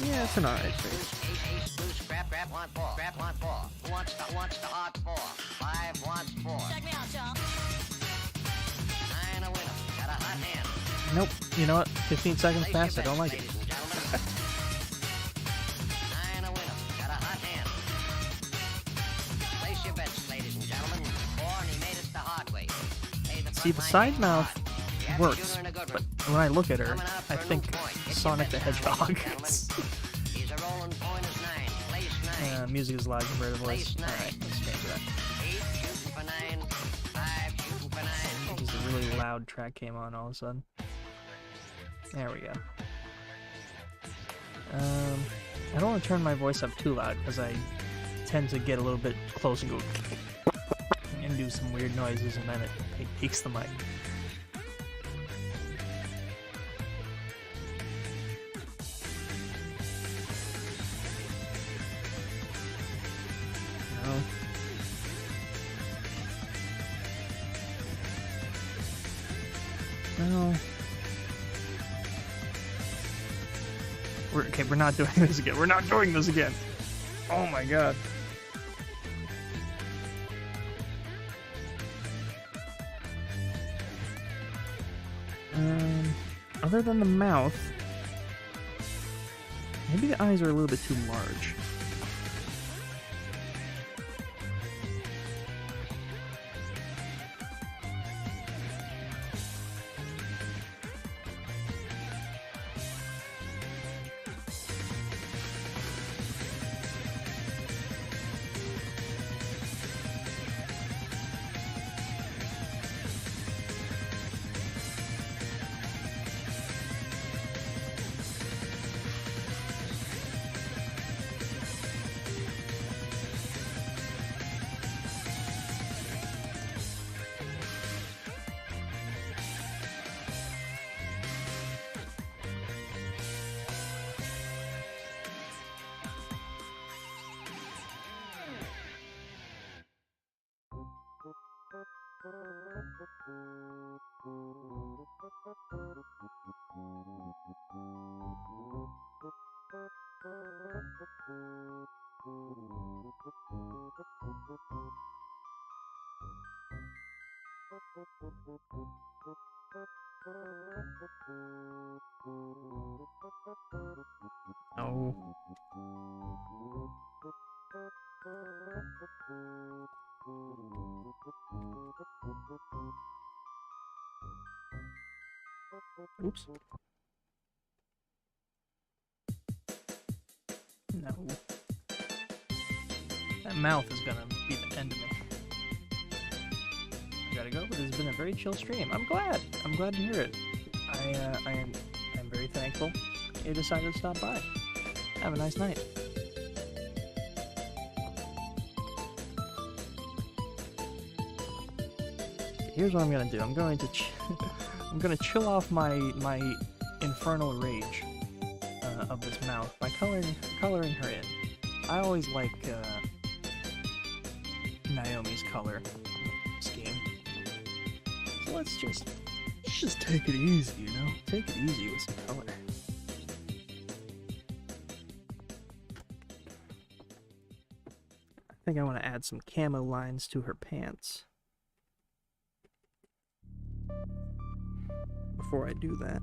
Yeah, it's an alright face. Nope. You know what? 15 seconds past, I don't like it. See, the side mouth works, but when I look at her, I think Sonic the Hedgehog. Music is loud compared to voice. Alright, let's change that. This is a really loud track came on all of a sudden. There we go. I don't want to turn my voice up too loud because I tend to get a little bit close and go and do some weird noises, and then it peaks the mic. No. We're not doing this again. We're not doing this again. Oh my god. Other than the mouth, maybe the eyes are a little bit too large. Oh. Oops. No. That mouth is gonna be the end of me. I gotta go, but it's been a very chill stream. I'm glad. I'm glad to hear it. I'm very thankful you decided to stop by. Have a nice night. Here's what I'm gonna do. I'm going to I'm gonna chill off my infernal rage of this mouth by coloring her in. I always like Naomi's color scheme. So let's just take it easy, you know? Take it easy with some color. I think I want to add some camo lines to her pants. Before I do that,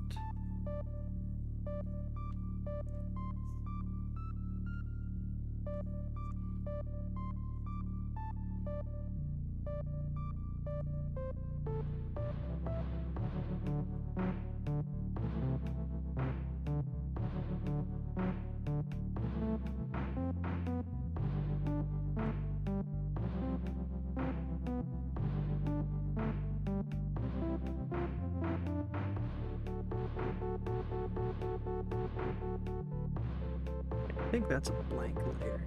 I think that's a blank layer.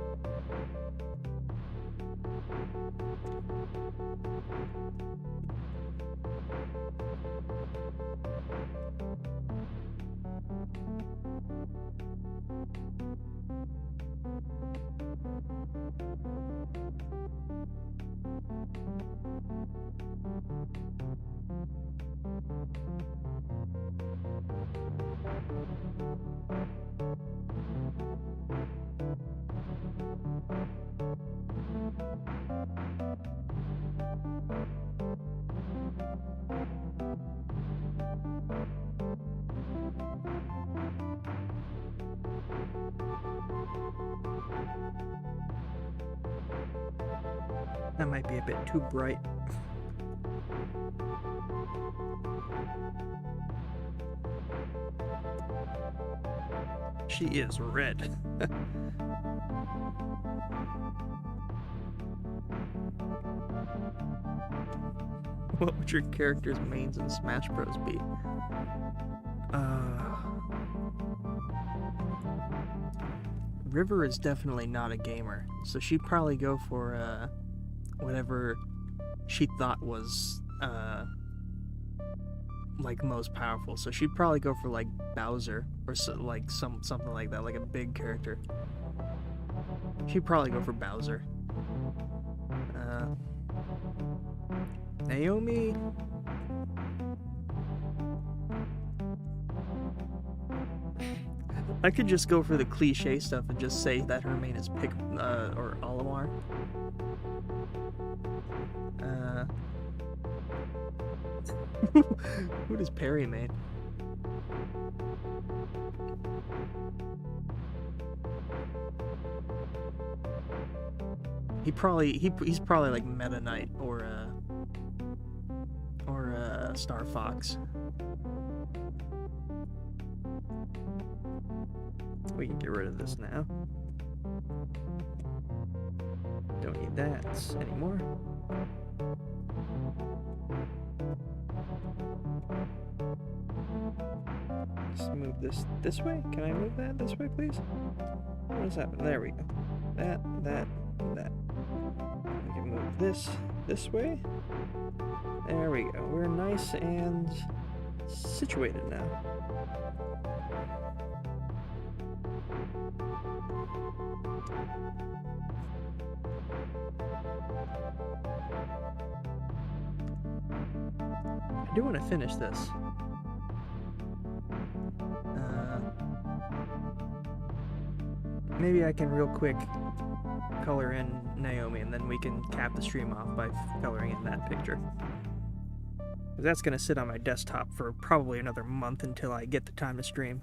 That might be a bit too bright. She is red. What would your character's mains in Smash Bros be? River is definitely not a gamer, so she'd probably go for whatever she thought was like most powerful. So she'd probably go for like Bowser or like something like that, like a big character. She'd probably go for Bowser. Naomi. I could just go for the cliche stuff and just say that her main is Pick or Olimar. Who does Perry main? He's probably like Meta Knight or Star Fox. We can get rid of this now. Don't need that anymore. Just move this way. Can I move that this way, please? What is happening? There we go. That. We can move this way. There we go. We're nice and situated now. I do want to finish this. maybe I can real quick color in Naomi, and then we can cap the stream off by coloring in that picture. That's gonna sit on my desktop for probably another month until I get the time to stream.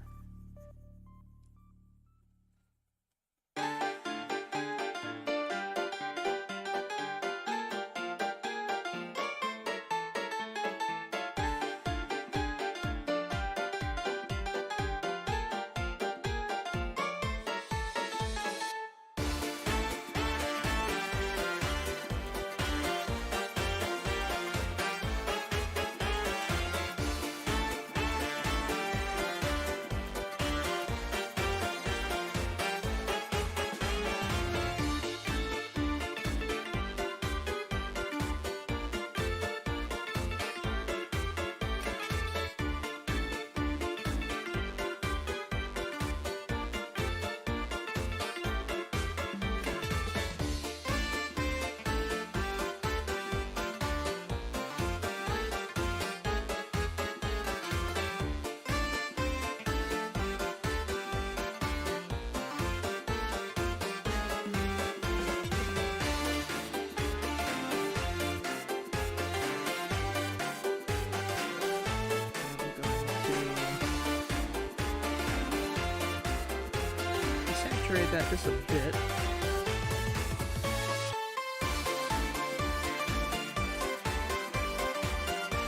Saturate that just a bit.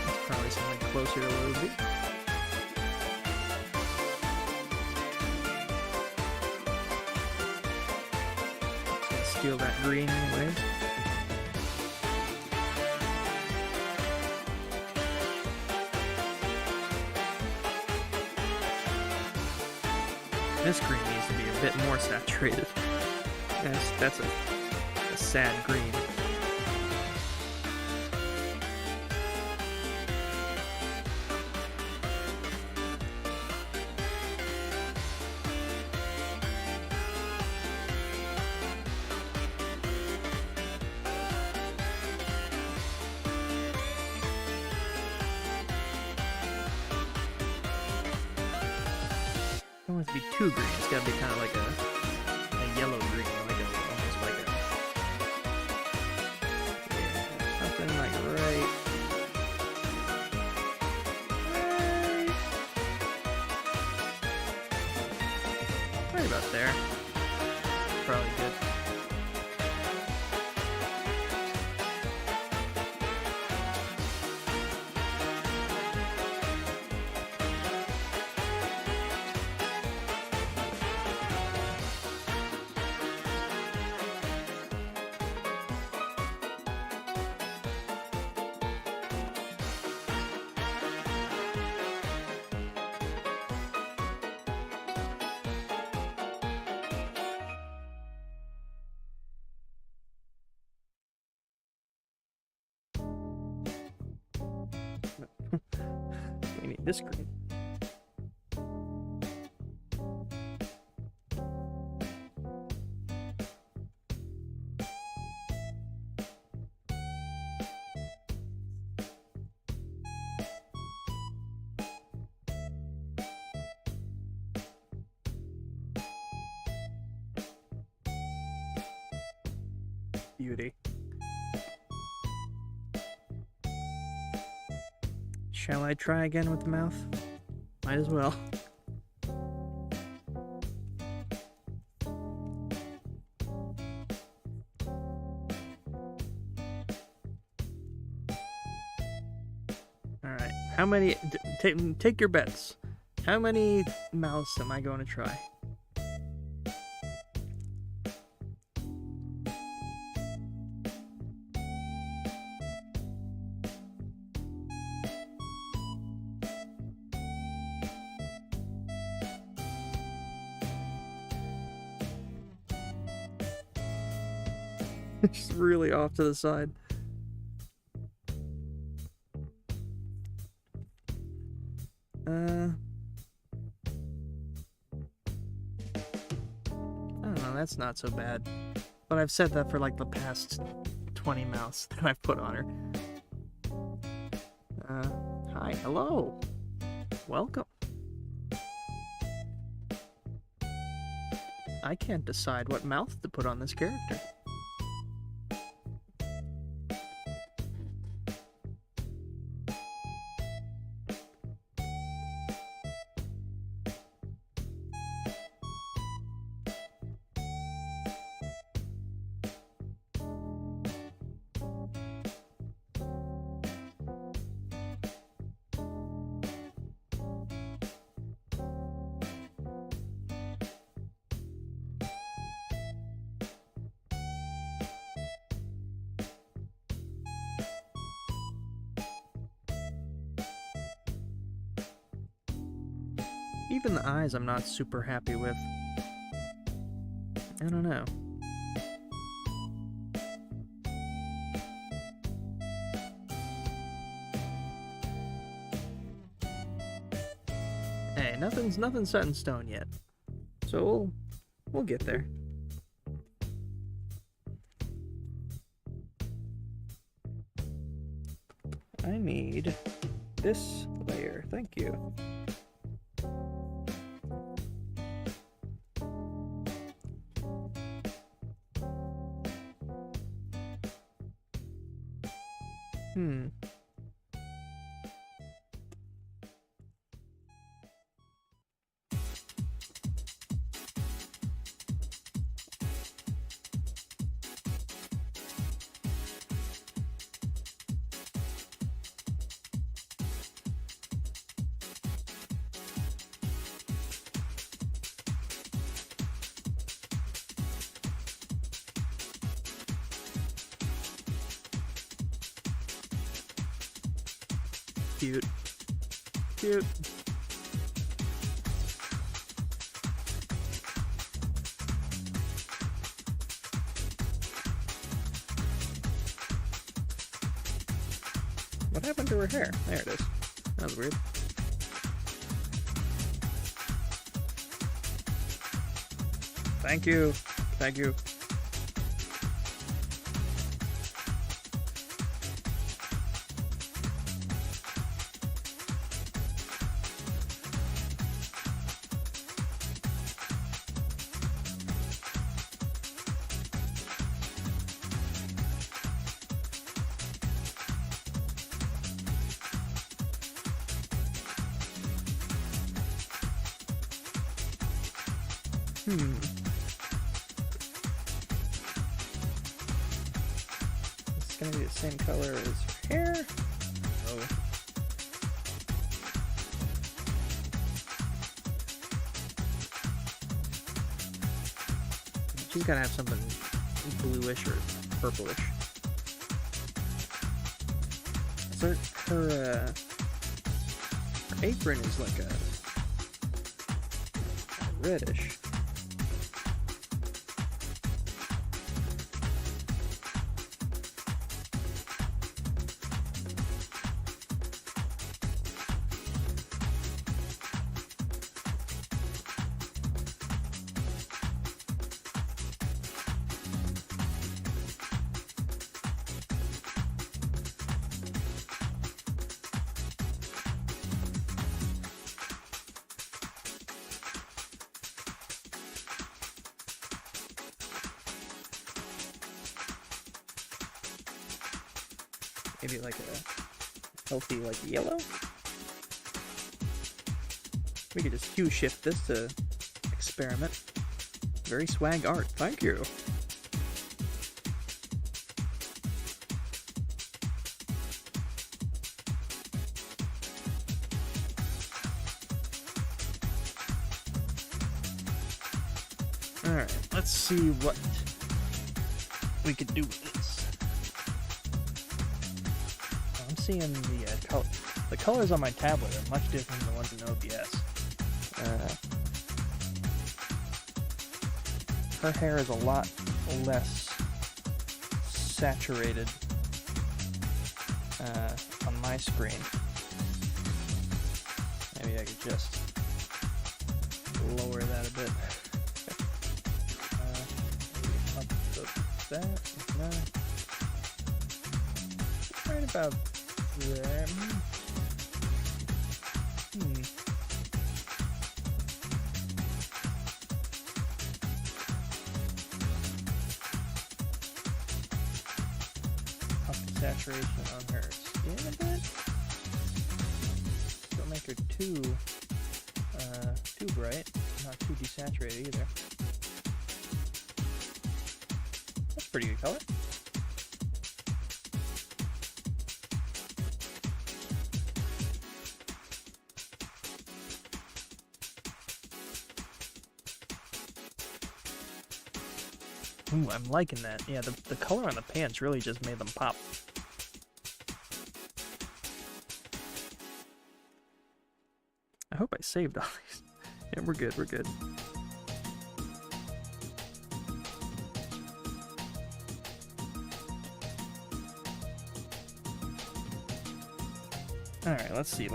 That's probably something closer to Ruby. Just gonna steal that green anyway. This green needs to be a bit more saturated. That's a sad green. Don't want it to be too green. It's got to be kind of like a yellow green, almost like a something like right about there. Probably good. We need this green. Beauty. Shall I try again with the mouth? Might as well. Alright, how many... Take your bets. How many mouths am I going to try? Just really off to the side. I don't know, that's not so bad. But I've said that for like the past 20 mouths that I've put on her. Hi, hello. Welcome. I can't decide what mouth to put on this character. Even the eyes I'm not super happy with. I don't know. Hey, nothing's set in stone yet. So we'll get there. I need this layer. Thank you. Cute. Cute. What happened to her hair? There it is. That was weird. Thank you. Thank you. It's gonna be the same color as her hair. Oh. She's gotta have something bluish or purplish. So her apron is like a reddish. Maybe like a healthy, like, yellow? We could just hue shift this to experiment. Very swag art. Thank you. Alright, let's see what we could do with this. Seeing the colors on my tablet are much different than the ones in OBS. Her hair is a lot less saturated on my screen. Maybe I could just lower that a bit. That, no. Right about there. desaturation on her skin a bit. Don't make her too bright, not too desaturated either. That's pretty good color. Ooh, I'm liking that. Yeah, the color on the pants really just made them pop. I hope I saved all these. Yeah, we're good, we're good. Alright, let's see.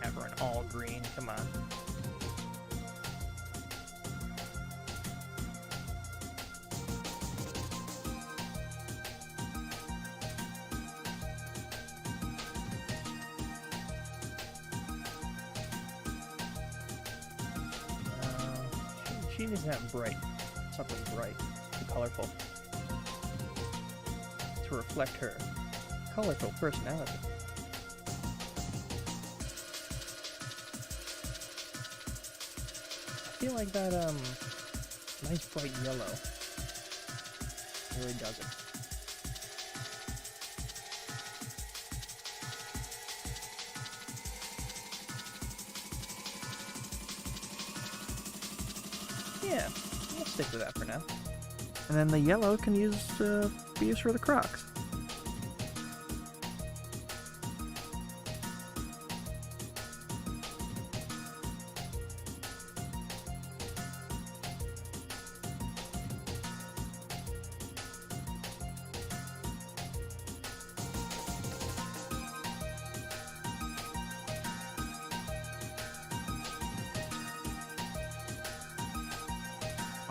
Have her in all green, come on. She needs to have bright, something bright and colorful to reflect her colorful personality. I feel like that nice bright yellow really does it. Yeah, we'll stick with that for now. And then the yellow can be used for the Crocs.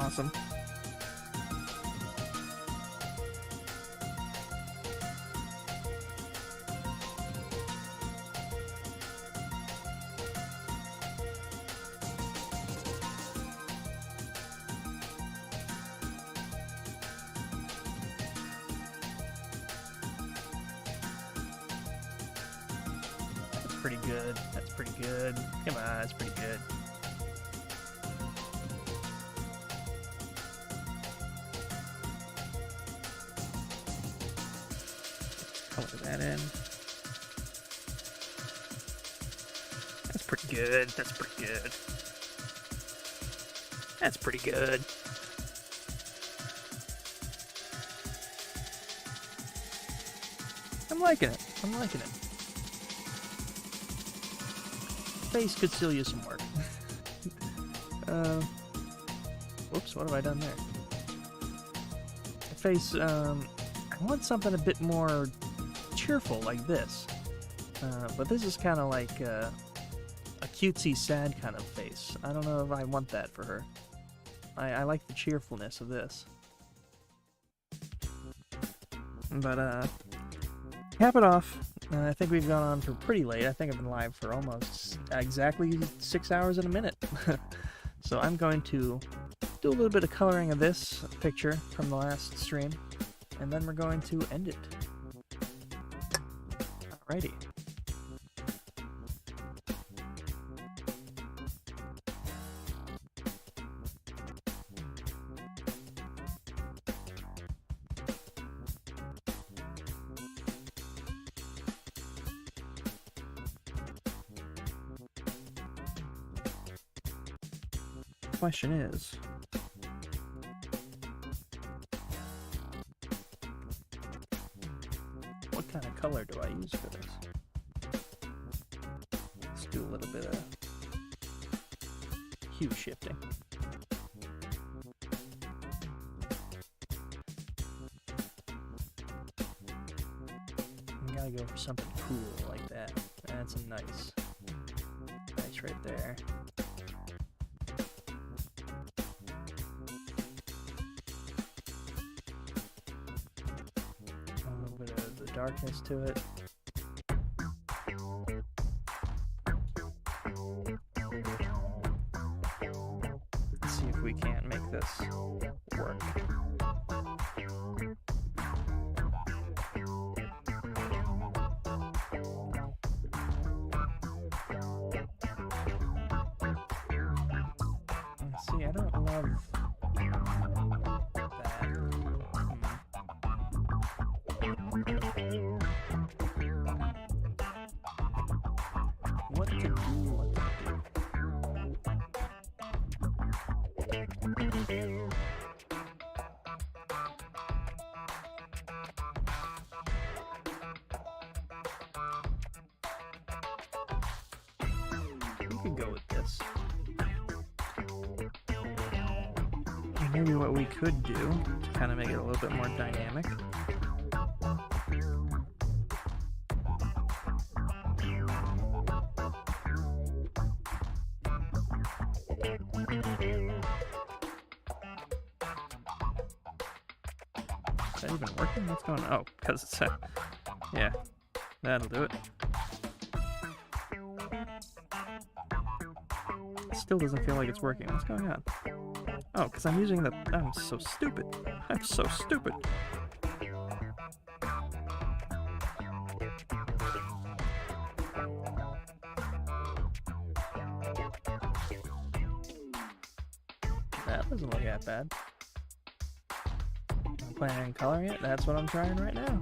Awesome. That's pretty good. That's pretty good. Come on, that's pretty good. Color that in. That's pretty good. That's pretty good. That's pretty good. I'm liking it. I'm liking it. Face could still use some work. Whoops, what have I done there? The face, I want something a bit more cheerful like this. But this is kind of like a cutesy, sad kind of face. I don't know if I want that for her. I like the cheerfulness of this. But, cap it off. I think we've gone on for pretty late. I think I've been live for almost exactly 6 hours and a minute. So I'm going to do a little bit of coloring of this picture from the last stream, and then we're going to end it. Alrighty. Question is, what kind of color do I use for this? Let's do a little bit of hue shifting. You gotta go for something cool like that. That's a nice right there. darkness to it. Let's see if we can't make this work. See, I don't love that. What to do, what to do. We could go with this. Maybe what we could do to kind of make it a little bit more dynamic. Is that even working? What's going on? Oh, because it's yeah, that'll do it. Still doesn't feel like it's working. What's going on? Oh, because I'm using the... I'm so stupid. I'm so stupid. That doesn't look that bad. I'm planning on coloring it. That's what I'm trying right now.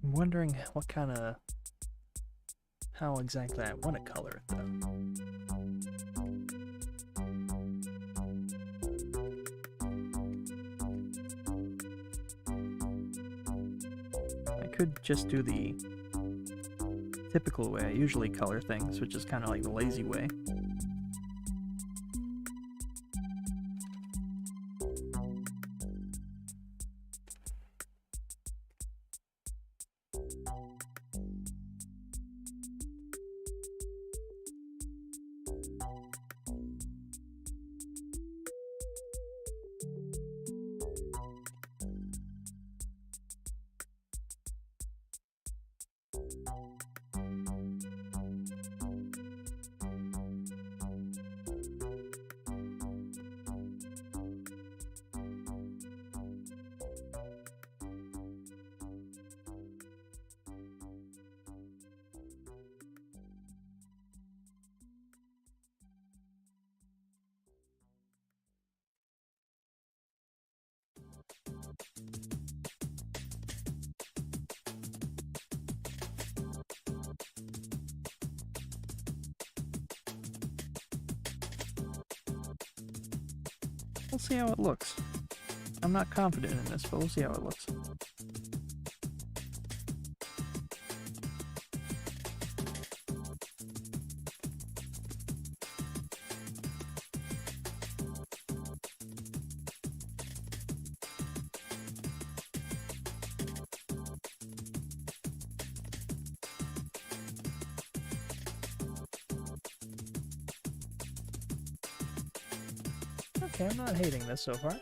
I'm wondering what kind of... how exactly I want to color it, though. I could just do the typical way I usually color things, which is kind of like the lazy way. We'll see how it looks. I'm not confident in this, but we'll see how it looks. Okay, I'm not hating this so far.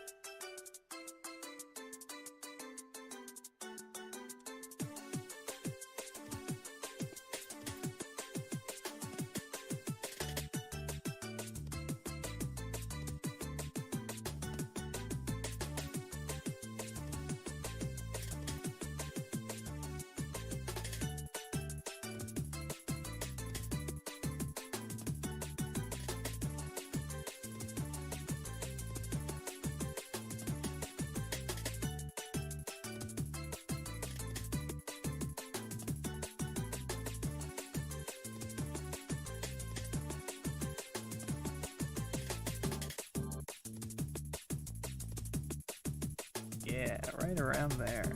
Yeah, right around there.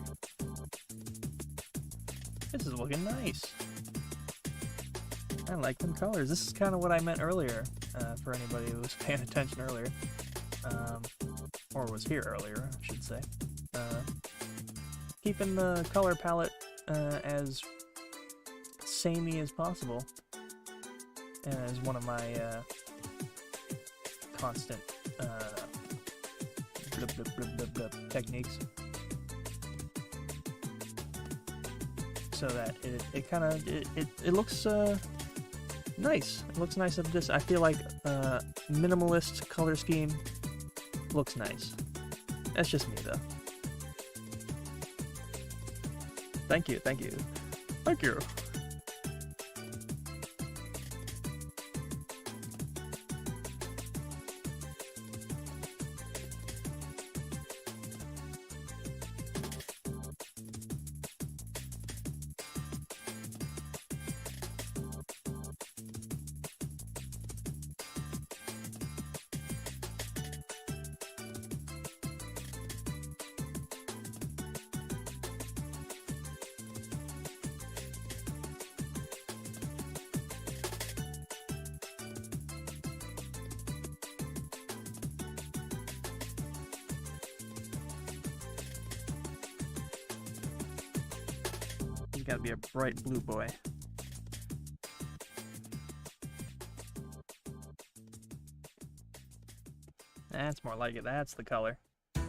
This is looking nice. I like them colors. This is kind of what I meant earlier, for anybody who was paying attention earlier. Or was here earlier, I should say. Keeping the color palette as samey as possible. Is one of my constant techniques. So that it kind of it looks nice. It looks nice of this. I feel like minimalist color scheme looks nice. That's just me though. Thank you, thank you, thank you. You gotta be a bright blue boy. That's more like it. That's the color. Let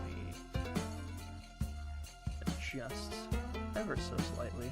me adjust ever so slightly.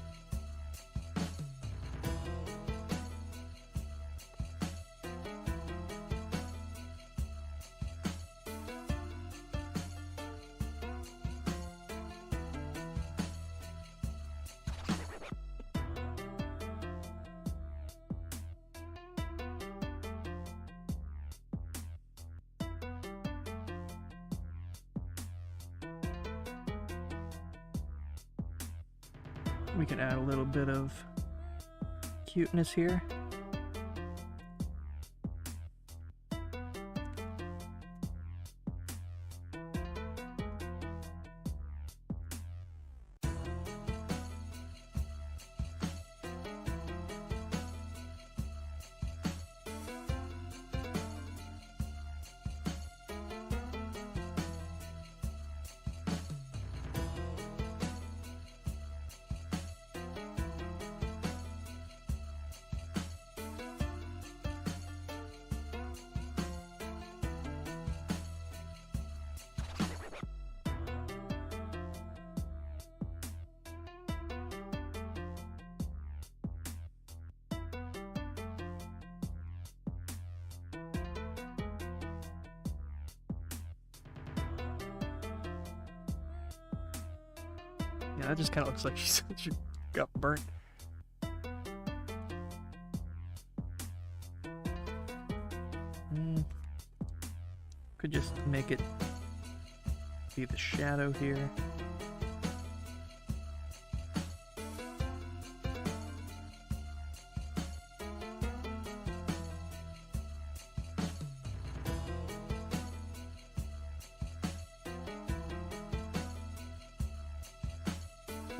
We can add a little bit of cuteness here. Yeah, that just kind of looks like she got burnt. Could just make it be the shadow here.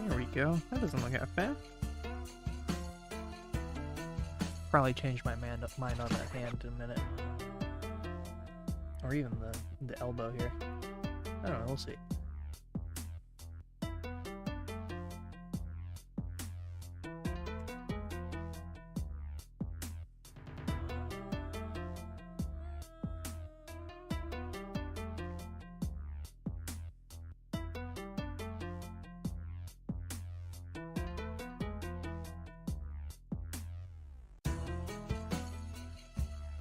There we go. That doesn't look half bad. Probably change my mind on that hand in a minute. Or even the elbow here. I don't know, we'll see.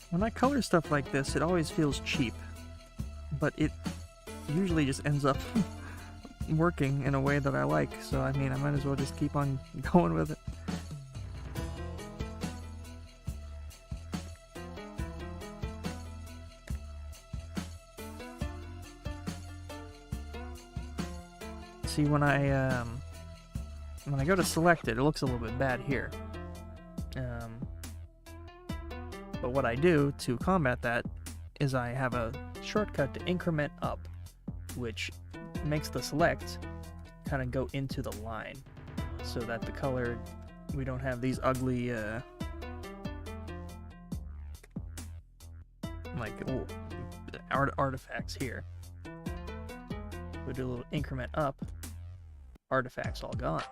When I color stuff like this, it always feels cheap, but it usually just ends up working in a way that I like, so I mean, I might as well just keep on going with it. See, when I go to select it, it looks a little bit bad here. But what I do to combat that is I have a shortcut to increment up, which makes the select kind of go into the line so that the color, we don't have these ugly like artifacts here. We do a little increment up. Artifacts all gone.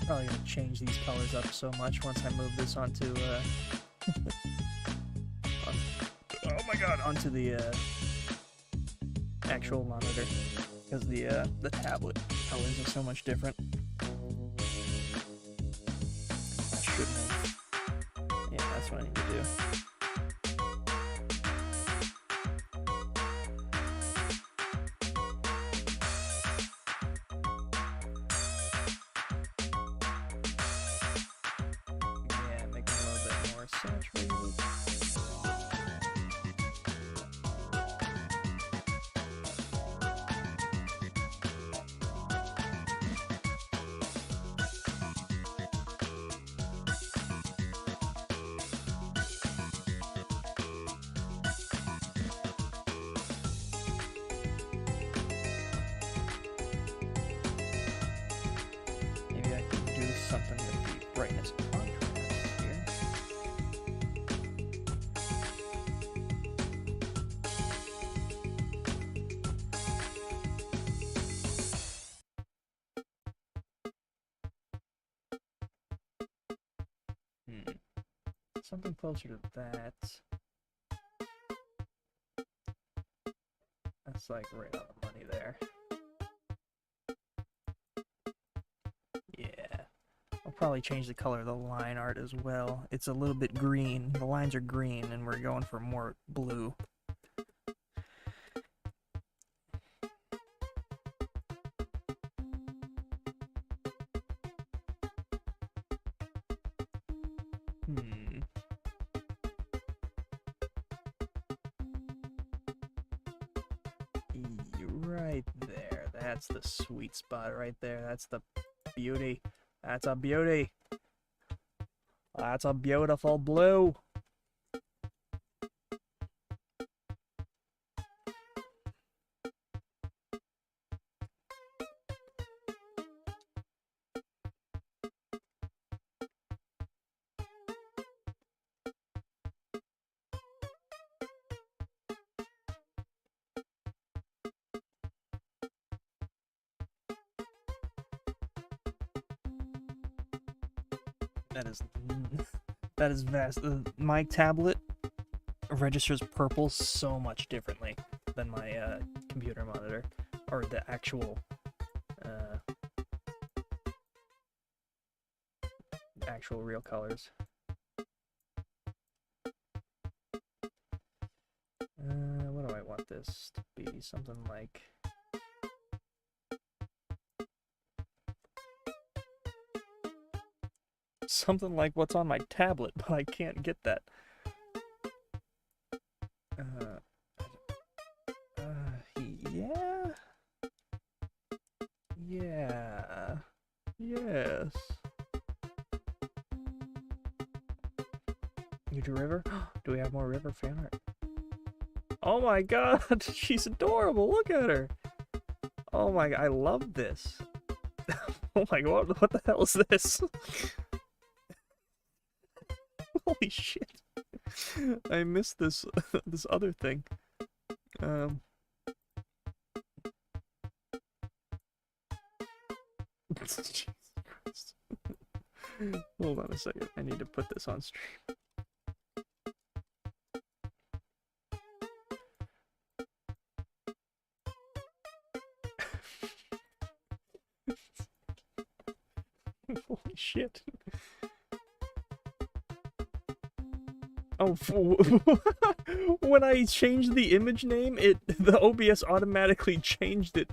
Probably gonna change these colors up so much once I move this onto oh my god, onto the actual monitor, because the tablet colors are so much different. I shouldn't have. Yeah, that's what I need to do. Yeah, make it a little bit more saturated. Maybe I can do something with the brightness contrast here. Something closer to that. That's like right on the money there. Yeah. I'll probably change the color of the line art as well. It's a little bit green. The lines are green and we're going for more blue. Right there. That's the sweet spot right there. That's the beauty. That's a beauty. That's a beautiful blue. That is vast. My tablet registers purple so much differently than my computer monitor, or the actual real colors. What do I want this to be? Something like. Something like what's on my tablet, but I can't get that. Yeah. Yeah. Yes. You do River? Do we have more River fan art? Oh my god, she's adorable. Look at her. Oh my god, I love this. Oh my god, what the hell is this? Holy shit. I missed this this other thing. Jesus Christ. Hold on a second. I need to put this on stream. Holy shit. Oh, when I changed the image name, the OBS automatically changed it.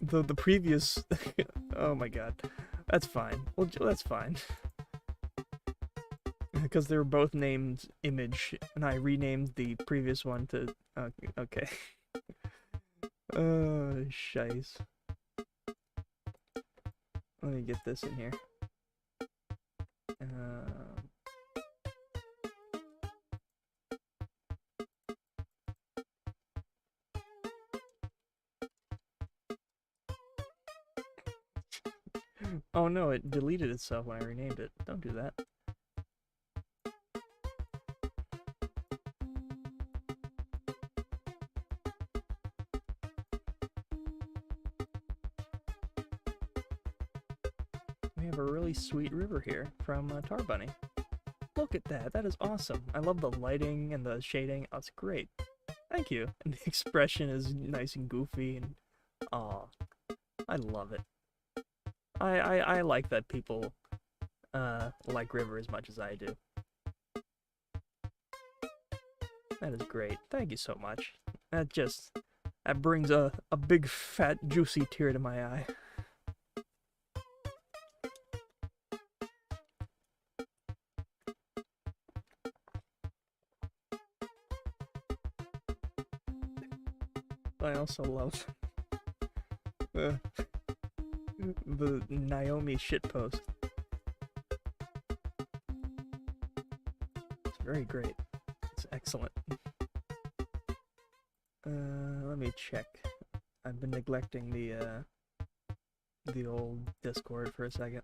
The previous. Oh my god, that's fine. Well, that's fine. Because they were both named Image, and I renamed the previous one to. Okay. Shice. Let me get this in here. Oh no, it deleted itself when I renamed it. Don't do that. We have a really sweet river here from Tar Bunny. Look at that. That is awesome. I love the lighting and the shading. Oh, it's great. Thank you. And the expression is nice and goofy and aw, I love it. I like that people like River as much as I do. That is great. Thank you so much. That brings a big fat juicy tear to my eye. I also love the Naomi shitpost. It's very great. It's excellent. Let me check. I've been neglecting the old Discord for a second.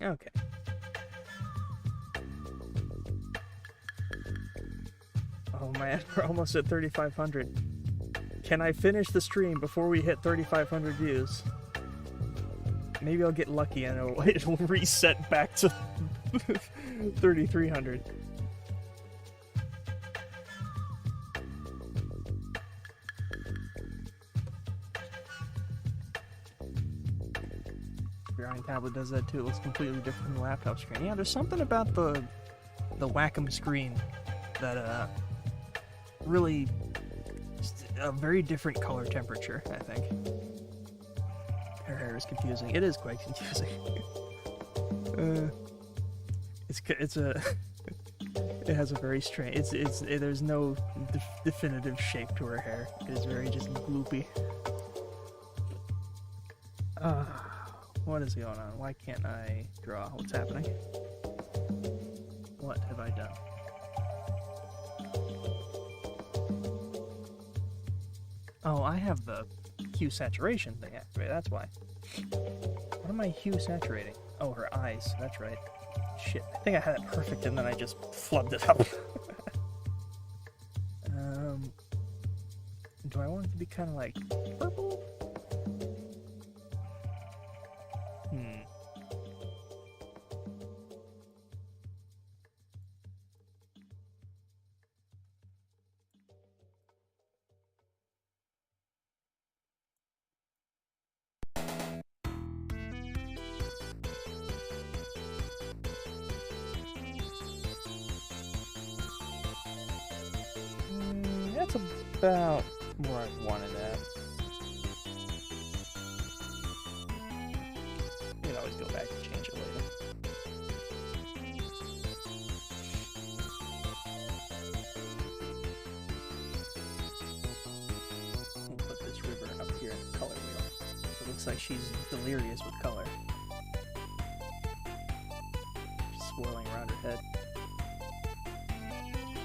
Okay. Oh man, we're almost at 3,500. Can I finish the stream before we hit 3,500 views? Maybe I'll get lucky and it'll reset back to 3,300. Drawing tablet does that too. It looks completely different from the laptop screen. Yeah, there's something about the Wacom screen that really a very different color temperature, I think. Her hair is confusing. It is quite confusing. It has a very strange. There's no definitive shape to her hair. It is very just gloopy. What is going on? Why can't I draw? What's happening? What have I done? Oh, I have the hue saturation thing activated, that's why. What am I hue saturating? Oh, her eyes, that's right. Shit, I think I had it perfect and then I just flubbed it up. Do I want it to be kind of like purple? That's about where I wanted at. You can always go back and change it later. We'll put this river up here in the color wheel. So it looks like she's delirious with color. She's swirling around her head.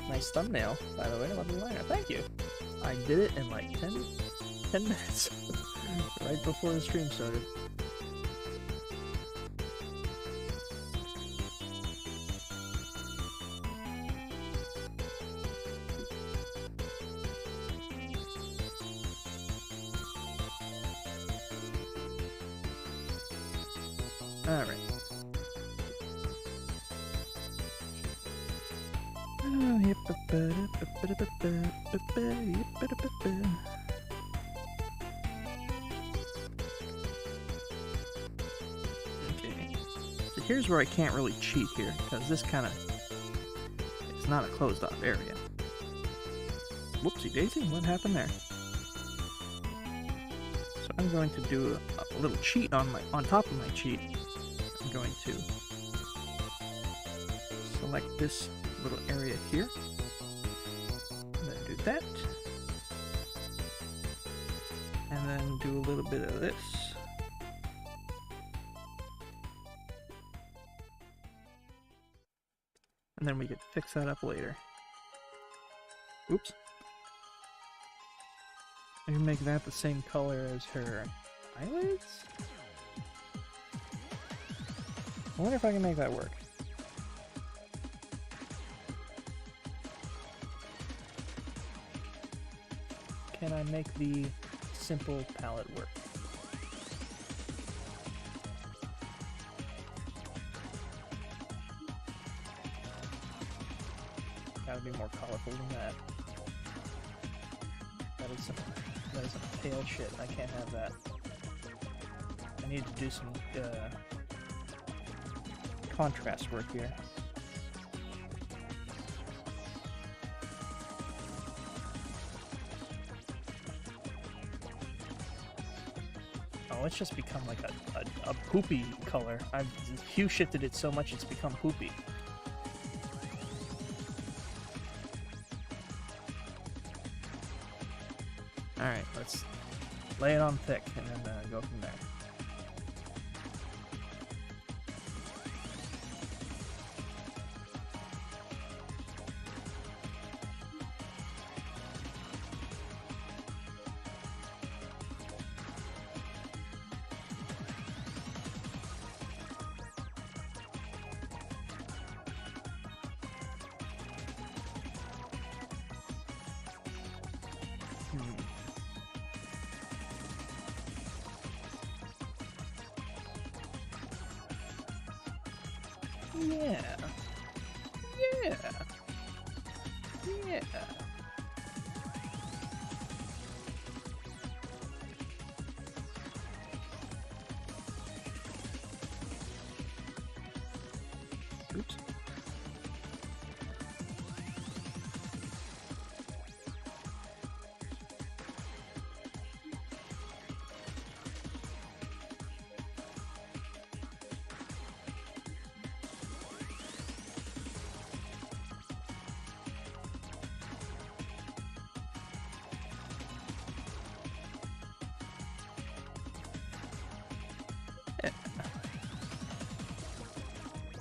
Nice thumbnail, by the way. Lovely liner. Thank you. I did it in like 10 minutes. Right before the stream started. Alright. Okay, so here's where I can't really cheat here, because this kind of, it's not a closed off area. Whoopsie daisy, what happened there? So I'm going to do a little cheat on top of my cheat. I'm going to select this little area here. That, and then do a little bit of this. and then we could fix that up later. Oops. I can make that the same color as her eyelids? I wonder if I can make that work. Can I make the simple palette work? Gotta be more colorful than that. That is some pale shit. I can't have that. I need to do some contrast work here. Oh, it's just become like a poopy color. I've hue shifted it so much it's become poopy. Alright, let's lay it on thick and then go from there. Yeah. Yeah. Yeah. Oops.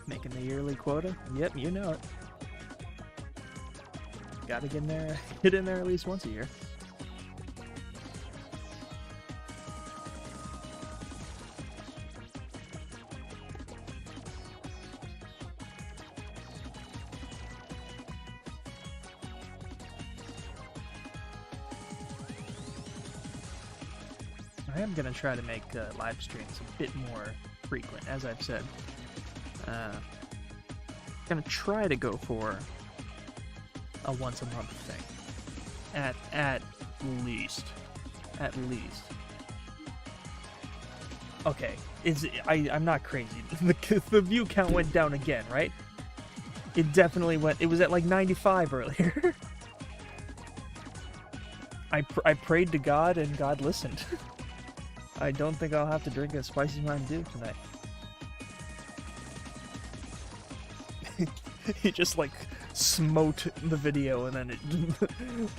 Making the yearly quota? Yep, you know it. Gotta get in there at least once a year. I am gonna try to make live streams a bit more frequent, as I've said. Gonna try to go for a once a month thing. At least. Okay, I'm not crazy. The view count went down again, right? It definitely went. It was at like 95 earlier. I prayed to God and God listened. I don't think I'll have to drink a spicy Mountain Dew tonight. He just like smote the video and then it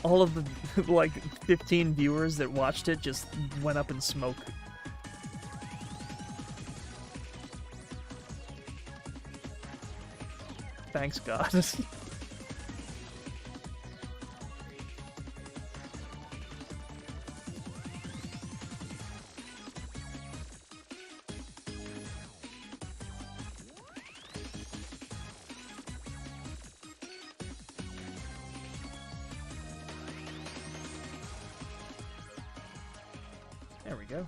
all of the like 15 viewers that watched it just went up in smoke. Thanks God. There we go.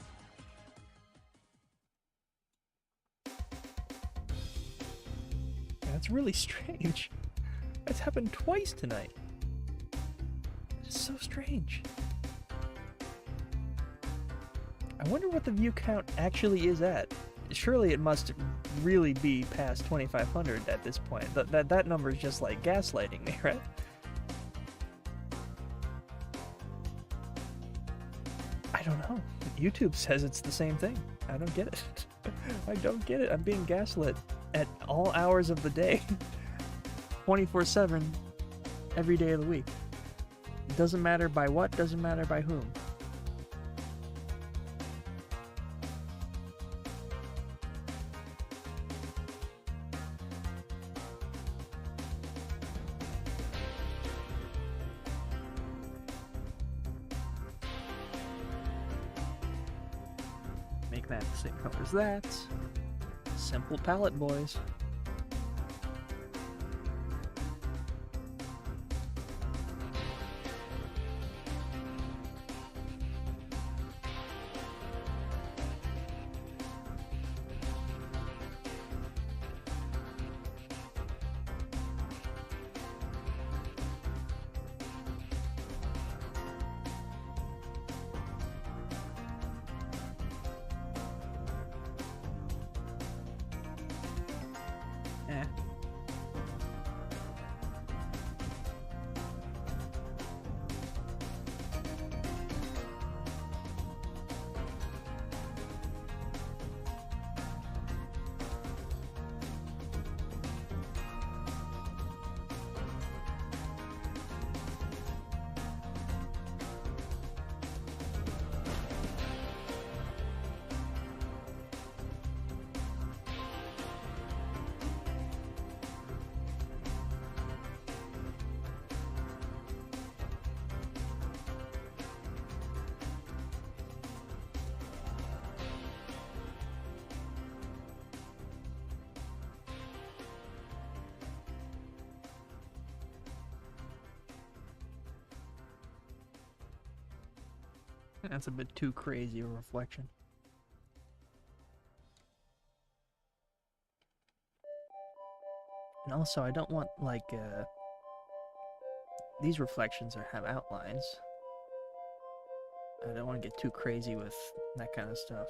That's really strange. That's happened twice tonight. It's so strange. I wonder what the view count actually is at. Surely it must really be past 2,500 at this point. That number is just like gaslighting me, right? I don't know. YouTube says it's the same thing. I don't get it. I don't get it. I'm being gaslit at all hours of the day. 24/7, every day of the week. It doesn't matter by what, doesn't matter by whom. that the same color as that. Simple palette, boys. Eh. That's a bit too crazy a reflection. And also, I don't want, like, these reflections have outlines. I don't want to get too crazy with that kind of stuff.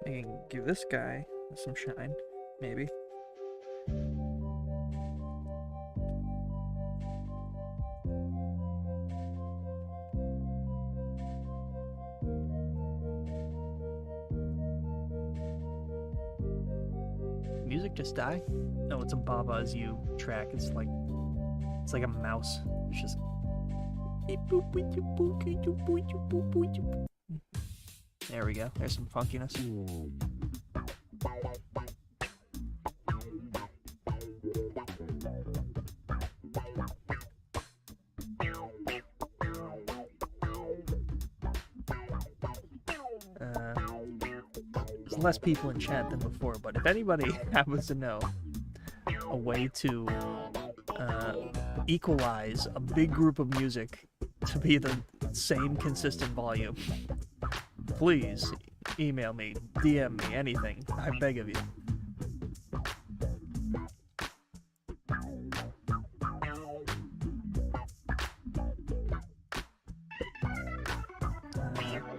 I can give this guy some shine, maybe. Music just die? No, it's a Baba Is You track. It's like a mouse. It's just there we go. There's some funkiness. There's less people in chat than before, but if anybody happens to know a way to equalize a big group of music to be the same consistent volume, please email me, DM me, anything. I beg of you.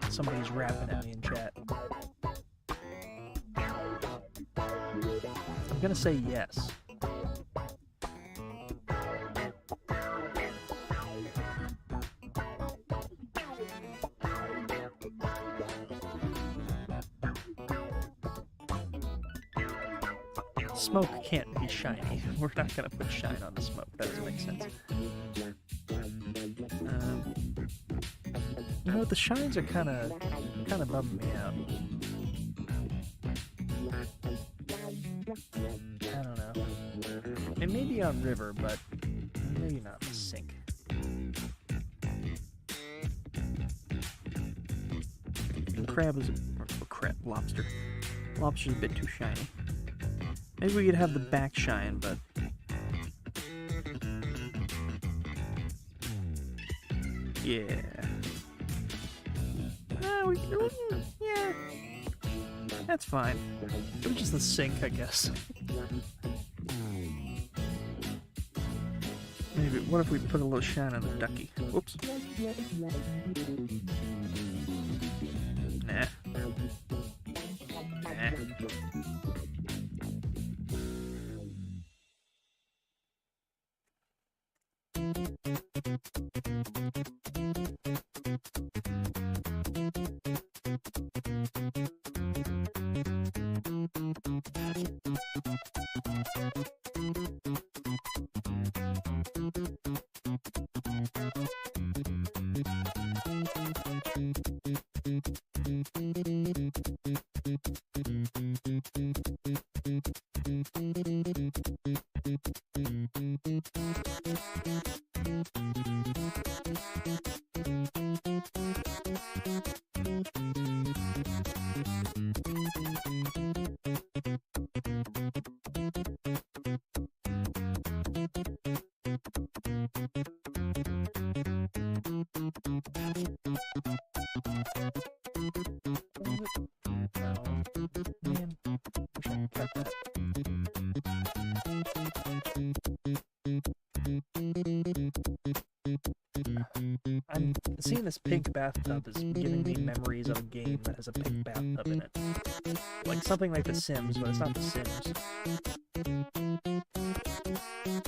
Somebody's rapping at me in chat. I'm gonna say yes. Smoke can't be shiny. We're not gonna put shine on the smoke. That doesn't make sense. You know, the shines are kind of bumming me out. I don't know. It may be on river, but maybe not the sink. Crab is lobster. Lobster's a bit too shiny. Maybe we could have the back shine, but yeah. Yeah. That's fine. It was just the sink, I guess. Maybe, what if we put a little shine on the ducky? Whoops. Nah. Nah. I'm seeing this pink bathtub is giving me memories of a game that has a pink bathtub in it. Like something like The Sims, but it's not The Sims.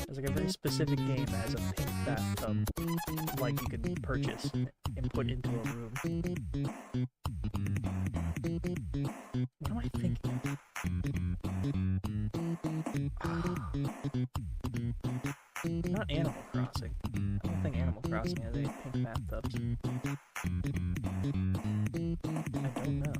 There's like a very specific game that has a pink bathtub, like you could purchase and put into a room. What am I thinking? Not Animal Crossing. I don't think Animal Crossing has any pink bathtubs. I don't know.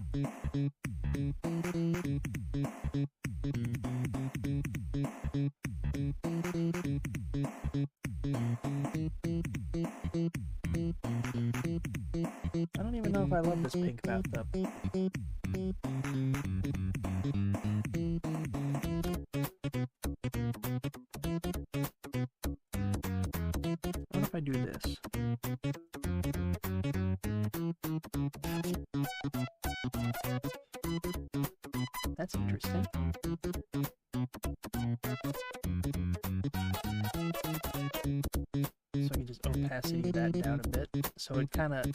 I don't even know if I love this pink bathtub. What if I do this? That's interesting. So I can just opacity that down a bit, so it kind of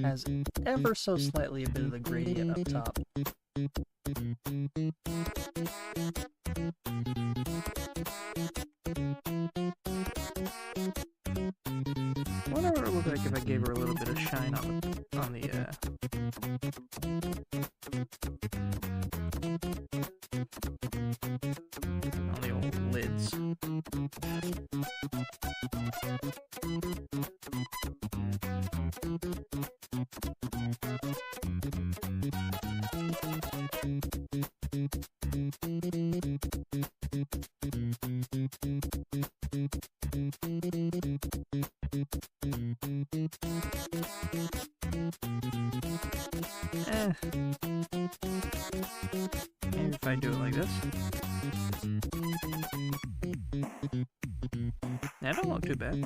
has ever so slightly a bit of the gradient up top. I wonder what it would look like if I gave her a little bit of shine on the old lids. Maybe if I do it like this. That don't look too bad.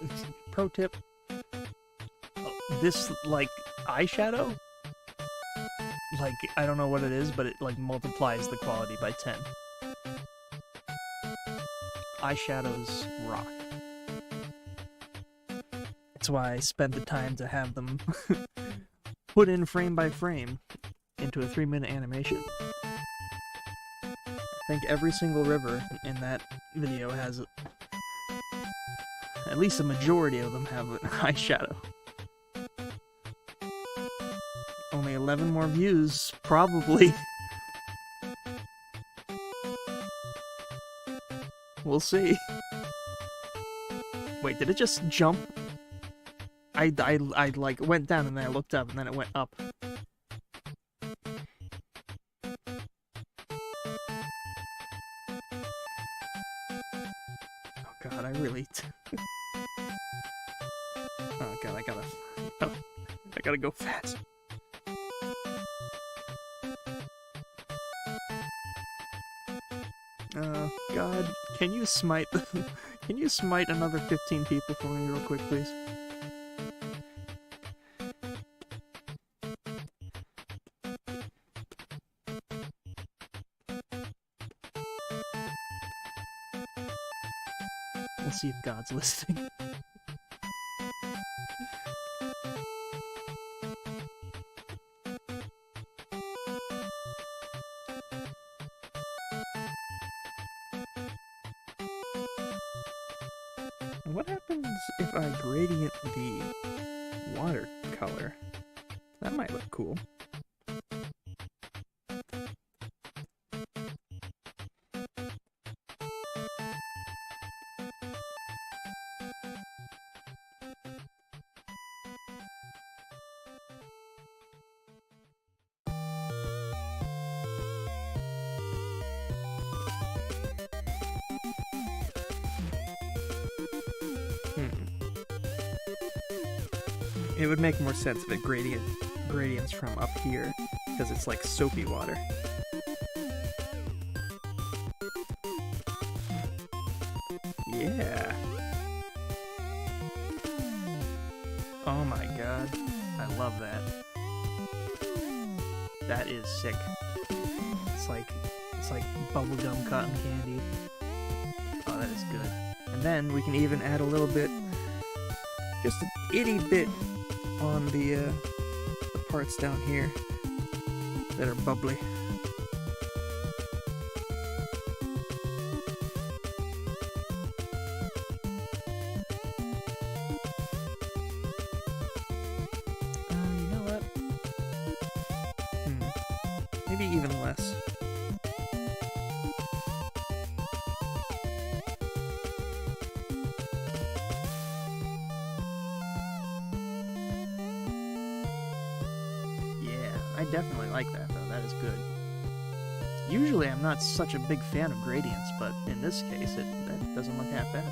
Nice. Pro tip, this, like, eyeshadow, like, I don't know what it is, but it, like, multiplies the quality by 10. Eyeshadows rock. That's why I spent the time to have them put in frame by frame into a 3-minute animation. I think every single river in that video has, at least a majority of them have an eyeshadow. Only 11 more views, probably. We'll see. Wait, did it just jump? I like went down and then I looked up and then it went up. Oh god, I really... Oh god, I gotta go fast. God, can you smite can you smite another 15 people for me real quick, please? We'll see if God's listening. What happens if I gradient the watercolor. That might look cool. It would make more sense if it gradients from up here, because it's like soapy water. Yeah. Oh my god. I love that. That is sick. It's like bubblegum cotton candy. Oh, that is good. And then we can even add a little bit, just an itty bit on the parts down here that are bubbly. You know what? Maybe even less. I definitely like that, though. That is good. Usually I'm not such a big fan of gradients, but in this case, that doesn't look half bad.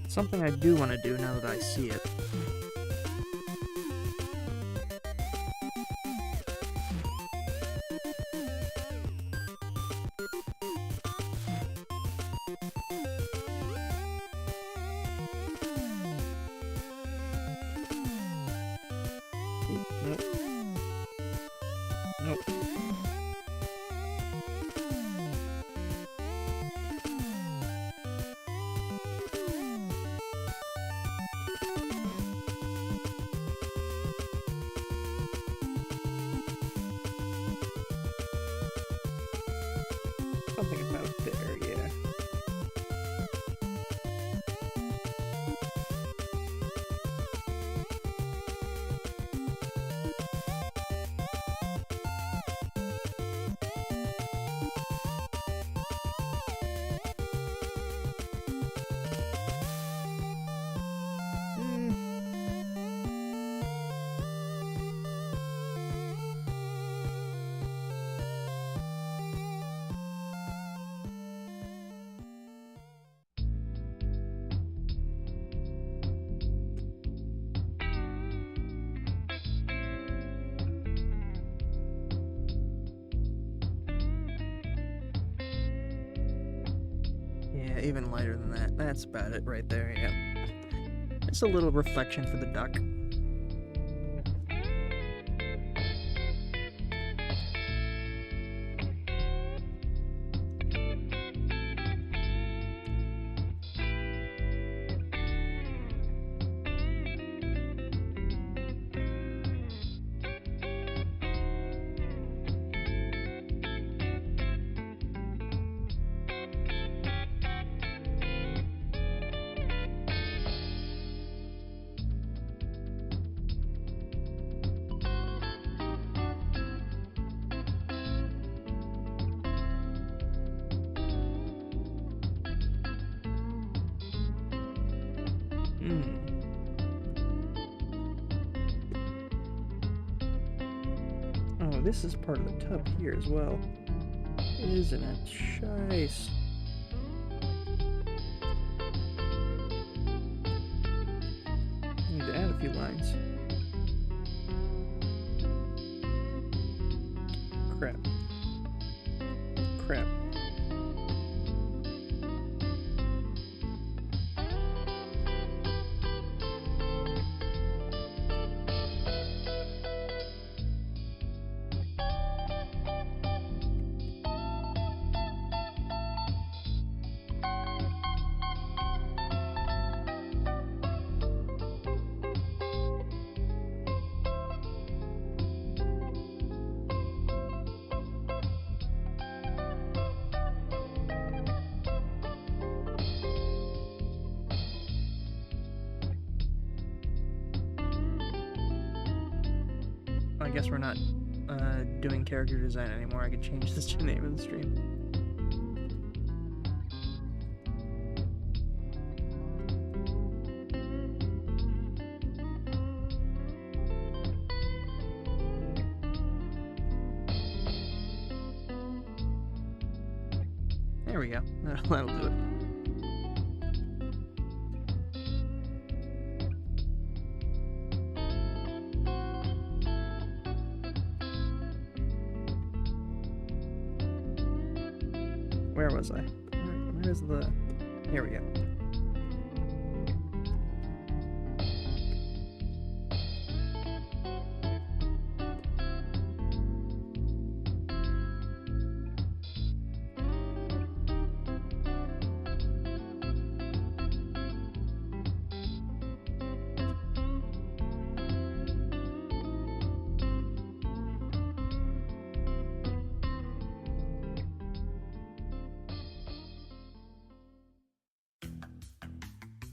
Something I do want to do now that I see it. Nope. Nope. Something about there, yeah. Yeah, even lighter than that. That's about it right there, yeah. Just a little reflection for the duck. Oh, this is part of the tub here as well. Isn't it? Shice. Need to add a few lines. Crap. Crap. I guess we're not doing character design anymore. I could change this to name of the stream. There we go. That'll do it. Where was I? Where's the... Here we go.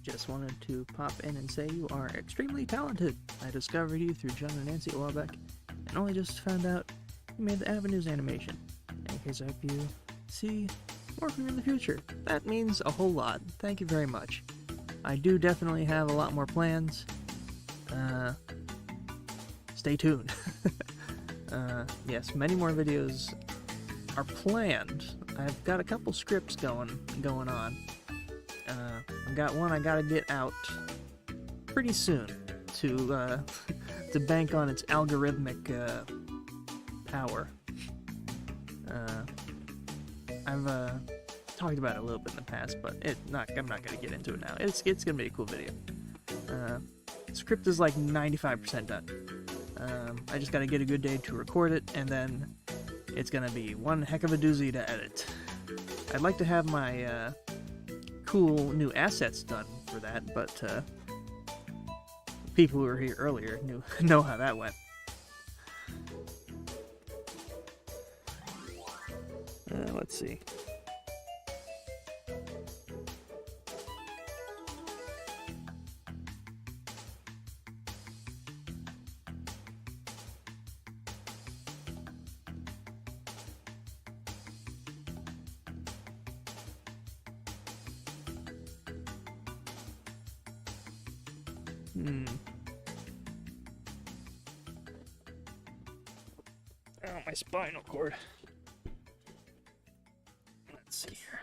Just wanted to pop in and say you are extremely talented. I discovered you through John and Nancy a while back, and only just found out you made the Avenues animation. In case I hope you see more from you in the future. That means a whole lot. Thank you very much. I do definitely have a lot more plans. Stay tuned. Yes, many more videos are planned. I've got a couple scripts going on. I've got one I gotta get out pretty soon to to bank on its algorithmic power. I've talked about it a little bit in the past, but I'm not gonna get into it now. It's gonna be a cool video. Script is like 95% done. I just gotta get a good day to record it, and then it's gonna be one heck of a doozy to edit. I'd like to have my cool new assets done for that, but people who were here earlier know how that went. Let's see. Oh, my spinal cord. Let's see here.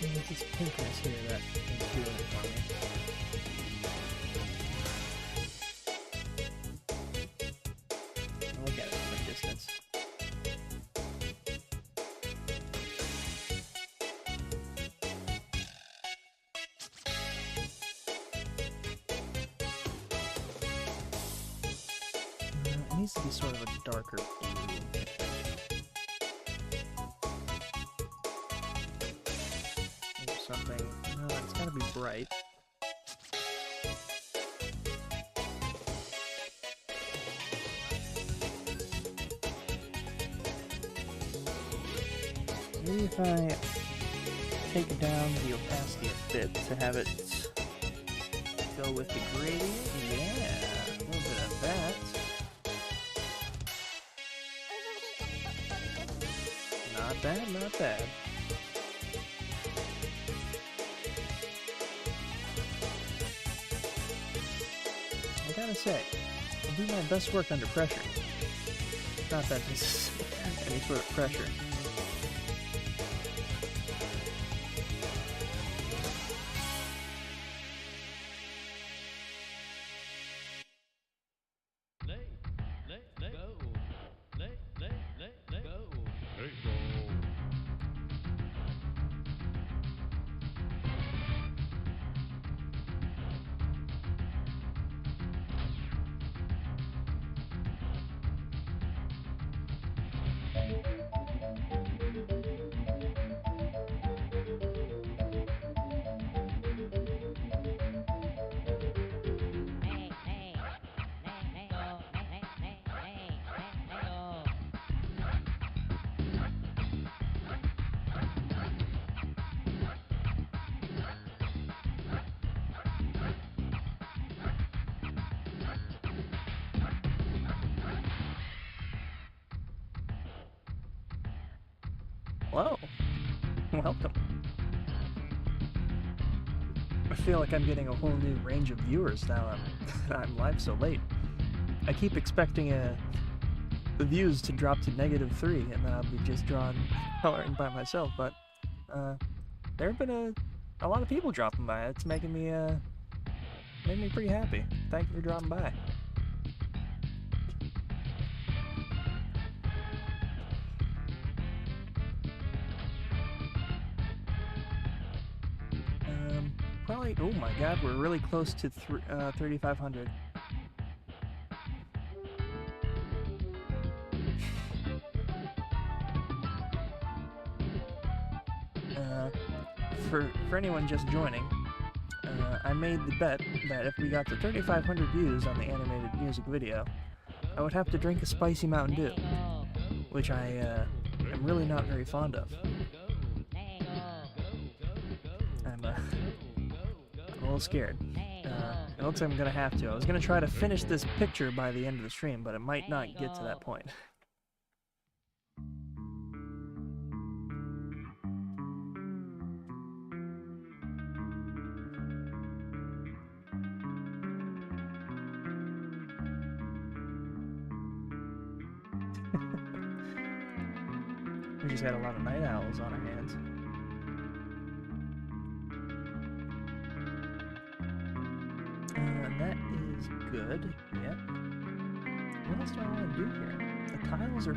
There's this pinkness here that is doing it for me. Look at it from a distance. It needs to be sort of a darker blue. Or something. No, it's gotta be bright. Maybe if I take down the opacity a bit to have it go with the gradient. Yeah, a little bit of that. Not bad, not bad. I gotta say, I do my best work under pressure. Not that this is any sort of pressure. Hello. Welcome. I feel like I'm getting a whole new range of viewers now I'm live so late. I keep expecting the views to drop to -3 and then I'll be just coloring by myself, but there have been a lot of people dropping by. It's making me pretty happy. Thank you for dropping by. Probably, oh my god, we're really close to 3,500. For anyone just joining, I made the bet that if we got to 3,500 views on the animated music video, I would have to drink a spicy Mountain Dew, which I am really not very fond of. I'm a little scared. It looks like I'm gonna have to. I was gonna try to finish this picture by the end of the stream, but it might not get to that point. We just got a lot of night owls on our hands. That is good. Yep. What else do I want to do here? The tiles are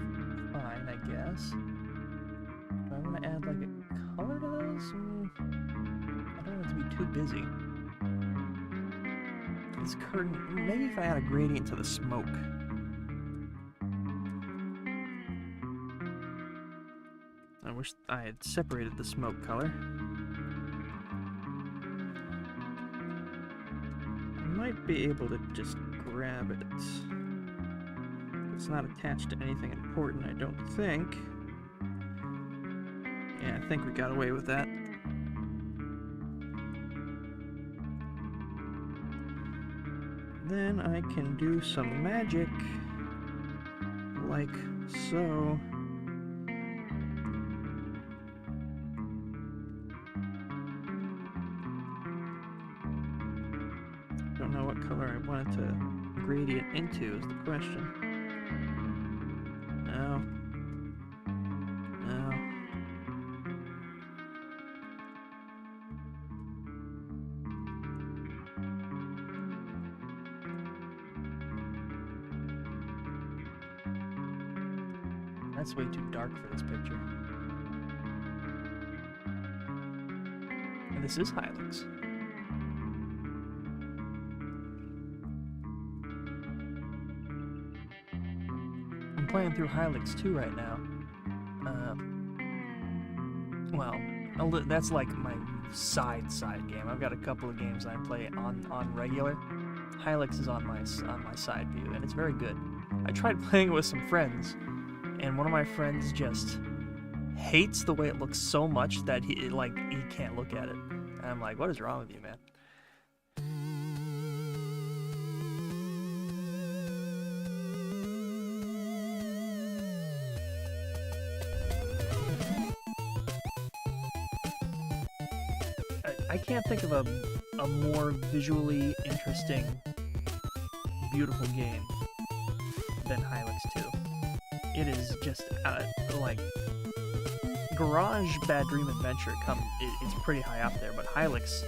fine, I guess. Do I want to add like a color to those? I don't want it to be too busy. This curtain, maybe if I add a gradient to the smoke. I wish I had separated the smoke color. Might be able to just grab it. It's not attached to anything important, I don't think. Yeah, I think we got away with that. Then I can do some magic, like so. Don't know what color I wanted to gradient into is the question. No. No. That's way too dark for this picture. And this is Hilux. I'm playing through Hilux 2 right now. Well, that's like my side game. I've got a couple of games I play on regular. Hilux is on my side view, and it's very good. I tried playing it with some friends, and one of my friends just hates the way it looks so much that he can't look at it. And I'm like, what is wrong with you, man? I can't think of a more visually interesting, beautiful game than Hilux 2. It is just like Garage Bad Dream Adventure. It's pretty high up there, but Hilux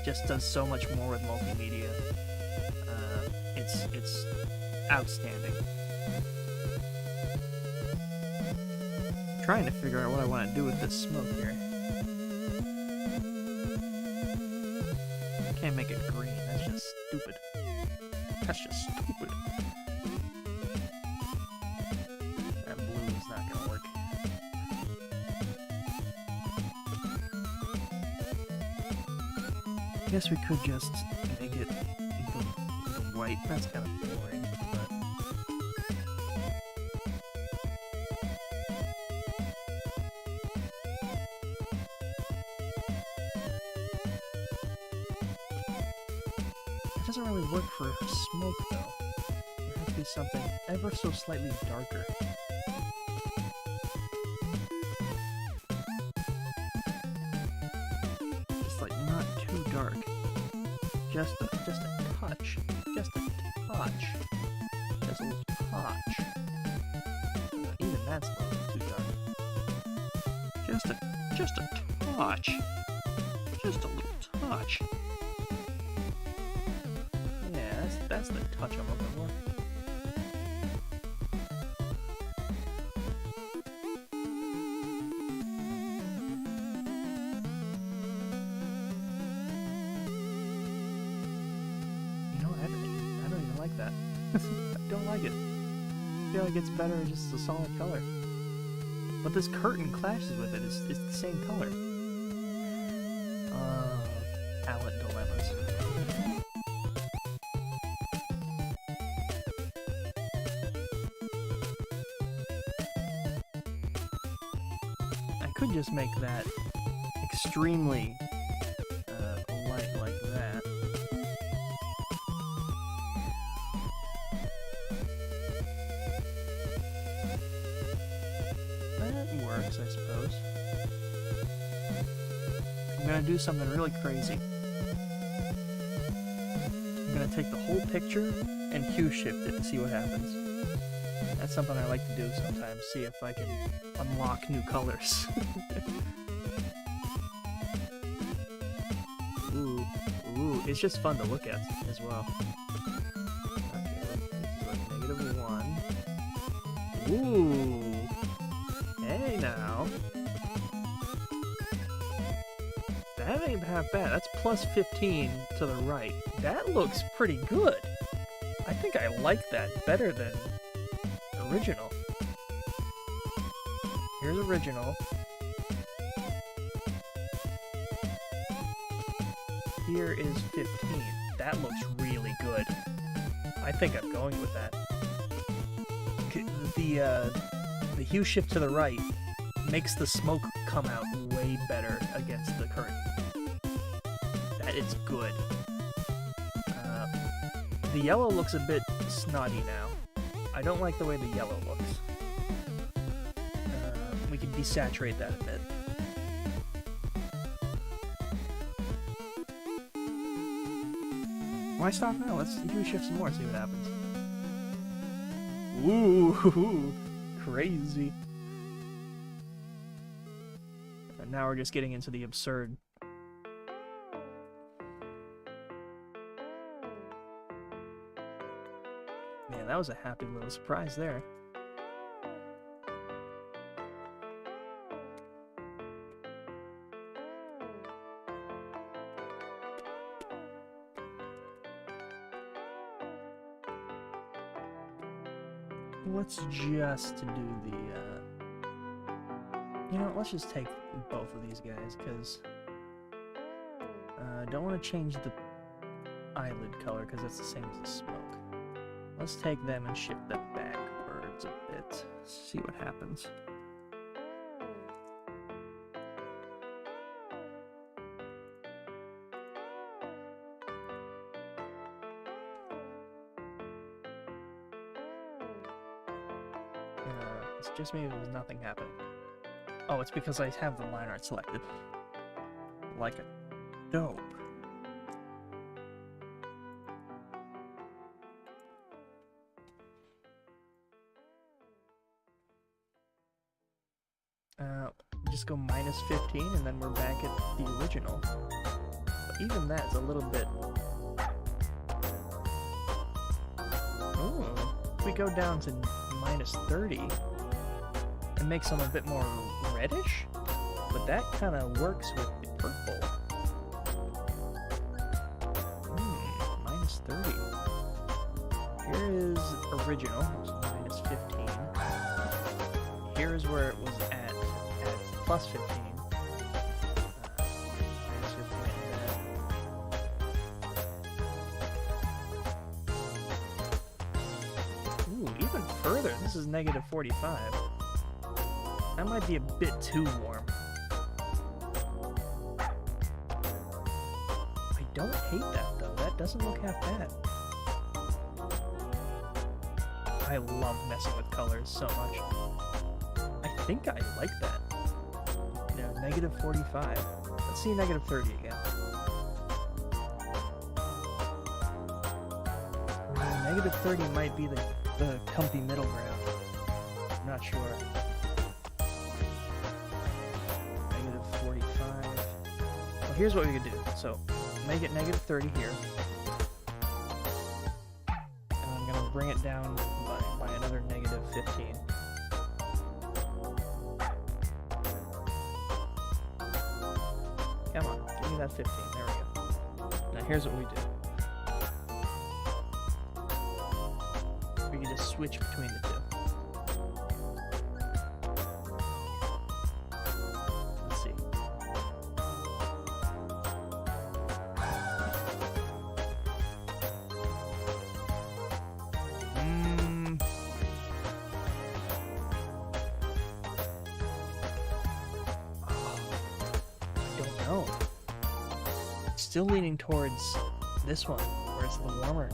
just does so much more with multimedia. It's outstanding. I'm trying to figure out what I want to do with this smoke here. Can't make it green. That's just stupid. That's just stupid. That blue is not gonna work. I guess we could just make it the white. That's kind of boring, but it doesn't really work for smoke, though. It has to be something ever so slightly darker. dark. Just a touch. Just a touch. Just a little touch. Even that's a little too dark. Just a touch. Just a little touch. Yeah, that's the touch I'm looking for. That. I don't like it. I feel like it's better just a solid color. But this curtain clashes with it. It's the same color. Palette dilemmas. I could just make that extremely light like that. I suppose. I'm gonna do something really crazy. I'm gonna take the whole picture and hue shift it and see what happens. That's something I like to do sometimes, see if I can unlock new colors. Ooh, it's just fun to look at as well. Okay, this is like -1. Ooh. Hey now. That ain't half bad. That's plus 15 to the right. That looks pretty good. I think I like that better than original. Here's original. Here is 15. That looks really good. I think I'm going with that. The hue shift to the right makes the smoke come out way better against the curtain. That is good. The yellow looks a bit snotty now. I don't like the way the yellow looks. We can desaturate that a bit. Why stop now? Let's hue shift some more, see what happens. Ooh, crazy. And now we're just getting into the absurd. Man, that was a happy little surprise there. Let's just do the, you know, let's just take both of these guys, because I don't want to change the eyelid color, because that's the same as the smoke. Let's take them and shift them backwards a bit, see what happens. It's just me if there's nothing happening. Oh, it's because I have the line art selected. Like a dope. Just go minus 15 and then we're back at the original. But even that's a little bit... Ooh, if we go down to minus 30, it makes them a bit more reddish, but that kind of works with the purple. Minus 30. Here is original, which is minus 15. Here is where it was at plus 15. Minus 15. Ooh, even further. This is negative 45. That might be a bit too warm. I don't hate that though. That doesn't look half bad. I love messing with colors so much. I think I like that. Yeah, negative 45. Let's see negative 30 again. Negative 30 might be the comfy middle ground. I'm not sure. Negative 45. Well, here's what we could do. So, make it negative 30 here. And I'm going to bring it down by another negative 15. Come on, give me that 15. There we go. Now here's what we do. We can just switch between the two. Let's see. Don't know. Still leaning towards this one, where it's a little warmer.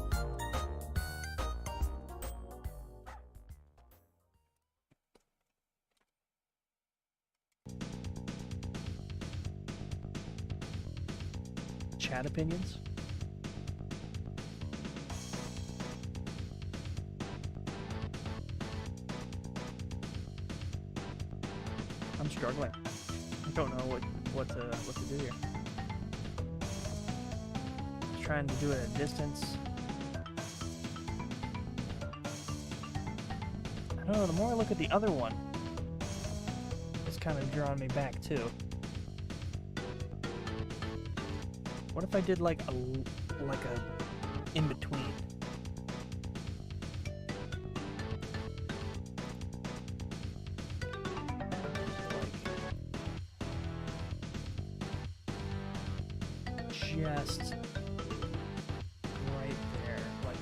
Chat opinions? I'm struggling. I don't know what to do here. Trying to do it at a distance. I don't know, the more I look at the other one, it's kind of drawing me back too. What if I did like a in between? Just right there, like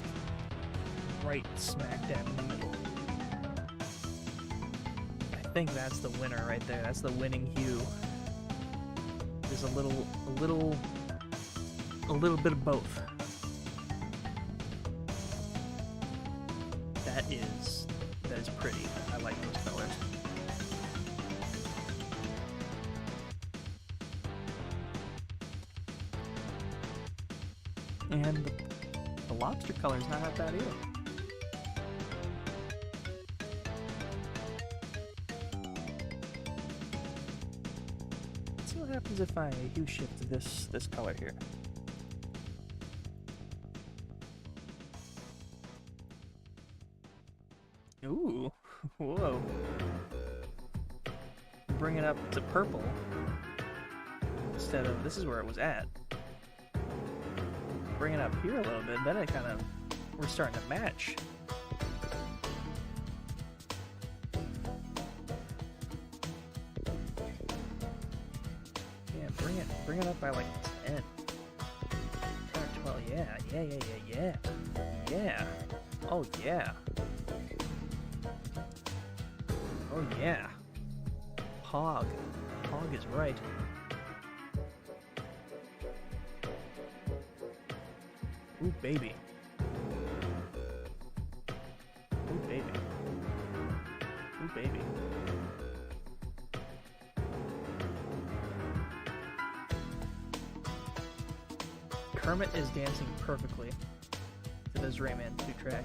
right smack dab in the middle. I think that's the winner right there. That's the winning hue. There's a little bit of both. That is pretty. I like those colors. And the lobster color is not that bad either. Let's see what happens if I hue shift this color here. Ooh, whoa. Bring it up to purple instead of, this is where it was at. Bring it up here a little bit, then it kind of, we're starting to match. Yeah, bring it up by like 10. 10 or 12, yeah. Oh yeah. Oh yeah. Hog is right. Ooh, baby. Ooh, baby. Ooh, baby. Kermit is dancing perfectly to this Rayman 2 track.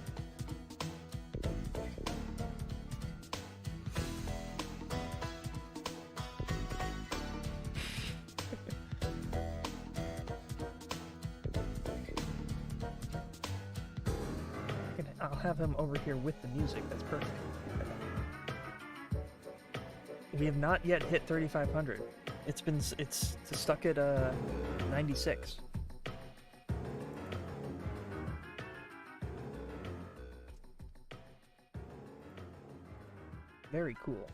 I'll have him over here with the music. That's perfect. We have not yet hit 3,500. It's stuck at 96. Very cool.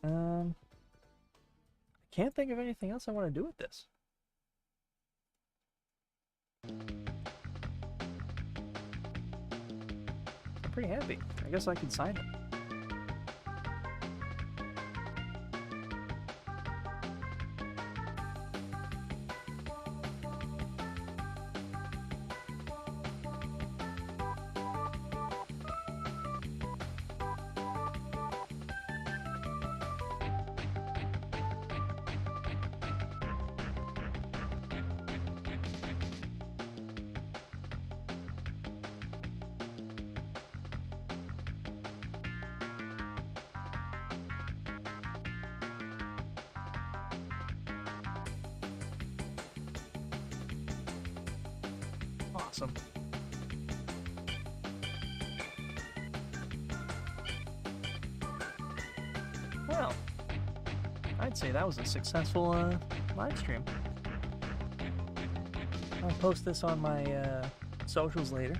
I can't think of anything else I want to do with this. Pretty happy. I guess I can sign it. awesome. Well, I'd say that was a successful live stream. I'll post this on my socials later.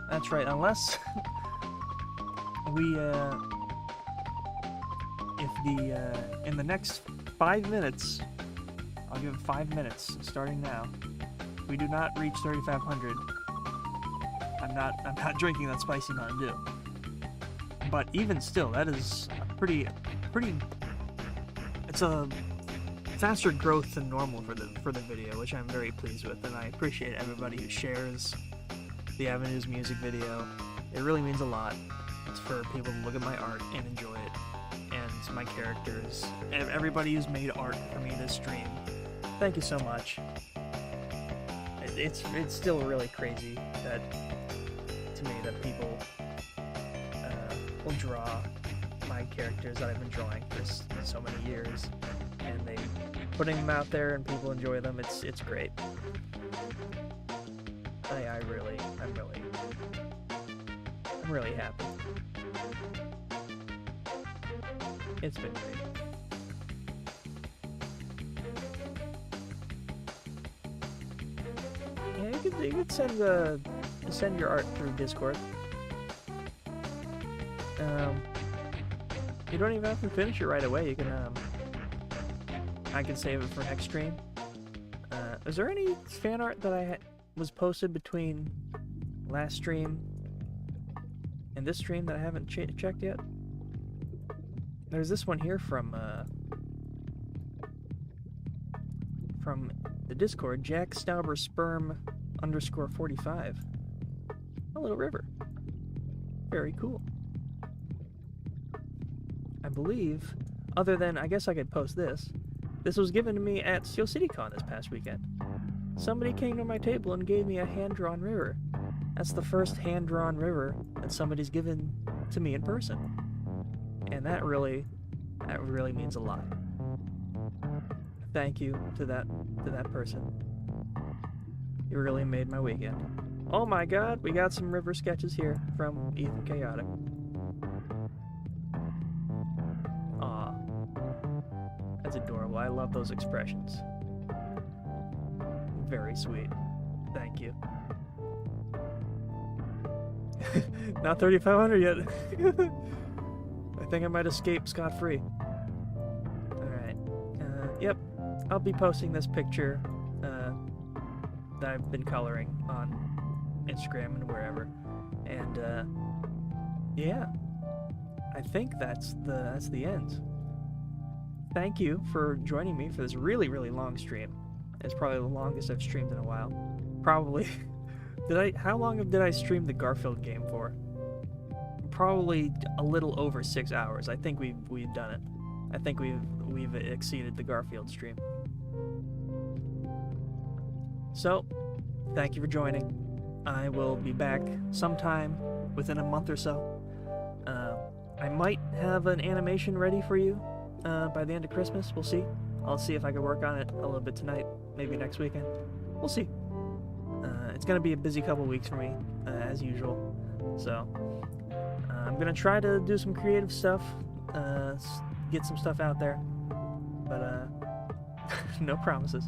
That's right, unless we, in the next 5 minutes, I'll give it 5 minutes, starting now, we do not reach 3,500, I'm not drinking that spicy Mountain Dew. But even still, that is a pretty, it's a faster growth than normal for the video, which I'm very pleased with, and I appreciate everybody who shares the Avenues music video. It really means a lot. It's for people to look at my art and enjoy it, and my characters, and everybody who's made art for me this stream. Thank you so much. It's still really crazy that, to me, that people will draw my characters that I've been drawing for so many years, and they putting them out there and people enjoy them. It's great. I'm really happy. It's been great. Yeah, you could send your art through Discord. You don't even have to finish it right away. You can I can save it for next stream. Is there any fan art that was posted between last stream and this stream that I haven't checked yet? There's this one here from the Discord, Jack Stauber Sperm _45. A little river. Very cool. I believe, other than, I guess I could post this. This was given to me at Steel City Con this past weekend. Somebody came to my table and gave me a hand-drawn river. That's the first hand-drawn river that somebody's given to me in person. And that really means a lot. Thank you to that person. You really made my weekend. Oh my god, we got some river sketches here from Ethan Chaotic. Aw. That's adorable. I love those expressions. Very sweet. Thank you. Not 3,500 yet. I think I might escape scot-free. Alright. Yep. I'll be posting this picture that I've been coloring on Instagram and wherever. And yeah. I think that's the end. Thank you for joining me for this really, really long stream. It's probably the longest I've streamed in a while. Probably. How long did I stream the Garfield game for? Probably a little over 6 hours. I think we've done it. I think we've exceeded the Garfield stream. So, thank you for joining. I will be back sometime within a month or so. I might have an animation ready for you by the end of Christmas. We'll see. I'll see if I can work on it a little bit tonight, maybe next weekend. We'll see. It's going to be a busy couple weeks for me, as usual. So, I'm going to try to do some creative stuff, get some stuff out there. But, no promises.